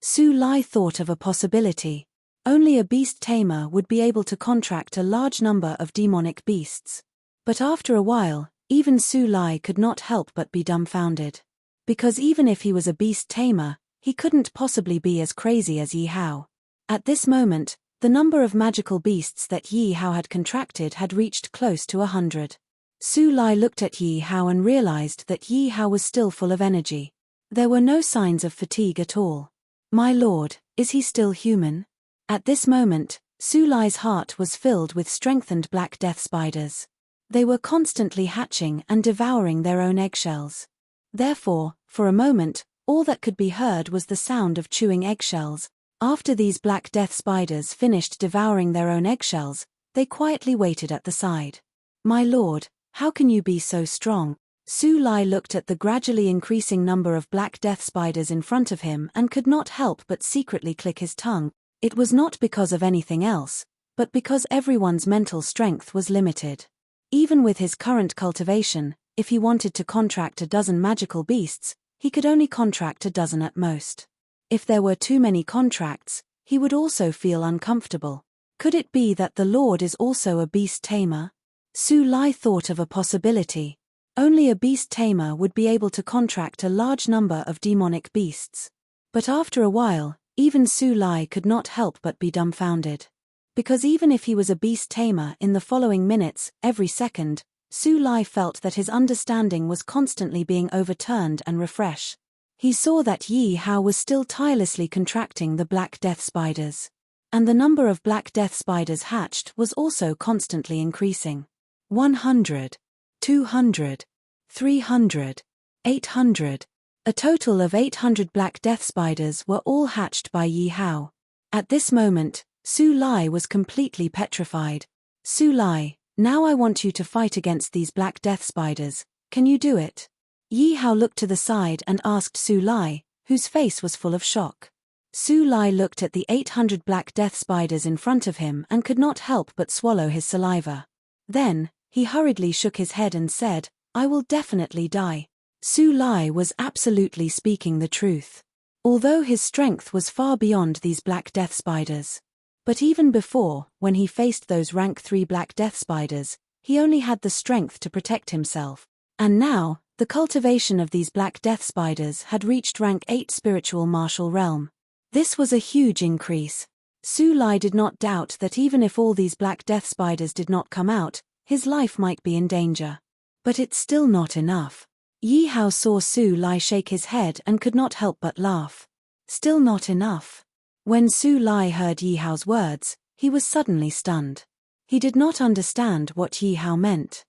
Su Lai thought of a possibility. Only a beast tamer would be able to contract a large number of demonic beasts. But after a while, even Su Lai could not help but be dumbfounded. Because even if he was a beast tamer, He couldn't possibly be as crazy as Yi Hao. At this moment, the number of magical beasts that Yi Hao had contracted had reached close to 100. Su Lai looked at Yi Hao and realized that Yi Hao was still full of energy. There were no signs of fatigue at all. My lord, is he still human? At this moment, Su Lai's heart was filled with strengthened black death spiders. They were constantly hatching and devouring their own eggshells. Therefore, for a moment, all that could be heard was the sound of chewing eggshells. After these black death spiders finished devouring their own eggshells, they quietly waited at the side. My lord, how can you be so strong? Su Lai looked at the gradually increasing number of black death spiders in front of him and could not help but secretly click his tongue. It was not because of anything else, but because everyone's mental strength was limited. Even with his current cultivation, if he wanted to contract a dozen magical beasts, he could only contract a dozen at most. If there were too many contracts, he would also feel uncomfortable. Could it be that the Lord is also a beast tamer? Su Lai thought of a possibility. Only a beast tamer would be able to contract a large number of demonic beasts. But after a while, even Su Lai could not help but be dumbfounded. Because even if he was a beast tamer in the following minutes, every second, Su Lai felt that his understanding was constantly being overturned and refreshed. He saw that Yi Hao was still tirelessly contracting the black death spiders. And the number of black death spiders hatched was also constantly increasing. 100, 200, 300, 800. A total of 800 black death spiders were all hatched by Yi Hao. At this moment, Su Lai was completely petrified. Su Lai, now I want you to fight against these black death spiders. Can you do it? Yi Hao looked to the side and asked Su Lai, whose face was full of shock. Su Lai looked at the 800 black death spiders in front of him and could not help but swallow his saliva. Then, he hurriedly shook his head and said, I will definitely die. Su Lai was absolutely speaking the truth. Although his strength was far beyond these black death spiders. But even before, when he faced those rank 3 black death spiders, he only had the strength to protect himself. And now, the cultivation of these black death spiders had reached rank 8 spiritual martial realm. This was a huge increase. Su Lai did not doubt that even if all these black death spiders did not come out, his life might be in danger. But it's still not enough. Yi Hao saw Su Lai shake his head and could not help but laugh. Still not enough. When Su Lai heard Yi Hao's words, he was suddenly stunned. He did not understand what Yi Hao meant.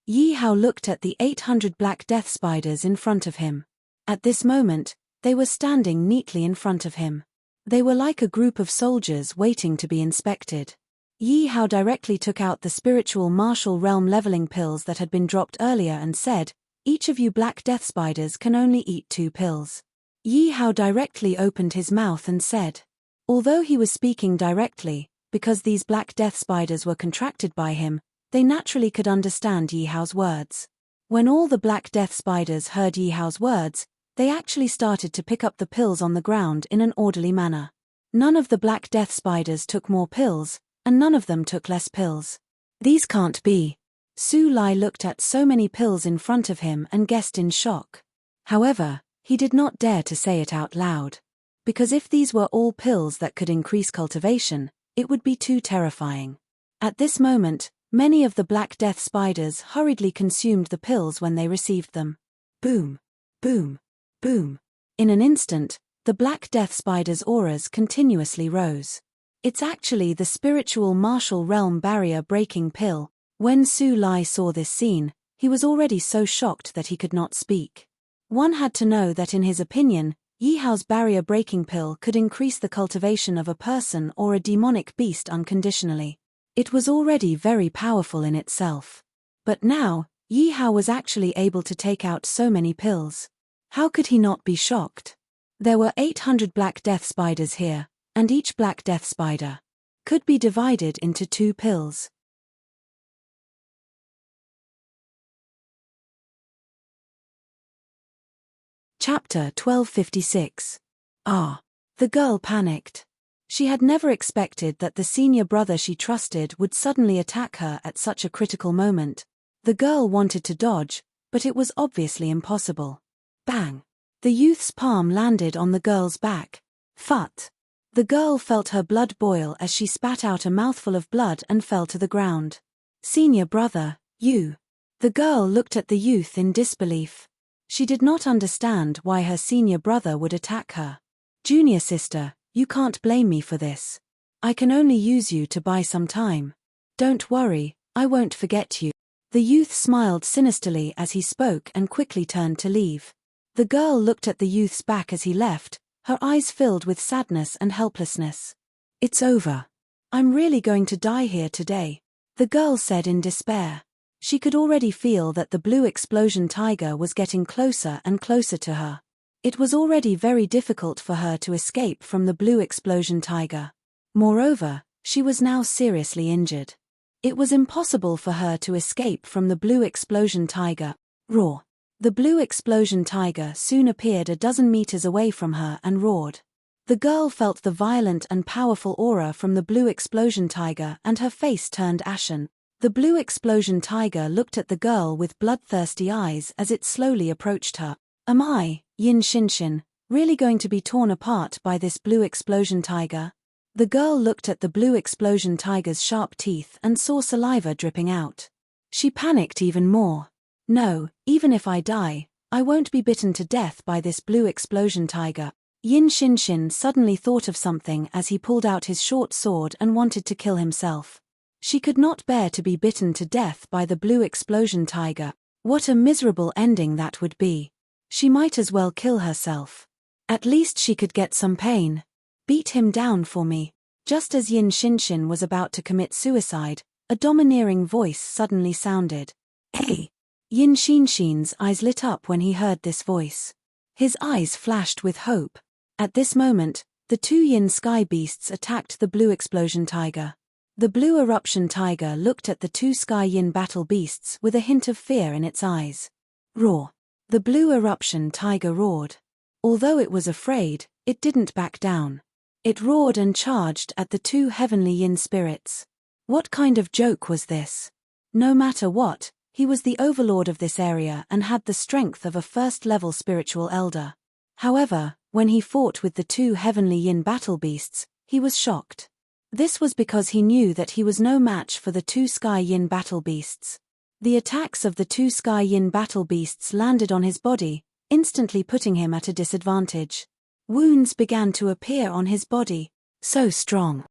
Yi Hao looked at the 800 black death spiders in front of him. At this moment, they were standing neatly in front of him. They were like a group of soldiers waiting to be inspected. Yi Hao directly took out the spiritual martial realm leveling pills that had been dropped earlier and said, each of you black death spiders can only eat 2 pills. Yi Hao directly opened his mouth and said. Although he was speaking directly, because these black death spiders were contracted by him, they naturally could understand Yi Hao's words. When all the black death spiders heard Yi Hao's words, they actually started to pick up the pills on the ground in an orderly manner. None of the black death spiders took more pills, and none of them took less pills. These can't be. Su Lai looked at so many pills in front of him and guessed in shock. However, he did not dare to say it out loud. Because if these were all pills that could increase cultivation, it would be too terrifying. At this moment, many of the black death spiders hurriedly consumed the pills when they received them. Boom, boom, boom. In an instant, the black death spiders' auras continuously rose. It's actually the spiritual martial realm barrier-breaking pill. When Su Lai saw this scene, he was already so shocked that he could not speak. One had to know that in his opinion, Yi Hao's barrier-breaking pill could increase the cultivation of a person or a demonic beast unconditionally. It was already very powerful in itself. But now, Yi Hao was actually able to take out so many pills. How could he not be shocked? There were 800 black death spiders here, and each black death spider could be divided into 2 pills. Chapter 1256. The girl panicked. She had never expected that the senior brother she trusted would suddenly attack her at such a critical moment. The girl wanted to dodge, but it was obviously impossible. Bang! The youth's palm landed on the girl's back. Phut! The girl felt her blood boil as she spat out a mouthful of blood and fell to the ground. Senior brother, you. The girl looked at the youth in disbelief. She did not understand why her senior brother would attack her. Junior sister, you can't blame me for this. I can only use you to buy some time. Don't worry, I won't forget you. The youth smiled sinisterly as he spoke and quickly turned to leave. The girl looked at the youth's back as he left, her eyes filled with sadness and helplessness. It's over. I'm really going to die here today, the girl said in despair. She could already feel that the blue explosion tiger was getting closer and closer to her. It was already very difficult for her to escape from the blue explosion tiger. Moreover, she was now seriously injured. It was impossible for her to escape from the blue explosion tiger. Roar! The blue explosion tiger soon appeared a dozen meters away from her and roared. The girl felt the violent and powerful aura from the blue explosion tiger and her face turned ashen. The blue explosion tiger looked at the girl with bloodthirsty eyes as it slowly approached her. Am I, Yin Shinshin, really going to be torn apart by this blue explosion tiger? The girl looked at the blue explosion tiger's sharp teeth and saw saliva dripping out. She panicked even more. No, even if I die, I won't be bitten to death by this blue explosion tiger. Yin Shinshin suddenly thought of something as he pulled out his short sword and wanted to kill himself. She could not bear to be bitten to death by the blue explosion tiger. What a miserable ending that would be. She might as well kill herself. At least she could get some pain. Beat him down for me. Just as Yin Shinshin was about to commit suicide, a domineering voice suddenly sounded. Hey! Yin Shinshin's eyes lit up when he heard this voice. His eyes flashed with hope. At this moment, the two yin sky beasts attacked the blue explosion tiger. The blue eruption tiger looked at the two sky yin battle beasts with a hint of fear in its eyes. Roar! The blue eruption tiger roared. Although it was afraid, it didn't back down. It roared and charged at the two heavenly yin spirits. What kind of joke was this? No matter what, he was the overlord of this area and had the strength of a first-level spiritual elder. However, when he fought with the two heavenly yin battle beasts, he was shocked. This was because he knew that he was no match for the two sky yin battle beasts. The attacks of the two sky yin battle beasts landed on his body, instantly putting him at a disadvantage. Wounds began to appear on his body. So strong.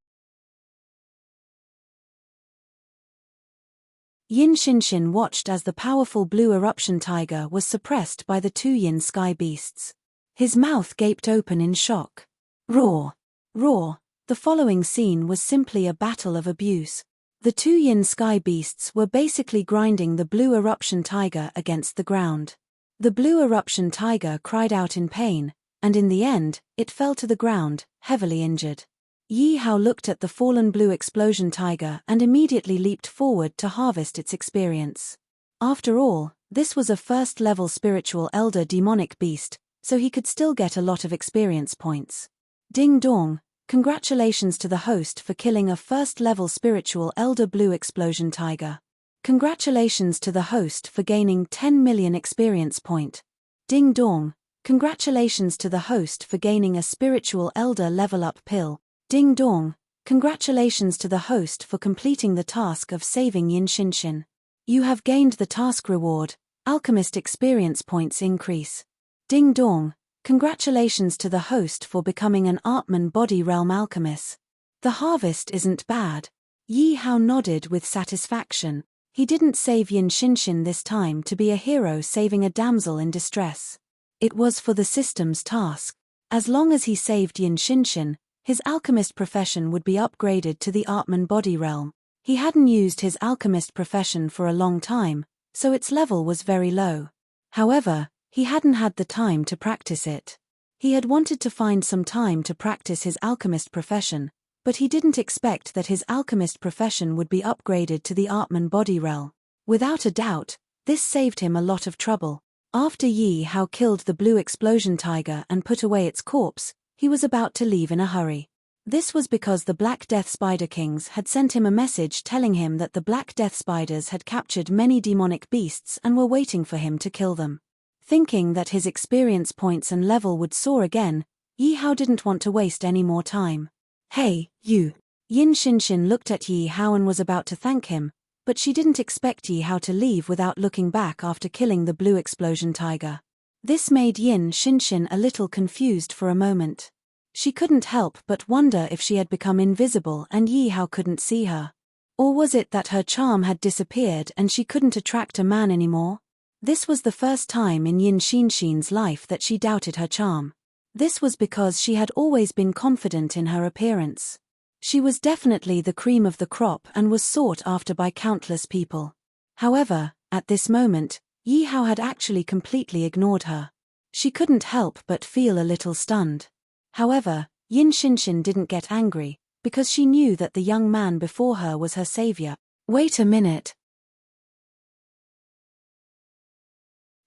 Yin Shinshin watched as the powerful blue eruption tiger was suppressed by the two yin sky beasts. His mouth gaped open in shock. Roar! Roar! The following scene was simply a battle of abuse. The two yin sky beasts were basically grinding the blue eruption tiger against the ground. The blue eruption tiger cried out in pain, and in the end, it fell to the ground, heavily injured. Yi Hao looked at the fallen blue explosion tiger and immediately leaped forward to harvest its experience. After all, this was a first-level spiritual elder demonic beast, so he could still get a lot of experience points. Ding dong, congratulations to the host for killing a first-level spiritual elder blue explosion tiger. Congratulations to the host for gaining 10 million experience point. Ding dong, congratulations to the host for gaining a spiritual elder level-up pill. Ding dong, congratulations to the host for completing the task of saving Yin Shinshin. You have gained the task reward, Alchemist experience points increase. Ding dong, congratulations to the host for becoming an Artman body realm alchemist. The harvest isn't bad. Yi Hao nodded with satisfaction. He didn't save Yin Shinshin this time to be a hero saving a damsel in distress. It was for the system's task. As long as he saved Yin Shinshin, his alchemist profession would be upgraded to the Artman body realm. He hadn't used his alchemist profession for a long time, so its level was very low. However, he hadn't had the time to practice it. He had wanted to find some time to practice his alchemist profession, but he didn't expect that his alchemist profession would be upgraded to the Artman body realm. Without a doubt, this saved him a lot of trouble. After Yi Hao killed the blue explosion tiger and put away its corpse, he was about to leave in a hurry. This was because the Black Death Spider Kings had sent him a message telling him that the Black Death Spiders had captured many demonic beasts and were waiting for him to kill them. Thinking that his experience points and level would soar again, Yi Hao didn't want to waste any more time. "Hey, you." Yin Xinshin looked at Yi Hao and was about to thank him, but she didn't expect Yi Hao to leave without looking back after killing the blue explosion tiger. This made Yin Xinshin a little confused for a moment. She couldn't help but wonder if she had become invisible and Yi Hao couldn't see her. Or was it that her charm had disappeared and she couldn't attract a man anymore? This was the first time in Yin Xinshin's life that she doubted her charm. This was because she had always been confident in her appearance. She was definitely the cream of the crop and was sought after by countless people. However, at this moment, Yi Hao had actually completely ignored her. She couldn't help but feel a little stunned. However, Yin Xinshin didn't get angry, because she knew that the young man before her was her savior. "Wait a minute."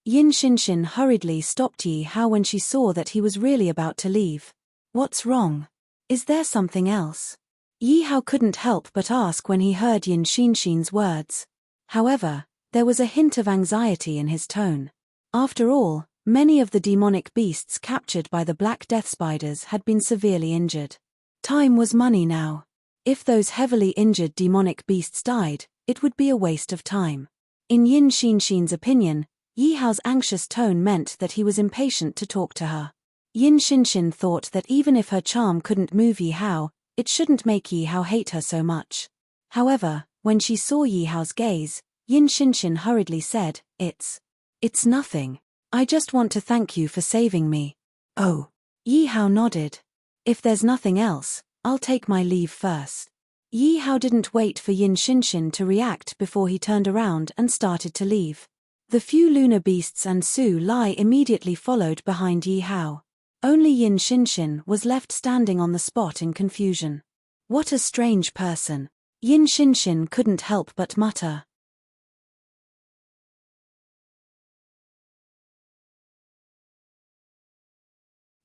Yin Xinshin hurriedly stopped Yi Hao when she saw that he was really about to leave. "What's wrong? Is there something else?" Yi Hao couldn't help but ask when he heard Yin Xinshin's words. However, there was a hint of anxiety in his tone. After all, many of the demonic beasts captured by the Black Death Spiders had been severely injured. Time was money now. If those heavily injured demonic beasts died, it would be a waste of time. In Yin Xinshin's opinion, Yi Hao's anxious tone meant that he was impatient to talk to her. Yin Xinshin thought that even if her charm couldn't move Yi Hao, it shouldn't make Yi Hao hate her so much. However, when she saw Yi Hao's gaze, Yin Xinshin hurriedly said, It's nothing. I just want to thank you for saving me." "Oh." Yi Hao nodded. "If there's nothing else, I'll take my leave first." Yi Hao didn't wait for Yin Xinshin to react before he turned around and started to leave. The few lunar beasts and Su Lai immediately followed behind Yi Hao. Only Yin Xinshin was left standing on the spot in confusion. What a strange person. Yin Xinshin couldn't help but mutter.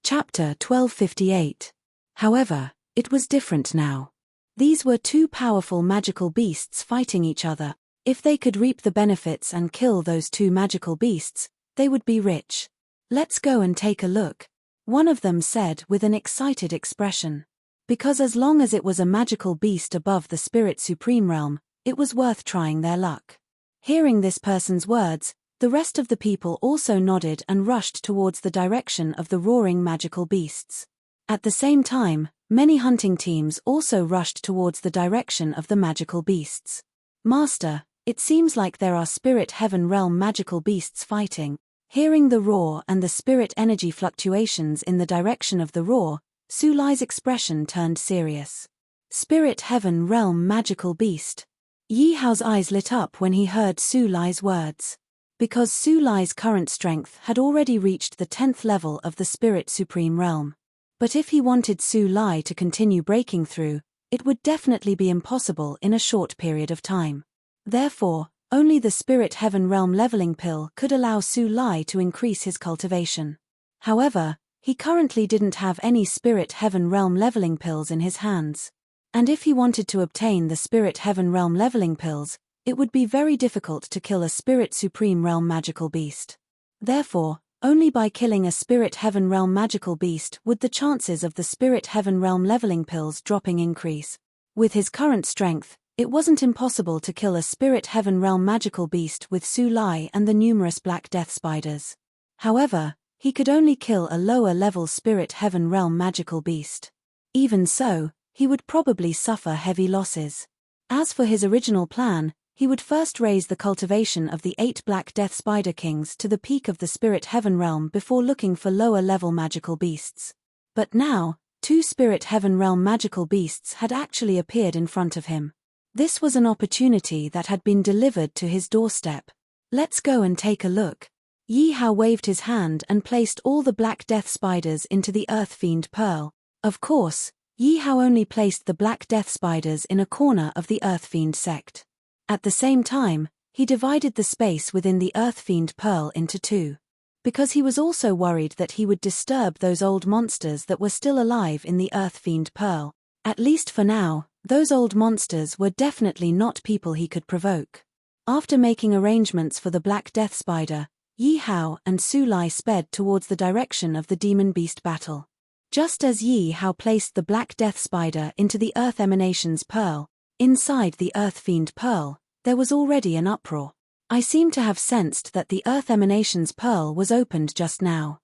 Chapter 1258. However, it was different now. These were two powerful magical beasts fighting each other. If they could reap the benefits and kill those two magical beasts, they would be rich. "Let's go and take a look," one of them said with an excited expression. Because as long as it was a magical beast above the Spirit Supreme realm, it was worth trying their luck. Hearing this person's words, the rest of the people also nodded and rushed towards the direction of the roaring magical beasts. At the same time, many hunting teams also rushed towards the direction of the magical beasts. "Master, it seems like there are Spirit Heaven realm magical beasts fighting." Hearing the roar and the spirit energy fluctuations in the direction of the roar, Su Lai's expression turned serious. "Spirit Heaven realm magical beast." Yi Hao's eyes lit up when he heard Su Lai's words. Because Su Lai's current strength had already reached the 10th level of the Spirit Supreme realm. But if he wanted Su Lai to continue breaking through, it would definitely be impossible in a short period of time. Therefore, only the Spirit Heaven realm leveling pill could allow Su Lai to increase his cultivation. However, he currently didn't have any Spirit Heaven realm leveling pills in his hands. And if he wanted to obtain the Spirit Heaven realm leveling pills, it would be very difficult to kill a Spirit Supreme realm magical beast. Therefore, only by killing a Spirit Heaven realm magical beast would the chances of the Spirit Heaven realm leveling pills dropping increase. With his current strength, it wasn't impossible to kill a Spirit Heaven realm magical beast with Su Lai and the numerous Black Death Spiders. However, he could only kill a lower-level Spirit Heaven realm magical beast. Even so, he would probably suffer heavy losses. As for his original plan, he would first raise the cultivation of the 8 Black Death Spider Kings to the peak of the Spirit Heaven realm before looking for lower-level magical beasts. But now, 2 Spirit Heaven realm magical beasts had actually appeared in front of him. This was an opportunity that had been delivered to his doorstep. "Let's go and take a look." Yi Hao waved his hand and placed all the Black Death Spiders into the Earth Fiend Pearl. Of course, Yi Hao only placed the Black Death Spiders in a corner of the Earth Fiend sect. At the same time, he divided the space within the Earth Fiend Pearl into 2. Because he was also worried that he would disturb those old monsters that were still alive in the Earth Fiend Pearl. At least for now, those old monsters were definitely not people he could provoke. After making arrangements for the Black Death Spider, Yi Hao and Su Lai sped towards the direction of the demon beast battle. Just as Yi Hao placed the Black Death Spider into the Earth Emanations Pearl, inside the Earth Fiend Pearl, there was already an uproar. I seem to have sensed that the Earth Emanations Pearl was opened just now.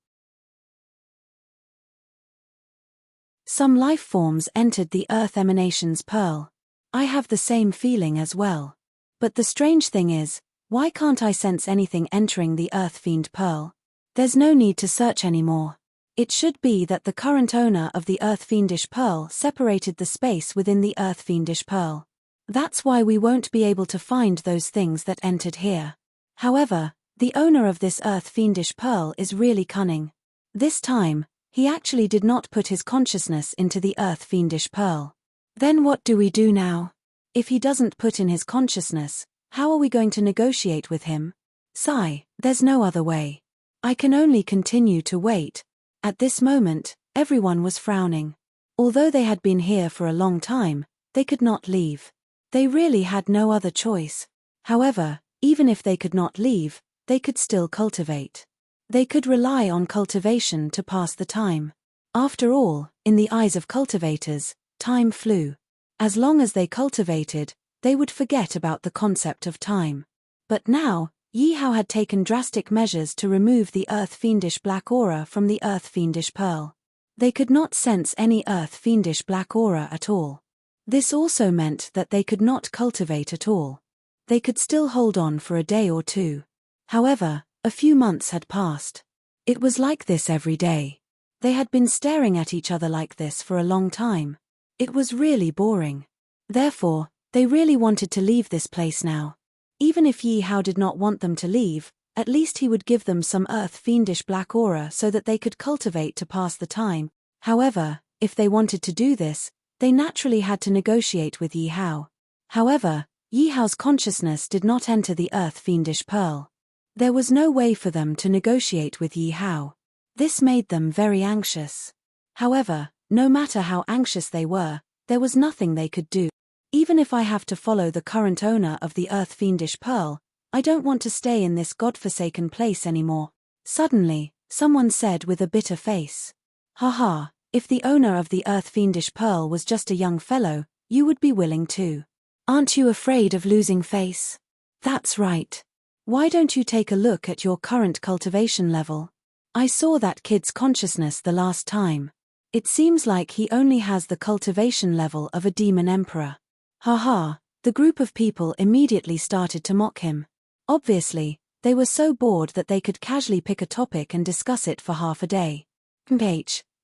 Some life forms entered the Earth Emanations Pearl. I have the same feeling as well. But the strange thing is, why can't I sense anything entering the Earth Fiend Pearl? There's no need to search anymore. It should be that the current owner of the Earth Fiendish Pearl separated the space within the Earth Fiendish Pearl. That's why we won't be able to find those things that entered here. However, the owner of this Earth Fiendish Pearl is really cunning. This time, he actually did not put his consciousness into the Earth Fiendish Pearl. Then what do we do now? If he doesn't put in his consciousness, how are we going to negotiate with him? Sigh, there's no other way. I can only continue to wait. At this moment, everyone was frowning. Although they had been here for a long time, they could not leave. They really had no other choice. However, even if they could not leave, they could still cultivate. They could rely on cultivation to pass the time. After all, in the eyes of cultivators, time flew. As long as they cultivated, they would forget about the concept of time. But now, Yi Hao had taken drastic measures to remove the Earth Fiendish Black Aura from the Earth Fiendish Pearl. They could not sense any Earth Fiendish Black Aura at all. This also meant that they could not cultivate at all. They could still hold on for a day or two. However, a few months had passed. It was like this every day. They had been staring at each other like this for a long time. It was really boring. Therefore, they really wanted to leave this place now. Even if Yi Hao did not want them to leave, at least he would give them some Earth Fiendish Black Aura so that they could cultivate to pass the time. However, if they wanted to do this, they naturally had to negotiate with Yi Hao. However, Yi Hao's consciousness did not enter the Earth Fiendish Pearl. There was no way for them to negotiate with Yi Hao. This made them very anxious. However, no matter how anxious they were, there was nothing they could do. Even if I have to follow the current owner of the Earth Fiendish Pearl, I don't want to stay in this godforsaken place anymore. Suddenly, someone said with a bitter face. Haha, if the owner of the Earth Fiendish Pearl was just a young fellow, you would be willing too. Aren't you afraid of losing face? That's right. Why don't you take a look at your current cultivation level? I saw that kid's consciousness the last time. It seems like he only has the cultivation level of a demon emperor. Haha, the group of people immediately started to mock him. Obviously, they were so bored that they could casually pick a topic and discuss it for half a day.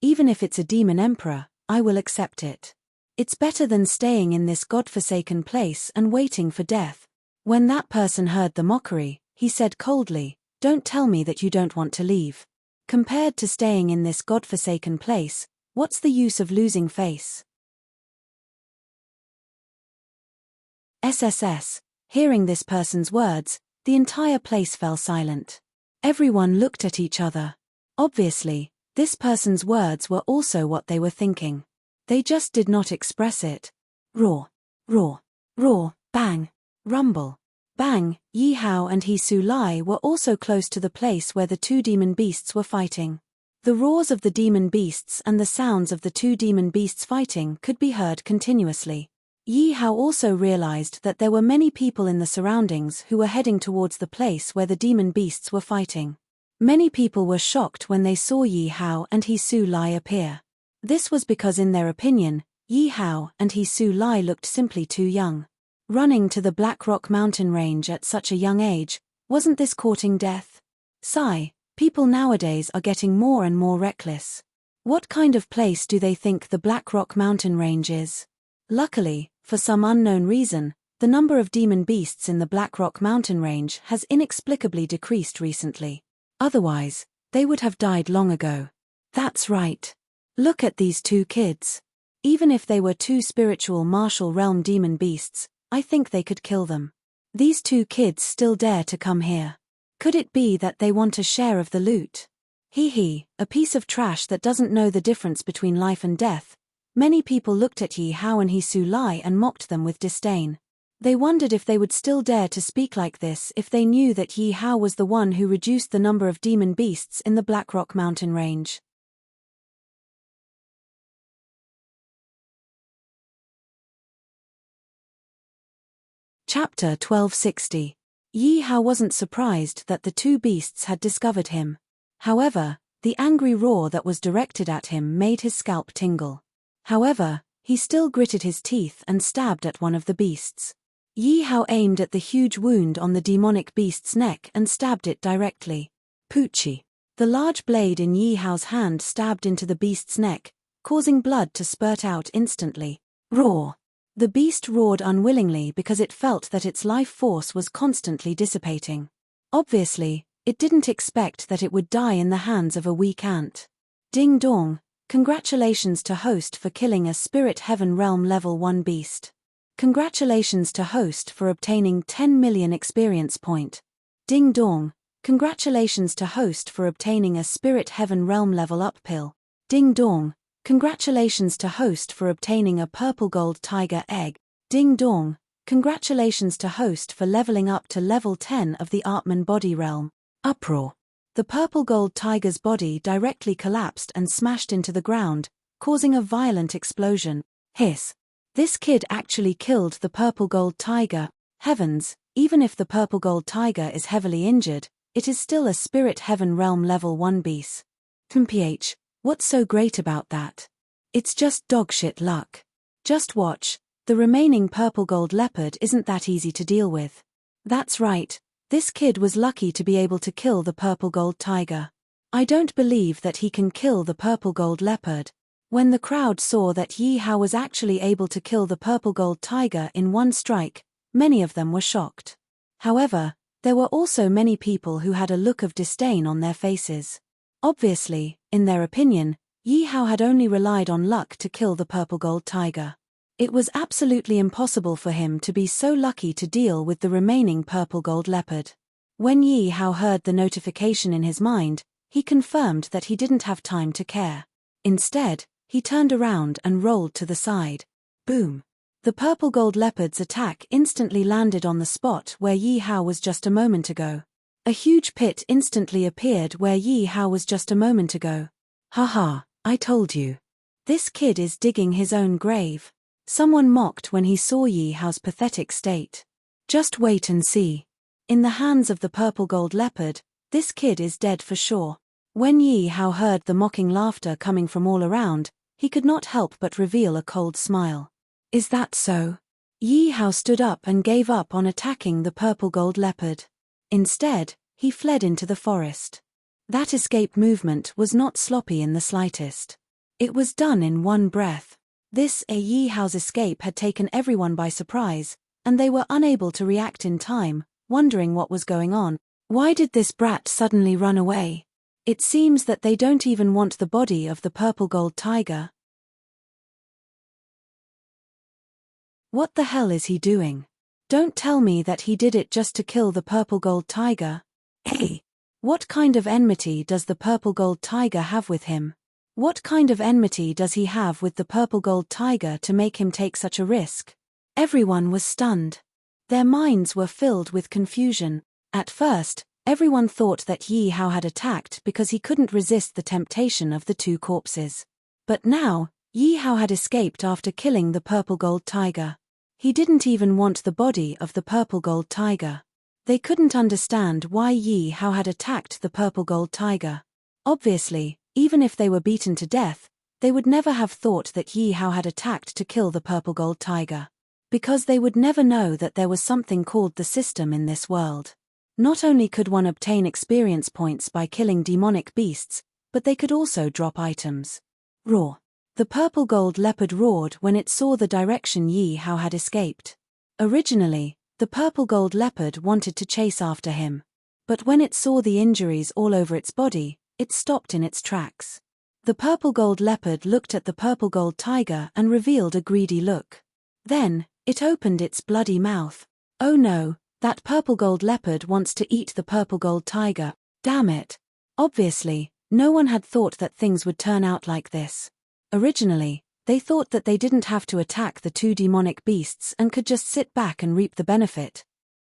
Even if it's a demon emperor, I will accept it. It's better than staying in this godforsaken place and waiting for death. When that person heard the mockery, he said coldly, "Don't tell me that you don't want to leave. Compared to staying in this godforsaken place, what's the use of losing face?" SSS. Hearing this person's words, the entire place fell silent. Everyone looked at each other. Obviously, this person's words were also what they were thinking. They just did not express it. Roar, roar, roar, bang, rumble, bang. Yi Hao and Su Lai were also close to the place where the two demon beasts were fighting. The roars of the demon beasts and the sounds of the two demon beasts fighting could be heard continuously. Yi Hao also realized that there were many people in the surroundings who were heading towards the place where the demon beasts were fighting. Many people were shocked when they saw Yi Hao and Su Lai appear. This was because in their opinion, Yi Hao and Su Lai looked simply too young. Running to the Black Rock mountain range at such a young age, wasn't this courting death? Sigh, people nowadays are getting more and more reckless. What kind of place do they think the Black Rock mountain range is? Luckily, for some unknown reason, the number of demon beasts in the Black Rock mountain range has inexplicably decreased recently. Otherwise, they would have died long ago. That's right. Look at these two kids. Even if they were two spiritual martial realm demon beasts, I think they could kill them. These two kids still dare to come here. Could it be that they want a share of the loot? Hee, a piece of trash that doesn't know the difference between life and death. Many people looked at Yi Hao and Su Lai and mocked them with disdain. They wondered if they would still dare to speak like this if they knew that Yi Hao was the one who reduced the number of demon beasts in the Black Rock mountain range. Chapter 1260. Yi Hao wasn't surprised that the two beasts had discovered him. However, the angry roar that was directed at him made his scalp tingle. However, he still gritted his teeth and stabbed at one of the beasts. Yi Hao aimed at the huge wound on the demonic beast's neck and stabbed it directly. Poochie. The large blade in Yi Hao's hand stabbed into the beast's neck, causing blood to spurt out instantly. Roar. The beast roared unwillingly because it felt that its life force was constantly dissipating. Obviously, it didn't expect that it would die in the hands of a weak ant. Ding dong, congratulations to host for killing a Spirit Heaven Realm Level 1 beast. Congratulations to host for obtaining 10 million experience point. Ding dong, congratulations to host for obtaining a Spirit Heaven Realm Level Up pill. Ding dong, congratulations to host for obtaining a purple gold tiger egg. Ding dong, congratulations to host for leveling up to level 10 of the Artman body realm. Uproar. The purple gold tiger's body directly collapsed and smashed into the ground, causing a violent explosion. Hiss. This kid actually killed the purple gold tiger. Heavens, even if the purple gold tiger is heavily injured, it is still a Spirit Heaven Realm Level 1 beast. PH, what's so great about that? It's just dogshit luck. Just watch, the remaining purple gold leopard isn't that easy to deal with. That's right, this kid was lucky to be able to kill the purple gold tiger. I don't believe that he can kill the purple gold leopard. When the crowd saw that Yi Hao was actually able to kill the purple gold tiger in one strike, many of them were shocked. However, there were also many people who had a look of disdain on their faces. Obviously, in their opinion, Yi Hao had only relied on luck to kill the purple gold tiger. It was absolutely impossible for him to be so lucky to deal with the remaining purple gold leopard. When Yi Hao heard the notification in his mind, he confirmed that he didn't have time to care. Instead, he turned around and rolled to the side. Boom. The purple gold leopard's attack instantly landed on the spot where Yi Hao was just a moment ago. A huge pit instantly appeared where Yi Hao was just a moment ago. Haha, I told you. This kid is digging his own grave. Someone mocked when he saw Yi Hao's pathetic state. Just wait and see. In the hands of the purple gold leopard, this kid is dead for sure. When Yi Hao heard the mocking laughter coming from all around, he could not help but reveal a cold smile. Is that so? Yi Hao stood up and gave up on attacking the purple gold leopard. Instead, he fled into the forest. That escape movement was not sloppy in the slightest. It was done in one breath. Yi Hao's escape had taken everyone by surprise, and they were unable to react in time, wondering what was going on. Why did this brat suddenly run away? It seems that they don't even want the body of the purple gold tiger. What the hell is he doing? Don't tell me that he did it just to kill the purple gold tiger. Hey! What kind of enmity does the purple gold tiger have with him? What kind of enmity does he have with the purple gold tiger to make him take such a risk? Everyone was stunned. Their minds were filled with confusion. At first, everyone thought that Yi Hao had attacked because he couldn't resist the temptation of the two corpses. But now, Yi Hao had escaped after killing the purple gold tiger. He didn't even want the body of the purple gold tiger. They couldn't understand why Yi Hao had attacked the purple gold tiger. Obviously, even if they were beaten to death, they would never have thought that Yi Hao had attacked to kill the purple gold tiger. Because they would never know that there was something called the system in this world. Not only could one obtain experience points by killing demonic beasts, but they could also drop items. Roar. The purple gold leopard roared when it saw the direction Yi Hao had escaped. Originally, the purple gold leopard wanted to chase after him. But when it saw the injuries all over its body, it stopped in its tracks. The purple gold leopard looked at the purple gold tiger and revealed a greedy look. Then, it opened its bloody mouth. Oh no, that purple gold leopard wants to eat the purple gold tiger. Damn it. Obviously, no one had thought that things would turn out like this. Originally, They thought that they didn't have to attack the two demonic beasts and could just sit back and reap the benefit.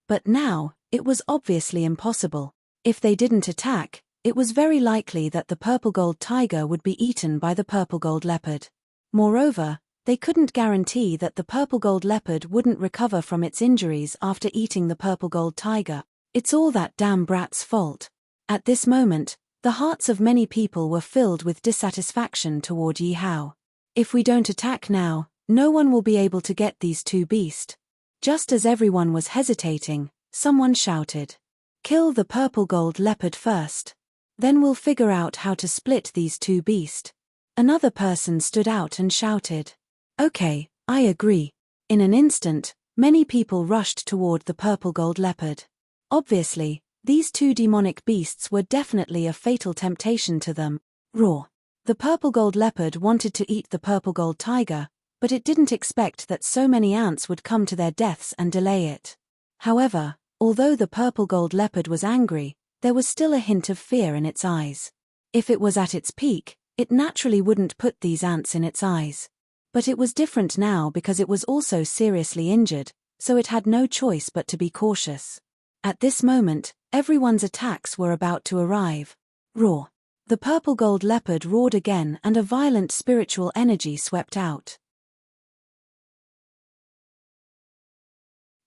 But now, it was obviously impossible. If they didn't attack, it was very likely that the purple gold tiger would be eaten by the purple gold leopard. Moreover, they couldn't guarantee that the purple gold leopard wouldn't recover from its injuries after eating the purple gold tiger. It's all that damn brat's fault. At this moment, the hearts of many people were filled with dissatisfaction toward Yi Hao. If we don't attack now, no one will be able to get these two beasts. Just as everyone was hesitating, someone shouted, "Kill the purple gold leopard first. Then we'll figure out how to split these two beasts." Another person stood out and shouted, "Okay, I agree." In an instant, many people rushed toward the purple gold leopard. Obviously, these two demonic beasts were definitely a fatal temptation to them. Roar. The purple gold leopard wanted to eat the purple gold tiger, but it didn't expect that so many ants would come to their deaths and delay it. However, although the purple gold leopard was angry, there was still a hint of fear in its eyes. If it was at its peak, it naturally wouldn't put these ants in its eyes. But it was different now because it was also seriously injured, so it had no choice but to be cautious. At this moment, everyone's attacks were about to arrive. Roar. The purple gold leopard roared again and a violent spiritual energy swept out.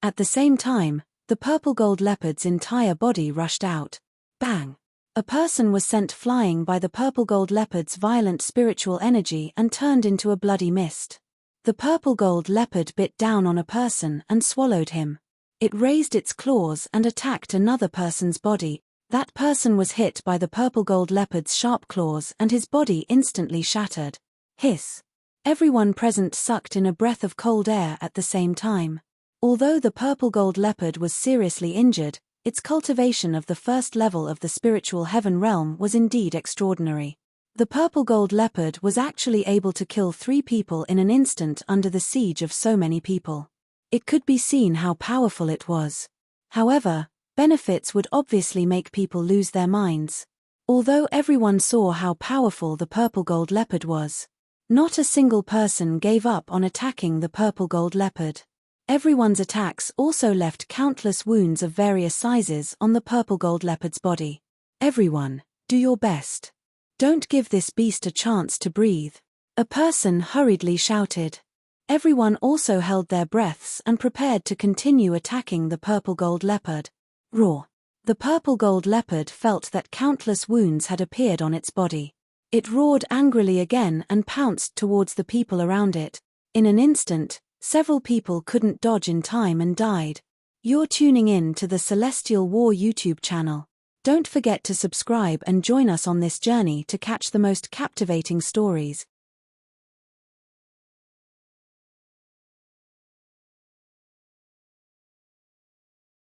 At the same time, the purple gold leopard's entire body rushed out. Bang! A person was sent flying by the purple gold leopard's violent spiritual energy and turned into a bloody mist. The purple gold leopard bit down on a person and swallowed him. It raised its claws and attacked another person's body. That person was hit by the purple gold leopard's sharp claws and his body instantly shattered. Hiss! Everyone present sucked in a breath of cold air at the same time. Although the purple gold leopard was seriously injured, its cultivation of the first level of the spiritual heaven realm was indeed extraordinary. The purple gold leopard was actually able to kill 3 people in an instant under the siege of so many people. It could be seen how powerful it was. However, benefits would obviously make people lose their minds. Although everyone saw how powerful the purple gold leopard was, not a single person gave up on attacking the purple gold leopard. Everyone's attacks also left countless wounds of various sizes on the purple gold leopard's body. Everyone, do your best. Don't give this beast a chance to breathe. A person hurriedly shouted. Everyone also held their breaths and prepared to continue attacking the purple gold leopard. Roar. The purple gold leopard felt that countless wounds had appeared on its body. It roared angrily again and pounced towards the people around it. In an instant, several people couldn't dodge in time and died. You're tuning in to the Celestial War YouTube channel. Don't forget to subscribe and join us on this journey to catch the most captivating stories.